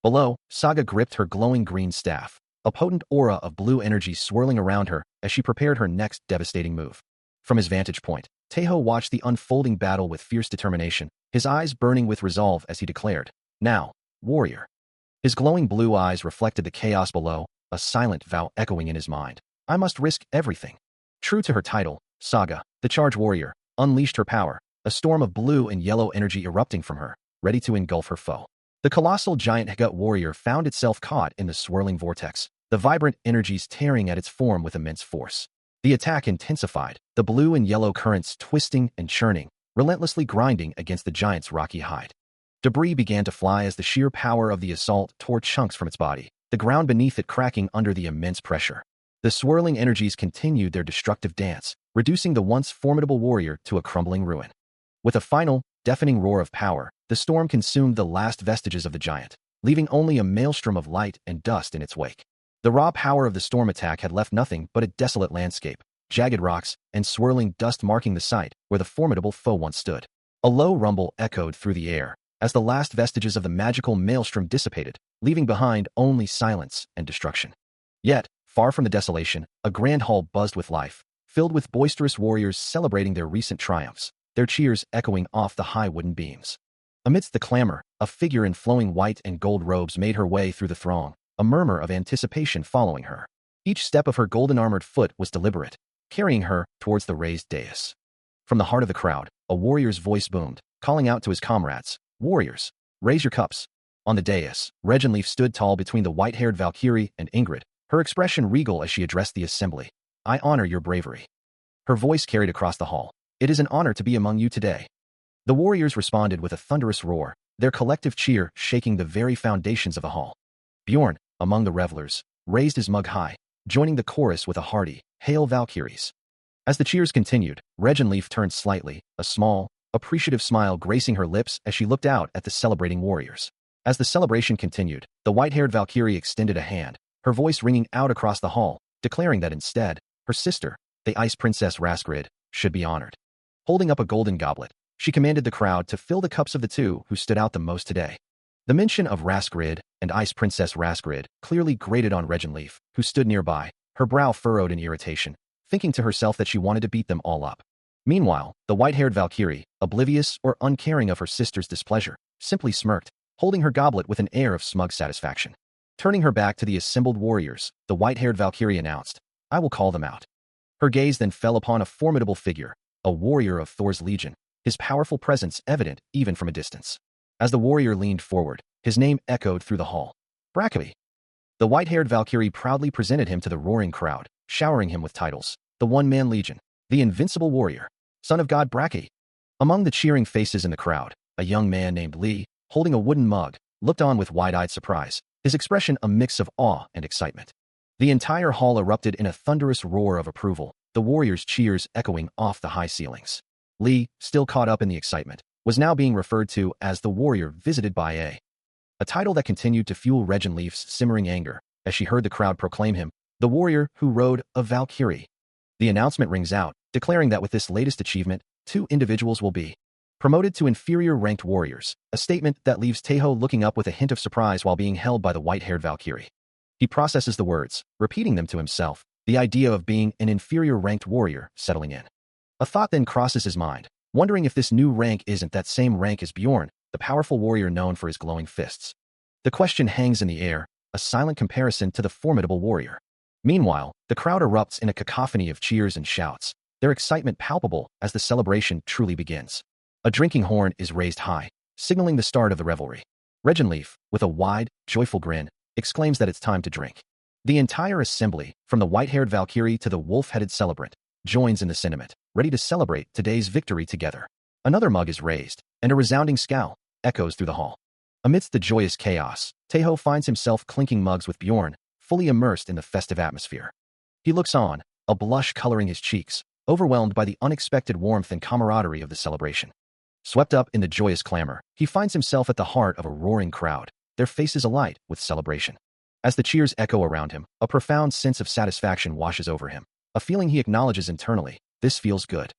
Below, Saga gripped her glowing green staff, a potent aura of blue energy swirling around her as she prepared her next devastating move. From his vantage point, Taeho watched the unfolding battle with fierce determination, his eyes burning with resolve as he declared, "Now, warrior." His glowing blue eyes reflected the chaos below, a silent vow echoing in his mind. I must risk everything. True to her title, Saga, the Charge Warrior, unleashed her power, a storm of blue and yellow energy erupting from her, ready to engulf her foe. The colossal giant Hegut warrior found itself caught in the swirling vortex, the vibrant energies tearing at its form with immense force. The attack intensified, the blue and yellow currents twisting and churning, relentlessly grinding against the giant's rocky hide. Debris began to fly as the sheer power of the assault tore chunks from its body, the ground beneath it cracking under the immense pressure. The swirling energies continued their destructive dance, reducing the once formidable warrior to a crumbling ruin. With a final, deafening roar of power, the storm consumed the last vestiges of the giant, leaving only a maelstrom of light and dust in its wake. The raw power of the storm attack had left nothing but a desolate landscape, jagged rocks, and swirling dust marking the site where the formidable foe once stood. A low rumble echoed through the air as the last vestiges of the magical maelstrom dissipated, leaving behind only silence and destruction. Yet, far from the desolation, a grand hall buzzed with life, filled with boisterous warriors celebrating their recent triumphs, their cheers echoing off the high wooden beams. Amidst the clamor, a figure in flowing white and gold robes made her way through the throng, a murmur of anticipation following her. Each step of her golden-armored foot was deliberate, carrying her towards the raised dais. From the heart of the crowd, a warrior's voice boomed, calling out to his comrades, "Warriors, raise your cups." On the dais, Regenleaf stood tall between the white-haired Valkyrie and Ingrid, her expression regal as she addressed the assembly. "I honor your bravery." Her voice carried across the hall. "It is an honor to be among you today." The warriors responded with a thunderous roar, their collective cheer shaking the very foundations of the hall. Bjorn, among the revelers, raised his mug high, joining the chorus with a hearty, "Hail Valkyries." As the cheers continued, Regenleaf turned slightly, a small, appreciative smile gracing her lips as she looked out at the celebrating warriors. As the celebration continued, the white-haired Valkyrie extended a hand, her voice ringing out across the hall, declaring that instead, her sister, the Ice Princess Raskrid, should be honored. Holding up a golden goblet, she commanded the crowd to fill the cups of the two who stood out the most today. The mention of Raskrid and Ice Princess Raskrid clearly grated on Regenleaf, who stood nearby, her brow furrowed in irritation, thinking to herself that she wanted to beat them all up. Meanwhile, the white-haired Valkyrie, oblivious or uncaring of her sister's displeasure, simply smirked, holding her goblet with an air of smug satisfaction. Turning her back to the assembled warriors, the white-haired Valkyrie announced, "I will call them out." Her gaze then fell upon a formidable figure, a warrior of Thor's legion, his powerful presence evident even from a distance. As the warrior leaned forward, his name echoed through the hall. "Brackaby." The white-haired Valkyrie proudly presented him to the roaring crowd, showering him with titles. The One-Man Legion, the Invincible Warrior, Son of God Brackaby. Among the cheering faces in the crowd, a young man named Lee, holding a wooden mug, looked on with wide-eyed surprise, his expression a mix of awe and excitement. The entire hall erupted in a thunderous roar of approval, the warriors' cheers echoing off the high ceilings. Lee, still caught up in the excitement, was now being referred to as the warrior visited by a title that continued to fuel Regenleaf's simmering anger, as she heard the crowd proclaim him, the warrior who rode a Valkyrie. The announcement rings out, declaring that with this latest achievement, 2 individuals will be promoted to inferior-ranked warriors, a statement that leaves Taeho looking up with a hint of surprise while being held by the white-haired Valkyrie. He processes the words, repeating them to himself, the idea of being an inferior-ranked warrior settling in. A thought then crosses his mind, wondering if this new rank isn't that same rank as Bjorn, the powerful warrior known for his glowing fists. The question hangs in the air, a silent comparison to the formidable warrior. Meanwhile, the crowd erupts in a cacophony of cheers and shouts, their excitement palpable as the celebration truly begins. A drinking horn is raised high, signaling the start of the revelry. Regenleaf, with a wide, joyful grin, exclaims that it's time to drink. The entire assembly, from the white-haired Valkyrie to the wolf-headed celebrant, joins in the sentiment, ready to celebrate today's victory together. Another mug is raised, and a resounding scowl echoes through the hall. Amidst the joyous chaos, Taeho finds himself clinking mugs with Bjorn, fully immersed in the festive atmosphere. He looks on, a blush coloring his cheeks, overwhelmed by the unexpected warmth and camaraderie of the celebration. Swept up in the joyous clamor, he finds himself at the heart of a roaring crowd, their faces alight with celebration. As the cheers echo around him, a profound sense of satisfaction washes over him, a feeling he acknowledges internally. This feels good.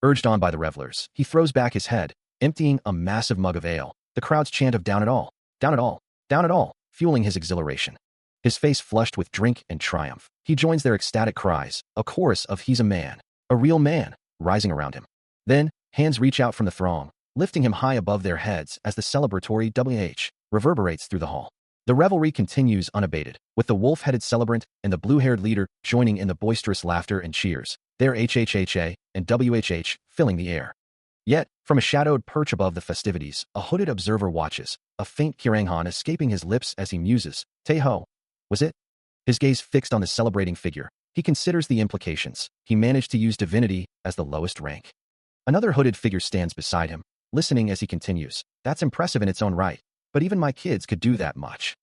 Urged on by the revelers, he throws back his head, emptying a massive mug of ale, the crowd's chant of "Down it all, down it all, down it all," fueling his exhilaration. His face flushed with drink and triumph, he joins their ecstatic cries, a chorus of "He's a man, a real man," rising around him. Then, hands reach out from the throng, lifting him high above their heads as the celebratory WH reverberates through the hall. The revelry continues unabated, with the wolf-headed celebrant and the blue-haired leader joining in the boisterous laughter and cheers, their HHHA and WHH filling the air. Yet, from a shadowed perch above the festivities, a hooded observer watches, a faint kiranghan escaping his lips as he muses, Taeho. Was it? His gaze fixed on the celebrating figure, he considers the implications. He managed to use divinity as the lowest rank. Another hooded figure stands beside him, listening as he continues. That's impressive in its own right, but even my kids could do that much.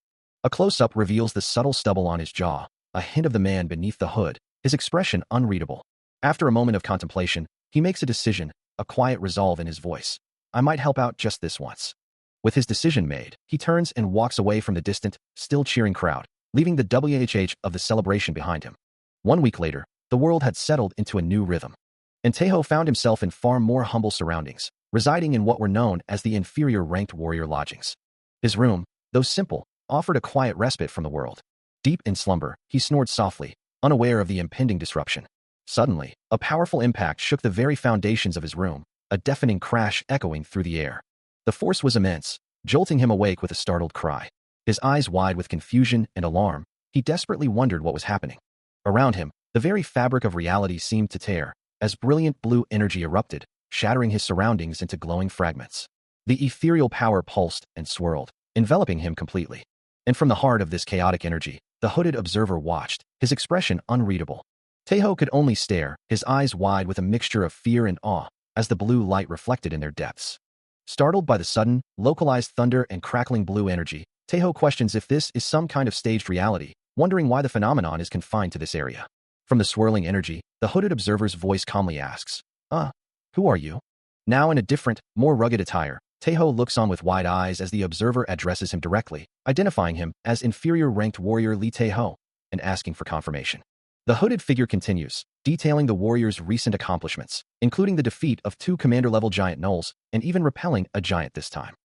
A close-up reveals the subtle stubble on his jaw, a hint of the man beneath the hood, his expression unreadable. After a moment of contemplation, he makes a decision, a quiet resolve in his voice. I might help out just this once. With his decision made, he turns and walks away from the distant, still cheering crowd, leaving the WHH of the celebration behind him. 1 week later, the world had settled into a new rhythm. And Taeho found himself in far more humble surroundings, residing in what were known as the inferior-ranked warrior lodgings. His room, though simple, offered a quiet respite from the world. Deep in slumber, he snored softly, unaware of the impending disruption. Suddenly, a powerful impact shook the very foundations of his room, a deafening crash echoing through the air. The force was immense, jolting him awake with a startled cry. His eyes wide with confusion and alarm, he desperately wondered what was happening. Around him, the very fabric of reality seemed to tear, as brilliant blue energy erupted, shattering his surroundings into glowing fragments. The ethereal power pulsed and swirled, enveloping him completely. And from the heart of this chaotic energy, the hooded observer watched, his expression unreadable. Taeho could only stare, his eyes wide with a mixture of fear and awe, as the blue light reflected in their depths. Startled by the sudden, localized thunder and crackling blue energy, Taeho questions if this is some kind of staged reality, wondering why the phenomenon is confined to this area. From the swirling energy, the hooded observer's voice calmly asks, who are you? Now in a different, more rugged attire, Taeho looks on with wide eyes as the observer addresses him directly, identifying him as inferior-ranked warrior Lee Taeho, and asking for confirmation. The hooded figure continues, detailing the warrior's recent accomplishments, including the defeat of 2 commander-level giant gnolls, and even repelling a giant this time.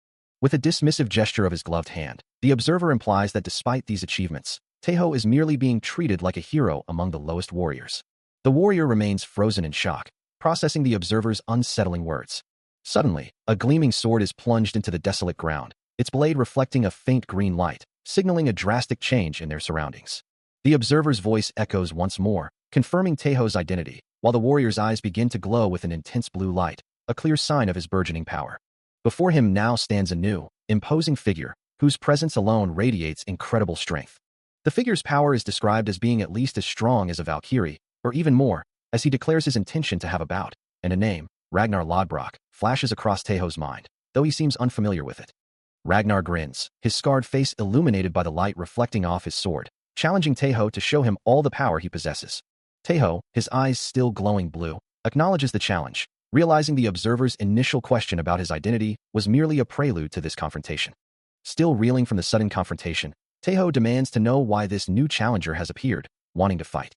With a dismissive gesture of his gloved hand, the observer implies that despite these achievements, Taeho is merely being treated like a hero among the lowest warriors. The warrior remains frozen in shock, processing the observer's unsettling words. Suddenly, a gleaming sword is plunged into the desolate ground, its blade reflecting a faint green light, signaling a drastic change in their surroundings. The observer's voice echoes once more, confirming Taeho's identity, while the warrior's eyes begin to glow with an intense blue light, a clear sign of his burgeoning power. Before him now stands a new, imposing figure, whose presence alone radiates incredible strength. The figure's power is described as being at least as strong as a Valkyrie, or even more, as he declares his intention to have a bout, and a name, Ragnar Lodbrok, flashes across Taeho's mind, though he seems unfamiliar with it. Ragnar grins, his scarred face illuminated by the light reflecting off his sword, challenging Taeho to show him all the power he possesses. Taeho, his eyes still glowing blue, acknowledges the challenge, realizing the observer's initial question about his identity was merely a prelude to this confrontation. Still reeling from the sudden confrontation, Taeho demands to know why this new challenger has appeared, wanting to fight.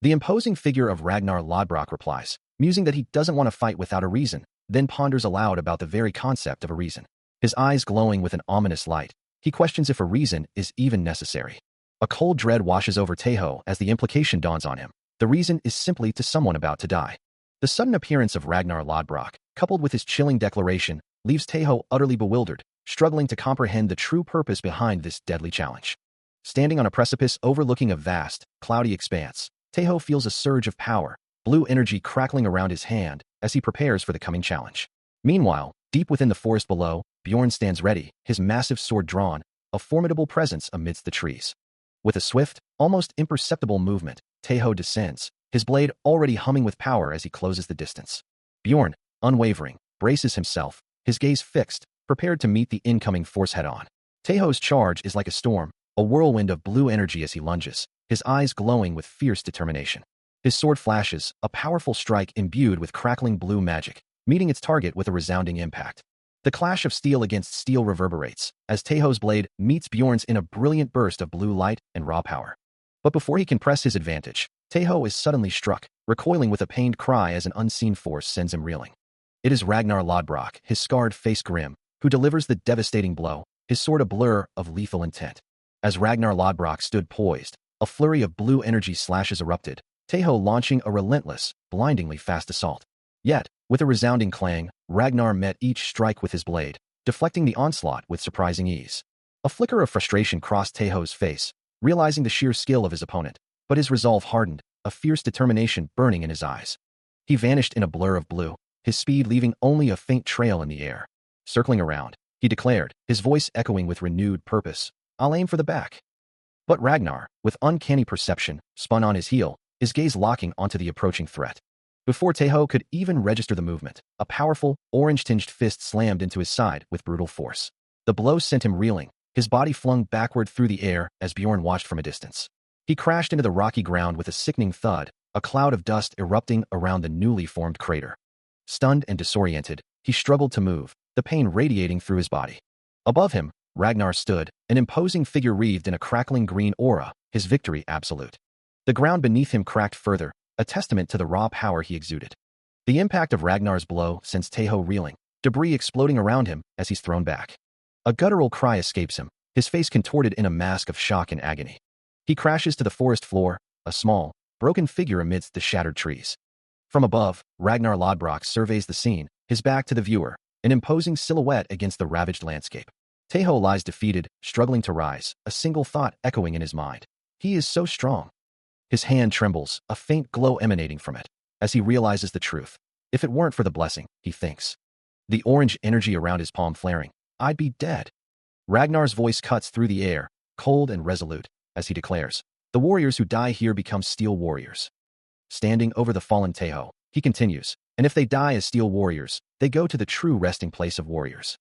The imposing figure of Ragnar Lodbrok replies, musing that he doesn't want to fight without a reason, then ponders aloud about the very concept of a reason. His eyes glowing with an ominous light, he questions if a reason is even necessary. A cold dread washes over Taeho as the implication dawns on him. The reason is simply to someone about to die. The sudden appearance of Ragnar Lodbrok, coupled with his chilling declaration, leaves Taeho utterly bewildered, struggling to comprehend the true purpose behind this deadly challenge. Standing on a precipice overlooking a vast, cloudy expanse, Taeho feels a surge of power, blue energy crackling around his hand as he prepares for the coming challenge. Meanwhile, deep within the forest below, Bjorn stands ready, his massive sword drawn, a formidable presence amidst the trees. With a swift, almost imperceptible movement, Taeho descends, his blade already humming with power as he closes the distance. Bjorn, unwavering, braces himself, his gaze fixed, prepared to meet the incoming force head-on. Taeho's charge is like a storm, a whirlwind of blue energy as he lunges, his eyes glowing with fierce determination. His sword flashes, a powerful strike imbued with crackling blue magic, meeting its target with a resounding impact. The clash of steel against steel reverberates, as Taeho's blade meets Bjorn's in a brilliant burst of blue light and raw power. But before he can press his advantage, Taeho is suddenly struck, recoiling with a pained cry as an unseen force sends him reeling. It is Ragnar Lodbrok, his scarred face grim, who delivers the devastating blow, his sword a blur of lethal intent. As Ragnar Lodbrok stood poised, a flurry of blue energy slashes erupted, Taeho launching a relentless, blindingly fast assault. Yet, with a resounding clang, Ragnar met each strike with his blade, deflecting the onslaught with surprising ease. A flicker of frustration crossed Taeho's face, realizing the sheer skill of his opponent, but his resolve hardened, a fierce determination burning in his eyes. He vanished in a blur of blue, his speed leaving only a faint trail in the air. Circling around, he declared, his voice echoing with renewed purpose, "I'll aim for the back." But Ragnar, with uncanny perception, spun on his heel, his gaze locking onto the approaching threat. Before Taeho could even register the movement, a powerful, orange-tinged fist slammed into his side with brutal force. The blow sent him reeling, his body flung backward through the air as Bjorn watched from a distance. He crashed into the rocky ground with a sickening thud, a cloud of dust erupting around the newly formed crater. Stunned and disoriented, he struggled to move, the pain radiating through his body. Above him, Ragnar stood, an imposing figure wreathed in a crackling green aura, his victory absolute. The ground beneath him cracked further, a testament to the raw power he exuded. The impact of Ragnar's blow sends Taeho reeling, debris exploding around him as he's thrown back. A guttural cry escapes him, his face contorted in a mask of shock and agony. He crashes to the forest floor, a small, broken figure amidst the shattered trees. From above, Ragnar Lodbrok surveys the scene, his back to the viewer, an imposing silhouette against the ravaged landscape. Taeho lies defeated, struggling to rise, a single thought echoing in his mind. He is so strong. His hand trembles, a faint glow emanating from it, as he realizes the truth. If it weren't for the blessing, he thinks. The orange energy around his palm flaring, I'd be dead. Ragnar's voice cuts through the air, cold and resolute, as he declares, the warriors who die here become steel warriors. Standing over the fallen Taeho, he continues, and if they die as steel warriors, they go to the true resting place of warriors.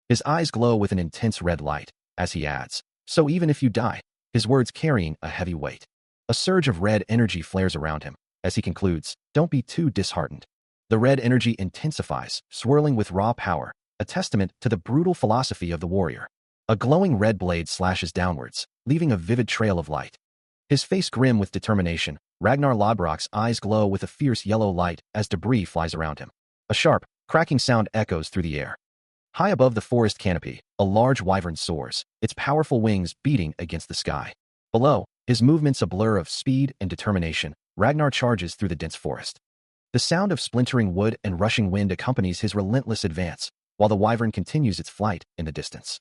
His eyes glow with an intense red light, as he adds, so even if you die, his words carrying a heavy weight. A surge of red energy flares around him, as he concludes, don't be too disheartened. The red energy intensifies, swirling with raw power, a testament to the brutal philosophy of the warrior. A glowing red blade slashes downwards, leaving a vivid trail of light. His face grim with determination, Ragnar Lodbrok's eyes glow with a fierce yellow light as debris flies around him. A sharp, cracking sound echoes through the air. High above the forest canopy, a large wyvern soars, its powerful wings beating against the sky. Below, his movements a blur of speed and determination, Ragnar charges through the dense forest. The sound of splintering wood and rushing wind accompanies his relentless advance, while the wyvern continues its flight in the distance.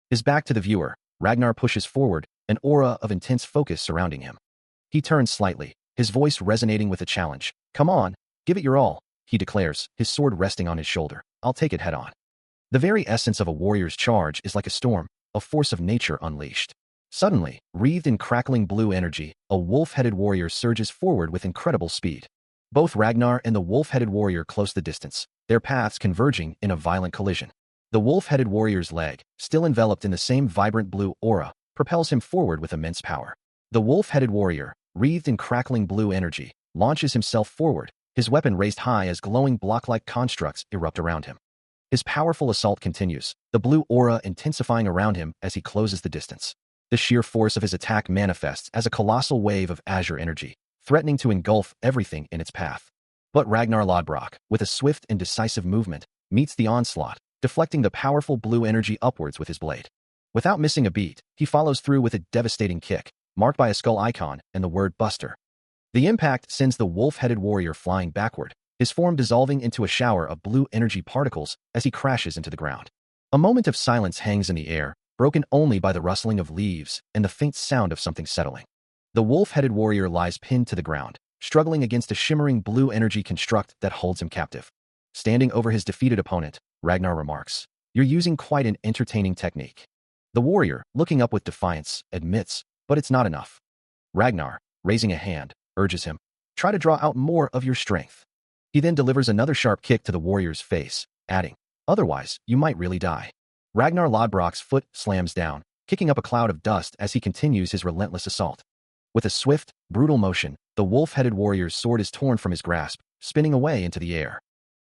His back to the viewer, Ragnar pushes forward, an aura of intense focus surrounding him. He turns slightly, his voice resonating with a challenge. Come on, give it your all, he declares, his sword resting on his shoulder. I'll take it head on. The very essence of a warrior's charge is like a storm, a force of nature unleashed. Suddenly, wreathed in crackling blue energy, a wolf-headed warrior surges forward with incredible speed. Both Ragnar and the wolf-headed warrior close the distance, their paths converging in a violent collision. The wolf-headed warrior's leg, still enveloped in the same vibrant blue aura, propels him forward with immense power. The wolf-headed warrior, wreathed in crackling blue energy, launches himself forward, his weapon raised high as glowing block-like constructs erupt around him. His powerful assault continues, the blue aura intensifying around him as he closes the distance. The sheer force of his attack manifests as a colossal wave of azure energy, threatening to engulf everything in its path. But Ragnar Lodbrok, with a swift and decisive movement, meets the onslaught, deflecting the powerful blue energy upwards with his blade. Without missing a beat, he follows through with a devastating kick, marked by a skull icon and the word Buster. The impact sends the wolf-headed warrior flying backward, his form dissolving into a shower of blue energy particles as he crashes into the ground. A moment of silence hangs in the air, broken only by the rustling of leaves and the faint sound of something settling. The wolf-headed warrior lies pinned to the ground, struggling against a shimmering blue energy construct that holds him captive. Standing over his defeated opponent, Ragnar remarks, "You're using quite an entertaining technique." The warrior, looking up with defiance, admits, but it's not enough. Ragnar, raising a hand, urges him, "Try to draw out more of your strength." He then delivers another sharp kick to the warrior's face, adding, "Otherwise, you might really die." Ragnar Lodbrok's foot slams down, kicking up a cloud of dust as he continues his relentless assault. With a swift, brutal motion, the wolf-headed warrior's sword is torn from his grasp, spinning away into the air.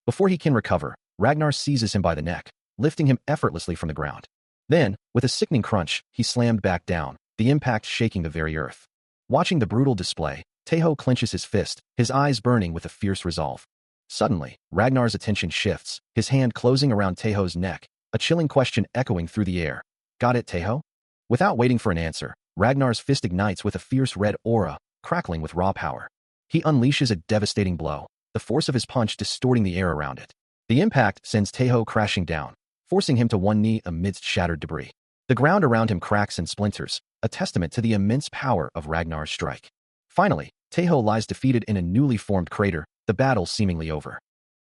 Before he can recover, Ragnar seizes him by the neck, lifting him effortlessly from the ground. Then, with a sickening crunch, he slammed back down, the impact shaking the very earth. Watching the brutal display, Taeho clenches his fist, his eyes burning with a fierce resolve. Suddenly, Ragnar's attention shifts, his hand closing around Taeho's neck, a chilling question echoing through the air. "Got it, Taeho?" Without waiting for an answer, Ragnar's fist ignites with a fierce red aura, crackling with raw power. He unleashes a devastating blow, the force of his punch distorting the air around it. The impact sends Taeho crashing down, forcing him to one knee amidst shattered debris. The ground around him cracks and splinters, a testament to the immense power of Ragnar's strike. Finally, Taeho lies defeated in a newly formed crater, the battle seemingly over.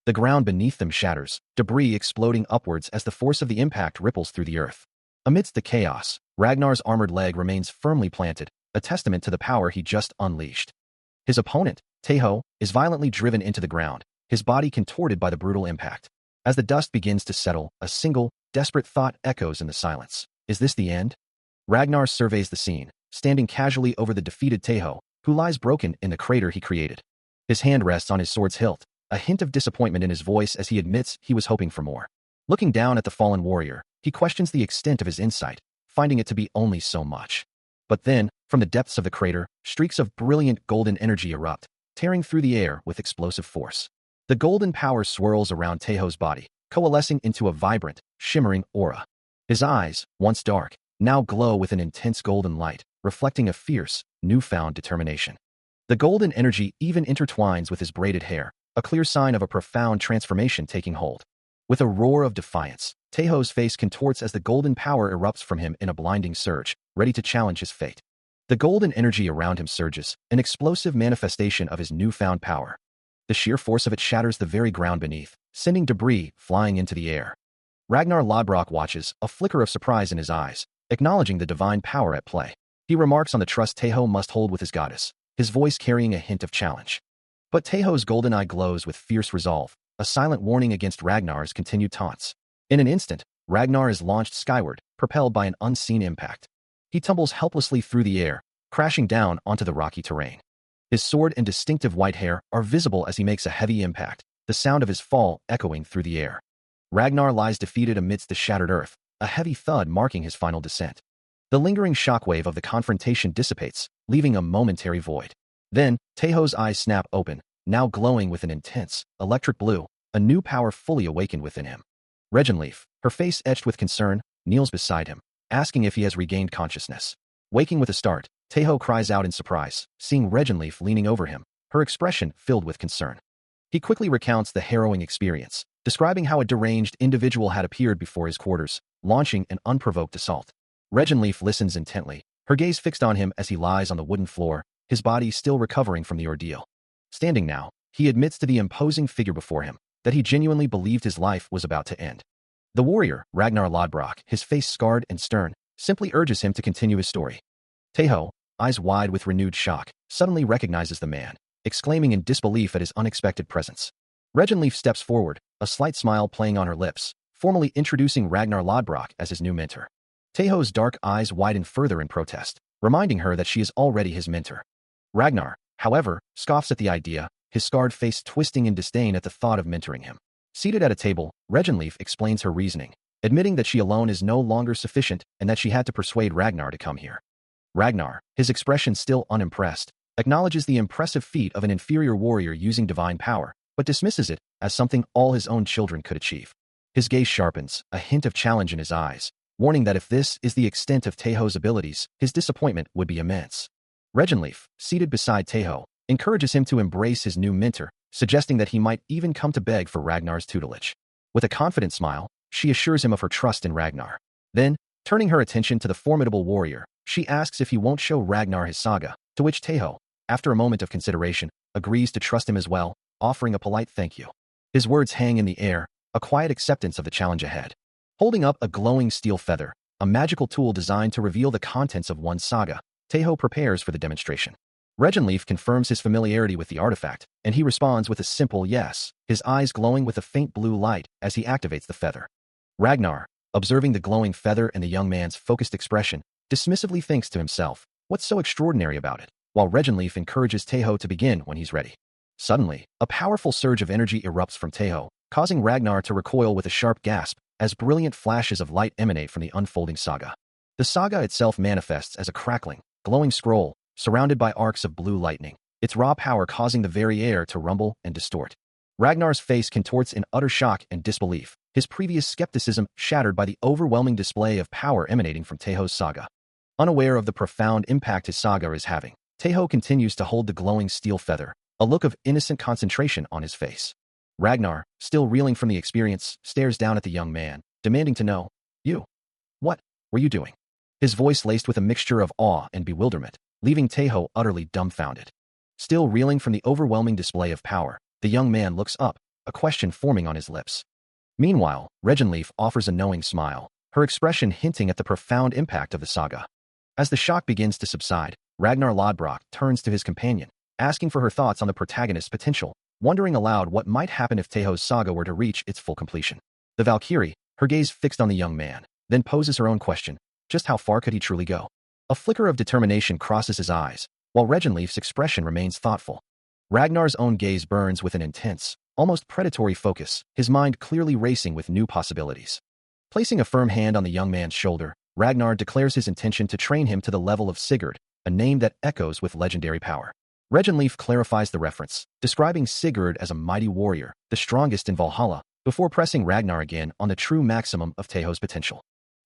The ground beneath them shatters, debris exploding upwards as the force of the impact ripples through the earth. Amidst the chaos, Ragnar's armored leg remains firmly planted, a testament to the power he just unleashed. His opponent, Taeho, is violently driven into the ground, his body contorted by the brutal impact. As the dust begins to settle, a single, desperate thought echoes in the silence. Is this the end? Ragnar surveys the scene, standing casually over the defeated Taeho, who lies broken in the crater he created. His hand rests on his sword's hilt, a hint of disappointment in his voice as he admits he was hoping for more. Looking down at the fallen warrior, he questions the extent of his insight, finding it to be only so much. But then, from the depths of the crater, streaks of brilliant golden energy erupt, tearing through the air with explosive force. The golden power swirls around Taeho's body, coalescing into a vibrant, shimmering aura. His eyes, once dark, now glow with an intense golden light, reflecting a fierce, newfound determination. The golden energy even intertwines with his braided hair, a clear sign of a profound transformation taking hold. With a roar of defiance, Taeho's face contorts as the golden power erupts from him in a blinding surge, ready to challenge his fate. The golden energy around him surges, an explosive manifestation of his newfound power. The sheer force of it shatters the very ground beneath, sending debris flying into the air. Ragnar Lodbrok watches, a flicker of surprise in his eyes, acknowledging the divine power at play. He remarks on the trust Taeho must hold with his goddess, his voice carrying a hint of challenge. But Taeho's golden eye glows with fierce resolve, a silent warning against Ragnar's continued taunts. In an instant, Ragnar is launched skyward, propelled by an unseen impact. He tumbles helplessly through the air, crashing down onto the rocky terrain. His sword and distinctive white hair are visible as he makes a heavy impact, the sound of his fall echoing through the air. Ragnar lies defeated amidst the shattered earth, a heavy thud marking his final descent. The lingering shockwave of the confrontation dissipates, leaving a momentary void. Then, Taeho's eyes snap open, now glowing with an intense, electric blue, a new power fully awakened within him. Regenleaf, her face etched with concern, kneels beside him, asking if he has regained consciousness. Waking with a start, Taeho cries out in surprise, seeing Regenleaf leaning over him, her expression filled with concern. He quickly recounts the harrowing experience, describing how a deranged individual had appeared before his quarters, launching an unprovoked assault. Regenleaf listens intently, her gaze fixed on him as he lies on the wooden floor, his body still recovering from the ordeal. Standing now, he admits to the imposing figure before him that he genuinely believed his life was about to end. The warrior, Ragnar Lodbrok, his face scarred and stern, simply urges him to continue his story. Taeho, eyes wide with renewed shock, suddenly recognizes the man, exclaiming in disbelief at his unexpected presence. Regenleaf steps forward, a slight smile playing on her lips, formally introducing Ragnar Lodbrok as his new mentor. Taeho's dark eyes widen further in protest, reminding her that she is already his mentor. Ragnar, however, scoffs at the idea, his scarred face twisting in disdain at the thought of mentoring him. Seated at a table, Regenleaf explains her reasoning, admitting that she alone is no longer sufficient and that she had to persuade Ragnar to come here. Ragnar, his expression still unimpressed, acknowledges the impressive feat of an inferior warrior using divine power, but dismisses it as something all his own children could achieve. His gaze sharpens, a hint of challenge in his eyes, warning that if this is the extent of Taeho's abilities, his disappointment would be immense. Regenleaf, seated beside Taeho, encourages him to embrace his new mentor, suggesting that he might even come to beg for Ragnar's tutelage. With a confident smile, she assures him of her trust in Ragnar. Then, turning her attention to the formidable warrior, she asks if he won't show Ragnar his saga, to which Taeho, after a moment of consideration, agrees to trust him as well, offering a polite thank you. His words hang in the air, a quiet acceptance of the challenge ahead. Holding up a glowing steel feather, a magical tool designed to reveal the contents of one's saga, Taeho prepares for the demonstration. Regenleaf confirms his familiarity with the artifact, and he responds with a simple yes, his eyes glowing with a faint blue light as he activates the feather. Ragnar, observing the glowing feather and the young man's focused expression, dismissively thinks to himself, what's so extraordinary about it, while Regenleaf encourages Taeho to begin when he's ready. Suddenly, a powerful surge of energy erupts from Taeho, causing Ragnar to recoil with a sharp gasp as brilliant flashes of light emanate from the unfolding saga. The saga itself manifests as a crackling, glowing scroll, surrounded by arcs of blue lightning, its raw power causing the very air to rumble and distort. Ragnar's face contorts in utter shock and disbelief, his previous skepticism shattered by the overwhelming display of power emanating from Taeho's saga. Unaware of the profound impact his saga is having, Taeho continues to hold the glowing steel feather, a look of innocent concentration on his face. Ragnar, still reeling from the experience, stares down at the young man, demanding to know, "You? What were you doing?" his voice laced with a mixture of awe and bewilderment, leaving Taeho utterly dumbfounded. Still reeling from the overwhelming display of power, the young man looks up, a question forming on his lips. Meanwhile, Regenleaf offers a knowing smile, her expression hinting at the profound impact of the saga. As the shock begins to subside, Ragnar Lodbrok turns to his companion, asking for her thoughts on the protagonist's potential, wondering aloud what might happen if Taeho's saga were to reach its full completion. The Valkyrie, her gaze fixed on the young man, then poses her own question: just how far could he truly go? A flicker of determination crosses his eyes, while Regenleaf's expression remains thoughtful. Ragnar's own gaze burns with an intense, almost predatory focus, his mind clearly racing with new possibilities. Placing a firm hand on the young man's shoulder, Ragnar declares his intention to train him to the level of Sigurd, a name that echoes with legendary power. Regenleaf clarifies the reference, describing Sigurd as a mighty warrior, the strongest in Valhalla, before pressing Ragnar again on the true maximum of Taeho's potential.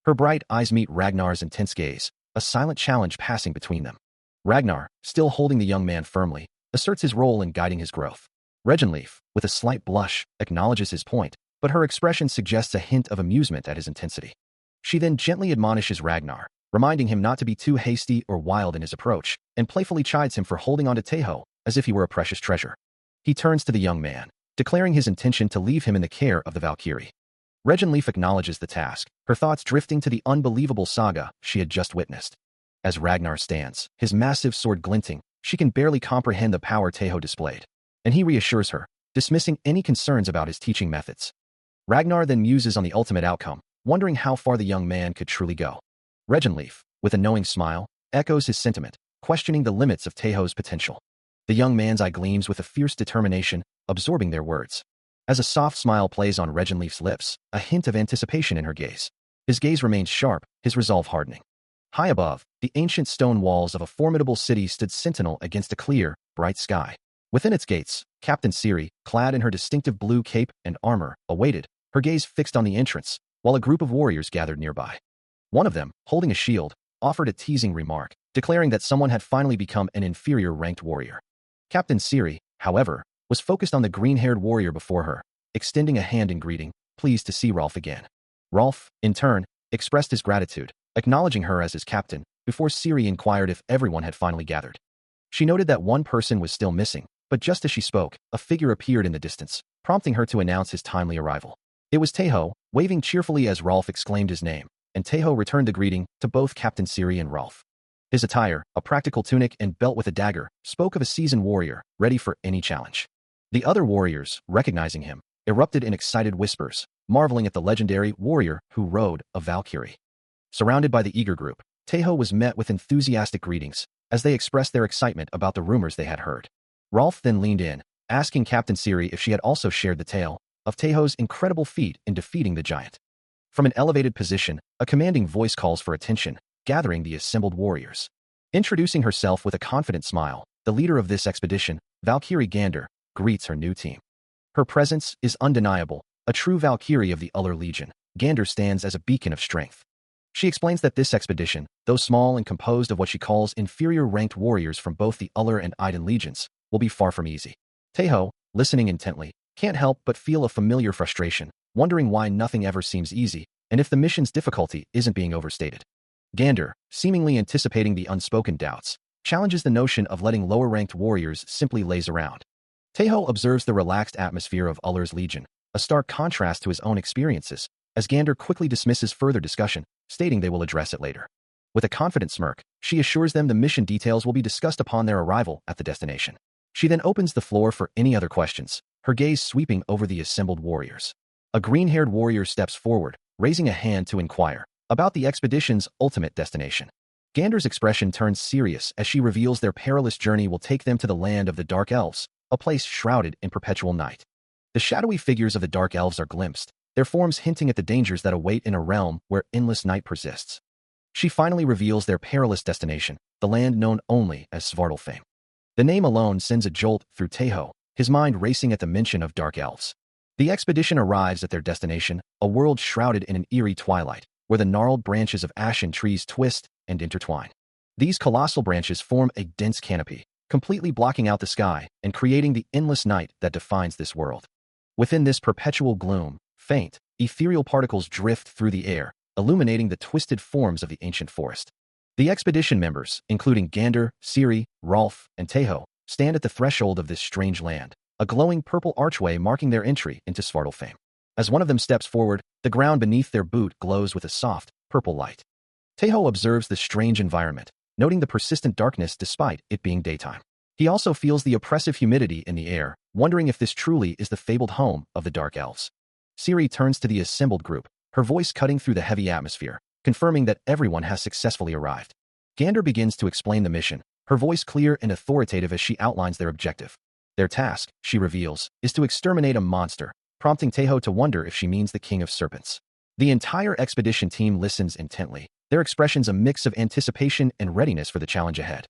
Her bright eyes meet Ragnar's intense gaze, a silent challenge passing between them. Ragnar, still holding the young man firmly, asserts his role in guiding his growth. Regenleaf, with a slight blush, acknowledges his point, but her expression suggests a hint of amusement at his intensity. She then gently admonishes Ragnar, reminding him not to be too hasty or wild in his approach, and playfully chides him for holding on to Taeho as if he were a precious treasure. He turns to the young man, declaring his intention to leave him in the care of the Valkyrie. Regenleaf acknowledges the task, her thoughts drifting to the unbelievable saga she had just witnessed. As Ragnar stands, his massive sword glinting, she can barely comprehend the power Taeho displayed, and he reassures her, dismissing any concerns about his teaching methods. Ragnar then muses on the ultimate outcome, wondering how far the young man could truly go. Regenleaf, with a knowing smile, echoes his sentiment, questioning the limits of Taeho's potential. The young man's eye gleams with a fierce determination, absorbing their words. As a soft smile plays on Regenleaf's lips, a hint of anticipation in her gaze. His gaze remains sharp, his resolve hardening. High above, the ancient stone walls of a formidable city stood sentinel against a clear, bright sky. Within its gates, Captain Siri, clad in her distinctive blue cape and armor, awaited, her gaze fixed on the entrance, while a group of warriors gathered nearby. One of them, holding a shield, offered a teasing remark, declaring that someone had finally become an inferior-ranked warrior. Captain Siri, however, was focused on the green-haired warrior before her, extending a hand in greeting, pleased to see Rolf again. Rolf, in turn, expressed his gratitude, acknowledging her as his captain, before Siri inquired if everyone had finally gathered. She noted that one person was still missing, but just as she spoke, a figure appeared in the distance, prompting her to announce his timely arrival. It was Taeho, waving cheerfully as Rolf exclaimed his name, and Taeho returned the greeting to both Captain Siri and Rolf. His attire, a practical tunic and belt with a dagger, spoke of a seasoned warrior, ready for any challenge. The other warriors, recognizing him, erupted in excited whispers, marveling at the legendary warrior who rode a Valkyrie. Surrounded by the eager group, Taeho was met with enthusiastic greetings, as they expressed their excitement about the rumors they had heard. Rolf then leaned in, asking Captain Siri if she had also shared the tale of Taeho's incredible feat in defeating the giant. From an elevated position, a commanding voice calls for attention, gathering the assembled warriors. Introducing herself with a confident smile, the leader of this expedition, Valkyrie Gander, greets her new team. Her presence is undeniable, a true Valkyrie of the Uller Legion. Gander stands as a beacon of strength. She explains that this expedition, though small and composed of what she calls inferior-ranked warriors from both the Uller and Iden legions, will be far from easy. Taeho, listening intently, can't help but feel a familiar frustration, wondering why nothing ever seems easy, and if the mission's difficulty isn't being overstated. Gander, seemingly anticipating the unspoken doubts, challenges the notion of letting lower-ranked warriors simply laze around. Taeho observes the relaxed atmosphere of Uller's Legion, a stark contrast to his own experiences, as Gander quickly dismisses further discussion, stating they will address it later. With a confident smirk, she assures them the mission details will be discussed upon their arrival at the destination. She then opens the floor for any other questions, her gaze sweeping over the assembled warriors. A green-haired warrior steps forward, raising a hand to inquire about the expedition's ultimate destination. Gander's expression turns serious as she reveals their perilous journey will take them to the land of the Dark Elves, a place shrouded in perpetual night. The shadowy figures of the Dark Elves are glimpsed, their forms hinting at the dangers that await in a realm where endless night persists. She finally reveals their perilous destination, the land known only as Svartalfheim. The name alone sends a jolt through Taeho, his mind racing at the mention of Dark Elves. The expedition arrives at their destination, a world shrouded in an eerie twilight, where the gnarled branches of ashen trees twist and intertwine. These colossal branches form a dense canopy, completely blocking out the sky and creating the endless night that defines this world. Within this perpetual gloom, faint, ethereal particles drift through the air, illuminating the twisted forms of the ancient forest. The expedition members, including Gander, Siri, Rolf, and Teho, stand at the threshold of this strange land, a glowing purple archway marking their entry into Svartalfheim. As one of them steps forward, the ground beneath their boot glows with a soft, purple light. Teho observes the strange environment, noting the persistent darkness despite it being daytime. He also feels the oppressive humidity in the air, wondering if this truly is the fabled home of the Dark Elves. Siri turns to the assembled group, her voice cutting through the heavy atmosphere, confirming that everyone has successfully arrived. Gander begins to explain the mission, her voice clear and authoritative as she outlines their objective. Their task, she reveals, is to exterminate a monster, prompting Teho to wonder if she means the King of Serpents. The entire expedition team listens intently, their expressions a mix of anticipation and readiness for the challenge ahead.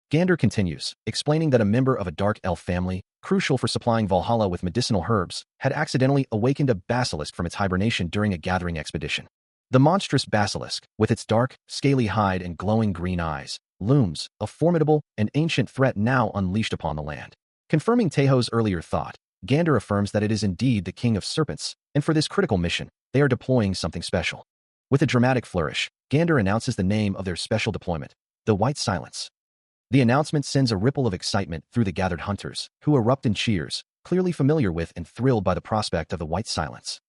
Gander continues, explaining that a member of a dark elf family, crucial for supplying Valhalla with medicinal herbs, had accidentally awakened a basilisk from its hibernation during a gathering expedition. The monstrous basilisk, with its dark, scaly hide and glowing green eyes, looms, a formidable and ancient threat now unleashed upon the land. Confirming Teho's earlier thought, Gander affirms that it is indeed the King of Serpents, and for this critical mission, they are deploying something special. With a dramatic flourish, Gander announces the name of their special deployment, the White Silence. The announcement sends a ripple of excitement through the gathered hunters, who erupt in cheers, clearly familiar with and thrilled by the prospect of the White Silence.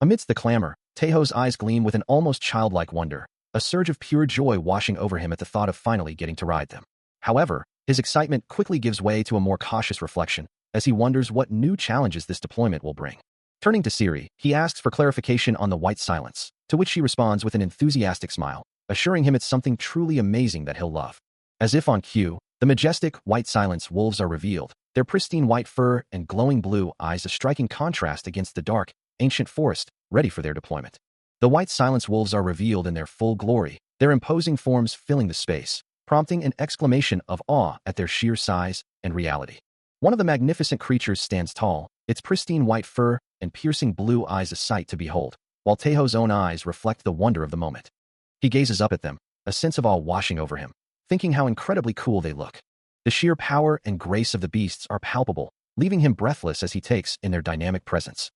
Amidst the clamor, Teho's eyes gleam with an almost childlike wonder, a surge of pure joy washing over him at the thought of finally getting to ride them. However, his excitement quickly gives way to a more cautious reflection, as he wonders what new challenges this deployment will bring. Turning to Siri, he asks for clarification on the White Silence, to which she responds with an enthusiastic smile, assuring him it's something truly amazing that he'll love. As if on cue, the majestic White Silence wolves are revealed, their pristine white fur and glowing blue eyes a striking contrast against the dark, ancient forest, ready for their deployment. The White Silence wolves are revealed in their full glory, their imposing forms filling the space, prompting an exclamation of awe at their sheer size and reality. One of the magnificent creatures stands tall, its pristine white fur and piercing blue eyes a sight to behold, while Teho's own eyes reflect the wonder of the moment. He gazes up at them, a sense of awe washing over him, thinking how incredibly cool they look. The sheer power and grace of the beasts are palpable, leaving him breathless as he takes in their dynamic presence.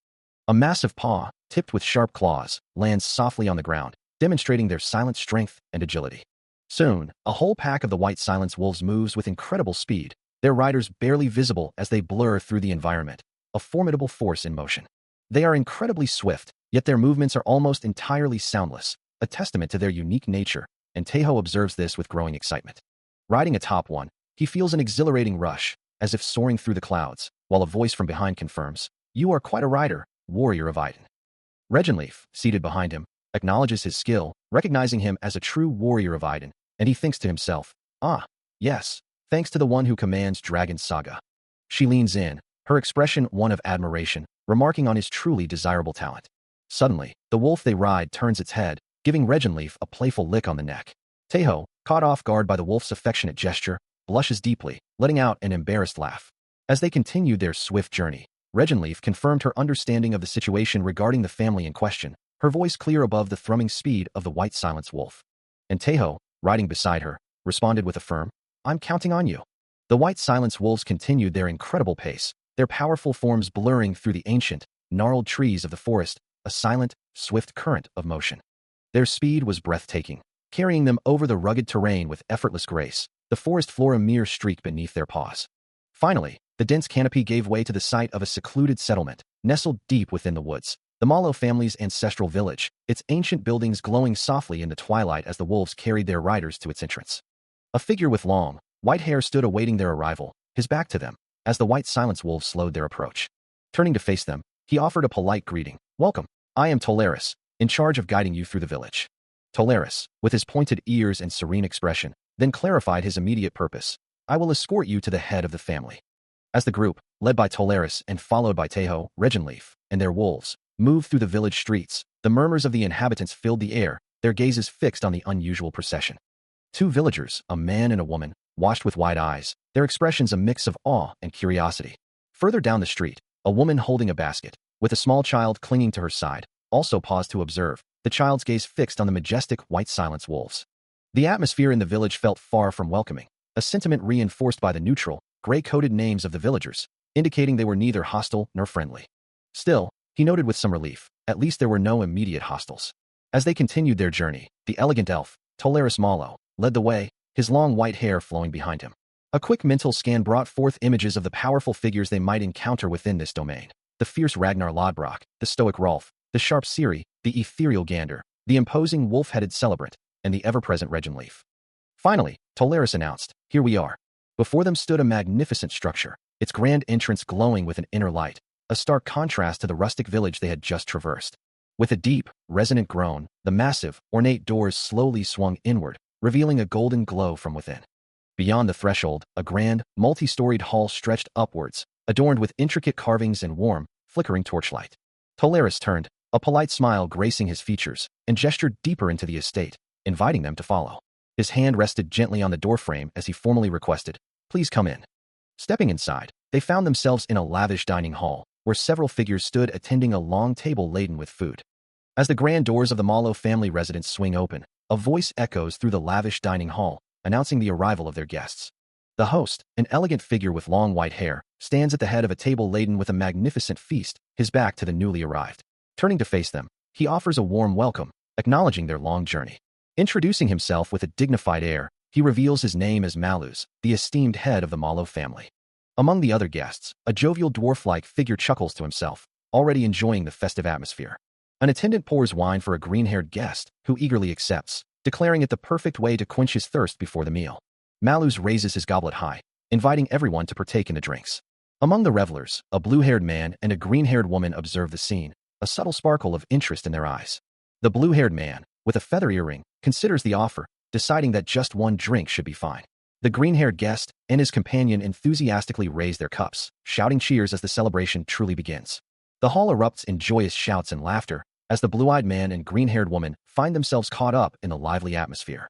A massive paw, tipped with sharp claws, lands softly on the ground, demonstrating their silent strength and agility. Soon, a whole pack of the White Silence wolves moves with incredible speed, their riders barely visible as they blur through the environment, a formidable force in motion. They are incredibly swift, yet their movements are almost entirely soundless, a testament to their unique nature, and Teho observes this with growing excitement. Riding atop one, he feels an exhilarating rush, as if soaring through the clouds, while a voice from behind confirms, "You are quite a rider, warrior of Iden." Regenleaf, seated behind him, acknowledges his skill, recognizing him as a true warrior of Iden, and he thinks to himself, "Ah, yes, thanks to the one who commands Dragon Saga." She leans in, her expression one of admiration, remarking on his truly desirable talent. Suddenly, the wolf they ride turns its head, giving Regenleaf a playful lick on the neck. Teho, caught off guard by the wolf's affectionate gesture, blushes deeply, letting out an embarrassed laugh. As they continued their swift journey, Regenleaf confirmed her understanding of the situation regarding the family in question, her voice clear above the thrumming speed of the White Silence wolf. And Teho, riding beside her, responded with a firm, "I'm counting on you." The White Silence wolves continued their incredible pace, their powerful forms blurring through the ancient, gnarled trees of the forest, a silent, swift current of motion. Their speed was breathtaking, carrying them over the rugged terrain with effortless grace, the forest floor a mere streak beneath their paws. Finally, the dense canopy gave way to the sight of a secluded settlement, nestled deep within the woods, the Malo family's ancestral village, its ancient buildings glowing softly in the twilight as the wolves carried their riders to its entrance. A figure with long, white hair stood awaiting their arrival, his back to them, as the White Silence wolves slowed their approach. Turning to face them, he offered a polite greeting. "Welcome. I am Tolaris, in charge of guiding you through the village." Tolaris, with his pointed ears and serene expression, then clarified his immediate purpose. "I will escort you to the head of the family." As the group, led by Tolaris and followed by Teho, Regenleaf, and their wolves, moved through the village streets, the murmurs of the inhabitants filled the air, their gazes fixed on the unusual procession. Two villagers, a man and a woman, watched with wide eyes, their expressions a mix of awe and curiosity. Further down the street, a woman holding a basket, with a small child clinging to her side, also paused to observe, the child's gaze fixed on the majestic White Silence wolves. The atmosphere in the village felt far from welcoming, a sentiment reinforced by the neutral, gray-coded names of the villagers, indicating they were neither hostile nor friendly. Still, he noted with some relief, at least there were no immediate hostiles. As they continued their journey, the elegant elf, Tolaris Malo, led the way, his long white hair flowing behind him. A quick mental scan brought forth images of the powerful figures they might encounter within this domain. The fierce Ragnar Lodbrok, the stoic Rolf, the sharp Ciri, the ethereal Gander, the imposing wolf-headed Celebrant, and the ever-present Regenleaf. Finally, Tolaris announced, "Here we are." Before them stood a magnificent structure, its grand entrance glowing with an inner light, a stark contrast to the rustic village they had just traversed. With a deep, resonant groan, the massive, ornate doors slowly swung inward, revealing a golden glow from within. Beyond the threshold, a grand, multi-storied hall stretched upwards, adorned with intricate carvings and warm, flickering torchlight. Tolaris turned, a polite smile gracing his features, and gestured deeper into the estate, inviting them to follow. His hand rested gently on the doorframe as he formally requested, "Please come in." Stepping inside, they found themselves in a lavish dining hall, where several figures stood attending a long table laden with food. As the grand doors of the Malo family residence swing open, a voice echoes through the lavish dining hall, announcing the arrival of their guests. The host, an elegant figure with long white hair, stands at the head of a table laden with a magnificent feast, his back to the newly arrived. Turning to face them, he offers a warm welcome, acknowledging their long journey. Introducing himself with a dignified air, he reveals his name as Malus, the esteemed head of the Malo family. Among the other guests, a jovial dwarf-like figure chuckles to himself, already enjoying the festive atmosphere. An attendant pours wine for a green-haired guest, who eagerly accepts, declaring it the perfect way to quench his thirst before the meal. Malus raises his goblet high, inviting everyone to partake in the drinks. Among the revelers, a blue-haired man and a green-haired woman observe the scene, a subtle sparkle of interest in their eyes. The blue-haired man, with a feather earring, considers the offer, deciding that just one drink should be fine. The green-haired guest and his companion enthusiastically raise their cups, shouting cheers as the celebration truly begins. The hall erupts in joyous shouts and laughter, as the blue-eyed man and green-haired woman find themselves caught up in the lively atmosphere.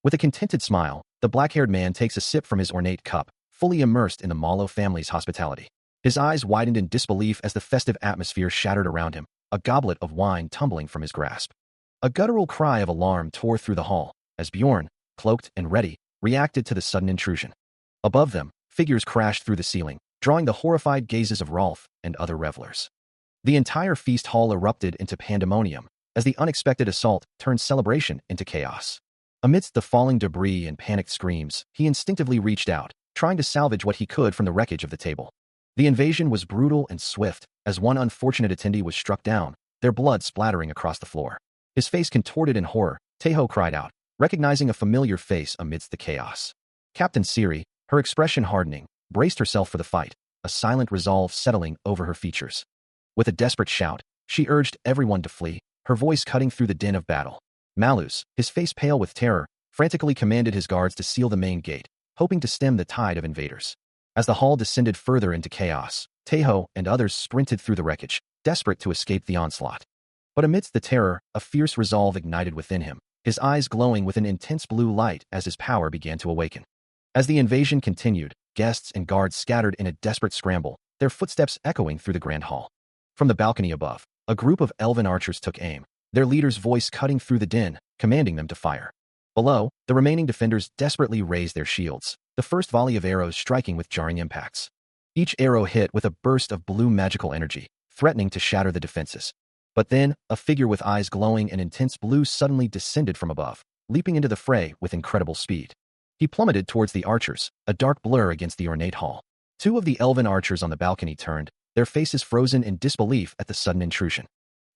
With a contented smile, the black-haired man takes a sip from his ornate cup, fully immersed in the Malo family's hospitality. His eyes widened in disbelief as the festive atmosphere shattered around him, a goblet of wine tumbling from his grasp. A guttural cry of alarm tore through the hall, as Bjorn, cloaked and ready, reacted to the sudden intrusion. Above them, figures crashed through the ceiling, drawing the horrified gazes of Rolf and other revelers. The entire feast hall erupted into pandemonium, as the unexpected assault turned celebration into chaos. Amidst the falling debris and panicked screams, he instinctively reached out, trying to salvage what he could from the wreckage of the table. The invasion was brutal and swift, as one unfortunate attendee was struck down, their blood splattering across the floor. His face contorted in horror, Teho cried out, recognizing a familiar face amidst the chaos. Captain Ciri, her expression hardening, braced herself for the fight, a silent resolve settling over her features. With a desperate shout, she urged everyone to flee, her voice cutting through the din of battle. Malus, his face pale with terror, frantically commanded his guards to seal the main gate, hoping to stem the tide of invaders. As the hall descended further into chaos, Teho and others sprinted through the wreckage, desperate to escape the onslaught. But amidst the terror, a fierce resolve ignited within him, his eyes glowing with an intense blue light as his power began to awaken. As the invasion continued, guests and guards scattered in a desperate scramble, their footsteps echoing through the grand hall. From the balcony above, a group of elven archers took aim, their leader's voice cutting through the din, commanding them to fire. Below, the remaining defenders desperately raised their shields, the first volley of arrows striking with jarring impacts. Each arrow hit with a burst of blue magical energy, threatening to shatter the defenses. But then, a figure with eyes glowing and intense blue suddenly descended from above, leaping into the fray with incredible speed. He plummeted towards the archers, a dark blur against the ornate hall. Two of the elven archers on the balcony turned, their faces frozen in disbelief at the sudden intrusion.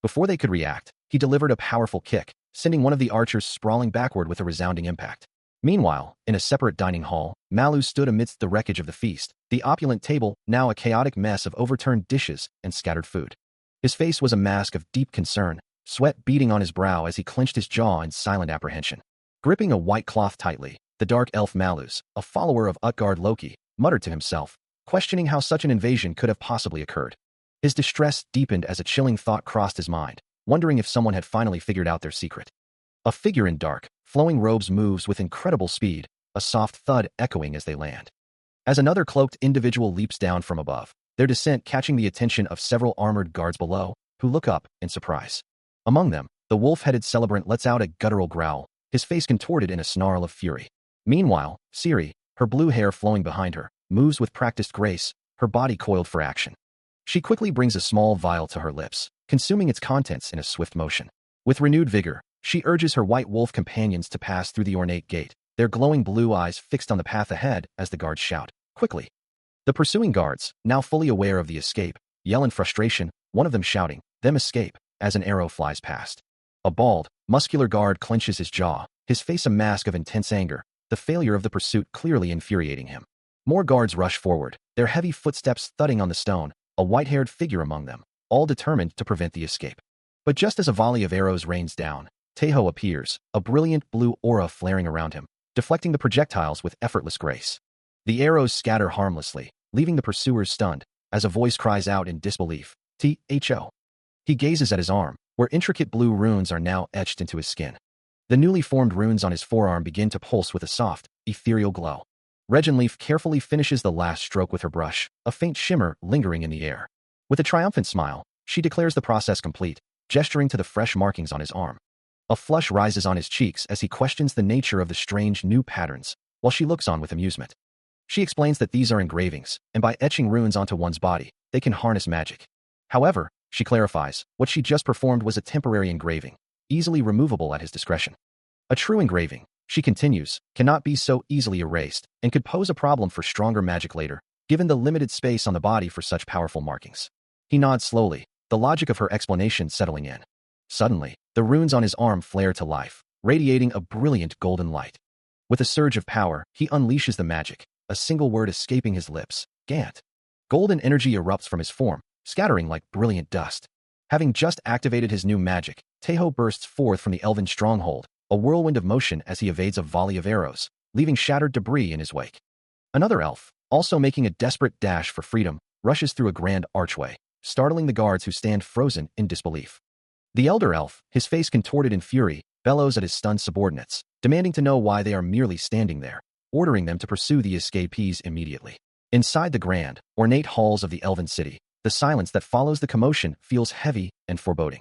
Before they could react, he delivered a powerful kick, sending one of the archers sprawling backward with a resounding impact. Meanwhile, in a separate dining hall, Malus stood amidst the wreckage of the feast, the opulent table now a chaotic mess of overturned dishes and scattered food. His face was a mask of deep concern, sweat beading on his brow as he clenched his jaw in silent apprehension. Gripping a white cloth tightly, the dark elf Malus, a follower of Utgard Loki, muttered to himself, questioning how such an invasion could have possibly occurred. His distress deepened as a chilling thought crossed his mind, wondering if someone had finally figured out their secret. A figure in dark, flowing robes moves with incredible speed, a soft thud echoing as they land. As another cloaked individual leaps down from above, their descent catching the attention of several armored guards below, who look up in surprise. Among them, the wolf-headed celebrant lets out a guttural growl, his face contorted in a snarl of fury. Meanwhile, Ciri, her blue hair flowing behind her, moves with practiced grace, her body coiled for action. She quickly brings a small vial to her lips, consuming its contents in a swift motion. With renewed vigor, she urges her white wolf companions to pass through the ornate gate, their glowing blue eyes fixed on the path ahead as the guards shout, "Quickly!" The pursuing guards, now fully aware of the escape, yell in frustration, one of them shouting, "Them escape," as an arrow flies past. A bald, muscular guard clenches his jaw, his face a mask of intense anger, the failure of the pursuit clearly infuriating him. More guards rush forward, their heavy footsteps thudding on the stone, a white-haired figure among them, all determined to prevent the escape. But just as a volley of arrows rains down, Taeho appears, a brilliant blue aura flaring around him, deflecting the projectiles with effortless grace. The arrows scatter harmlessly, leaving the pursuers stunned, as a voice cries out in disbelief, "T-H-O." He gazes at his arm, where intricate blue runes are now etched into his skin. The newly formed runes on his forearm begin to pulse with a soft, ethereal glow. Regenleaf carefully finishes the last stroke with her brush, a faint shimmer lingering in the air. With a triumphant smile, she declares the process complete, gesturing to the fresh markings on his arm. A flush rises on his cheeks as he questions the nature of the strange new patterns, while she looks on with amusement. She explains that these are engravings, and by etching runes onto one's body, they can harness magic. However, she clarifies, what she just performed was a temporary engraving, easily removable at his discretion. A true engraving, she continues, cannot be so easily erased, and could pose a problem for stronger magic later, given the limited space on the body for such powerful markings. He nods slowly, the logic of her explanation settling in. Suddenly, the runes on his arm flare to life, radiating a brilliant golden light. With a surge of power, he unleashes the magic, a single word escaping his lips, "Gant." Golden energy erupts from his form, scattering like brilliant dust. Having just activated his new magic, Taeho bursts forth from the elven stronghold, a whirlwind of motion as he evades a volley of arrows, leaving shattered debris in his wake. Another elf, also making a desperate dash for freedom, rushes through a grand archway, startling the guards who stand frozen in disbelief. The elder elf, his face contorted in fury, bellows at his stunned subordinates, demanding to know why they are merely standing there, ordering them to pursue the escapees immediately. Inside the grand, ornate halls of the elven city, the silence that follows the commotion feels heavy and foreboding.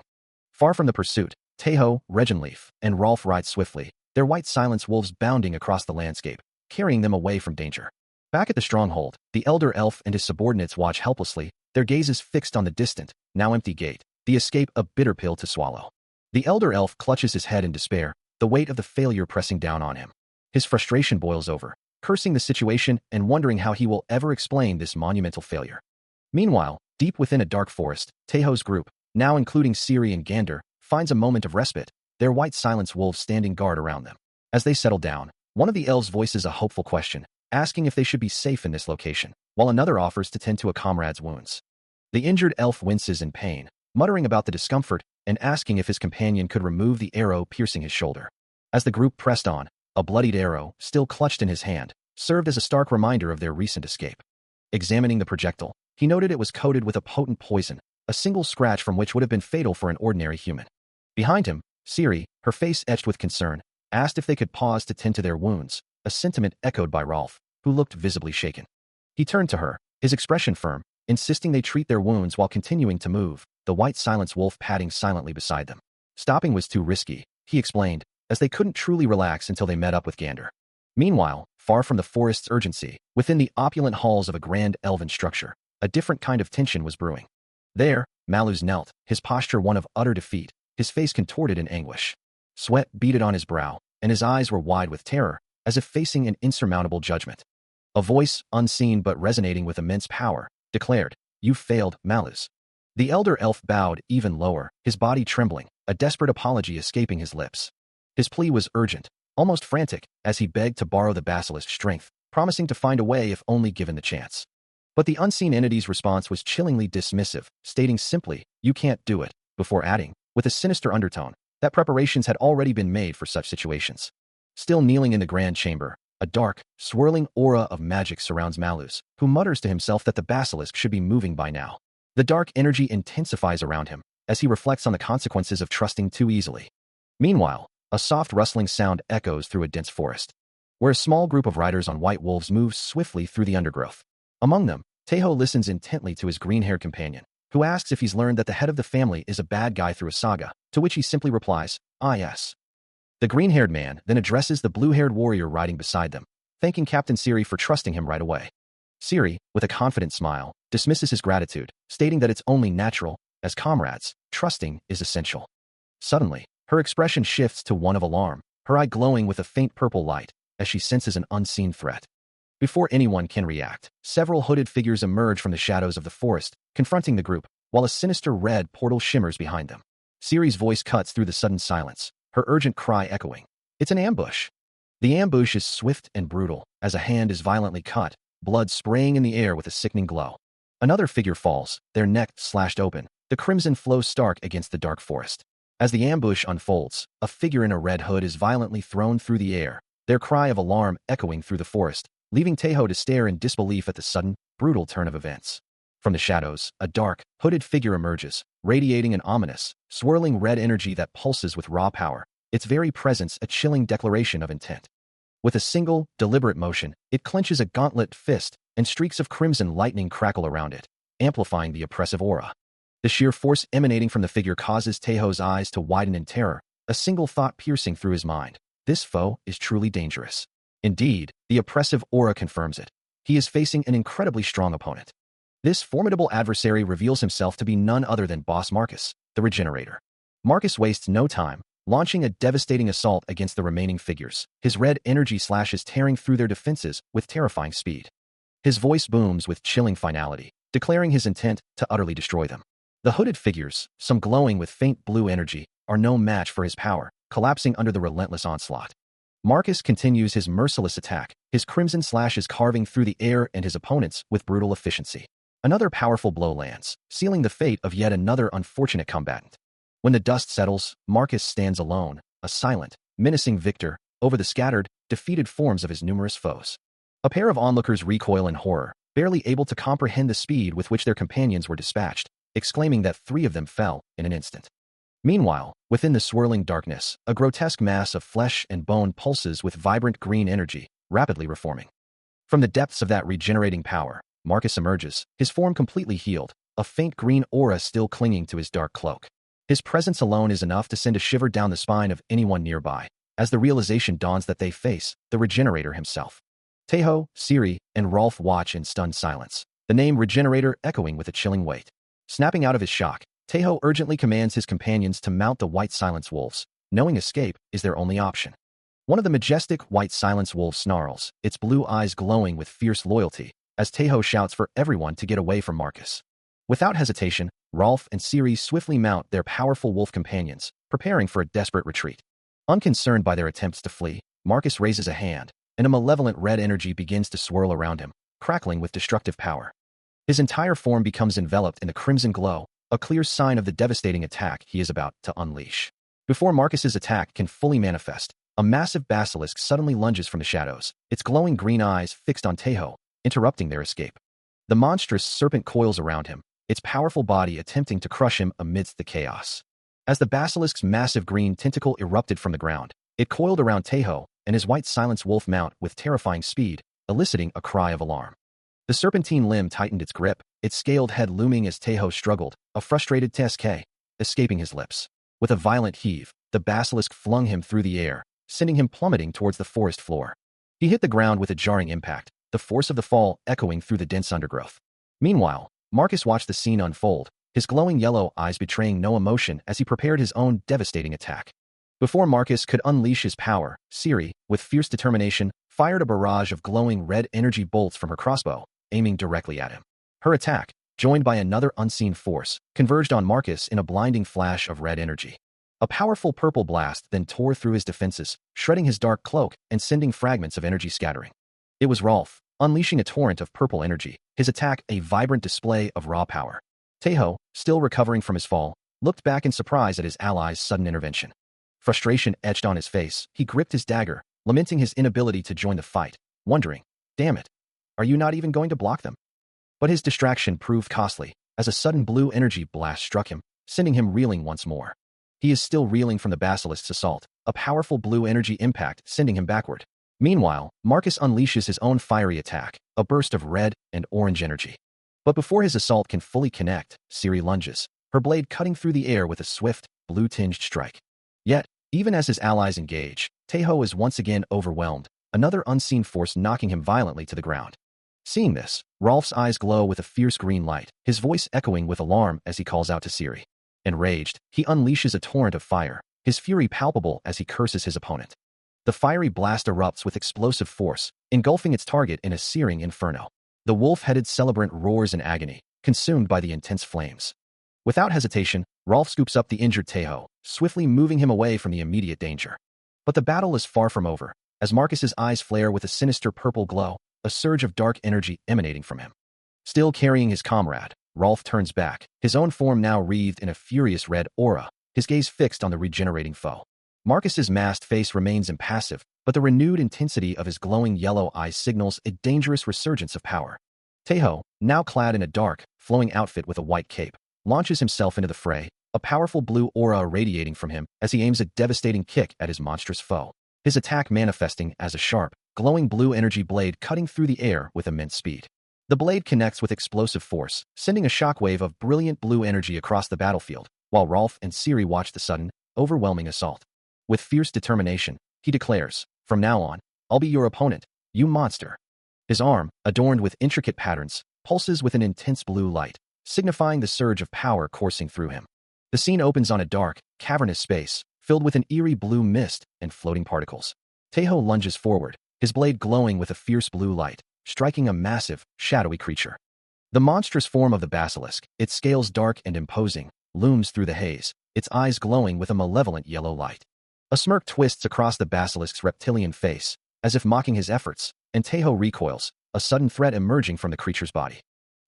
Far from the pursuit, Taeho, Regenleaf, and Rolf ride swiftly, their white silence wolves bounding across the landscape, carrying them away from danger. Back at the stronghold, the elder elf and his subordinates watch helplessly, their gazes fixed on the distant, now empty gate, the escape a bitter pill to swallow. The elder elf clutches his head in despair, the weight of the failure pressing down on him. His frustration boils over, cursing the situation and wondering how he will ever explain this monumental failure. Meanwhile, deep within a dark forest, Taeho's group, now including Ciri and Gander, finds a moment of respite, their white silence wolves standing guard around them. As they settle down, one of the elves voices a hopeful question, asking if they should be safe in this location, while another offers to tend to a comrade's wounds. The injured elf winces in pain, muttering about the discomfort and asking if his companion could remove the arrow piercing his shoulder. As the group pressed on, a bloodied arrow, still clutched in his hand, served as a stark reminder of their recent escape. Examining the projectile, he noted it was coated with a potent poison, a single scratch from which would have been fatal for an ordinary human. Behind him, Ciri, her face etched with concern, asked if they could pause to tend to their wounds, a sentiment echoed by Rolf, who looked visibly shaken. He turned to her, his expression firm, insisting they treat their wounds while continuing to move, the white silence wolf padding silently beside them. Stopping was too risky, he explained, as they couldn't truly relax until they met up with Gander. Meanwhile, far from the forest's urgency, within the opulent halls of a grand elven structure, a different kind of tension was brewing. There, Malus knelt, his posture one of utter defeat, his face contorted in anguish. Sweat beaded on his brow, and his eyes were wide with terror, as if facing an insurmountable judgment. A voice, unseen but resonating with immense power, declared, "You failed, Malus." The elder elf bowed even lower, his body trembling, a desperate apology escaping his lips. His plea was urgent, almost frantic, as he begged to borrow the basilisk's strength, promising to find a way if only given the chance. But the unseen entity's response was chillingly dismissive, stating simply, "You can't do it," before adding, with a sinister undertone, that preparations had already been made for such situations. Still kneeling in the grand chamber, a dark, swirling aura of magic surrounds Malus, who mutters to himself that the basilisk should be moving by now. The dark energy intensifies around him, as he reflects on the consequences of trusting too easily. Meanwhile, a soft rustling sound echoes through a dense forest, where a small group of riders on white wolves moves swiftly through the undergrowth. Among them, Taeho listens intently to his green-haired companion, who asks if he's learned that the head of the family is a bad guy through a saga, to which he simply replies, "Ah yes." The green-haired man then addresses the blue-haired warrior riding beside them, thanking Captain Ciri for trusting him right away. Ciri, with a confident smile, dismisses his gratitude, stating that it's only natural, as comrades, trusting is essential. Suddenly, Her expression shifts to one of alarm, her eye glowing with a faint purple light, as she senses an unseen threat. Before anyone can react, several hooded figures emerge from the shadows of the forest, confronting the group, while a sinister red portal shimmers behind them. Ciri's voice cuts through the sudden silence, her urgent cry echoing. It's an ambush. The ambush is swift and brutal, as a hand is violently cut, blood spraying in the air with a sickening glow. Another figure falls, their neck slashed open, the crimson flows stark against the dark forest. As the ambush unfolds, a figure in a red hood is violently thrown through the air, their cry of alarm echoing through the forest, leaving Taeho to stare in disbelief at the sudden, brutal turn of events. From the shadows, a dark, hooded figure emerges, radiating an ominous, swirling red energy that pulses with raw power, its very presence a chilling declaration of intent. With a single, deliberate motion, it clenches a gauntlet fist, and streaks of crimson lightning crackle around it, amplifying the oppressive aura. The sheer force emanating from the figure causes Taeho's eyes to widen in terror, a single thought piercing through his mind. This foe is truly dangerous. Indeed, the oppressive aura confirms it. He is facing an incredibly strong opponent. This formidable adversary reveals himself to be none other than Boss Marcus, the Regenerator. Marcus wastes no time, launching a devastating assault against the remaining figures, his red energy slashes tearing through their defenses with terrifying speed. His voice booms with chilling finality, declaring his intent to utterly destroy them. The hooded figures, some glowing with faint blue energy, are no match for his power, collapsing under the relentless onslaught. Marcus continues his merciless attack, his crimson slashes carving through the air and his opponents with brutal efficiency. Another powerful blow lands, sealing the fate of yet another unfortunate combatant. When the dust settles, Marcus stands alone, a silent, menacing victor, over the scattered, defeated forms of his numerous foes. A pair of onlookers recoil in horror, barely able to comprehend the speed with which their companions were dispatched, exclaiming that 3 of them fell in an instant. Meanwhile, within the swirling darkness, a grotesque mass of flesh and bone pulses with vibrant green energy, rapidly reforming. From the depths of that regenerating power, Marcus emerges, his form completely healed, a faint green aura still clinging to his dark cloak. His presence alone is enough to send a shiver down the spine of anyone nearby, as the realization dawns that they face the Regenerator himself. Taeho, Ciri, and Rolf watch in stunned silence, the name Regenerator echoing with a chilling weight. Snapping out of his shock, Taeho urgently commands his companions to mount the White Silence Wolves, knowing escape is their only option. One of the majestic White Silence Wolves snarls, its blue eyes glowing with fierce loyalty, as Taeho shouts for everyone to get away from Marcus. Without hesitation, Rolf and Ciri swiftly mount their powerful wolf companions, preparing for a desperate retreat. Unconcerned by their attempts to flee, Marcus raises a hand, and a malevolent red energy begins to swirl around him, crackling with destructive power. His entire form becomes enveloped in the crimson glow, a clear sign of the devastating attack he is about to unleash. Before Marcus's attack can fully manifest, a massive basilisk suddenly lunges from the shadows, its glowing green eyes fixed on Taeho, interrupting their escape. The monstrous serpent coils around him, its powerful body attempting to crush him amidst the chaos. As the basilisk's massive green tentacle erupted from the ground, it coiled around Taeho and his White Silence Wolf mount with terrifying speed, eliciting a cry of alarm. The serpentine limb tightened its grip, its scaled head looming as Taeho struggled, a frustrated TSK, escaping his lips. With a violent heave, the basilisk flung him through the air, sending him plummeting towards the forest floor. He hit the ground with a jarring impact, the force of the fall echoing through the dense undergrowth. Meanwhile, Marcus watched the scene unfold, his glowing yellow eyes betraying no emotion as he prepared his own devastating attack. Before Marcus could unleash his power, Ciri, with fierce determination, fired a barrage of glowing red energy bolts from her crossbow, aiming directly at him. Her attack, joined by another unseen force, converged on Marcus in a blinding flash of red energy. A powerful purple blast then tore through his defenses, shredding his dark cloak and sending fragments of energy scattering. It was Rolf, unleashing a torrent of purple energy, his attack a vibrant display of raw power. Taeho, still recovering from his fall, looked back in surprise at his ally's sudden intervention. Frustration etched on his face, he gripped his dagger, lamenting his inability to join the fight, wondering, damn it, are you not even going to block them? But his distraction proved costly, as a sudden blue energy blast struck him, sending him reeling once more. He is still reeling from the basilisk's assault, a powerful blue energy impact sending him backward. Meanwhile, Marcus unleashes his own fiery attack, a burst of red and orange energy. But before his assault can fully connect, Ciri lunges, her blade cutting through the air with a swift, blue-tinged strike. Yet, even as his allies engage, Taeho is once again overwhelmed, another unseen force knocking him violently to the ground. Seeing this, Rolf's eyes glow with a fierce green light, his voice echoing with alarm as he calls out to Ciri. Enraged, he unleashes a torrent of fire, his fury palpable as he curses his opponent. The fiery blast erupts with explosive force, engulfing its target in a searing inferno. The wolf-headed celebrant roars in agony, consumed by the intense flames. Without hesitation, Rolf scoops up the injured Taeho, swiftly moving him away from the immediate danger. But the battle is far from over, as Marcus's eyes flare with a sinister purple glow, a surge of dark energy emanating from him. Still carrying his comrade, Rolf turns back, his own form now wreathed in a furious red aura, his gaze fixed on the regenerating foe. Marcus's masked face remains impassive, but the renewed intensity of his glowing yellow eyes signals a dangerous resurgence of power. Taeho, now clad in a dark, flowing outfit with a white cape, launches himself into the fray, a powerful blue aura radiating from him as he aims a devastating kick at his monstrous foe, his attack manifesting as a sharp, glowing blue energy blade cutting through the air with immense speed. The blade connects with explosive force, sending a shockwave of brilliant blue energy across the battlefield, while Rolf and Ciri watch the sudden, overwhelming assault. With fierce determination, he declares, "From now on, I'll be your opponent, you monster." His arm, adorned with intricate patterns, pulses with an intense blue light, signifying the surge of power coursing through him. The scene opens on a dark, cavernous space, filled with an eerie blue mist and floating particles. Taeho lunges forward, his blade glowing with a fierce blue light, striking a massive, shadowy creature. The monstrous form of the basilisk, its scales dark and imposing, looms through the haze, its eyes glowing with a malevolent yellow light. A smirk twists across the basilisk's reptilian face, as if mocking his efforts, and Taeho recoils, a sudden threat emerging from the creature's body.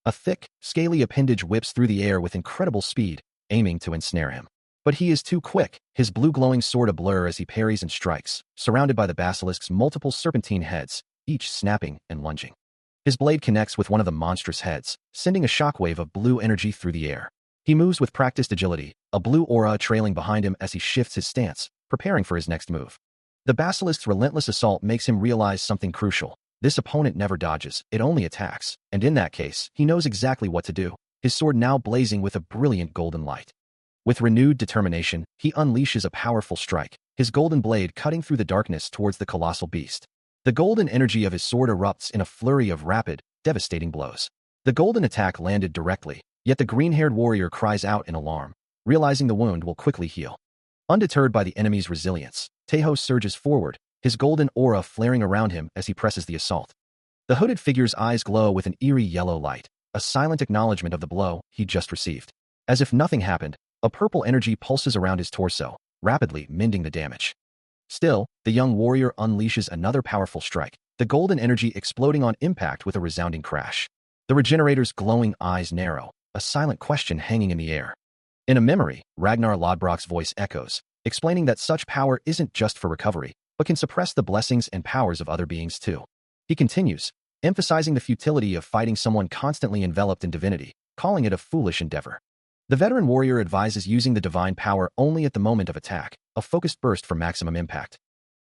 A thick, scaly appendage whips through the air with incredible speed, aiming to ensnare him. But he is too quick, his blue glowing sword a blur as he parries and strikes, surrounded by the basilisk's multiple serpentine heads, each snapping and lunging. His blade connects with one of the monstrous heads, sending a shockwave of blue energy through the air. He moves with practiced agility, a blue aura trailing behind him as he shifts his stance, preparing for his next move. The basilisk's relentless assault makes him realize something crucial. This opponent never dodges, it only attacks, and in that case, he knows exactly what to do, his sword now blazing with a brilliant golden light. With renewed determination, he unleashes a powerful strike, his golden blade cutting through the darkness towards the colossal beast. The golden energy of his sword erupts in a flurry of rapid, devastating blows. The golden attack landed directly, yet the green-haired warrior cries out in alarm, realizing the wound will quickly heal. Undeterred by the enemy's resilience, Taeho surges forward, his golden aura flaring around him as he presses the assault. The hooded figure's eyes glow with an eerie yellow light, a silent acknowledgement of the blow he just received. As if nothing happened, a purple energy pulses around his torso, rapidly mending the damage. Still, the young warrior unleashes another powerful strike, the golden energy exploding on impact with a resounding crash. The regenerator's glowing eyes narrow, a silent question hanging in the air. In a memory, Ragnar Lodbrok's voice echoes, explaining that such power isn't just for recovery, but can suppress the blessings and powers of other beings too. He continues, emphasizing the futility of fighting someone constantly enveloped in divinity, calling it a foolish endeavor. The veteran warrior advises using the divine power only at the moment of attack, a focused burst for maximum impact.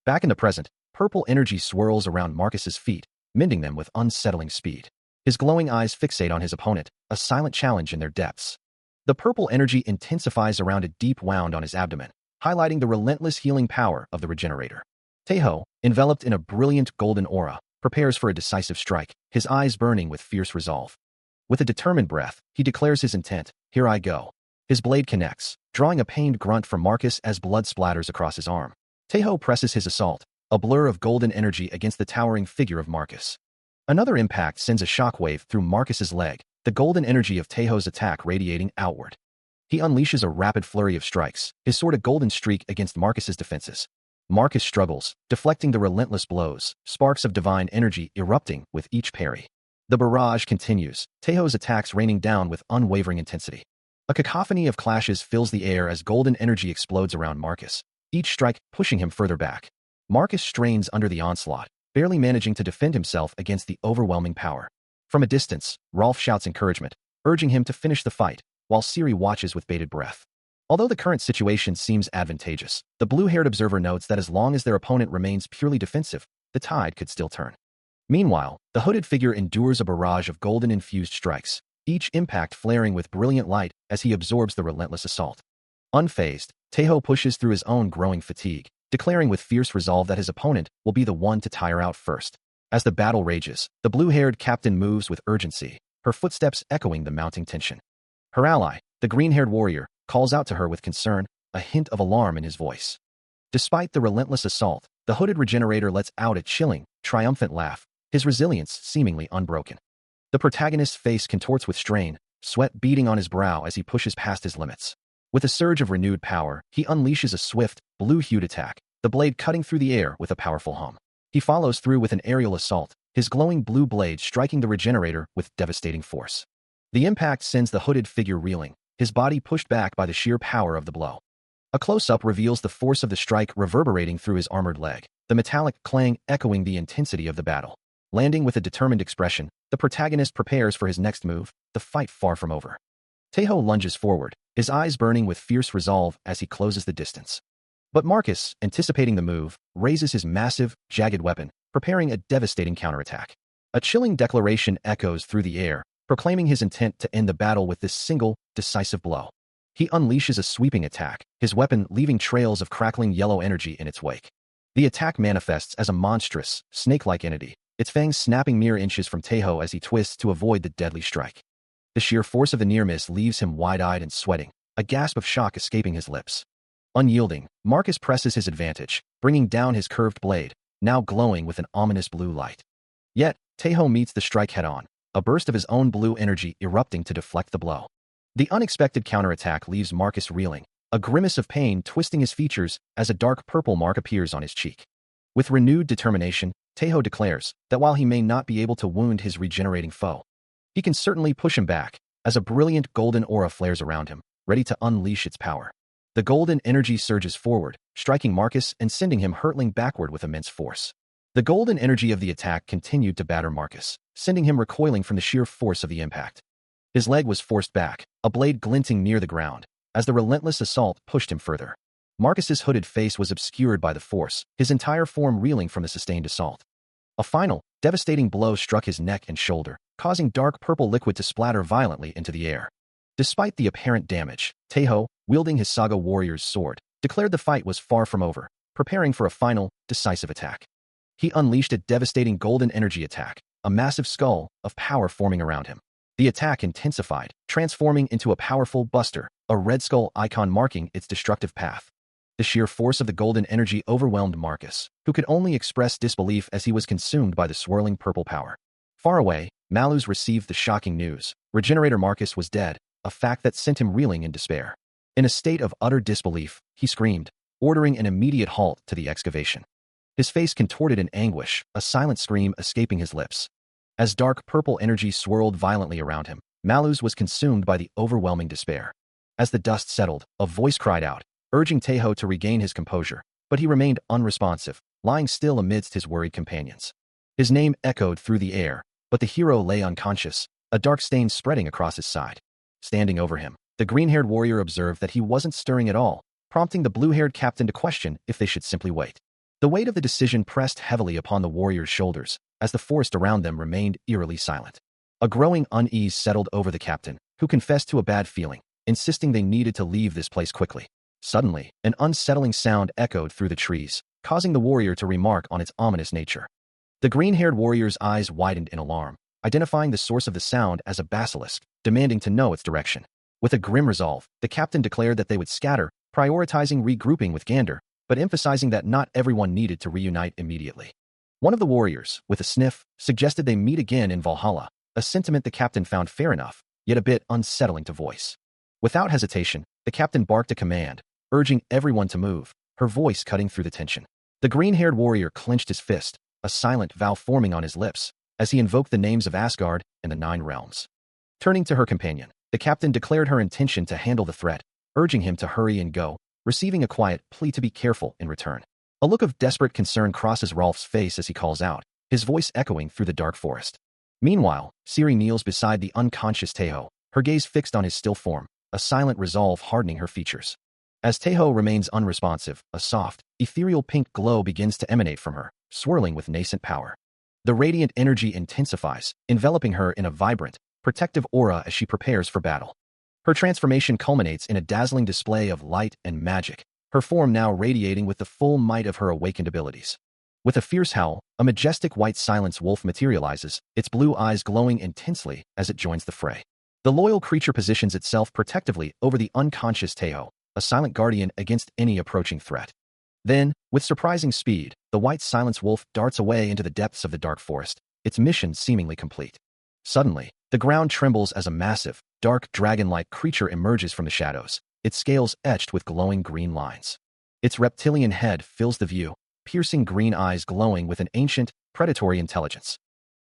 Back in the present, purple energy swirls around Marcus's feet, mending them with unsettling speed. His glowing eyes fixate on his opponent, a silent challenge in their depths. The purple energy intensifies around a deep wound on his abdomen, highlighting the relentless healing power of the regenerator. Taeho, enveloped in a brilliant golden aura, prepares for a decisive strike, his eyes burning with fierce resolve. With a determined breath, he declares his intent, "Here I go." His blade connects, drawing a pained grunt from Marcus as blood splatters across his arm. Taeho presses his assault, a blur of golden energy against the towering figure of Marcus. Another impact sends a shockwave through Marcus's leg, the golden energy of Taeho's attack radiating outward. He unleashes a rapid flurry of strikes, his sword a golden streak against Marcus's defenses. Marcus struggles, deflecting the relentless blows, sparks of divine energy erupting with each parry. The barrage continues, Taeho's attacks raining down with unwavering intensity. A cacophony of clashes fills the air as golden energy explodes around Marcus, each strike pushing him further back. Marcus strains under the onslaught, barely managing to defend himself against the overwhelming power. From a distance, Rolf shouts encouragement, urging him to finish the fight, while Ciri watches with bated breath. Although the current situation seems advantageous, the blue-haired observer notes that as long as their opponent remains purely defensive, the tide could still turn. Meanwhile, the hooded figure endures a barrage of golden-infused strikes, each impact flaring with brilliant light as he absorbs the relentless assault. Unfazed, Taeho pushes through his own growing fatigue, declaring with fierce resolve that his opponent will be the one to tire out first. As the battle rages, the blue-haired captain moves with urgency, her footsteps echoing the mounting tension. Her ally, the green-haired warrior, calls out to her with concern, a hint of alarm in his voice. Despite the relentless assault, the hooded regenerator lets out a chilling, triumphant laugh, his resilience seemingly unbroken. The protagonist's face contorts with strain, sweat beading on his brow as he pushes past his limits. With a surge of renewed power, he unleashes a swift, blue-hued attack, the blade cutting through the air with a powerful hum. He follows through with an aerial assault, his glowing blue blade striking the regenerator with devastating force. The impact sends the hooded figure reeling, his body pushed back by the sheer power of the blow. A close-up reveals the force of the strike reverberating through his armored leg, the metallic clang echoing the intensity of the battle. Landing with a determined expression, the protagonist prepares for his next move, the fight far from over. Taeho lunges forward, his eyes burning with fierce resolve as he closes the distance. But Marcus, anticipating the move, raises his massive, jagged weapon, preparing a devastating counterattack. A chilling declaration echoes through the air, proclaiming his intent to end the battle with this single, decisive blow. He unleashes a sweeping attack, his weapon leaving trails of crackling yellow energy in its wake. The attack manifests as a monstrous, snake-like entity, its fangs snapping mere inches from Taeho as he twists to avoid the deadly strike. The sheer force of the near miss leaves him wide-eyed and sweating, a gasp of shock escaping his lips. Unyielding, Marcus presses his advantage, bringing down his curved blade, now glowing with an ominous blue light. Yet, Taeho meets the strike head-on, a burst of his own blue energy erupting to deflect the blow. The unexpected counterattack leaves Marcus reeling, a grimace of pain twisting his features as a dark purple mark appears on his cheek. With renewed determination, Taeho declares that while he may not be able to wound his regenerating foe, he can certainly push him back, as a brilliant golden aura flares around him, ready to unleash its power. The golden energy surges forward, striking Marcus and sending him hurtling backward with immense force. The golden energy of the attack continued to batter Marcus, sending him recoiling from the sheer force of the impact. His leg was forced back, a blade glinting near the ground, as the relentless assault pushed him further. Marcus's hooded face was obscured by the force, his entire form reeling from the sustained assault. A final, devastating blow struck his neck and shoulder, causing dark purple liquid to splatter violently into the air. Despite the apparent damage, Taeho, wielding his Saga warrior's sword, declared the fight was far from over, preparing for a final, decisive attack. He unleashed a devastating golden energy attack, a massive skull of power forming around him. The attack intensified, transforming into a powerful buster, a red skull icon marking its destructive path. The sheer force of the golden energy overwhelmed Marcus, who could only express disbelief as he was consumed by the swirling purple power. Far away, Malus received the shocking news. Regenerator Marcus was dead, a fact that sent him reeling in despair. In a state of utter disbelief, he screamed, ordering an immediate halt to the excavation. His face contorted in anguish, a silent scream escaping his lips. As dark purple energy swirled violently around him, Malus was consumed by the overwhelming despair. As the dust settled, a voice cried out, urging Taeho to regain his composure, but he remained unresponsive, lying still amidst his worried companions. His name echoed through the air, but the hero lay unconscious, a dark stain spreading across his side. Standing over him, the green-haired warrior observed that he wasn't stirring at all, prompting the blue-haired captain to question if they should simply wait. The weight of the decision pressed heavily upon the warrior's shoulders, as the forest around them remained eerily silent. A growing unease settled over the captain, who confessed to a bad feeling, insisting they needed to leave this place quickly. Suddenly, an unsettling sound echoed through the trees, causing the warrior to remark on its ominous nature. The green-haired warrior's eyes widened in alarm, identifying the source of the sound as a basilisk, demanding to know its direction. With a grim resolve, the captain declared that they would scatter, prioritizing regrouping with Gander, but emphasizing that not everyone needed to reunite immediately. One of the warriors, with a sniff, suggested they meet again in Valhalla, a sentiment the captain found fair enough, yet a bit unsettling to voice. Without hesitation, the captain barked a command, urging everyone to move, her voice cutting through the tension. The green-haired warrior clenched his fist, a silent vow forming on his lips, as he invoked the names of Asgard and the Nine Realms. Turning to her companion, the captain declared her intention to handle the threat, urging him to hurry and go, receiving a quiet plea to be careful in return. A look of desperate concern crosses Rolf's face as he calls out, his voice echoing through the dark forest. Meanwhile, Ciri kneels beside the unconscious Taeho, her gaze fixed on his still form, a silent resolve hardening her features. As Taeho remains unresponsive, a soft, ethereal pink glow begins to emanate from her, swirling with nascent power. The radiant energy intensifies, enveloping her in a vibrant, protective aura as she prepares for battle. Her transformation culminates in a dazzling display of light and magic, her form now radiating with the full might of her awakened abilities. With a fierce howl, a majestic white silence wolf materializes, its blue eyes glowing intensely as it joins the fray. The loyal creature positions itself protectively over the unconscious Taeho, a silent guardian against any approaching threat. Then, with surprising speed, the white silence wolf darts away into the depths of the dark forest, its mission seemingly complete. Suddenly, the ground trembles as a massive, dark dragon-like creature emerges from the shadows, its scales etched with glowing green lines. Its reptilian head fills the view, piercing green eyes glowing with an ancient, predatory intelligence.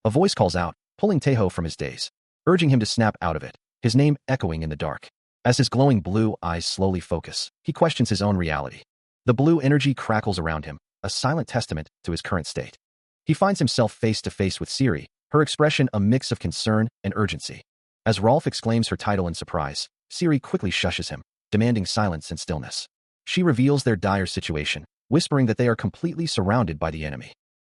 A voice calls out, pulling Taeho from his daze, urging him to snap out of it, his name echoing in the dark. As his glowing blue eyes slowly focus, he questions his own reality. The blue energy crackles around him, a silent testament to his current state. He finds himself face to face with Siri, her expression a mix of concern and urgency. As Rolf exclaims her title in surprise, Siri quickly shushes him, demanding silence and stillness. She reveals their dire situation, whispering that they are completely surrounded by the enemy.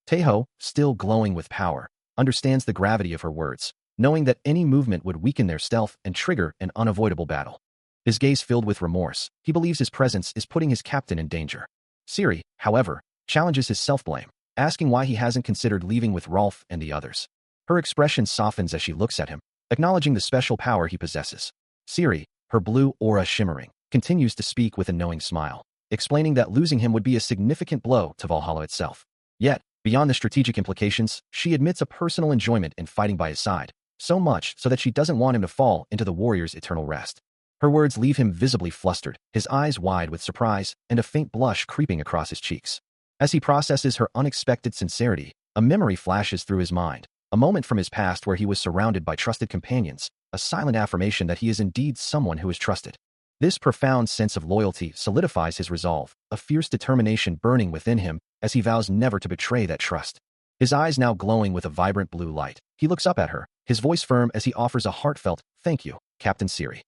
Taeho, still glowing with power, understands the gravity of her words, knowing that any movement would weaken their stealth and trigger an unavoidable battle. His gaze filled with remorse, he believes his presence is putting his captain in danger. Siri, however, challenges his self-blame, asking why he hasn't considered leaving with Rolf and the others. Her expression softens as she looks at him, acknowledging the special power he possesses. Siri, her blue aura shimmering, continues to speak with a knowing smile, explaining that losing him would be a significant blow to Valhalla itself. Yet, beyond the strategic implications, she admits a personal enjoyment in fighting by his side, so much so that she doesn't want him to fall into the warrior's eternal rest. Her words leave him visibly flustered, his eyes wide with surprise and a faint blush creeping across his cheeks. As he processes her unexpected sincerity, a memory flashes through his mind, a moment from his past where he was surrounded by trusted companions, a silent affirmation that he is indeed someone who is trusted. This profound sense of loyalty solidifies his resolve, a fierce determination burning within him as he vows never to betray that trust. His eyes now glowing with a vibrant blue light, he looks up at her, his voice firm as he offers a heartfelt, "Thank you, Captain Siri."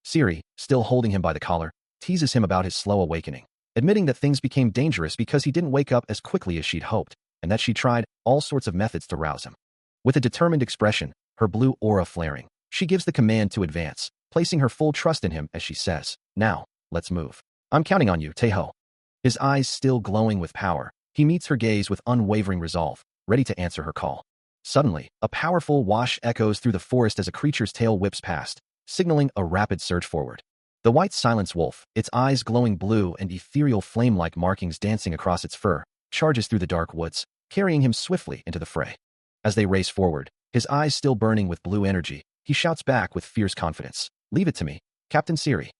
Siri, still holding him by the collar, teases him about his slow awakening, admitting that things became dangerous because he didn't wake up as quickly as she'd hoped, and that she tried all sorts of methods to rouse him. With a determined expression, her blue aura flaring, she gives the command to advance, placing her full trust in him as she says, "Now, let's move. I'm counting on you, Taeho." His eyes still glowing with power, he meets her gaze with unwavering resolve, ready to answer her call. Suddenly, a powerful whoosh echoes through the forest as a creature's tail whips past, signaling a rapid surge forward. The white silence wolf, its eyes glowing blue and ethereal flame-like markings dancing across its fur, charges through the dark woods, carrying him swiftly into the fray. As they race forward, his eyes still burning with blue energy, he shouts back with fierce confidence, "Leave it to me, Captain Siri."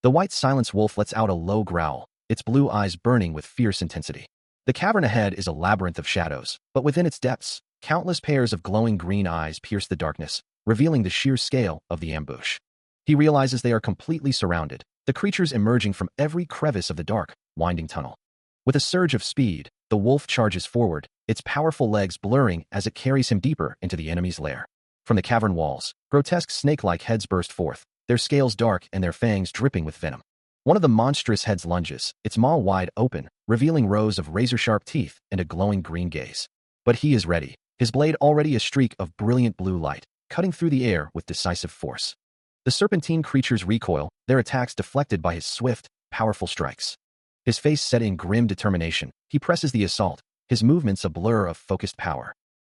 The white silence wolf lets out a low growl, its blue eyes burning with fierce intensity. The cavern ahead is a labyrinth of shadows, but within its depths, countless pairs of glowing green eyes pierce the darkness, revealing the sheer scale of the ambush. He realizes they are completely surrounded, the creatures emerging from every crevice of the dark, winding tunnel. With a surge of speed, the wolf charges forward, its powerful legs blurring as it carries him deeper into the enemy's lair. From the cavern walls, grotesque snake-like heads burst forth, their scales dark and their fangs dripping with venom. One of the monstrous heads lunges, its maw wide open, revealing rows of razor-sharp teeth and a glowing green gaze. But he is ready, his blade already a streak of brilliant blue light, cutting through the air with decisive force. The serpentine creatures recoil, their attacks deflected by his swift, powerful strikes. His face set in grim determination, he presses the assault, his movements a blur of focused power.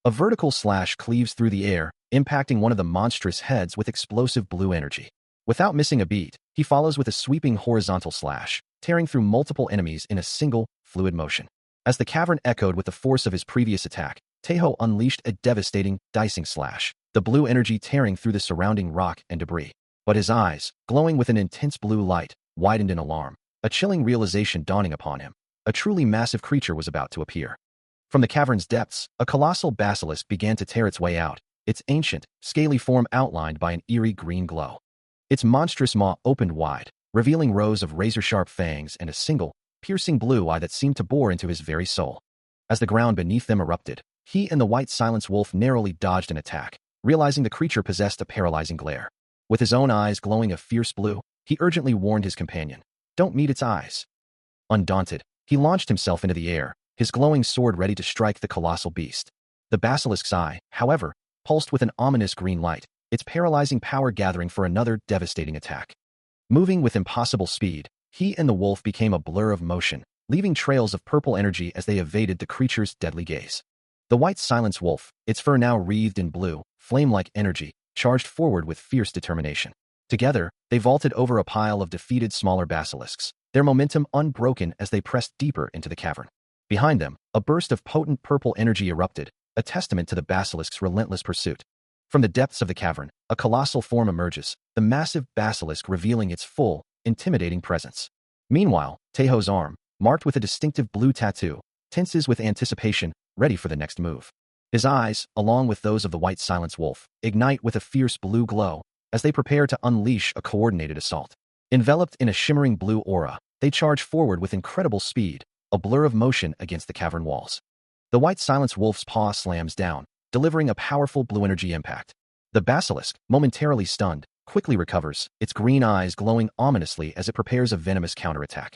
A vertical slash cleaves through the air, impacting one of the monstrous heads with explosive blue energy. Without missing a beat, he follows with a sweeping horizontal slash, tearing through multiple enemies in a single, fluid motion. As the cavern echoed with the force of his previous attack, Taeho unleashed a devastating, dicing slash, the blue energy tearing through the surrounding rock and debris. But his eyes, glowing with an intense blue light, widened in alarm, a chilling realization dawning upon him. A truly massive creature was about to appear. From the cavern's depths, a colossal basilisk began to tear its way out, its ancient, scaly form outlined by an eerie green glow. Its monstrous maw opened wide, revealing rows of razor-sharp fangs and a single, piercing blue eye that seemed to bore into his very soul. As the ground beneath them erupted, he and the white silence wolf narrowly dodged an attack, realizing the creature possessed a paralyzing glare. With his own eyes glowing a fierce blue, he urgently warned his companion, "Don't meet its eyes." Undaunted, he launched himself into the air, his glowing sword ready to strike the colossal beast. The basilisk's eye, however, pulsed with an ominous green light, its paralyzing power gathering for another devastating attack. Moving with impossible speed, he and the wolf became a blur of motion, leaving trails of purple energy as they evaded the creature's deadly gaze. The white silence wolf, its fur now wreathed in blue, flame-like energy, charged forward with fierce determination. Together, they vaulted over a pile of defeated smaller basilisks, their momentum unbroken as they pressed deeper into the cavern. Behind them, a burst of potent purple energy erupted, a testament to the basilisk's relentless pursuit. From the depths of the cavern, a colossal form emerges, the massive basilisk revealing its full, intimidating presence. Meanwhile, Taeho's arm, marked with a distinctive blue tattoo, tenses with anticipation, ready for the next move. His eyes, along with those of the white silence wolf, ignite with a fierce blue glow as they prepare to unleash a coordinated assault. Enveloped in a shimmering blue aura, they charge forward with incredible speed, a blur of motion against the cavern walls. The white silence wolf's paw slams down, delivering a powerful blue energy impact. The basilisk, momentarily stunned, quickly recovers, its green eyes glowing ominously as it prepares a venomous counterattack.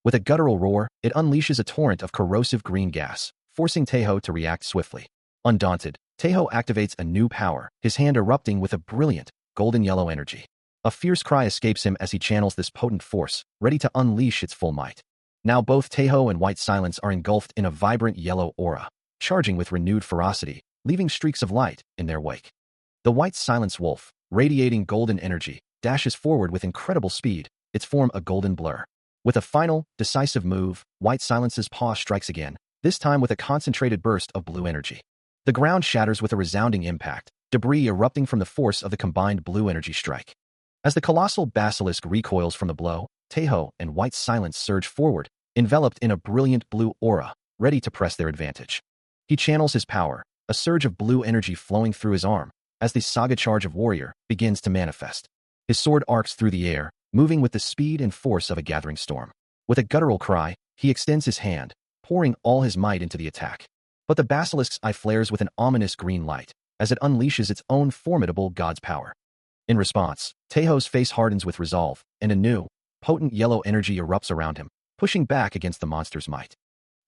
With a guttural roar, it unleashes a torrent of corrosive green gas, forcing Taeho to react swiftly. Undaunted, Taeho activates a new power, his hand erupting with a brilliant, golden-yellow energy. A fierce cry escapes him as he channels this potent force, ready to unleash its full might. Now both Taeho and White Silence are engulfed in a vibrant yellow aura, charging with renewed ferocity, leaving streaks of light in their wake. The White Silence wolf, radiating golden energy, dashes forward with incredible speed, its form a golden blur. With a final, decisive move, White Silence's paw strikes again, this time with a concentrated burst of blue energy. The ground shatters with a resounding impact, debris erupting from the force of the combined blue energy strike. As the colossal basilisk recoils from the blow, Taeho and White Silence surge forward, enveloped in a brilliant blue aura, ready to press their advantage. He channels his power, a surge of blue energy flowing through his arm, as the saga charge of warrior begins to manifest. His sword arcs through the air, moving with the speed and force of a gathering storm. With a guttural cry, he extends his hand, pouring all his might into the attack. But the basilisk's eye flares with an ominous green light, as it unleashes its own formidable god's power. In response, Taeho's face hardens with resolve, and a new, potent yellow energy erupts around him, pushing back against the monster's might.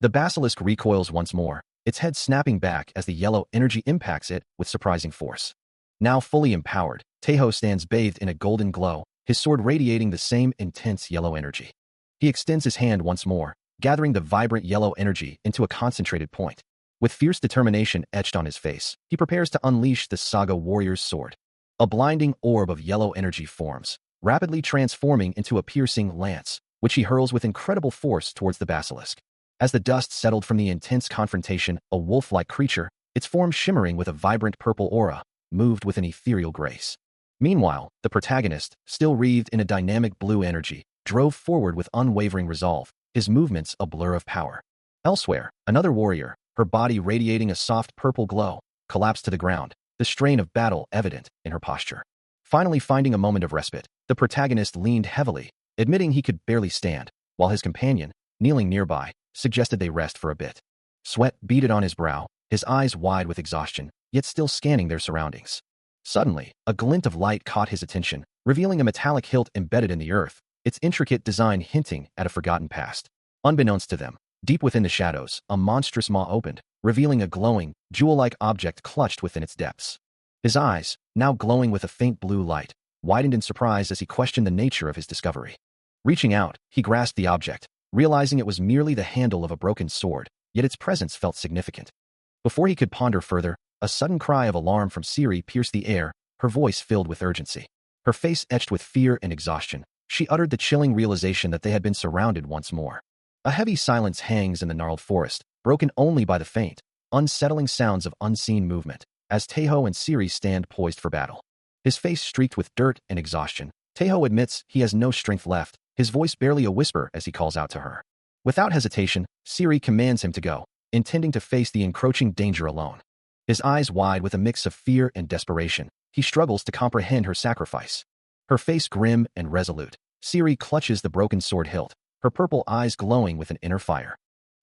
The basilisk recoils once more, its head snapping back as the yellow energy impacts it with surprising force. Now fully empowered, Taeho stands bathed in a golden glow, his sword radiating the same intense yellow energy. He extends his hand once more, gathering the vibrant yellow energy into a concentrated point. With fierce determination etched on his face, he prepares to unleash the saga warrior's sword. A blinding orb of yellow energy forms, rapidly transforming into a piercing lance, which he hurls with incredible force towards the basilisk. As the dust settled from the intense confrontation, a wolf-like creature, its form shimmering with a vibrant purple aura, moved with an ethereal grace. Meanwhile, the protagonist, still wreathed in a dynamic blue energy, drove forward with unwavering resolve, his movements a blur of power. Elsewhere, another warrior, her body radiating a soft purple glow, collapsed to the ground, the strain of battle evident in her posture. Finally finding a moment of respite, the protagonist leaned heavily, admitting he could barely stand, while his companion, kneeling nearby, suggested they rest for a bit. Sweat beaded on his brow, his eyes wide with exhaustion, yet still scanning their surroundings. Suddenly, a glint of light caught his attention, revealing a metallic hilt embedded in the earth, its intricate design hinting at a forgotten past. Unbeknownst to them, deep within the shadows, a monstrous maw opened, revealing a glowing, jewel-like object clutched within its depths. His eyes, now glowing with a faint blue light, widened in surprise as he questioned the nature of his discovery. Reaching out, he grasped the object, realizing it was merely the handle of a broken sword, yet its presence felt significant. Before he could ponder further, a sudden cry of alarm from Siri pierced the air, her voice filled with urgency. Her face etched with fear and exhaustion, she uttered the chilling realization that they had been surrounded once more. A heavy silence hangs in the gnarled forest, broken only by the faint, unsettling sounds of unseen movement, as Taeho and Siri stand poised for battle. His face streaked with dirt and exhaustion, Taeho admits he has no strength left, his voice barely a whisper as he calls out to her. Without hesitation, Siri commands him to go, intending to face the encroaching danger alone. His eyes wide with a mix of fear and desperation, he struggles to comprehend her sacrifice. Her face grim and resolute, Siri clutches the broken sword hilt, her purple eyes glowing with an inner fire.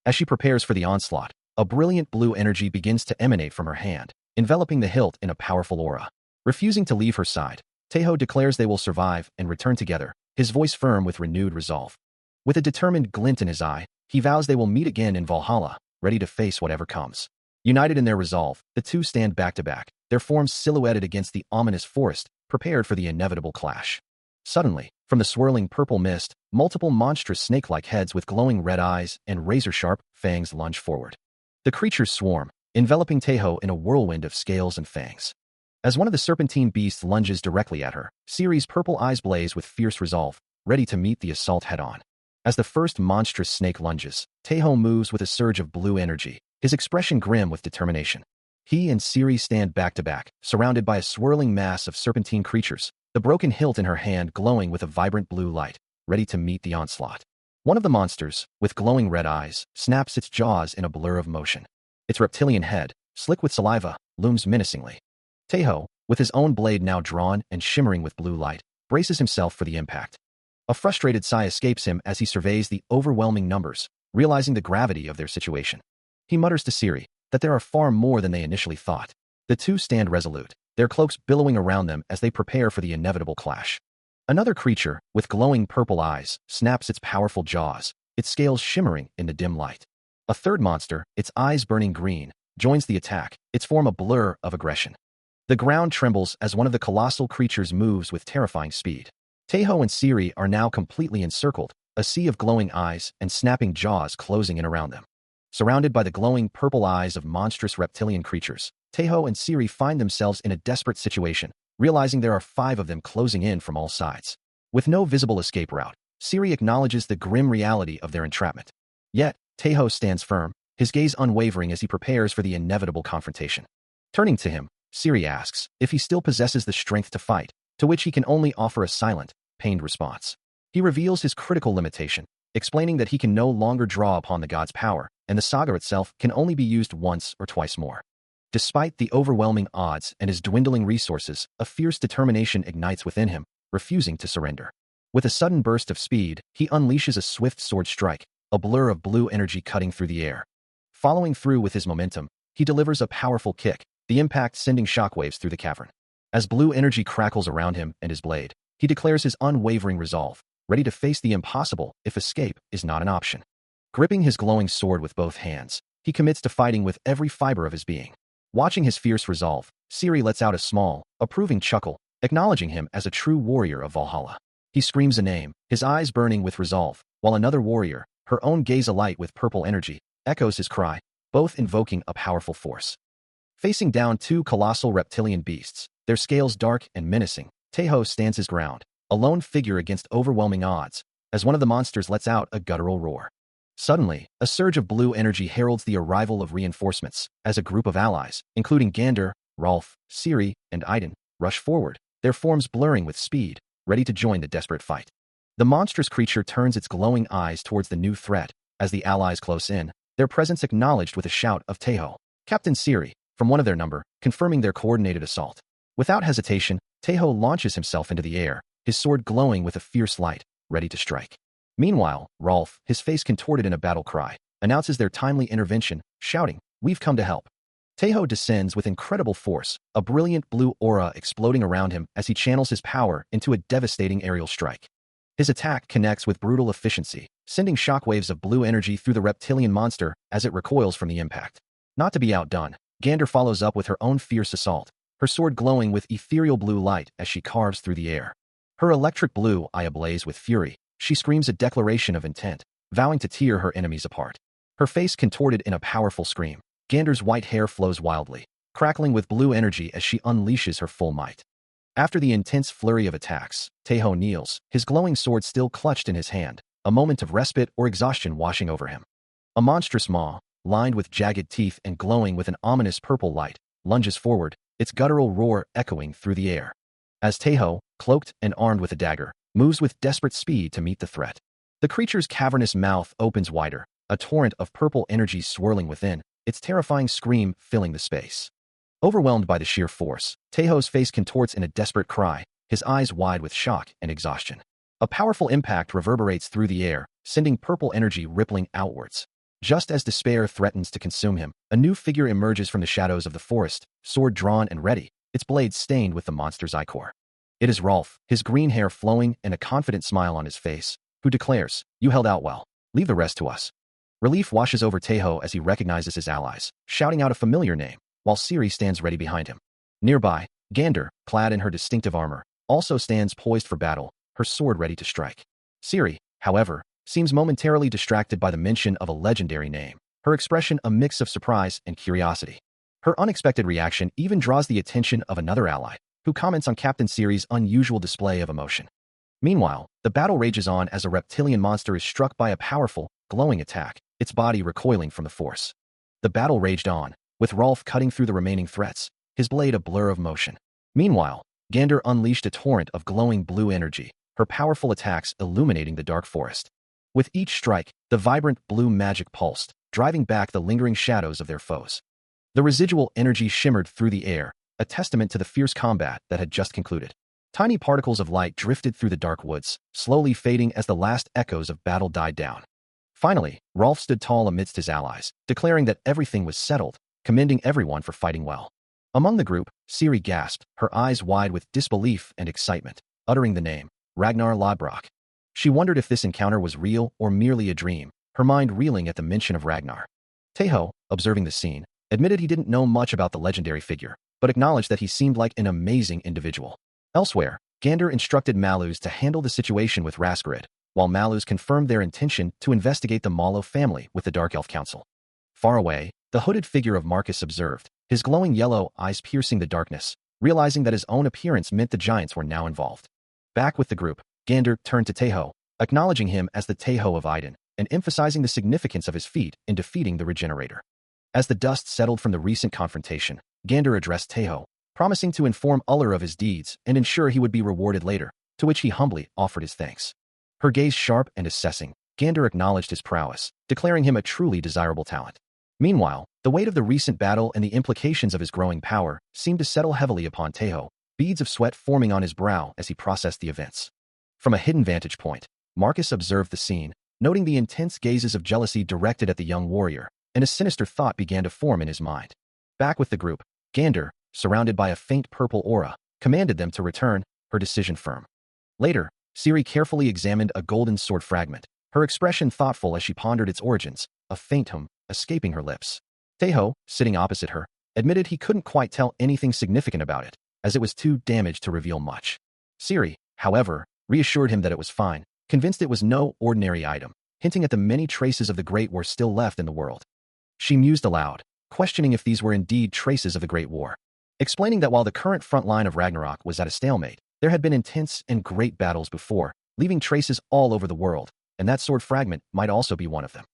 As she prepares for the onslaught, a brilliant blue energy begins to emanate from her hand, enveloping the hilt in a powerful aura. Refusing to leave her side, Taeho declares they will survive and return together, his voice firm with renewed resolve. With a determined glint in his eye, he vows they will meet again in Valhalla, ready to face whatever comes. United in their resolve, the two stand back to back, their forms silhouetted against the ominous forest, prepared for the inevitable clash. Suddenly, from the swirling purple mist, multiple monstrous snake-like heads with glowing red eyes and razor-sharp fangs lunge forward. The creatures swarm, enveloping Taeho in a whirlwind of scales and fangs. As one of the serpentine beasts lunges directly at her, Ciri's purple eyes blaze with fierce resolve, ready to meet the assault head-on. As the first monstrous snake lunges, Taeho moves with a surge of blue energy, his expression grim with determination. He and Ciri stand back-to-back, surrounded by a swirling mass of serpentine creatures, the broken hilt in her hand glowing with a vibrant blue light, ready to meet the onslaught. One of the monsters, with glowing red eyes, snaps its jaws in a blur of motion. Its reptilian head, slick with saliva, looms menacingly. Taeho, with his own blade now drawn and shimmering with blue light, braces himself for the impact. A frustrated sigh escapes him as he surveys the overwhelming numbers, realizing the gravity of their situation. He mutters to Ciri that there are far more than they initially thought. The two stand resolute, their cloaks billowing around them as they prepare for the inevitable clash. Another creature, with glowing purple eyes, snaps its powerful jaws, its scales shimmering in the dim light. A third monster, its eyes burning green, joins the attack, its form a blur of aggression. The ground trembles as one of the colossal creatures moves with terrifying speed. Taeho and Ciri are now completely encircled, a sea of glowing eyes and snapping jaws closing in around them. Surrounded by the glowing purple eyes of monstrous reptilian creatures, Taeho and Ciri find themselves in a desperate situation, realizing there are 5 of them closing in from all sides. With no visible escape route, Ciri acknowledges the grim reality of their entrapment. Yet, Taeho stands firm, his gaze unwavering as he prepares for the inevitable confrontation. Turning to him, Ciri asks if he still possesses the strength to fight, to which he can only offer a silent, pained response. He reveals his critical limitation, explaining that he can no longer draw upon the god's power, and the saga itself can only be used once or twice more. Despite the overwhelming odds and his dwindling resources, a fierce determination ignites within him, refusing to surrender. With a sudden burst of speed, he unleashes a swift sword strike, a blur of blue energy cutting through the air. Following through with his momentum, he delivers a powerful kick, the impact sending shockwaves through the cavern. As blue energy crackles around him and his blade, he declares his unwavering resolve, ready to face the impossible if escape is not an option. Gripping his glowing sword with both hands, he commits to fighting with every fiber of his being. Watching his fierce resolve, Ciri lets out a small, approving chuckle, acknowledging him as a true warrior of Valhalla. He screams a name, his eyes burning with resolve, while another warrior, her own gaze alight with purple energy, echoes his cry, both invoking a powerful force. Facing down 2 colossal reptilian beasts, their scales dark and menacing, Taeho stands his ground, a lone figure against overwhelming odds, as one of the monsters lets out a guttural roar. Suddenly, a surge of blue energy heralds the arrival of reinforcements, as a group of allies, including Gander, Rolf, Ciri, and Aiden, rush forward, their forms blurring with speed, ready to join the desperate fight. The monstrous creature turns its glowing eyes towards the new threat, as the allies close in, their presence acknowledged with a shout of Taeho, Captain Ciri, from one of their number, confirming their coordinated assault. Without hesitation, Taeho launches himself into the air, his sword glowing with a fierce light, ready to strike. Meanwhile, Rolf, his face contorted in a battle cry, announces their timely intervention, shouting, "We've come to help." Taeho descends with incredible force, a brilliant blue aura exploding around him as he channels his power into a devastating aerial strike. His attack connects with brutal efficiency, sending shockwaves of blue energy through the reptilian monster as it recoils from the impact. Not to be outdone, Gander follows up with her own fierce assault, her sword glowing with ethereal blue light as she carves through the air. Her electric blue eye ablaze with fury, she screams a declaration of intent, vowing to tear her enemies apart. Her face contorted in a powerful scream, Gander's white hair flows wildly, crackling with blue energy as she unleashes her full might. After the intense flurry of attacks, Taeho kneels, his glowing sword still clutched in his hand, a moment of respite or exhaustion washing over him. A monstrous maw, lined with jagged teeth and glowing with an ominous purple light, lunges forward, its guttural roar echoing through the air. As Taeho, cloaked and armed with a dagger, moves with desperate speed to meet the threat. The creature's cavernous mouth opens wider, a torrent of purple energy swirling within, its terrifying scream filling the space. Overwhelmed by the sheer force, Taeho's face contorts in a desperate cry, his eyes wide with shock and exhaustion. A powerful impact reverberates through the air, sending purple energy rippling outwards. Just as despair threatens to consume him, a new figure emerges from the shadows of the forest, sword drawn and ready, its blade stained with the monster's ichor. It is Rolf, his green hair flowing and a confident smile on his face, who declares, "You held out well. Leave the rest to us." Relief washes over Taeho as he recognizes his allies, shouting out a familiar name, while Ciri stands ready behind him. Nearby, Gander, clad in her distinctive armor, also stands poised for battle, her sword ready to strike. Ciri, however, seems momentarily distracted by the mention of a legendary name, her expression a mix of surprise and curiosity. Her unexpected reaction even draws the attention of another ally, who comments on Captain Siri's unusual display of emotion. Meanwhile, the battle rages on as a reptilian monster is struck by a powerful, glowing attack, its body recoiling from the force. The battle raged on, with Rolf cutting through the remaining threats, his blade a blur of motion. Meanwhile, Gander unleashed a torrent of glowing blue energy, her powerful attacks illuminating the dark forest. With each strike, the vibrant blue magic pulsed, driving back the lingering shadows of their foes. The residual energy shimmered through the air, a testament to the fierce combat that had just concluded. Tiny particles of light drifted through the dark woods, slowly fading as the last echoes of battle died down. Finally, Rolf stood tall amidst his allies, declaring that everything was settled, commending everyone for fighting well. Among the group, Siri gasped, her eyes wide with disbelief and excitement, uttering the name, Ragnar Lodbrok. She wondered if this encounter was real or merely a dream, her mind reeling at the mention of Ragnar. Taeho, observing the scene, admitted he didn't know much about the legendary figure, but acknowledged that he seemed like an amazing individual. Elsewhere, Gander instructed Malus to handle the situation with Rascarid, while Malus confirmed their intention to investigate the Malo family with the Dark Elf Council. Far away, the hooded figure of Marcus observed, his glowing yellow eyes piercing the darkness, realizing that his own appearance meant the giants were now involved. Back with the group, Gander turned to Taeho, acknowledging him as the Taeho of Iden, and emphasizing the significance of his feat in defeating the Regenerator. As the dust settled from the recent confrontation, Gander addressed Taeho, promising to inform Uller of his deeds and ensure he would be rewarded later, to which he humbly offered his thanks. Her gaze sharp and assessing, Gander acknowledged his prowess, declaring him a truly desirable talent. Meanwhile, the weight of the recent battle and the implications of his growing power seemed to settle heavily upon Taeho, beads of sweat forming on his brow as he processed the events. From a hidden vantage point, Marcus observed the scene, noting the intense gazes of jealousy directed at the young warrior, and a sinister thought began to form in his mind. Back with the group, Gander, surrounded by a faint purple aura, commanded them to return, her decision firm. Later, Siri carefully examined a golden sword fragment, her expression thoughtful as she pondered its origins, a faint hum escaping her lips. Taeho, sitting opposite her, admitted he couldn't quite tell anything significant about it, as it was too damaged to reveal much. Siri, however, reassured him that it was fine, convinced it was no ordinary item, hinting at the many traces of the Great War still left in the world. She mused aloud, questioning if these were indeed traces of the Great War, explaining that while the current front line of Ragnarok was at a stalemate, there had been intense and great battles before, leaving traces all over the world, and that sword fragment might also be one of them.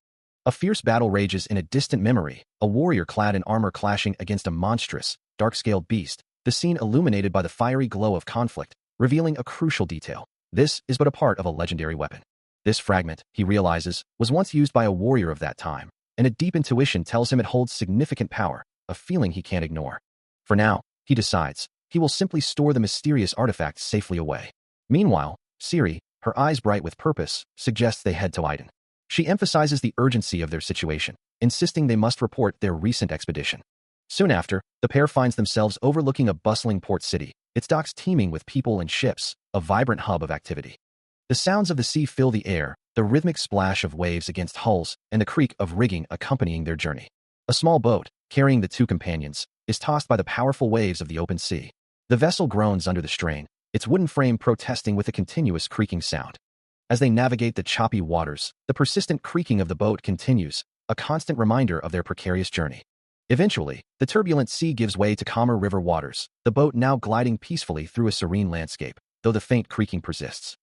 A fierce battle rages in a distant memory, a warrior clad in armor clashing against a monstrous, dark-scaled beast, the scene illuminated by the fiery glow of conflict, revealing a crucial detail. This is but a part of a legendary weapon. This fragment, he realizes, was once used by a warrior of that time, and a deep intuition tells him it holds significant power, a feeling he can't ignore. For now, he decides, he will simply store the mysterious artifact safely away. Meanwhile, Siri, her eyes bright with purpose, suggests they head to Iden. She emphasizes the urgency of their situation, insisting they must report their recent expedition. Soon after, the pair finds themselves overlooking a bustling port city, its docks teeming with people and ships, a vibrant hub of activity. The sounds of the sea fill the air, the rhythmic splash of waves against hulls, and the creak of rigging accompanying their journey. A small boat, carrying the two companions, is tossed by the powerful waves of the open sea. The vessel groans under the strain, its wooden frame protesting with a continuous creaking sound. As they navigate the choppy waters, the persistent creaking of the boat continues, a constant reminder of their precarious journey. Eventually, the turbulent sea gives way to calmer river waters, the boat now gliding peacefully through a serene landscape, though the faint creaking persists.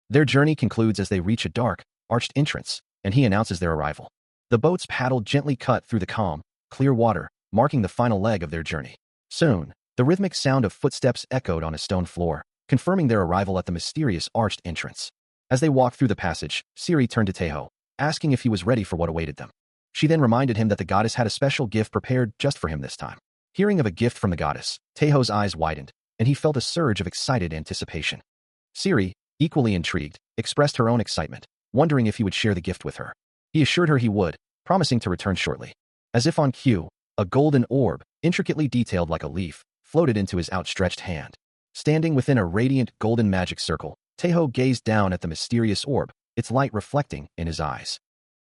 Their journey concludes as they reach a dark, arched entrance, and he announces their arrival. The boat's paddle gently cut through the calm, clear water, marking the final leg of their journey. Soon, the rhythmic sound of footsteps echoed on a stone floor, confirming their arrival at the mysterious arched entrance. As they walked through the passage, Siri turned to Taeho, asking if he was ready for what awaited them. She then reminded him that the goddess had a special gift prepared just for him this time. Hearing of a gift from the goddess, Taeho's eyes widened, and he felt a surge of excited anticipation. Siri, equally intrigued, expressed her own excitement, wondering if he would share the gift with her. He assured her he would, promising to return shortly. As if on cue, a golden orb, intricately detailed like a leaf, floated into his outstretched hand. Standing within a radiant golden magic circle, Taeho gazed down at the mysterious orb, its light reflecting in his eyes.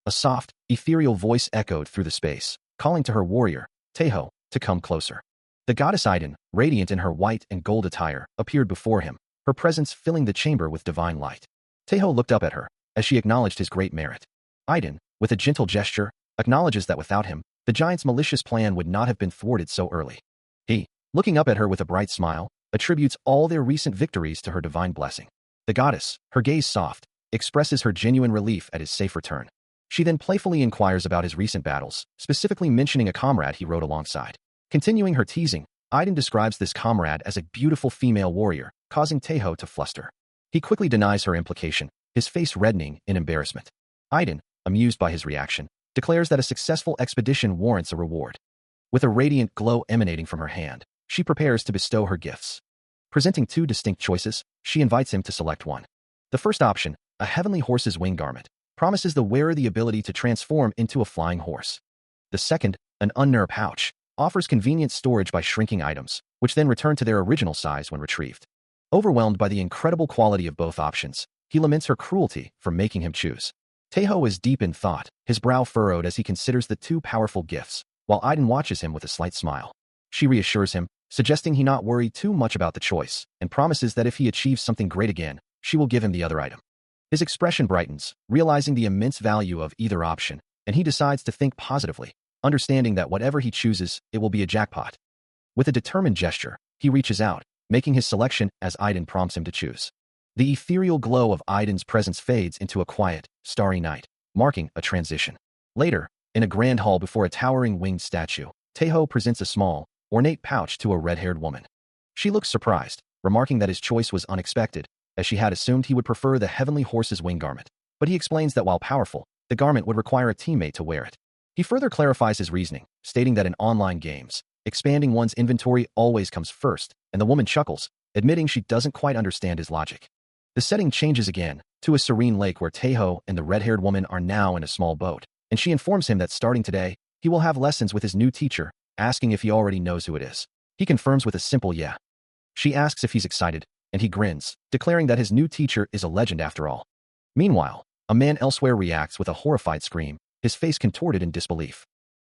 A soft, ethereal voice echoed through the space, calling to her warrior, Taeho, to come closer. The goddess Iden, radiant in her white and gold attire, appeared before him, her presence filling the chamber with divine light. Taeho looked up at her, as she acknowledged his great merit. Iden, with a gentle gesture, acknowledges that without him, the giant's malicious plan would not have been thwarted so early. He, looking up at her with a bright smile, attributes all their recent victories to her divine blessing. The goddess, her gaze soft, expresses her genuine relief at his safe return. She then playfully inquires about his recent battles, specifically mentioning a comrade he rode alongside. Continuing her teasing, Aiden describes this comrade as a beautiful female warrior, causing Taeho to fluster. He quickly denies her implication, his face reddening in embarrassment. Aiden, amused by his reaction, declares that a successful expedition warrants a reward. With a radiant glow emanating from her hand, she prepares to bestow her gifts. Presenting two distinct choices, she invites him to select one. The first option, a heavenly horse's wing garment, promises the wearer the ability to transform into a flying horse. The second, an unner pouch, offers convenient storage by shrinking items, which then return to their original size when retrieved. Overwhelmed by the incredible quality of both options, he laments her cruelty for making him choose. Taeho is deep in thought, his brow furrowed as he considers the two powerful gifts, while Aiden watches him with a slight smile. She reassures him, suggesting he not worry too much about the choice, and promises that if he achieves something great again, she will give him the other item. His expression brightens, realizing the immense value of either option, and he decides to think positively, understanding that whatever he chooses, it will be a jackpot. With a determined gesture, he reaches out, making his selection as Aiden prompts him to choose. The ethereal glow of Aiden's presence fades into a quiet, starry night, marking a transition. Later, in a grand hall before a towering winged statue, Taeho presents a small, ornate pouch to a red-haired woman. She looks surprised, remarking that his choice was unexpected, as she had assumed he would prefer the heavenly horse's wing garment. But he explains that while powerful, the garment would require a teammate to wear it. He further clarifies his reasoning, stating that in online games, expanding one's inventory always comes first, and the woman chuckles, admitting she doesn't quite understand his logic. The setting changes again, to a serene lake where Taeho and the red-haired woman are now in a small boat, and she informs him that starting today, he will have lessons with his new teacher, asking if he already knows who it is. He confirms with a simple yeah. She asks if he's excited, and he grins, declaring that his new teacher is a legend after all. Meanwhile, a man elsewhere reacts with a horrified scream, his face contorted in disbelief.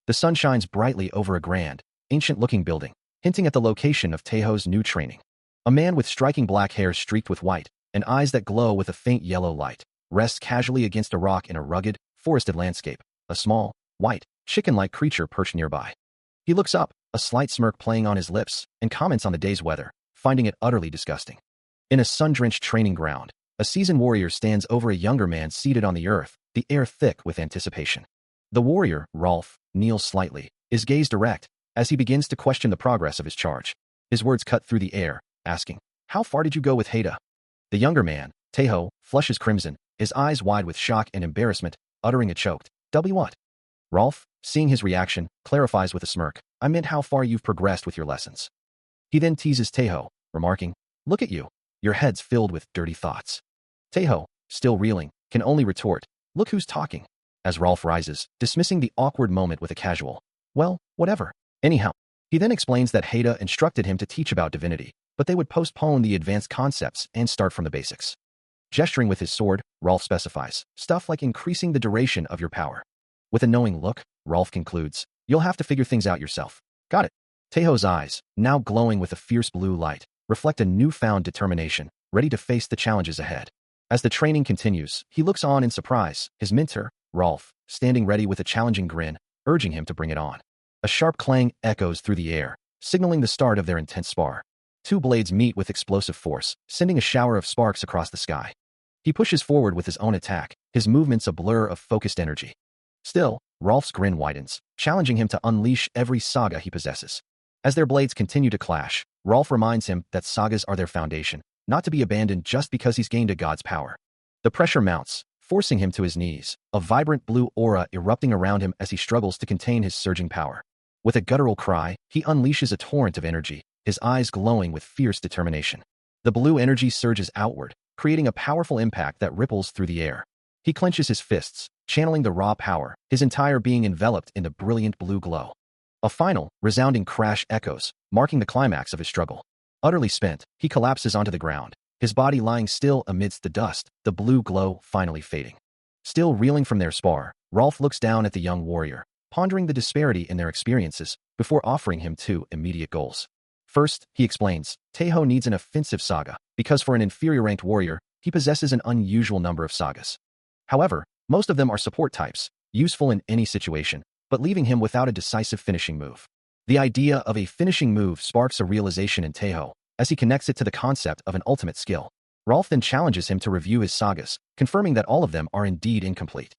The sun shines brightly over a grand, ancient-looking building, hinting at the location of Taeho's new training. A man with striking black hair streaked with white, and eyes that glow with a faint yellow light, rests casually against a rock in a rugged, forested landscape, a small, white, chicken-like creature perched nearby. He looks up, a slight smirk playing on his lips, and comments on the day's weather, finding it utterly disgusting. In a sun-drenched training ground, a seasoned warrior stands over a younger man seated on the earth, the air thick with anticipation. The warrior, Rolf, kneels slightly, his gaze direct, as he begins to question the progress of his charge. His words cut through the air, asking, "How far did you go with Haida?" The younger man, Taeho, flushes crimson, his eyes wide with shock and embarrassment, uttering a choked, "W what?" Rolf, seeing his reaction, clarifies with a smirk, "I meant how far you've progressed with your lessons." He then teases Taeho, remarking, "Look at you, your head's filled with dirty thoughts." Taeho, still reeling, can only retort, "Look who's talking," as Rolf rises, dismissing the awkward moment with a casual, "Well, whatever. Anyhow." He then explains that Haida instructed him to teach about divinity, but they would postpone the advanced concepts and start from the basics. Gesturing with his sword, Rolf specifies, "Stuff like increasing the duration of your power." With a knowing look, Rolf concludes, "You'll have to figure things out yourself." Got it. Taeho's eyes, now glowing with a fierce blue light, reflect a newfound determination, ready to face the challenges ahead. As the training continues, he looks on in surprise, his mentor, Rolf, standing ready with a challenging grin, urging him to bring it on. A sharp clang echoes through the air, signaling the start of their intense spar. Two blades meet with explosive force, sending a shower of sparks across the sky. He pushes forward with his own attack, his movements a blur of focused energy. Still, Rolf's grin widens, challenging him to unleash every saga he possesses. As their blades continue to clash, Rolf reminds him that sagas are their foundation, not to be abandoned just because he's gained a god's power. The pressure mounts, forcing him to his knees, a vibrant blue aura erupting around him as he struggles to contain his surging power. With a guttural cry, he unleashes a torrent of energy, his eyes glowing with fierce determination. The blue energy surges outward, creating a powerful impact that ripples through the air. He clenches his fists, channeling the raw power, his entire being enveloped in the brilliant blue glow. A final, resounding crash echoes, marking the climax of his struggle. Utterly spent, he collapses onto the ground, his body lying still amidst the dust, the blue glow finally fading. Still reeling from their spar, Rolf looks down at the young warrior, pondering the disparity in their experiences, before offering him two immediate goals. First, he explains, Taeho needs an offensive saga, because for an inferior-ranked warrior, he possesses an unusual number of sagas. However, most of them are support types, useful in any situation, but leaving him without a decisive finishing move. The idea of a finishing move sparks a realization in Taeho, as he connects it to the concept of an ultimate skill. Rolf then challenges him to review his sagas, confirming that all of them are indeed incomplete.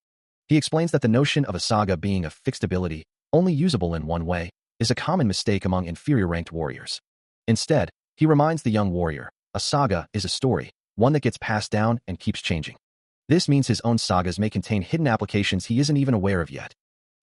He explains that the notion of a saga being a fixed ability, only usable in one way, is a common mistake among inferior-ranked warriors. Instead, he reminds the young warrior, a saga is a story, one that gets passed down and keeps changing. This means his own sagas may contain hidden applications he isn't even aware of yet.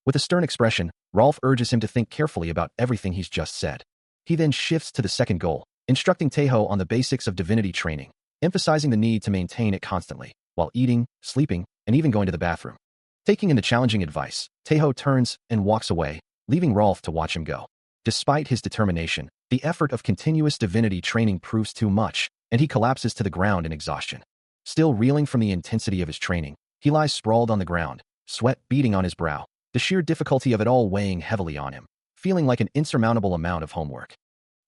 With a stern expression, Rolf urges him to think carefully about everything he's just said. He then shifts to the second goal, instructing Taeho on the basics of divinity training, emphasizing the need to maintain it constantly, while eating, sleeping, and even going to the bathroom. Taking in the challenging advice, Taeho turns and walks away, leaving Rolf to watch him go. Despite his determination, the effort of continuous divinity training proves too much, and he collapses to the ground in exhaustion. Still reeling from the intensity of his training, he lies sprawled on the ground, sweat beading on his brow, the sheer difficulty of it all weighing heavily on him, feeling like an insurmountable amount of homework.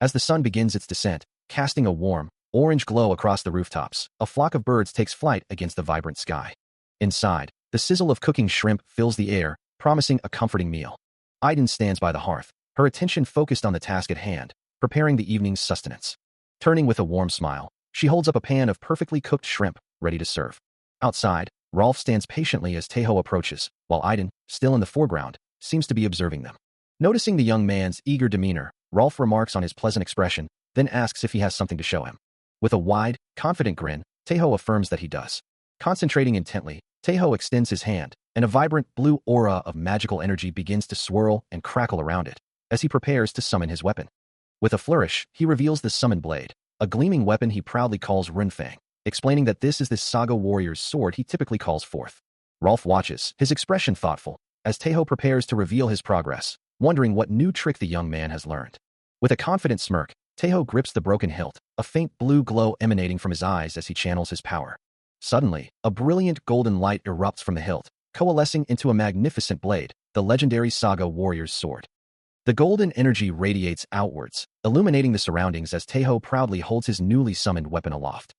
As the sun begins its descent, casting a warm, orange glow across the rooftops, a flock of birds takes flight against the vibrant sky. Inside, the sizzle of cooking shrimp fills the air, promising a comforting meal. Aiden stands by the hearth, her attention focused on the task at hand, preparing the evening's sustenance. Turning with a warm smile, she holds up a pan of perfectly cooked shrimp, ready to serve. Outside, Rolf stands patiently as Taeho approaches, while Aiden, still in the foreground, seems to be observing them. Noticing the young man's eager demeanor, Rolf remarks on his pleasant expression, then asks if he has something to show him. With a wide, confident grin, Taeho affirms that he does. Concentrating intently, Taeho extends his hand, and a vibrant blue aura of magical energy begins to swirl and crackle around it, as he prepares to summon his weapon. With a flourish, he reveals the summoned blade, a gleaming weapon he proudly calls Runfang, explaining that this is the saga warrior's sword he typically calls forth. Rolf watches, his expression thoughtful, as Taeho prepares to reveal his progress, wondering what new trick the young man has learned. With a confident smirk, Taeho grips the broken hilt, a faint blue glow emanating from his eyes as he channels his power. Suddenly, a brilliant golden light erupts from the hilt, coalescing into a magnificent blade, the legendary saga warrior's sword. The golden energy radiates outwards, illuminating the surroundings as Taeho proudly holds his newly summoned weapon aloft.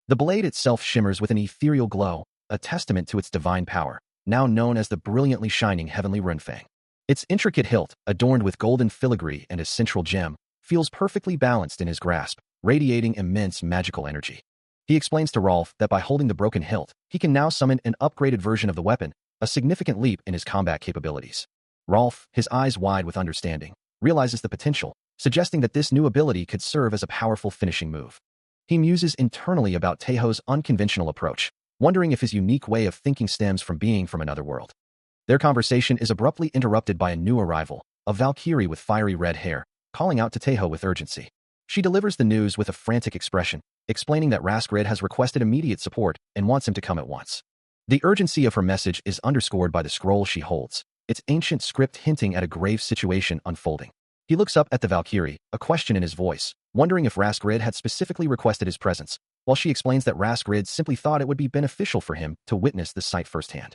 The blade itself shimmers with an ethereal glow, a testament to its divine power, now known as the brilliantly shining heavenly Runfang. Its intricate hilt, adorned with golden filigree and a central gem, feels perfectly balanced in his grasp, radiating immense magical energy. He explains to Rolf that by holding the broken hilt, he can now summon an upgraded version of the weapon, a significant leap in his combat capabilities. Rolf, his eyes wide with understanding, realizes the potential, suggesting that this new ability could serve as a powerful finishing move. He muses internally about Taeho's unconventional approach, wondering if his unique way of thinking stems from being from another world. Their conversation is abruptly interrupted by a new arrival, a Valkyrie with fiery red hair, calling out to Taeho with urgency. She delivers the news with a frantic expression, explaining that Raskrid has requested immediate support and wants him to come at once. The urgency of her message is underscored by the scroll she holds, its ancient script hinting at a grave situation unfolding. He looks up at the Valkyrie, a question in his voice, wondering if Raskrid had specifically requested his presence, while she explains that Raskrid simply thought it would be beneficial for him to witness the sight firsthand.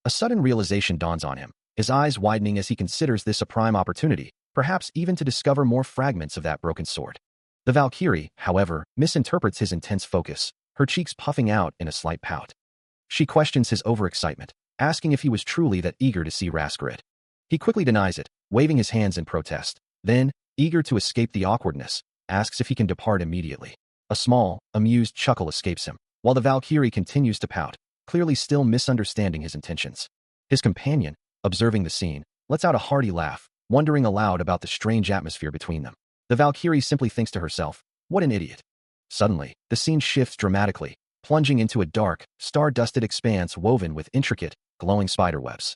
A sudden realization dawns on him, his eyes widening as he considers this a prime opportunity, perhaps even to discover more fragments of that broken sword. The Valkyrie, however, misinterprets his intense focus, her cheeks puffing out in a slight pout. She questions his overexcitement, asking if he was truly that eager to see Raskrid. He quickly denies it, waving his hands in protest. Then, eager to escape the awkwardness, asks if he can depart immediately. A small, amused chuckle escapes him, while the Valkyrie continues to pout, clearly still misunderstanding his intentions. His companion, observing the scene, lets out a hearty laugh, wondering aloud about the strange atmosphere between them. The Valkyrie simply thinks to herself, "What an idiot." Suddenly, the scene shifts dramatically, plunging into a dark, star-dusted expanse woven with intricate, glowing spiderwebs.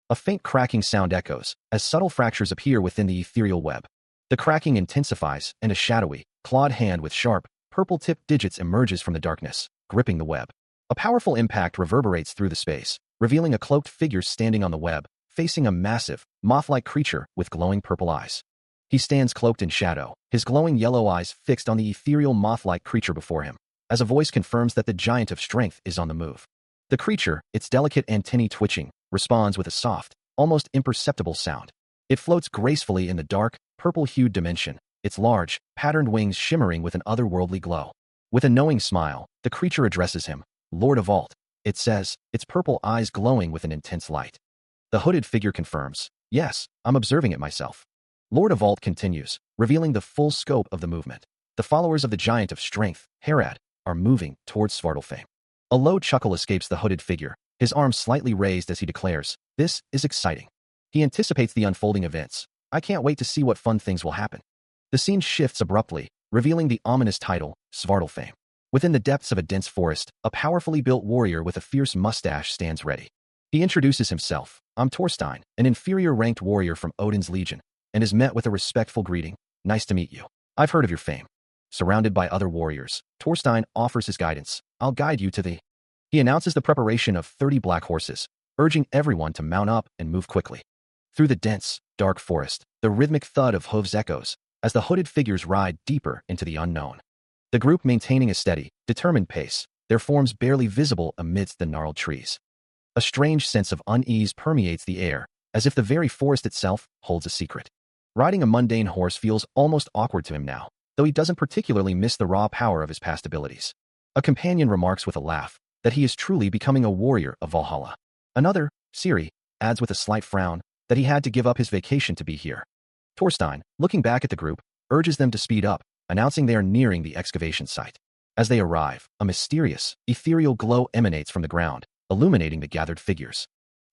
A faint cracking sound echoes, as subtle fractures appear within the ethereal web. The cracking intensifies, and a shadowy, clawed hand with sharp, purple-tipped digits emerges from the darkness, gripping the web. A powerful impact reverberates through the space, revealing a cloaked figure standing on the web, facing a massive, moth-like creature with glowing purple eyes. He stands cloaked in shadow, his glowing yellow eyes fixed on the ethereal moth-like creature before him, as a voice confirms that the giant of strength is on the move. The creature, its delicate antennae twitching, responds with a soft, almost imperceptible sound. It floats gracefully in the dark, purple-hued dimension, its large, patterned wings shimmering with an otherworldly glow. With a knowing smile, the creature addresses him, "Lord of Alt," it says, its purple eyes glowing with an intense light. The hooded figure confirms, yes, I'm observing it myself. Lord Avalt continues, revealing the full scope of the movement. The followers of the Giant of Strength, Herad, are moving towards Svartalfheim. A low chuckle escapes the hooded figure, his arms slightly raised as he declares, this is exciting. He anticipates the unfolding events. I can't wait to see what fun things will happen. The scene shifts abruptly, revealing the ominous title, Svartalfheim. Within the depths of a dense forest, a powerfully built warrior with a fierce mustache stands ready. He introduces himself. I'm Torstein, an inferior-ranked warrior from Odin's Legion, and is met with a respectful greeting. Nice to meet you. I've heard of your fame. Surrounded by other warriors, Torstein offers his guidance. I'll guide you to the... He announces the preparation of 30 black horses, urging everyone to mount up and move quickly. Through the dense, dark forest, the rhythmic thud of hooves echoes as the hooded figures ride deeper into the unknown. The group maintaining a steady, determined pace, their forms barely visible amidst the gnarled trees. A strange sense of unease permeates the air, as if the very forest itself holds a secret. Riding a mundane horse feels almost awkward to him now, though he doesn't particularly miss the raw power of his past abilities. A companion remarks with a laugh that he is truly becoming a warrior of Valhalla. Another, Siri, adds with a slight frown that he had to give up his vacation to be here. Torstein, looking back at the group, urges them to speed up, announcing they are nearing the excavation site. As they arrive, a mysterious, ethereal glow emanates from the ground, illuminating the gathered figures.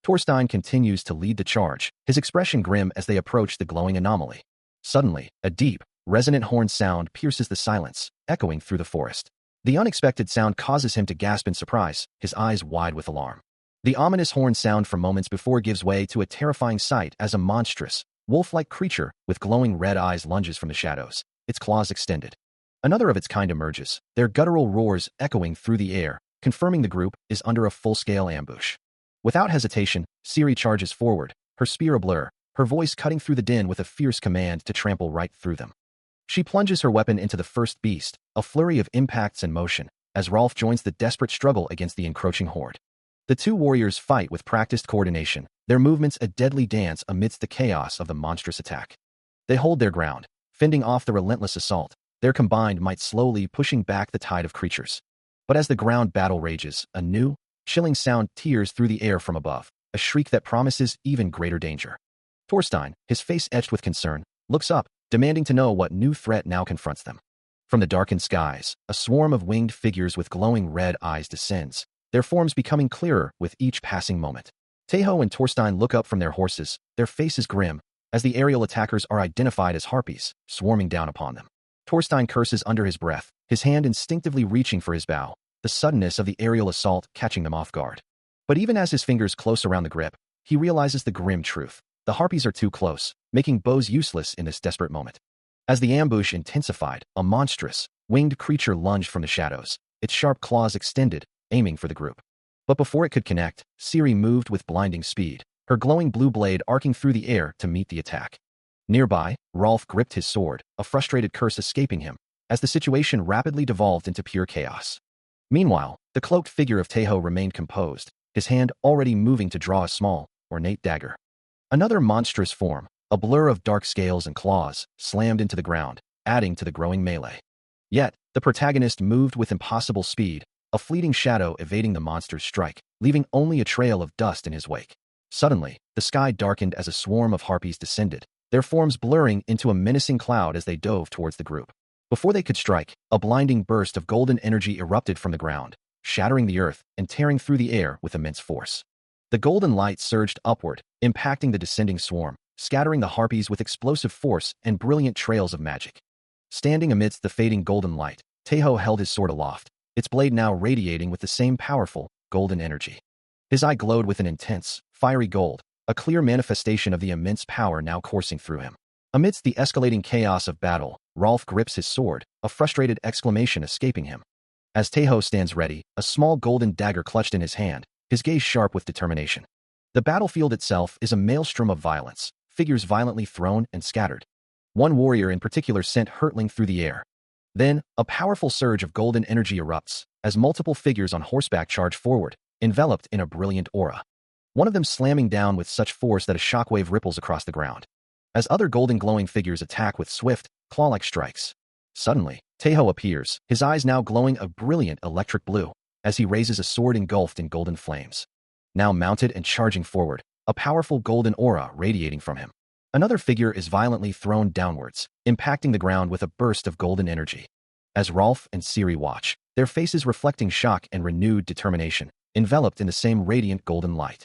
Torstein continues to lead the charge, his expression grim as they approach the glowing anomaly. Suddenly, a deep, resonant horn sound pierces the silence, echoing through the forest. The unexpected sound causes him to gasp in surprise, his eyes wide with alarm. The ominous horn sound from moments before gives way to a terrifying sight as a monstrous, wolf-like creature with glowing red eyes lunges from the shadows, its claws extended. Another of its kind emerges, their guttural roars echoing through the air, confirming the group is under a full-scale ambush. Without hesitation, Siri charges forward, her spear ablur, her voice cutting through the din with a fierce command to trample right through them. She plunges her weapon into the first beast, a flurry of impacts and motion, as Rolf joins the desperate struggle against the encroaching horde. The two warriors fight with practiced coordination, their movements a deadly dance amidst the chaos of the monstrous attack. They hold their ground, fending off the relentless assault, their combined might slowly pushing back the tide of creatures. But as the ground battle rages, a new, chilling sound tears through the air from above, a shriek that promises even greater danger. Torstein, his face etched with concern, looks up, demanding to know what new threat now confronts them. From the darkened skies, a swarm of winged figures with glowing red eyes descends, their forms becoming clearer with each passing moment. Tejo and Torstein look up from their horses, their faces grim, as the aerial attackers are identified as harpies, swarming down upon them. Torstein curses under his breath, his hand instinctively reaching for his bow, the suddenness of the aerial assault catching them off guard. But even as his fingers close around the grip, he realizes the grim truth. The harpies are too close, making bows useless in this desperate moment. As the ambush intensified, a monstrous, winged creature lunged from the shadows, its sharp claws extended, aiming for the group. But before it could connect, Siri moved with blinding speed, her glowing blue blade arcing through the air to meet the attack. Nearby, Rolf gripped his sword, a frustrated curse escaping him, as the situation rapidly devolved into pure chaos. Meanwhile, the cloaked figure of Tejo remained composed, his hand already moving to draw a small, ornate dagger. Another monstrous form, a blur of dark scales and claws, slammed into the ground, adding to the growing melee. Yet, the protagonist moved with impossible speed, a fleeting shadow evading the monster's strike, leaving only a trail of dust in his wake. Suddenly, the sky darkened as a swarm of harpies descended, their forms blurring into a menacing cloud as they dove towards the group. Before they could strike, a blinding burst of golden energy erupted from the ground, shattering the earth and tearing through the air with immense force. The golden light surged upward, impacting the descending swarm, scattering the harpies with explosive force and brilliant trails of magic. Standing amidst the fading golden light, Tejo held his sword aloft, its blade now radiating with the same powerful, golden energy. His eye glowed with an intense, fiery gold, a clear manifestation of the immense power now coursing through him. Amidst the escalating chaos of battle, Rolf grips his sword, a frustrated exclamation escaping him. As Tejo stands ready, a small golden dagger clutched in his hand, his gaze sharp with determination. The battlefield itself is a maelstrom of violence, figures violently thrown and scattered. One warrior in particular sent hurtling through the air. Then, a powerful surge of golden energy erupts, as multiple figures on horseback charge forward, enveloped in a brilliant aura. One of them slamming down with such force that a shockwave ripples across the ground. As other golden glowing figures attack with swift, claw-like strikes. Suddenly, Tejo appears, his eyes now glowing a brilliant electric blue, as he raises a sword engulfed in golden flames. Now mounted and charging forward, a powerful golden aura radiating from him. Another figure is violently thrown downwards, impacting the ground with a burst of golden energy. As Rolf and Ciri watch, their faces reflecting shock and renewed determination, enveloped in the same radiant golden light.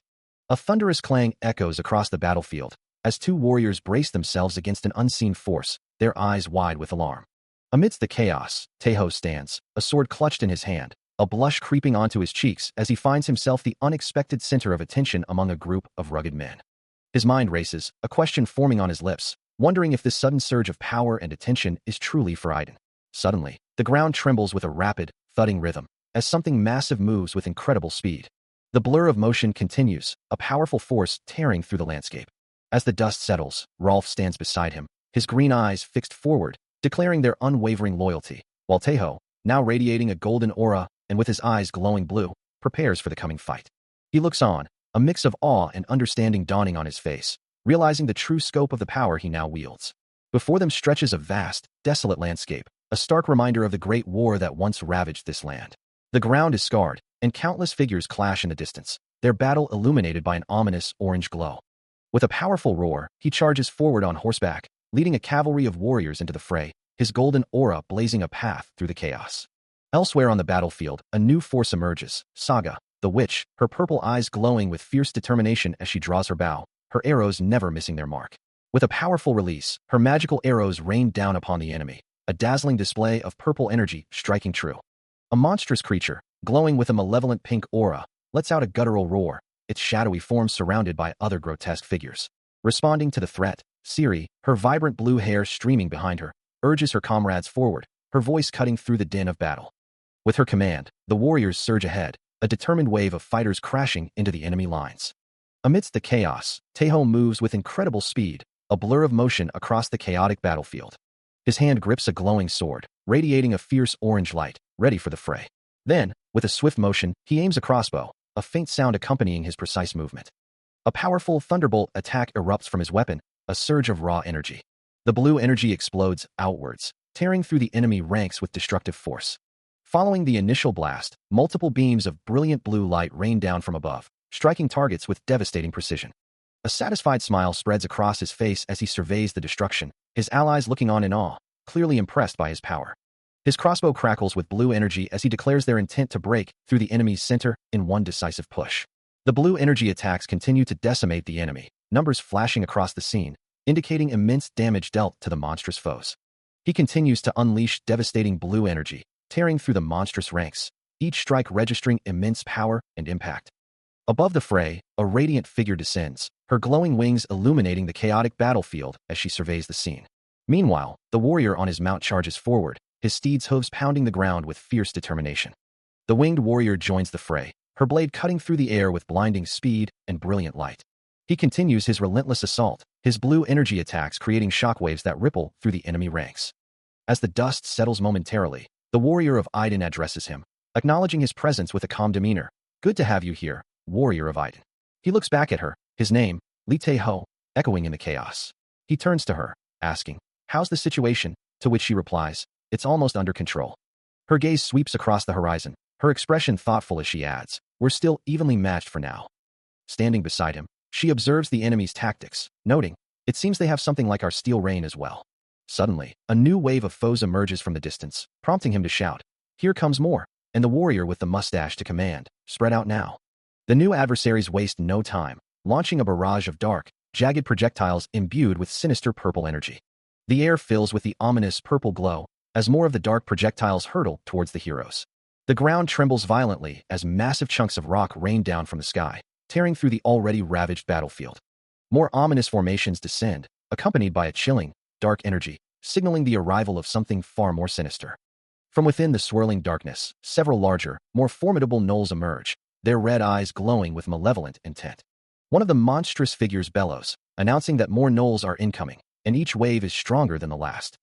A thunderous clang echoes across the battlefield, as two warriors brace themselves against an unseen force, their eyes wide with alarm. Amidst the chaos, Taeho stands, a sword clutched in his hand, a blush creeping onto his cheeks as he finds himself the unexpected center of attention among a group of rugged men. His mind races, a question forming on his lips, wondering if this sudden surge of power and attention is truly for Aiden. Suddenly, the ground trembles with a rapid, thudding rhythm, as something massive moves with incredible speed. The blur of motion continues, a powerful force tearing through the landscape. As the dust settles, Rolf stands beside him, his green eyes fixed forward, declaring their unwavering loyalty, while Taeho, now radiating a golden aura and with his eyes glowing blue, prepares for the coming fight. He looks on, a mix of awe and understanding dawning on his face, realizing the true scope of the power he now wields. Before them stretches a vast, desolate landscape, a stark reminder of the great war that once ravaged this land. The ground is scarred, and countless figures clash in the distance, their battle illuminated by an ominous orange glow. With a powerful roar, he charges forward on horseback, leading a cavalry of warriors into the fray, his golden aura blazing a path through the chaos. Elsewhere on the battlefield, a new force emerges, Saga, the witch, her purple eyes glowing with fierce determination as she draws her bow, her arrows never missing their mark. With a powerful release, her magical arrows rain down upon the enemy, a dazzling display of purple energy striking true. A monstrous creature, glowing with a malevolent pink aura, lets out a guttural roar, its shadowy form surrounded by other grotesque figures. Responding to the threat, Ciri, her vibrant blue hair streaming behind her, urges her comrades forward, her voice cutting through the din of battle. With her command, the warriors surge ahead, a determined wave of fighters crashing into the enemy lines. Amidst the chaos, Taeho moves with incredible speed, a blur of motion across the chaotic battlefield. His hand grips a glowing sword, radiating a fierce orange light, ready for the fray. Then, with a swift motion, he aims a crossbow, a faint sound accompanying his precise movement. A powerful thunderbolt attack erupts from his weapon, a surge of raw energy. The blue energy explodes outwards, tearing through the enemy ranks with destructive force. Following the initial blast, multiple beams of brilliant blue light rain down from above, striking targets with devastating precision. A satisfied smile spreads across his face as he surveys the destruction, his allies looking on in awe, clearly impressed by his power. His crossbow crackles with blue energy as he declares their intent to break through the enemy's center in one decisive push. The blue energy attacks continue to decimate the enemy, numbers flashing across the scene, indicating immense damage dealt to the monstrous foes. He continues to unleash devastating blue energy, tearing through the monstrous ranks, each strike registering immense power and impact. Above the fray, a radiant figure descends, her glowing wings illuminating the chaotic battlefield as she surveys the scene. Meanwhile, the warrior on his mount charges forward, his steed's hooves pounding the ground with fierce determination. The winged warrior joins the fray, her blade cutting through the air with blinding speed and brilliant light. He continues his relentless assault, his blue energy attacks creating shockwaves that ripple through the enemy ranks. As the dust settles momentarily, the warrior of Aiden addresses him, acknowledging his presence with a calm demeanor. "Good to have you here, warrior of Aiden." He looks back at her, his name, Lee Tae-ho, echoing in the chaos. He turns to her, asking, "How's the situation?" To which she replies, "It's almost under control." Her gaze sweeps across the horizon, her expression thoughtful as she adds, "We're still evenly matched for now." Standing beside him, she observes the enemy's tactics, noting, "It seems they have something like our steel rain as well." Suddenly, a new wave of foes emerges from the distance, prompting him to shout, "Here comes more," and the warrior with the mustache to command, "Spread out now." The new adversaries waste no time, launching a barrage of dark, jagged projectiles imbued with sinister purple energy. The air fills with the ominous purple glow as more of the dark projectiles hurtle towards the heroes. The ground trembles violently as massive chunks of rock rain down from the sky, tearing through the already ravaged battlefield. More ominous formations descend, accompanied by a chilling, dark energy, signaling the arrival of something far more sinister. From within the swirling darkness, several larger, more formidable gnolls emerge, their red eyes glowing with malevolent intent. One of the monstrous figures bellows, announcing that more gnolls are incoming, and each wave is stronger than the last.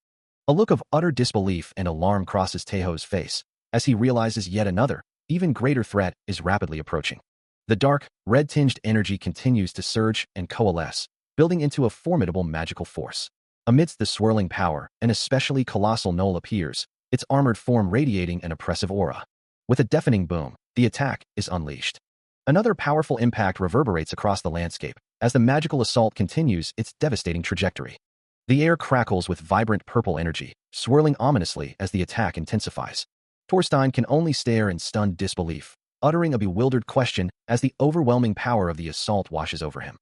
A look of utter disbelief and alarm crosses Taeho's face, as he realizes yet another, even greater threat is rapidly approaching. The dark, red-tinged energy continues to surge and coalesce, building into a formidable magical force. Amidst the swirling power, an especially colossal gnoll appears, its armored form radiating an oppressive aura. With a deafening boom, the attack is unleashed. Another powerful impact reverberates across the landscape, as the magical assault continues its devastating trajectory. The air crackles with vibrant purple energy, swirling ominously as the attack intensifies. Torstein can only stare in stunned disbelief, uttering a bewildered question as the overwhelming power of the assault washes over him.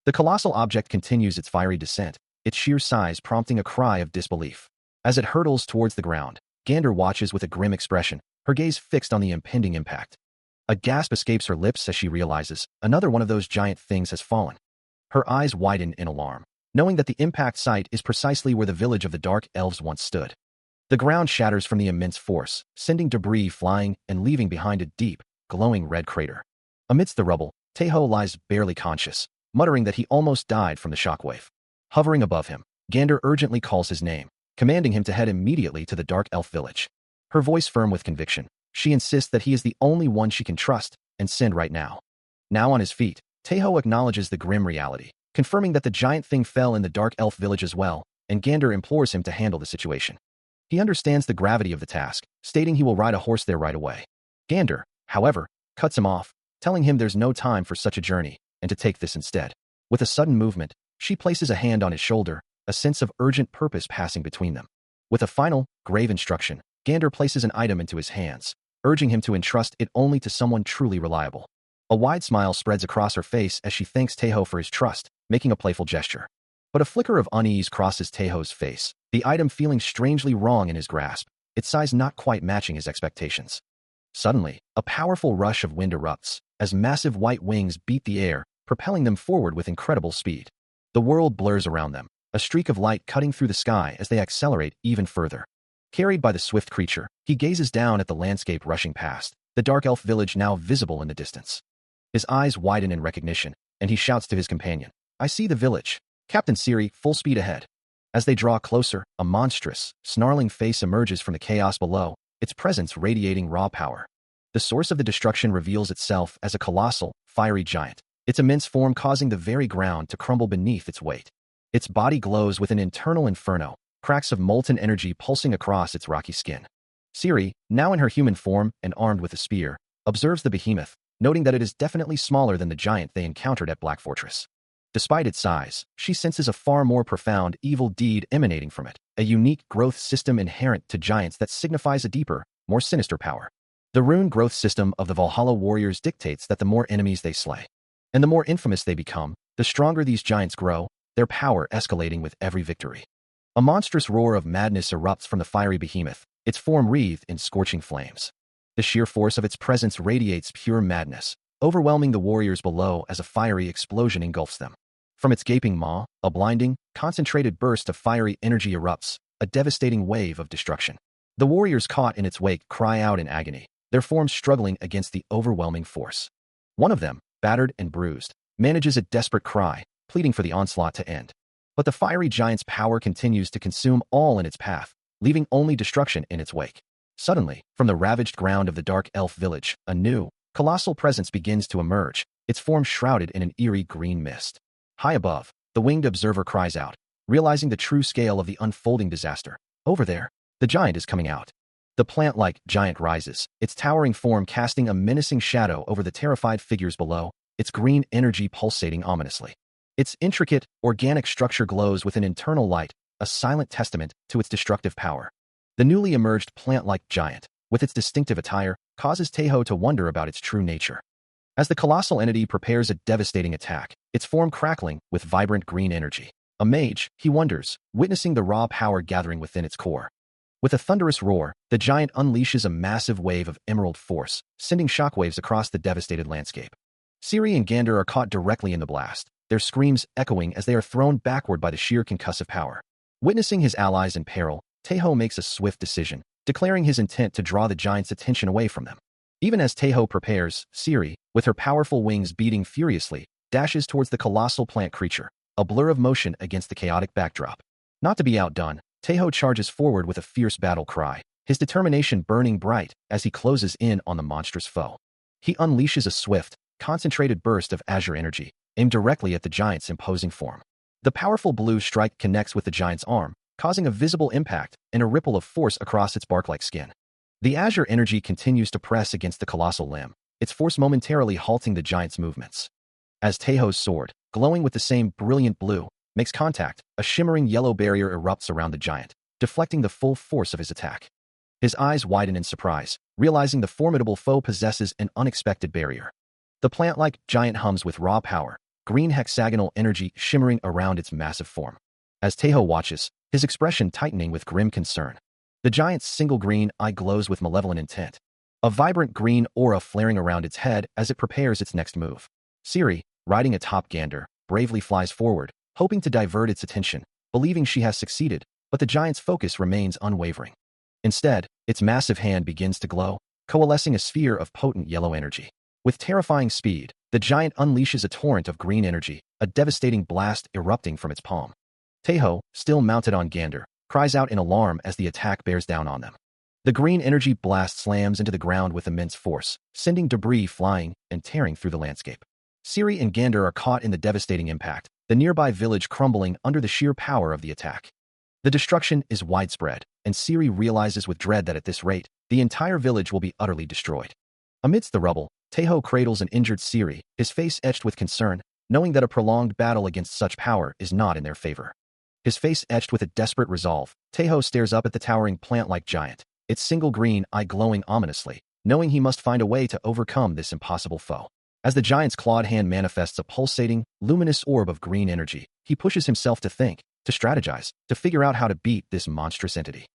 The colossal object continues its fiery descent, its sheer size prompting a cry of disbelief. As it hurtles towards the ground, Gander watches with a grim expression, her gaze fixed on the impending impact. A gasp escapes her lips as she realizes another one of those giant things has fallen. Her eyes widen in alarm, knowing that the impact site is precisely where the village of the Dark Elves once stood. The ground shatters from the immense force, sending debris flying and leaving behind a deep, glowing red crater. Amidst the rubble, Taeho lies barely conscious, muttering that he almost died from the shockwave. Hovering above him, Gander urgently calls his name, commanding him to head immediately to the Dark Elf village. Her voice firm with conviction, she insists that he is the only one she can trust and send right now. Now on his feet, Taeho acknowledges the grim reality, confirming that the giant thing fell in the Dark Elf village as well, and Gander implores him to handle the situation. He understands the gravity of the task, stating he will ride a horse there right away. Gander, however, cuts him off, telling him there's no time for such a journey, and to take this instead. With a sudden movement, she places a hand on his shoulder, a sense of urgent purpose passing between them. With a final, grave instruction, Gander places an item into his hands, urging him to entrust it only to someone truly reliable. A wide smile spreads across her face as she thanks Taeho for his trust, making a playful gesture. But a flicker of unease crosses Taeho's face, the item feeling strangely wrong in his grasp, its size not quite matching his expectations. Suddenly, a powerful rush of wind erupts, as massive white wings beat the air, propelling them forward with incredible speed. The world blurs around them, a streak of light cutting through the sky as they accelerate even further. Carried by the swift creature, he gazes down at the landscape rushing past, the Dark Elf village now visible in the distance. His eyes widen in recognition, and he shouts to his companion, "I see the village. Captain Siri, full speed ahead." As they draw closer, a monstrous, snarling face emerges from the chaos below, its presence radiating raw power. The source of the destruction reveals itself as a colossal, fiery giant, its immense form causing the very ground to crumble beneath its weight. Its body glows with an internal inferno, cracks of molten energy pulsing across its rocky skin. Siri, now in her human form and armed with a spear, observes the behemoth, noting that it is definitely smaller than the giant they encountered at Black Fortress. Despite its size, she senses a far more profound evil deed emanating from it, a unique growth system inherent to giants that signifies a deeper, more sinister power. The rune growth system of the Valhalla warriors dictates that the more enemies they slay, and the more infamous they become, the stronger these giants grow, their power escalating with every victory. A monstrous roar of madness erupts from the fiery behemoth, its form wreathed in scorching flames. The sheer force of its presence radiates pure madness, overwhelming the warriors below as a fiery explosion engulfs them. From its gaping maw, a blinding, concentrated burst of fiery energy erupts, a devastating wave of destruction. The warriors caught in its wake cry out in agony, their forms struggling against the overwhelming force. One of them, battered and bruised, manages a desperate cry, pleading for the onslaught to end. But the fiery giant's power continues to consume all in its path, leaving only destruction in its wake. Suddenly, from the ravaged ground of the Dark Elf village, a new, colossal presence begins to emerge, its form shrouded in an eerie green mist. High above, the winged observer cries out, realizing the true scale of the unfolding disaster. Over there, the giant is coming out. The plant-like giant rises, its towering form casting a menacing shadow over the terrified figures below, its green energy pulsating ominously. Its intricate, organic structure glows with an internal light, a silent testament to its destructive power. The newly emerged plant-like giant, with its distinctive attire, causes Taeho to wonder about its true nature. As the colossal entity prepares a devastating attack, its form crackling with vibrant green energy. A mage, he wonders, witnessing the raw power gathering within its core. With a thunderous roar, the giant unleashes a massive wave of emerald force, sending shockwaves across the devastated landscape. Siri and Gander are caught directly in the blast, their screams echoing as they are thrown backward by the sheer concussive power. Witnessing his allies in peril, Taeho makes a swift decision, declaring his intent to draw the giant's attention away from them. Even as Taeho prepares, Siri, with her powerful wings beating furiously, dashes towards the colossal plant creature, a blur of motion against the chaotic backdrop. Not to be outdone, Taeho charges forward with a fierce battle cry, his determination burning bright as he closes in on the monstrous foe. He unleashes a swift, concentrated burst of azure energy, aimed directly at the giant's imposing form. The powerful blue strike connects with the giant's arm, causing a visible impact and a ripple of force across its bark-like skin. The azure energy continues to press against the colossal limb, its force momentarily halting the giant's movements. As Taeho's sword, glowing with the same brilliant blue, makes contact. A shimmering yellow barrier erupts around the giant, deflecting the full force of his attack. His eyes widen in surprise, realizing the formidable foe possesses an unexpected barrier. The plant-like giant hums with raw power, green hexagonal energy shimmering around its massive form. As Taeho watches, his expression tightening with grim concern. The giant's single green eye glows with malevolent intent. A vibrant green aura flaring around its head as it prepares its next move. Siri, riding atop Gander, bravely flies forward, hoping to divert its attention, believing she has succeeded, but the giant's focus remains unwavering. Instead, its massive hand begins to glow, coalescing a sphere of potent yellow energy. With terrifying speed, the giant unleashes a torrent of green energy, a devastating blast erupting from its palm. Taeho, still mounted on Gander, cries out in alarm as the attack bears down on them. The green energy blast slams into the ground with immense force, sending debris flying and tearing through the landscape. Siri and Gander are caught in the devastating impact, the nearby village crumbling under the sheer power of the attack. The destruction is widespread, and Siri realizes with dread that at this rate, the entire village will be utterly destroyed. Amidst the rubble, Taeho cradles an injured Siri, his face etched with concern, knowing that a prolonged battle against such power is not in their favor. His face etched with a desperate resolve, Taeho stares up at the towering plant-like giant, its single green eye glowing ominously, knowing he must find a way to overcome this impossible foe. As the giant's clawed hand manifests a pulsating, luminous orb of green energy, he pushes himself to think, to strategize, to figure out how to beat this monstrous entity.